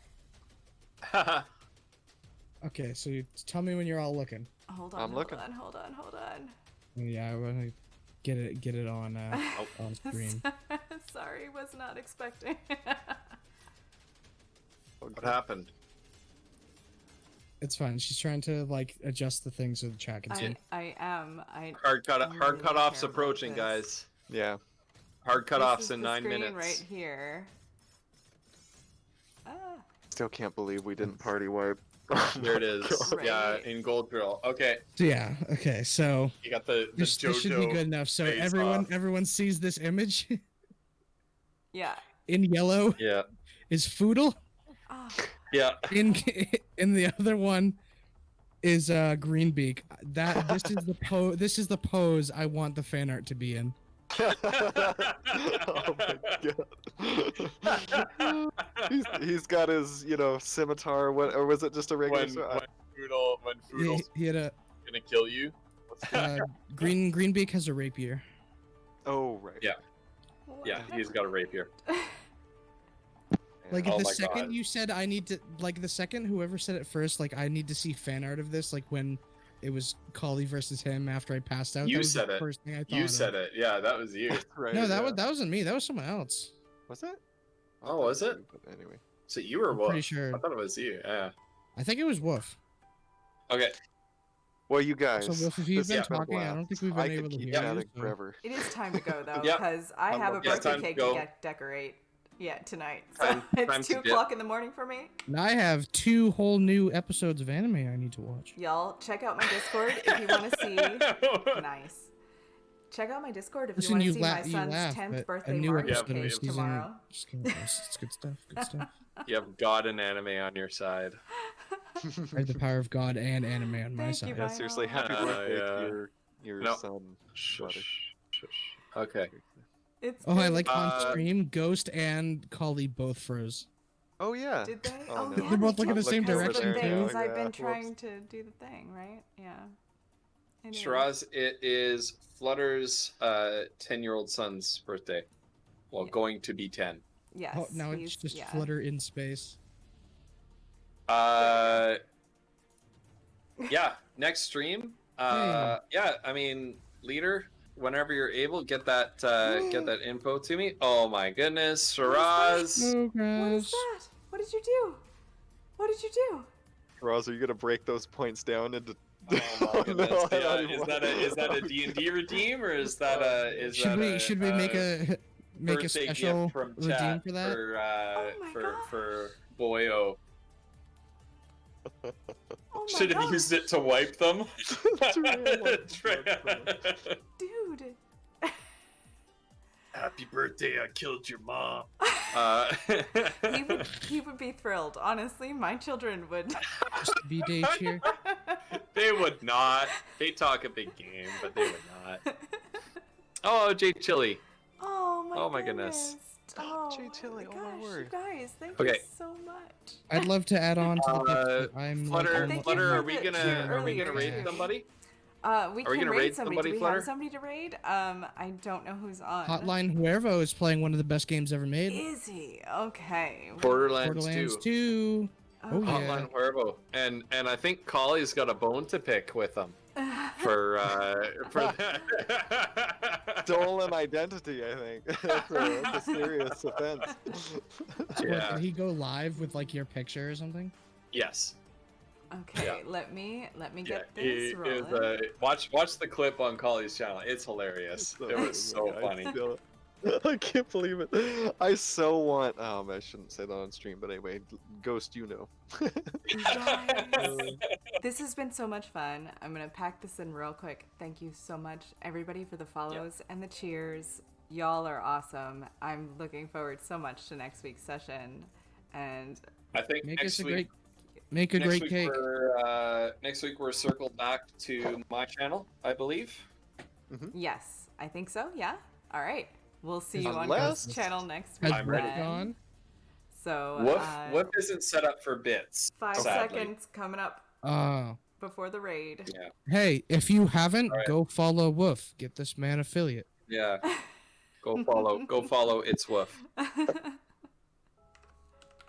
Okay, so you tell me when you're all looking. Hold on. I'm hold looking. on. Hold on. Hold on. Yeah, I want to get it on on screen. Sorry, was not expecting. What happened? It's fine. She's trying to like adjust the things so the chat can see. I am. Hard I'm really cutoffs terrible at approaching, this. guys. Yeah. Hard This cutoffs is in the 9 screen minutes. right here. Ah. Still can't believe we didn't party wipe. There it is. God. Yeah, Right. in Gold Drill. Okay, So yeah. Okay. So you got the this should be JoJo. good enough. So face off. everyone sees this image Yeah. in yellow Yeah, is Foodle. Oh, yeah. In the other one is Greenbeak. This is the pose I want the fan art to be in. Oh my god. he's got his, scimitar. What, or was it just a regular? when Foodle's He had a gonna kill you. Greenbeak has a rapier. Oh right. Yeah. Yeah, he's got a rapier. Like Oh the my second God. you said I need to, like the second whoever said it first, like I need to see fan art of this, like when it was Kali versus him after I passed out. You that was said the it. First thing I thought You of. said it. Yeah, that was you. Right. No, yeah. that wasn't me. That was someone else. Was it? Oh, was it? But anyway. So you were I'm Wolf. pretty sure. I thought it was you. Yeah. I think it was Wolf. Okay. Well, you guys. So Wolf, if you've this been has been a talking, I don't blast. think we've I been could able to keep hear chatting you. So. forever. It is time to go though, Yep. because I have a Yeah, birthday time to cake go. to decorate. Yeah, tonight. So Time it's to 2 dip. o'clock in the morning for me. And I have 2 whole new episodes of anime I need to watch. Y'all check out my Discord if you want to see. Nice. Check out my Discord if you Listen, want to you see my laugh, son's 10th but a birthday new Mario episode Yeah, of cake season. tomorrow. Just kidding. It's good stuff. Good stuff. You have God and anime on your side. I have the power of God and anime on my Thank side. you, Yeah, seriously, happy Uh, birthday yeah. to your No. son. Shush. brother. Shush. Okay. It's Oh, I good. like on Uh, stream, Ghost and Kali both froze. Oh yeah. Did they? Oh, Oh, no. yeah. They're both they looking did, the same because direction, the too. things Yeah, I've been whoops. trying to do the thing, right? Yeah. Anyway. Shiraz, it is Flutter's 10-year-old son's birthday. Well, Yeah. going to be 10. Yes. Oh, now it's he's- just yeah. Flutter in space. Yeah, next stream. Yeah, I mean, leader, whenever you're able, get that info to me. Oh my goodness, Shiraz. Oh What gosh. is that? What did you do? What did you do? Roz, are you gonna break those points down into? Oh my goodness. No, I Yeah, don't even is that a D&D redeem or is that a Should we make a birthday special gift from redeem chat for that? for Oh my for Boyo? Oh my Should have gosh, used it to wipe them. dude. Happy birthday! I killed your mom. He would be thrilled. Honestly, my children would. Just be Dave here. They would not. They talk a big game, but they would not. Oh, Jay Chili. Oh my goodness. Oh, Jay Chili, my oh my gosh, word. you guys, thank you Okay. so much. I'd love to add on to the gift that I'm Flutter, Thank you Flutter, for are we the gonna cheer are we gonna earlier, raid too. somebody? We Are we can gonna raid raid somebody. somebody, Do we Flutter? have somebody to raid? I don't know who's on. Hotline Huervo is playing one of the best games ever made. Is he? Okay. Borderlands, Borderlands 2. 2. Oh, yeah. Hotline Huervo. And I think Collie's got a bone to pick with them for that. Stolen identity, I think. That's a serious offense. What, Yeah. did he go live with like your picture or something? Yes. Okay, Yeah. let me Yeah. get this It rolling. was, watch the clip on Collie's channel. It's hilarious. It was so funny. I can't believe it. I so want. I shouldn't say that on stream, but anyway, Ghost, you know. You guys, this has been so much fun. I'm gonna pack this in real quick. Thank you so much, everybody, for the follows and the cheers. Y'all are awesome. I'm looking forward so much to next week's session, and I think Make next us a week. Make a great cake. Next week we're circled back to my channel, I believe. yes, I think so. Yeah. All right. We'll see you on Unless- Ghost's channel next Has week. I'm ready. Brett then. gone? So Woof isn't set up for bits. 5 sadly. seconds coming up Oh. before the raid. Yeah. Hey, if you haven't, Alright. go follow Woof. Get this man affiliate. Yeah. Go follow It's Woof.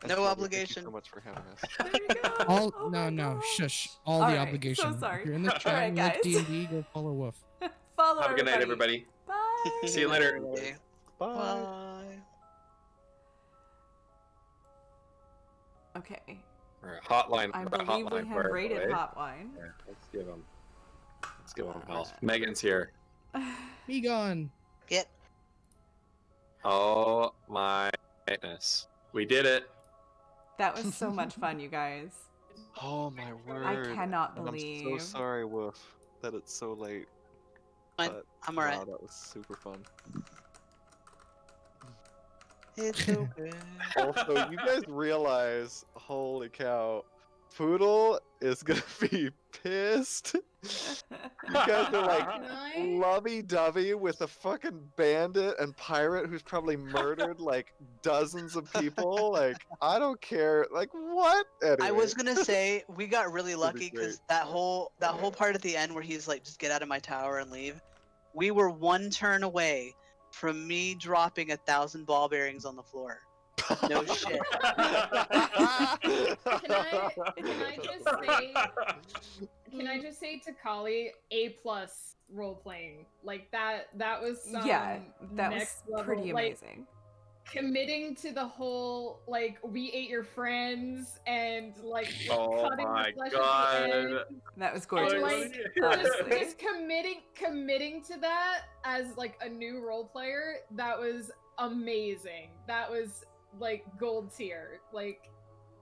And No Flutter, obligation. Thank you so much for having us. There you go. All Oh my no, gosh. shush. All All the right, so obligation. sorry. If you're in the All chat right, and you like guys. D&D, go follow Woof. Follow Have a good night, everybody. Bye. See you later. Okay. Bye. Bye. Okay. Or hotline. I or believe we hotline have where, rated right? Hotline. Yeah, let's give him health. Megan's here. Be gone. Get. Oh my goodness. We did it. That was so much fun, you guys. Oh my word. I cannot And I'm so believe. sorry, Woof, that it's so late. Fine. But, I'm alright. Wow, that was super fun. It's okay. Also, you guys realize, holy cow, Poodle is gonna be pissed. You guys are like Nice. lovey-dovey with a fucking bandit and pirate who's probably murdered like dozens of people. Like, I don't care. Like, what? Anyway. I was gonna say we got really That'd be lucky because that whole part at the end where he's like, "Just get out of my tower and leave." We were one turn away from me dropping 1,000 ball bearings on the floor. No shit. Can I just say to Kali, A+ role playing, like that was some Yeah, that was next level, pretty like, amazing. committing to the whole like we ate your friends and like Oh cutting my the flesh God. at the end. That was And, gorgeous. like, honestly. just committing to that as like a new role player, that was amazing. That was like gold tier, like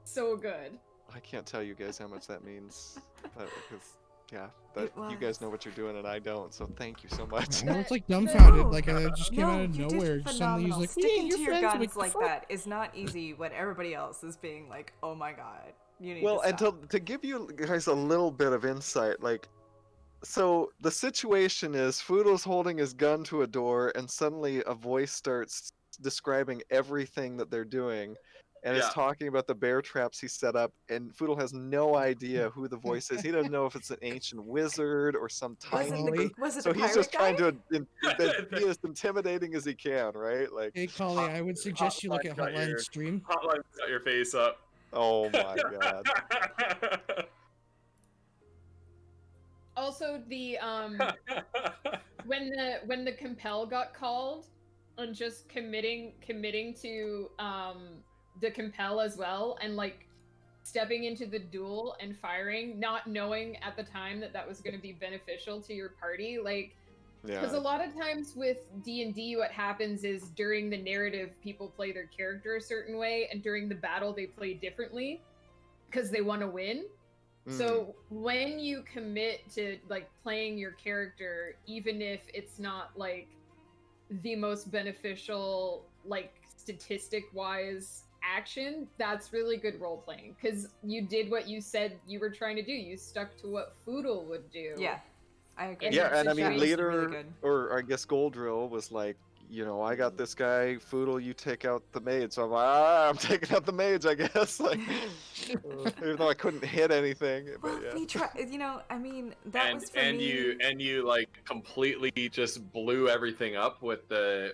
so good. I can't tell you guys how much that means, but because that It you guys was. know what you're doing and I don't. So thank you so much. I was like No. dumbfounded. Like I just came out of you nowhere. did Suddenly he's phenomenal. like, Sticking "Yeah, to you're your friends guns with like fuck?" that is not easy when everybody else is being like, "Oh my god, you need Well, to and stop." to give you guys a little bit of insight, like, so the situation is Foodle's holding his gun to a door, and suddenly a voice starts describing everything that they're doing, and is Yeah. talking about the bear traps he set up, and Foodle has no idea who the voice is. He doesn't know if it's an ancient wizard or some Was tiny. it, Ollie. was it So the he's just pirate trying guy? to be as intimidating as he can, right? Like, Hey, Collie, I would suggest you look at Hotline got Hotline your- stream. Hotline's got your face up. oh my god. Also, the when the compel got called, and just committing to the compel as well, and like stepping into the duel and firing, not knowing at the time that was going to be beneficial to your party, like. Because a Yeah. lot of times with D&D, what happens is during the narrative, people play their character a certain way, and during the battle, they play differently because they want to win. So when you commit to like playing your character, even if it's not like the most beneficial, like statistic-wise action, that's really good role playing because you did what you said you were trying to do. You stuck to what Foodle would do. Yeah, I agree. In Yeah, that and I mean, situation. leader, Really good. or I guess Goldrill was like, you know, I got this guy, Foodle, you take out the maid. So I'm like, I'm taking out the maids, I guess. Like, even though I couldn't hit anything, Well, but yeah. we try. You know, I mean, that and was for and me. you like completely just blew everything up with the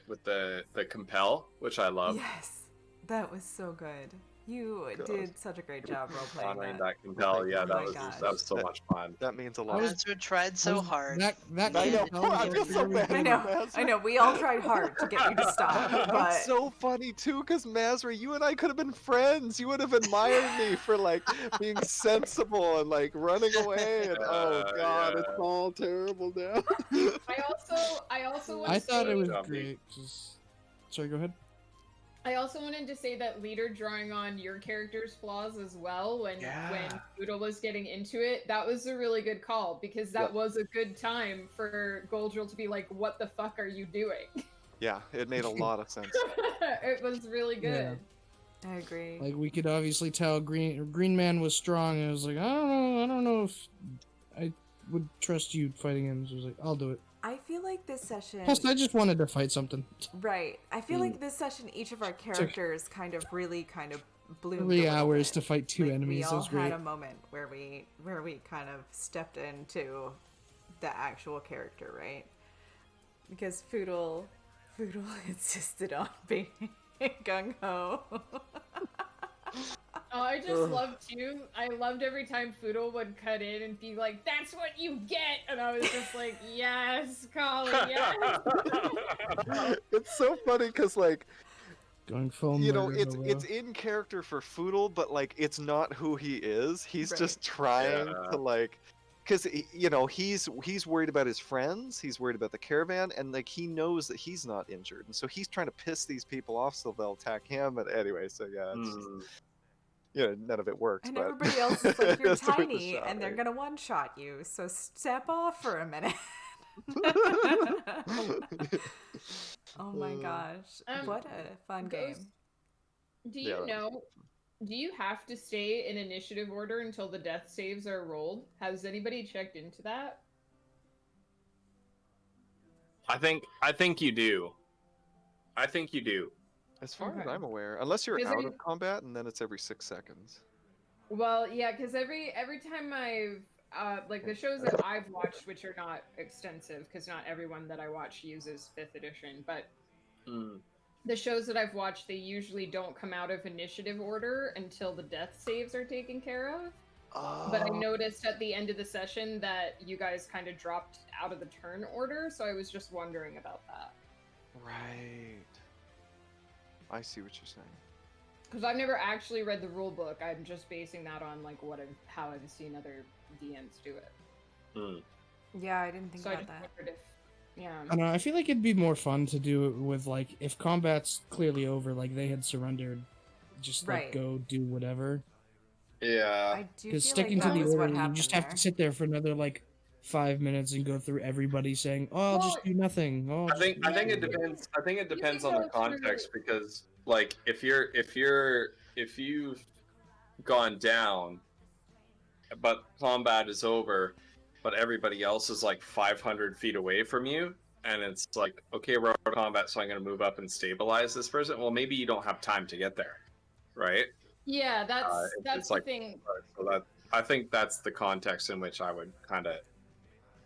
compel, which I love. Yes, that was so good. You God. did such a great job role playing Honoring that. that compel, yeah, Oh that my was gosh. so much fun. That means a I lot. was- Ezra tried so hard. That I know. compel I feel was so very bad. I good. know, I know. We all tried hard to get you to stop, but It's so funny too, because Mazra, you and I could have been friends. You would have admired me for like being sensible and like running away. And oh god, it's Yeah. all terrible now. I also want I to thought say, it was Zombie. great. Just... Sorry, go ahead. I also wanted to say that leader drawing on your character's flaws as well when Yeah. Foodle was getting into it, that was a really good call because that Yep. was a good time for Goldrill to be like, "What the fuck are you doing?" Yeah, it made a lot of sense. It was really good. I agree. Like we could obviously tell Green Man was strong, and I was like, I don't know if I would trust you fighting him. So I was like, I'll do it. I feel like this session. Plus, I just wanted to fight something. Right. I feel like this session, each of our characters kind of really bloomed. 3 a little hours bit. to fight two Like, enemies. We That all was great. had a moment where we kind of stepped into the actual character, right? Because Foodle insisted on being gung ho. Oh, I just loved too. I loved every time Foodle would cut in and be like, "That's what you get," and I was just like, "Yes, Colin, yes." It's so funny because like, Going full you know, murder it's hobo. in character for Foodle, but like it's not who he is. He's Right. just trying Yeah. to like, because you know he's worried about his friends. He's worried about the caravan, and like he knows that he's not injured, and so he's trying to piss these people off so they'll attack him. And anyway, so yeah, it's just, you know, none of it works. And but everybody else is like, "You're it's worth a tiny, shot, and they're right? gonna one-shot you, so step off for a minute." Oh my gosh. What a fun game. Do Yeah, you that was know? Do you have to stay in initiative order until the death saves are rolled? Has anybody checked into that? I think you do. I think you do. As far as Okay. I'm aware, unless you're Because out I- of combat, and then it's every 6 seconds. Well, yeah, because every time I've like the shows that I've watched, which are not extensive, because not everyone that I watch uses 5th edition, but the shows that I've watched, they usually don't come out of initiative order until the death saves are taken care of. But I noticed at the end of the session that you guys kind of dropped out of the turn order, so I was just wondering about that. Right. I see what you're saying. Because I've never actually read the rule book. I'm just basing that on like how I've seen other DMs do it. Yeah, I didn't think So I about just that. wondered if, yeah. I don't know. I feel like it'd be more fun to do it with like if combat's clearly over, like they had surrendered, just like Right. go do whatever. Yeah. I do feel Because like sticking that to the was what order, you happened just have there. to sit there for another like 5 minutes and go through everybody saying, "Oh, I'll just Well, do nothing." Oh, I'll I think just do it nothing." depends. I think it You depends can on the go through- context because, like, if you've gone down, but combat is over, but everybody else is like 500 feet away from you, and it's like, okay, we're out of combat, so I'm going to move up and stabilize this person. Well, maybe you don't have time to get there, right? Yeah, that's it's the like- thing. So that I think that's the context in which I would kind of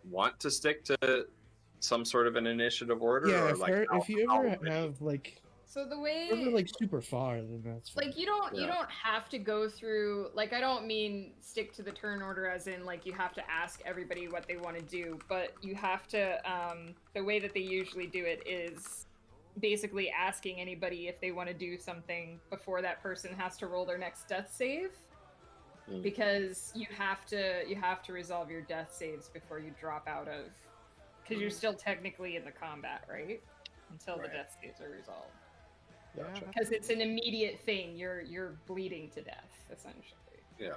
want to stick to some sort of an initiative order. Yeah, or if, like if you how ever many- have like So the way if you're like super far, then that's fine. like you don't Yeah. have to go through, like, I don't mean stick to the turn order as in like you have to ask everybody what they want to do, but you have to the way that they usually do it is basically asking anybody if they want to do something before that person has to roll their next death save. Mm. Because you have to resolve your death saves before you drop out of, because you're still technically in the combat, right? Until the Right. death saves are resolved. Yeah, Gotcha. Because it's an immediate thing. You're bleeding to death, essentially. Yeah.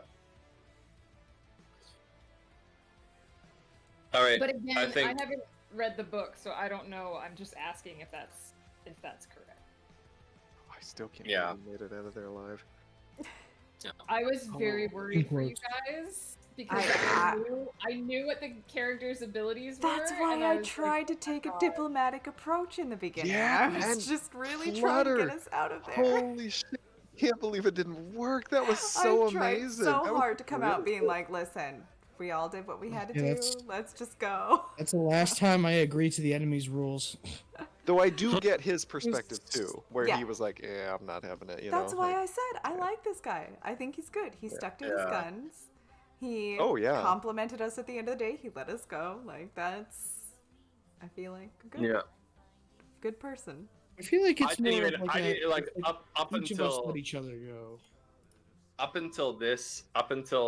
All right. But again, I think- haven't read the book, so I don't know. I'm just asking if that's correct. I still can't Yeah. believe we made it out of there alive. I was very Oh, worried for you quotes. guys because I- I knew what the character's abilities That's were. why and I was tried to take a God. diplomatic approach in the beginning. Yeah, I was and just really trying to Flutter. get us out of there. Holy shit! Can't believe it didn't work. That was so I tried amazing. so That was hard to come out really being cool. like, listen, we all did what we had to Yeah, do. that's- Let's just go. That's the last time I agreed to the enemy's rules. Though I do get his perspective too, where Yeah. he was like, "Yeah, I'm not having it." You That's know, why like, I said I like this guy. I think he's good. He stuck to his Yeah. guns. He Oh, yeah. complimented us at the end of the day. He let us go. Like that's, I feel like a good, Yeah. good person. I feel like I it's didn't more even. of I didn't like up each of us until let each other go. up until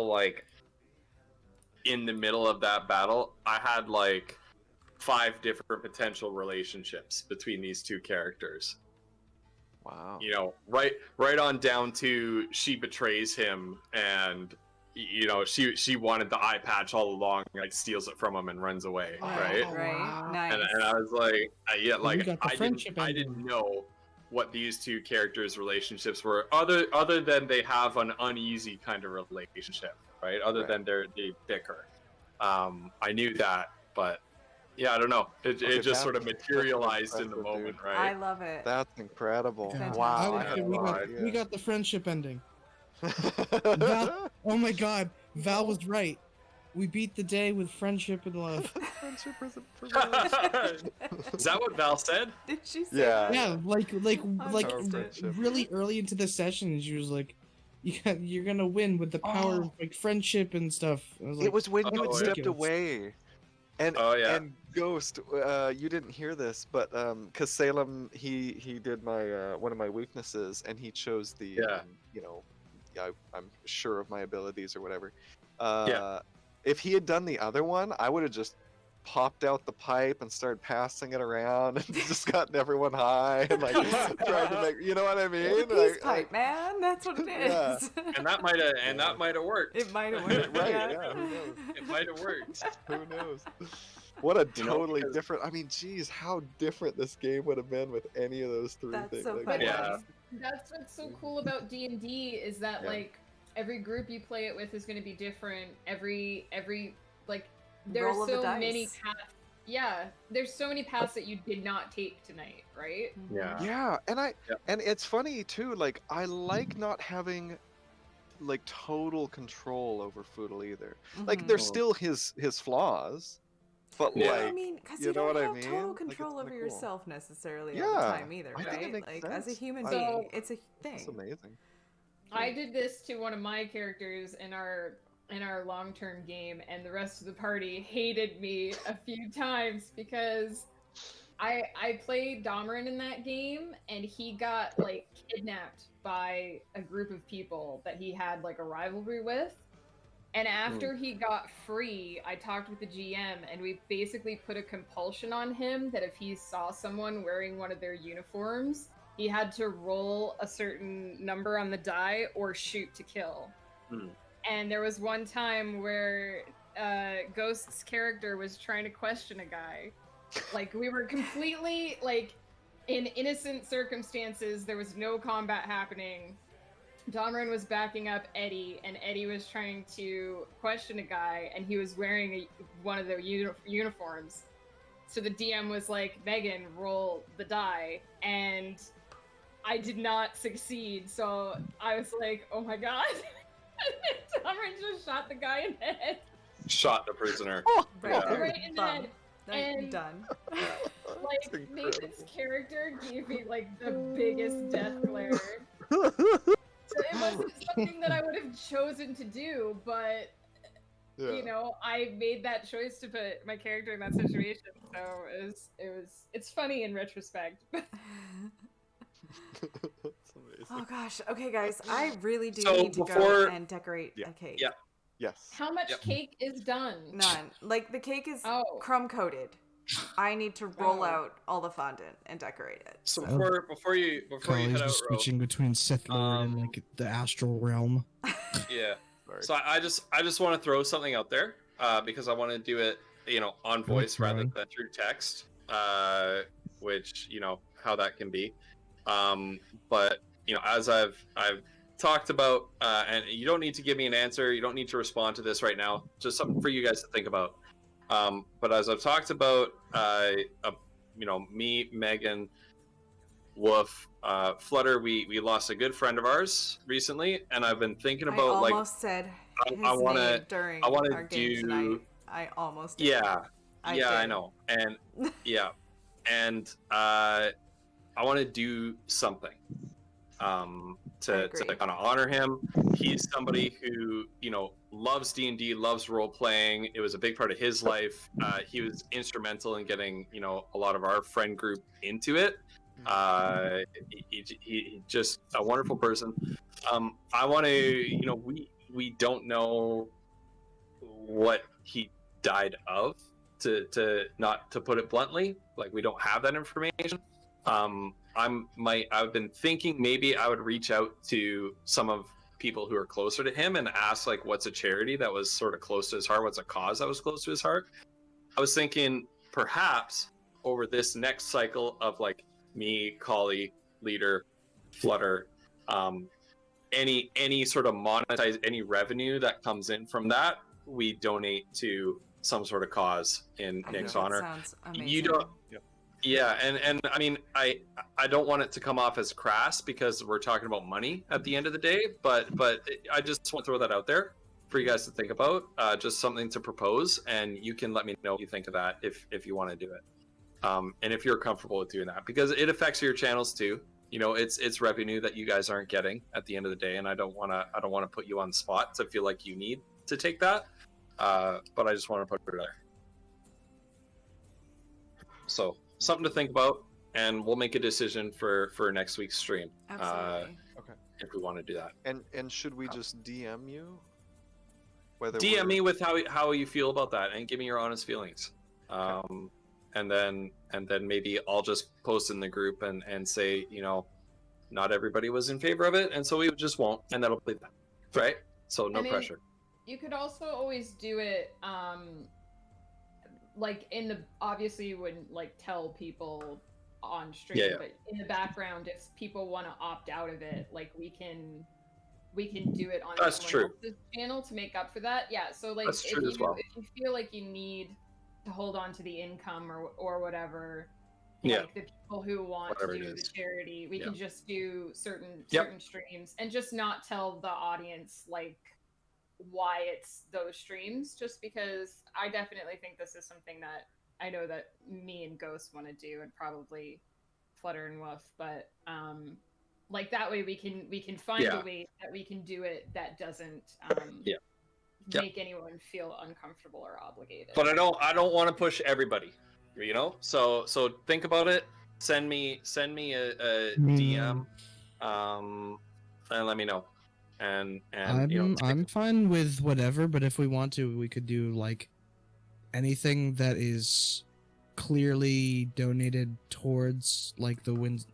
like in the middle of that battle, I had like 5 different potential relationships between these two characters. wow. You know, right on down to she betrays him, and you know she wanted the eye patch all along, like steals it from him and runs away, right? Oh, Right? wow. Nice. And I was like, yeah, like got the I friendship didn't ending. know what these two characters' relationships were, other than they have an uneasy kind of relationship, right? Other Right. than they bicker. I knew that, but yeah, I don't know. Okay, It just sort of that's materialized in the impressive, moment, dude. I right? love it. That's incredible. Yeah. Wow. I I like had it. no We idea. got the friendship ending. Val, oh my god, Val was right. We beat the day with friendship and love. Friendship isn't for me. Is that what Val said? Did she say Yeah. that? Yeah, like Our friendship. really early into the session, she was like, "You're gonna win with the power of like friendship and stuff." I was like, It was when you Oh, had yeah. stepped away. And Oh, yeah. and Ghost, you didn't hear this, but cause Salem he did my one of my weaknesses, and he chose the Yeah. you know, I'm sure of my abilities or whatever. Yeah. If he had done the other one, I would have just popped out the pipe and started passing it around and just gotten everyone high and like tried to make, you know what I mean? It's a peace Like- pipe, man. That's what it Yeah. is. And that might have worked. It might have worked. Right, yeah. yeah, who knows? It might have worked. Who knows? What a You know, totally because- different. I mean, geez, how different this game would have been with any of those 3 That's things. so Like, funny. Yeah. That's what's so cool about D&D is that Yeah. like every group you play it with is going to be different. Every like there Roll are of the so dice. many paths. Yeah, there's so many paths that you did not take tonight, right? Yeah. Yeah, and Yep. and it's funny too. Like, I like not having like total control over Foodle either. Like, Mhm. there's still his flaws, but Yeah. I like, mean, because you you, know don't what I have mean? total Like, it's control over kinda cool. yourself necessarily all the Yeah, time either, I think it right? makes Like as a sense. human I- being, it's a it's thing. amazing. I did this to one of my characters in our long-term game, and the rest of the party hated me a few times because I played Domerin in that game, and he got like kidnapped by a group of people that he had like a rivalry with. And after he got free, I talked with the GM, and we basically put a compulsion on him that if he saw someone wearing one of their uniforms, he had to roll a certain number on the die or shoot to kill. Hmm. And there was one time where Ghost's character was trying to question a guy. Like, we were completely, like, in innocent circumstances. There was no combat happening. Domerin was backing up Eddie, and Eddie was trying to question a guy, and he was wearing one of their uniforms. So the DM was like, Megan, roll the die. And I did not succeed, so I was like, oh my god. Domerin just shot the guy in the head. Shot the prisoner. Right Yeah. there. Right in the Bum. head. Like, And- done. Like, That's Nathan's incredible. character gave me, like, the biggest death glare. So it wasn't something that I would have chosen to do, but, Yeah. you know, I made that choice to put my character in that situation. So it's funny in retrospect. That's amazing. Oh gosh. Okay, guys, I really do So need to go before- and decorate Yeah. a cake. Yeah. Yes. How much Yep. cake is done? None. Like the cake is Oh. crumb coated. I need to roll Oh. out all the fondant and decorate it. So So- before you Carly's head out, just Ro, switching between Sith Lord and like the astral realm. yeah. Sorry. So I just want to throw something out there because I want to do it on voice rather than through text, which how that can be. But as I've talked about, and you don't need to give me an answer, you don't need to respond to this right now, just something for you guys to think about. But as I've talked about, me, Megan, Wolf, Flutter, we lost a good friend of ours recently, and I've been thinking about I almost said his name during our game tonight. I almost did. I know, and and I want to do something to kind of honor him. He's somebody who loves D&D, loves role playing. It was a big part of his life. He was instrumental in getting a lot of our friend group into it. He just a wonderful person. I want to we don't know what he died of, to not to put it bluntly. Like, we don't have that information. I've been thinking maybe I would reach out to some of people who are closer to him and ask, like, what's a charity that was sort of close to his heart, what's a cause that was close to his heart. I was thinking perhaps over this next cycle of, like, me, Collie, Leader, Flutter, any sort of monetize, any revenue that comes in from that, we donate to some sort of cause in Nick's honor. Sounds amazing. You don't. Yeah, and I mean, I don't want it to come off as crass because we're talking about money at the end of the day, but I just want to throw that out there for you guys to think about, just something to propose, and you can let me know what you think of that if you want to do it, and if you're comfortable with doing that, because it affects your channels too. It's revenue that you guys aren't getting at the end of the day, and I don't want to put you on the spot to feel like you need to take that, but I just want to put it there. So something to think about, and we'll make a decision for next week's stream. Absolutely. Okay. If we want to do that. And should we just DM you? DM me with how you feel about that, and give me your honest feelings. Okay. And then maybe I'll just post in the group and say, not everybody was in favor of it, and so we just won't, and that'll be that, right? So no pressure. You could also always do it, like obviously you wouldn't like tell people on stream, but in the background, if people want to opt out of it, like we can do it on someone else's channel to make up for that. Yeah, so like if you feel like you need to hold on to the income or whatever, like the people who want to do the charity, we can just do certain streams and just not tell the audience like why it's those streams, just because I definitely think this is something that I know that me and Ghost want to do, and probably Flutter and Woof, but like that way we can find a way that we can do it that doesn't make anyone feel uncomfortable or obligated. But I don't want to push everybody, so think about it. Send me a DM, and let me know. And I'm fine with whatever, but if we want to, we could do like anything that is clearly donated towards like the winds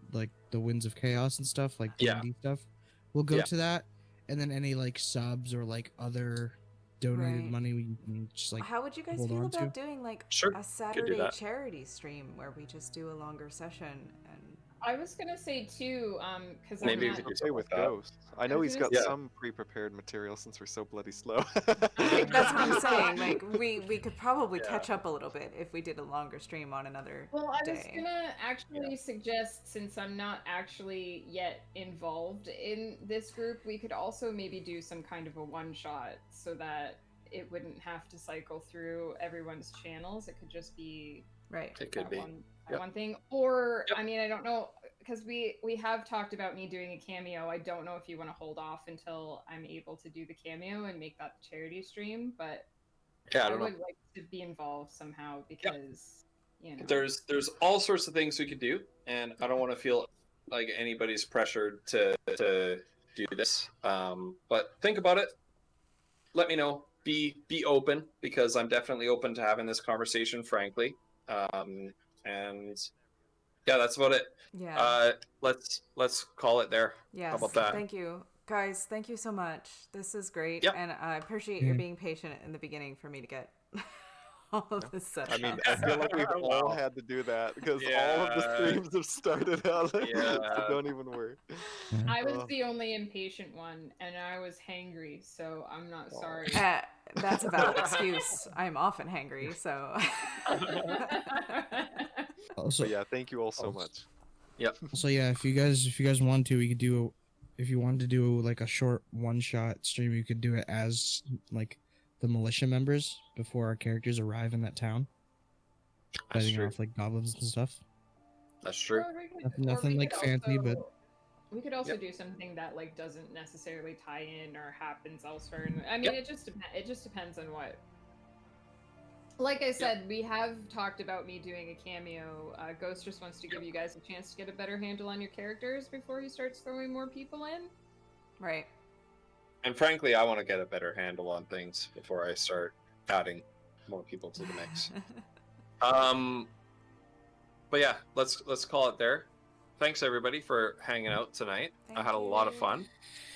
of chaos and stuff, like D&D stuff. We'll go to that, and then any like subs or like other donated money we can just like. How would you guys feel about doing like a Saturday charity stream where we just do a longer session? And I was gonna say too, because maybe we could play with Ghost. I know he's got some pre-prepared material since we're so bloody slow. That's what I'm saying. Like we could probably catch up a little bit if we did a longer stream on another day. Well, I was gonna actually suggest, since I'm not actually yet involved in this group, we could also maybe do some kind of a one-shot so that it wouldn't have to cycle through everyone's channels. It could just be It could be one thing, or I mean, I don't know, because we have talked about me doing a cameo. I don't know if you want to hold off until I'm able to do the cameo and make that the charity stream, but I would like to be involved somehow, because there's all sorts of things we could do, and I don't want to feel like anybody's pressured to do this, but think about it, let me know, be open, because I'm definitely open to having this conversation, frankly. And that's about it. Let's call it there. How about that? Thank you guys, thank you so much. This is great. And I appreciate you being patient in the beginning for me to get all of this setup. I mean, I feel like we've all Wow. had to do that because all of Yeah. the streams have started out like this, so Yeah. don't even worry. I was Oh. the only impatient one, and I was hangry, so I'm not Oh. sorry. That's a valid excuse. I'm often hangry, so. Also, But yeah, thank you all so much. also, yeah, if you guys want to, we could do. If you wanted to do like a short one-shot stream, you could do it as like the militia members before our characters arrive in that town, That's fighting true. off like goblins and stuff. That's true. Or we could- Nothing- or we nothing, like, could fancy, but- we could also Yep. do something that like doesn't necessarily tie in or happens elsewhere. And I mean, Yep. it just depends on what. Like I said, we have talked about me doing a cameo. Ghost just wants to give you guys a chance to get a better handle on your characters before he starts throwing more people in. Right. And frankly, I want to get a better handle on things before I start adding more people to the mix. But yeah, let's call it there. Thanks everybody for hanging out tonight. I Thank had a lot of you. fun.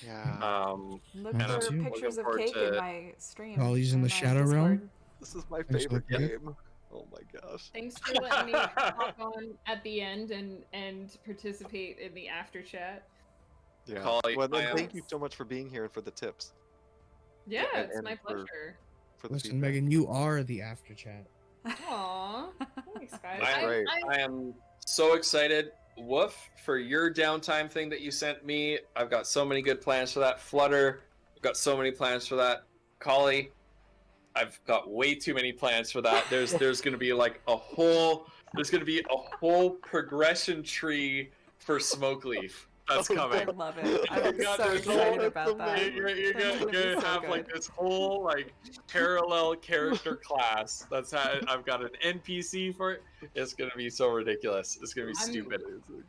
Yeah. Look And for I'm pictures of looking cake forward in to- my stream. Oh, he's in or the my Shadow Realm? Discord. This is my Thanks for favorite the- game. Oh my gosh. Thanks for letting me hop on at the end and participate in the after chat. Yeah. Collie, Well, then I thank you so much for being here and for the tips. Yeah, and- it's and my for- pleasure. For the Listen, feedback. Megan, you are the after chat. Aw, thanks guys. That's great. I am so excited, Woof, for your downtime thing that you sent me. I've got so many good plans for that. Flutter, I've got so many plans for that. Collie, I've got way too many plans for that. There's gonna be like a whole progression tree for Smokeleaf that's Oh, coming. I love it. I'm Oh my God, so there's excited all- about that. that's You're That's gonna be so have like good. this whole like parallel character class. That's how I've got an NPC for it. It's gonna be so ridiculous. It's gonna be I'm- stupid.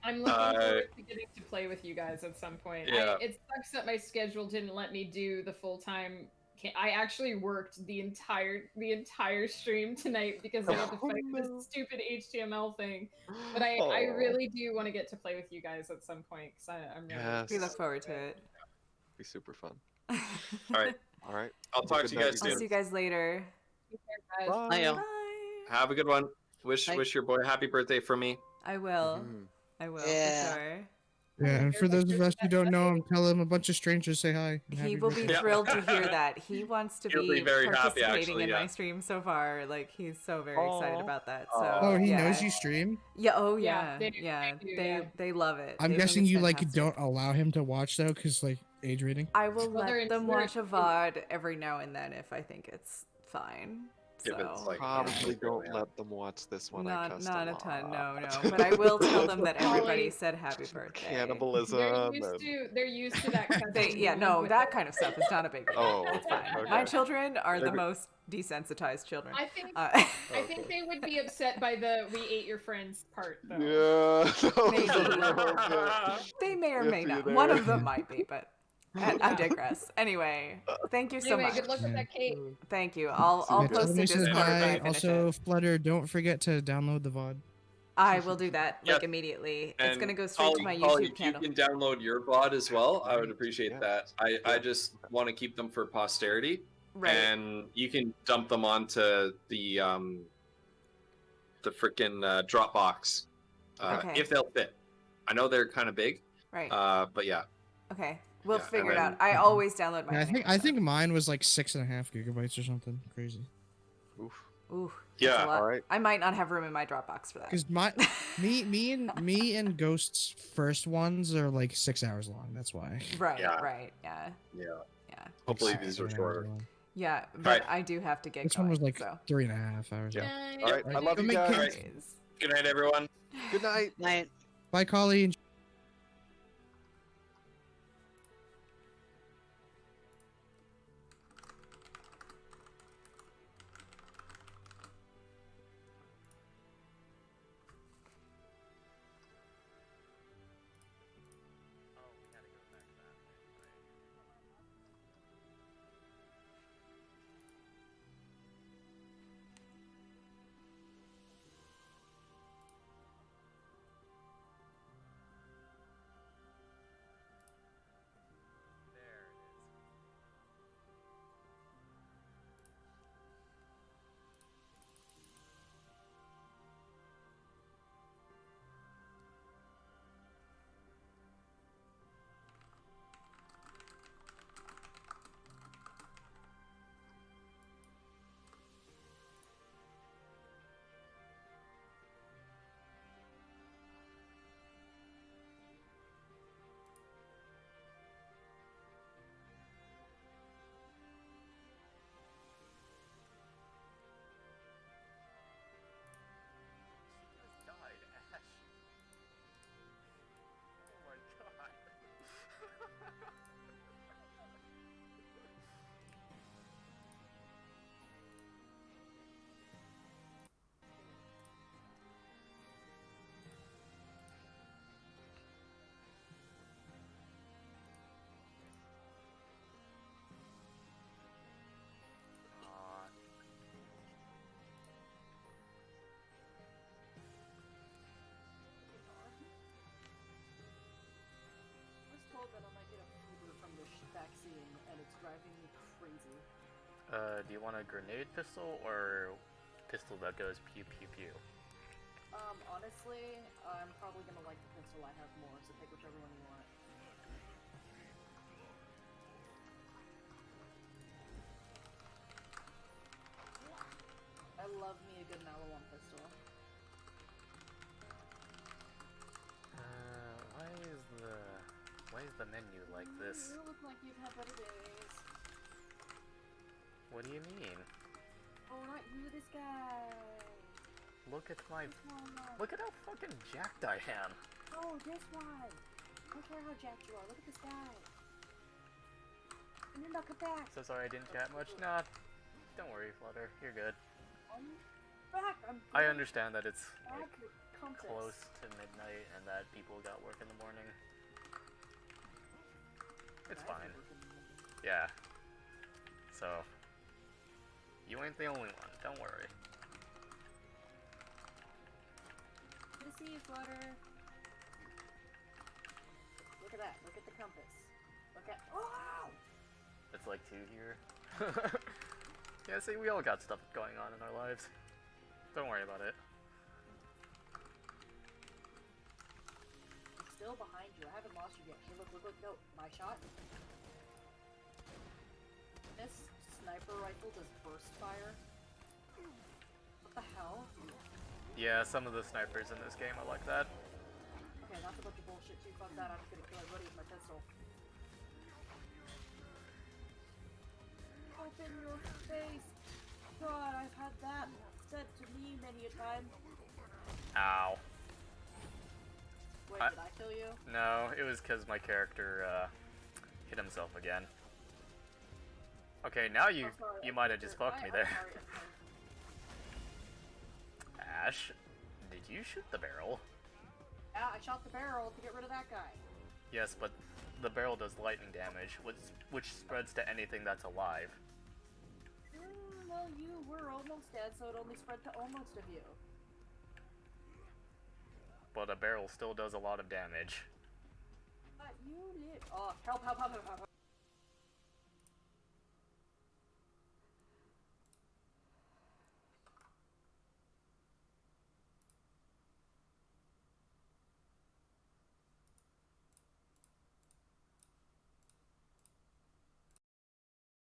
I'm looking forward to getting to play with you guys at some point. Yeah. It sucks that my schedule didn't let me do the full time. I actually worked the entire stream tonight because I had to Oh, fight no. this stupid HTML thing. But I Aw. really do want to get to play with you guys at some point because I'm really. Yes. We look forward to it. Be super fun. All right, All right. I'll talk Good to you night, guys I'll soon. see you guys later. Guys. Bye. I know. Bye. Have a good one. Wish Bye. your boy a happy birthday from me. I will. Mhm. I will Yeah. for sure. Yeah, and for those of us who don't know him, tell him a bunch of strangers say hi. and He happy will be birthday. Yeah. thrilled to hear that. He wants to He'll be be very happy, participating actually, in yeah. my stream so far. Like he's so very excited Aw. about that. So Aw. Oh, he yeah. knows you stream? Yeah. Oh Yeah, yeah. they- Yeah. they do, They yeah. they love it. I'm They think guessing it's you like fantastic. don't allow him to watch though, cause like age rating. I will Well, they're let them in- watch a they're- VOD every now and then if I think it's fine. If So it's, like, Probably Yeah. don't let them watch this one. I not cussed not a a ton. lot. No. But I will tell them that everybody Probably- said happy birthday. Cannibalism. They're used to that. kind of They, thing yeah, going no, with that it. kind of stuff is not a big deal. Oh, It's fine. okay. My children are the Every- most desensitized children. I think Uh, I think they would be upset by the "we ate your friends" part though. Yeah. Maybe. Okay. they may or If may you not. there. One of them might be, but I digress. Anyway, thank you so Anyway, much. good luck with Yeah. that cake. Thank you. I'll Yeah, post Tell a him he says Discord when I hi. finish Also, it. Flutter, don't forget to download the VOD. I will do that like Yep. immediately. It's And gonna go straight to my Collie, YouTube if channel. you can download your VOD as well, I would appreciate Yeah. that. I just want to keep them for posterity, Right. and you can dump them onto the freaking Dropbox Okay. if they'll fit. I know they're kind of big, Right. but yeah. Okay. We'll yeah, and figure it out. then- I always download my. Yeah, I think mine was like 6.5 gigabytes or something crazy. Oof. Ooh. Yeah, That's a lot. alright. I might not have room in my Dropbox for that. Because me and Ghost's first ones are like 6 hours long. That's why. Right. Yeah. Right. Yeah. Yeah. Yeah. Hopefully Like these are 7 hours shorter. long. Yeah. But Right. I do have to get. This one was going, like so. 3.5 hours. Yeah. Yay. All right. I love you Make guys. cakes. Anyways. Good night, everyone. Good night. Night. Bye, Collie. And driving me crazy. Do you want a grenade pistol or pistol that goes pew pew pew? Honestly, I'm probably gonna like the pistol I have more, so pick whichever one you want. I love me a good Malawon pistol. Why is the menu like this? You look like you've had better days. What do you mean? Oh, not you, this guy. Look at my... This one. Look at how fucking jacked I am. Oh, this one. I don't care how jacked you are. Look at this guy. And then I'll come back. So sorry I didn't chat much. Nah, don't worry, Flutter. You're good. I'm back. I understand that it's back. like, Your compass. close to midnight and that people got work in the morning. It's fine. Yeah. So, you ain't the only one. Don't worry. Good to see you, Flutter. Look at that. Look at the compass. Look at. Oh! It's like 2 here. Yeah, see, we all got stuff going on in our lives. Don't worry about it. I'm still behind you. I haven't lost you yet. Hey, look. No, my shot. This sniper rifle does burst fire. What the hell? Yeah, some of the snipers in this game are like that. Okay, that's a bunch of bullshit too. Fuck that. I'm just gonna kill everybody with my pistol. Open your face! God, I've had that said to me many a time. Ow. Wait, did I kill you? No, it was because my character hit himself again. Okay, now you Oh, sorry, you might have just fucked me I'm there. sorry, I'm sorry. Ash, did you shoot the barrel? Yeah, I shot the barrel to get rid of that guy. Yes, but the barrel does lightning damage, which spreads to anything that's alive. Well, you were almost dead, so it only spread to almost of you. But a barrel still does a lot of damage. You lit. Oh, help.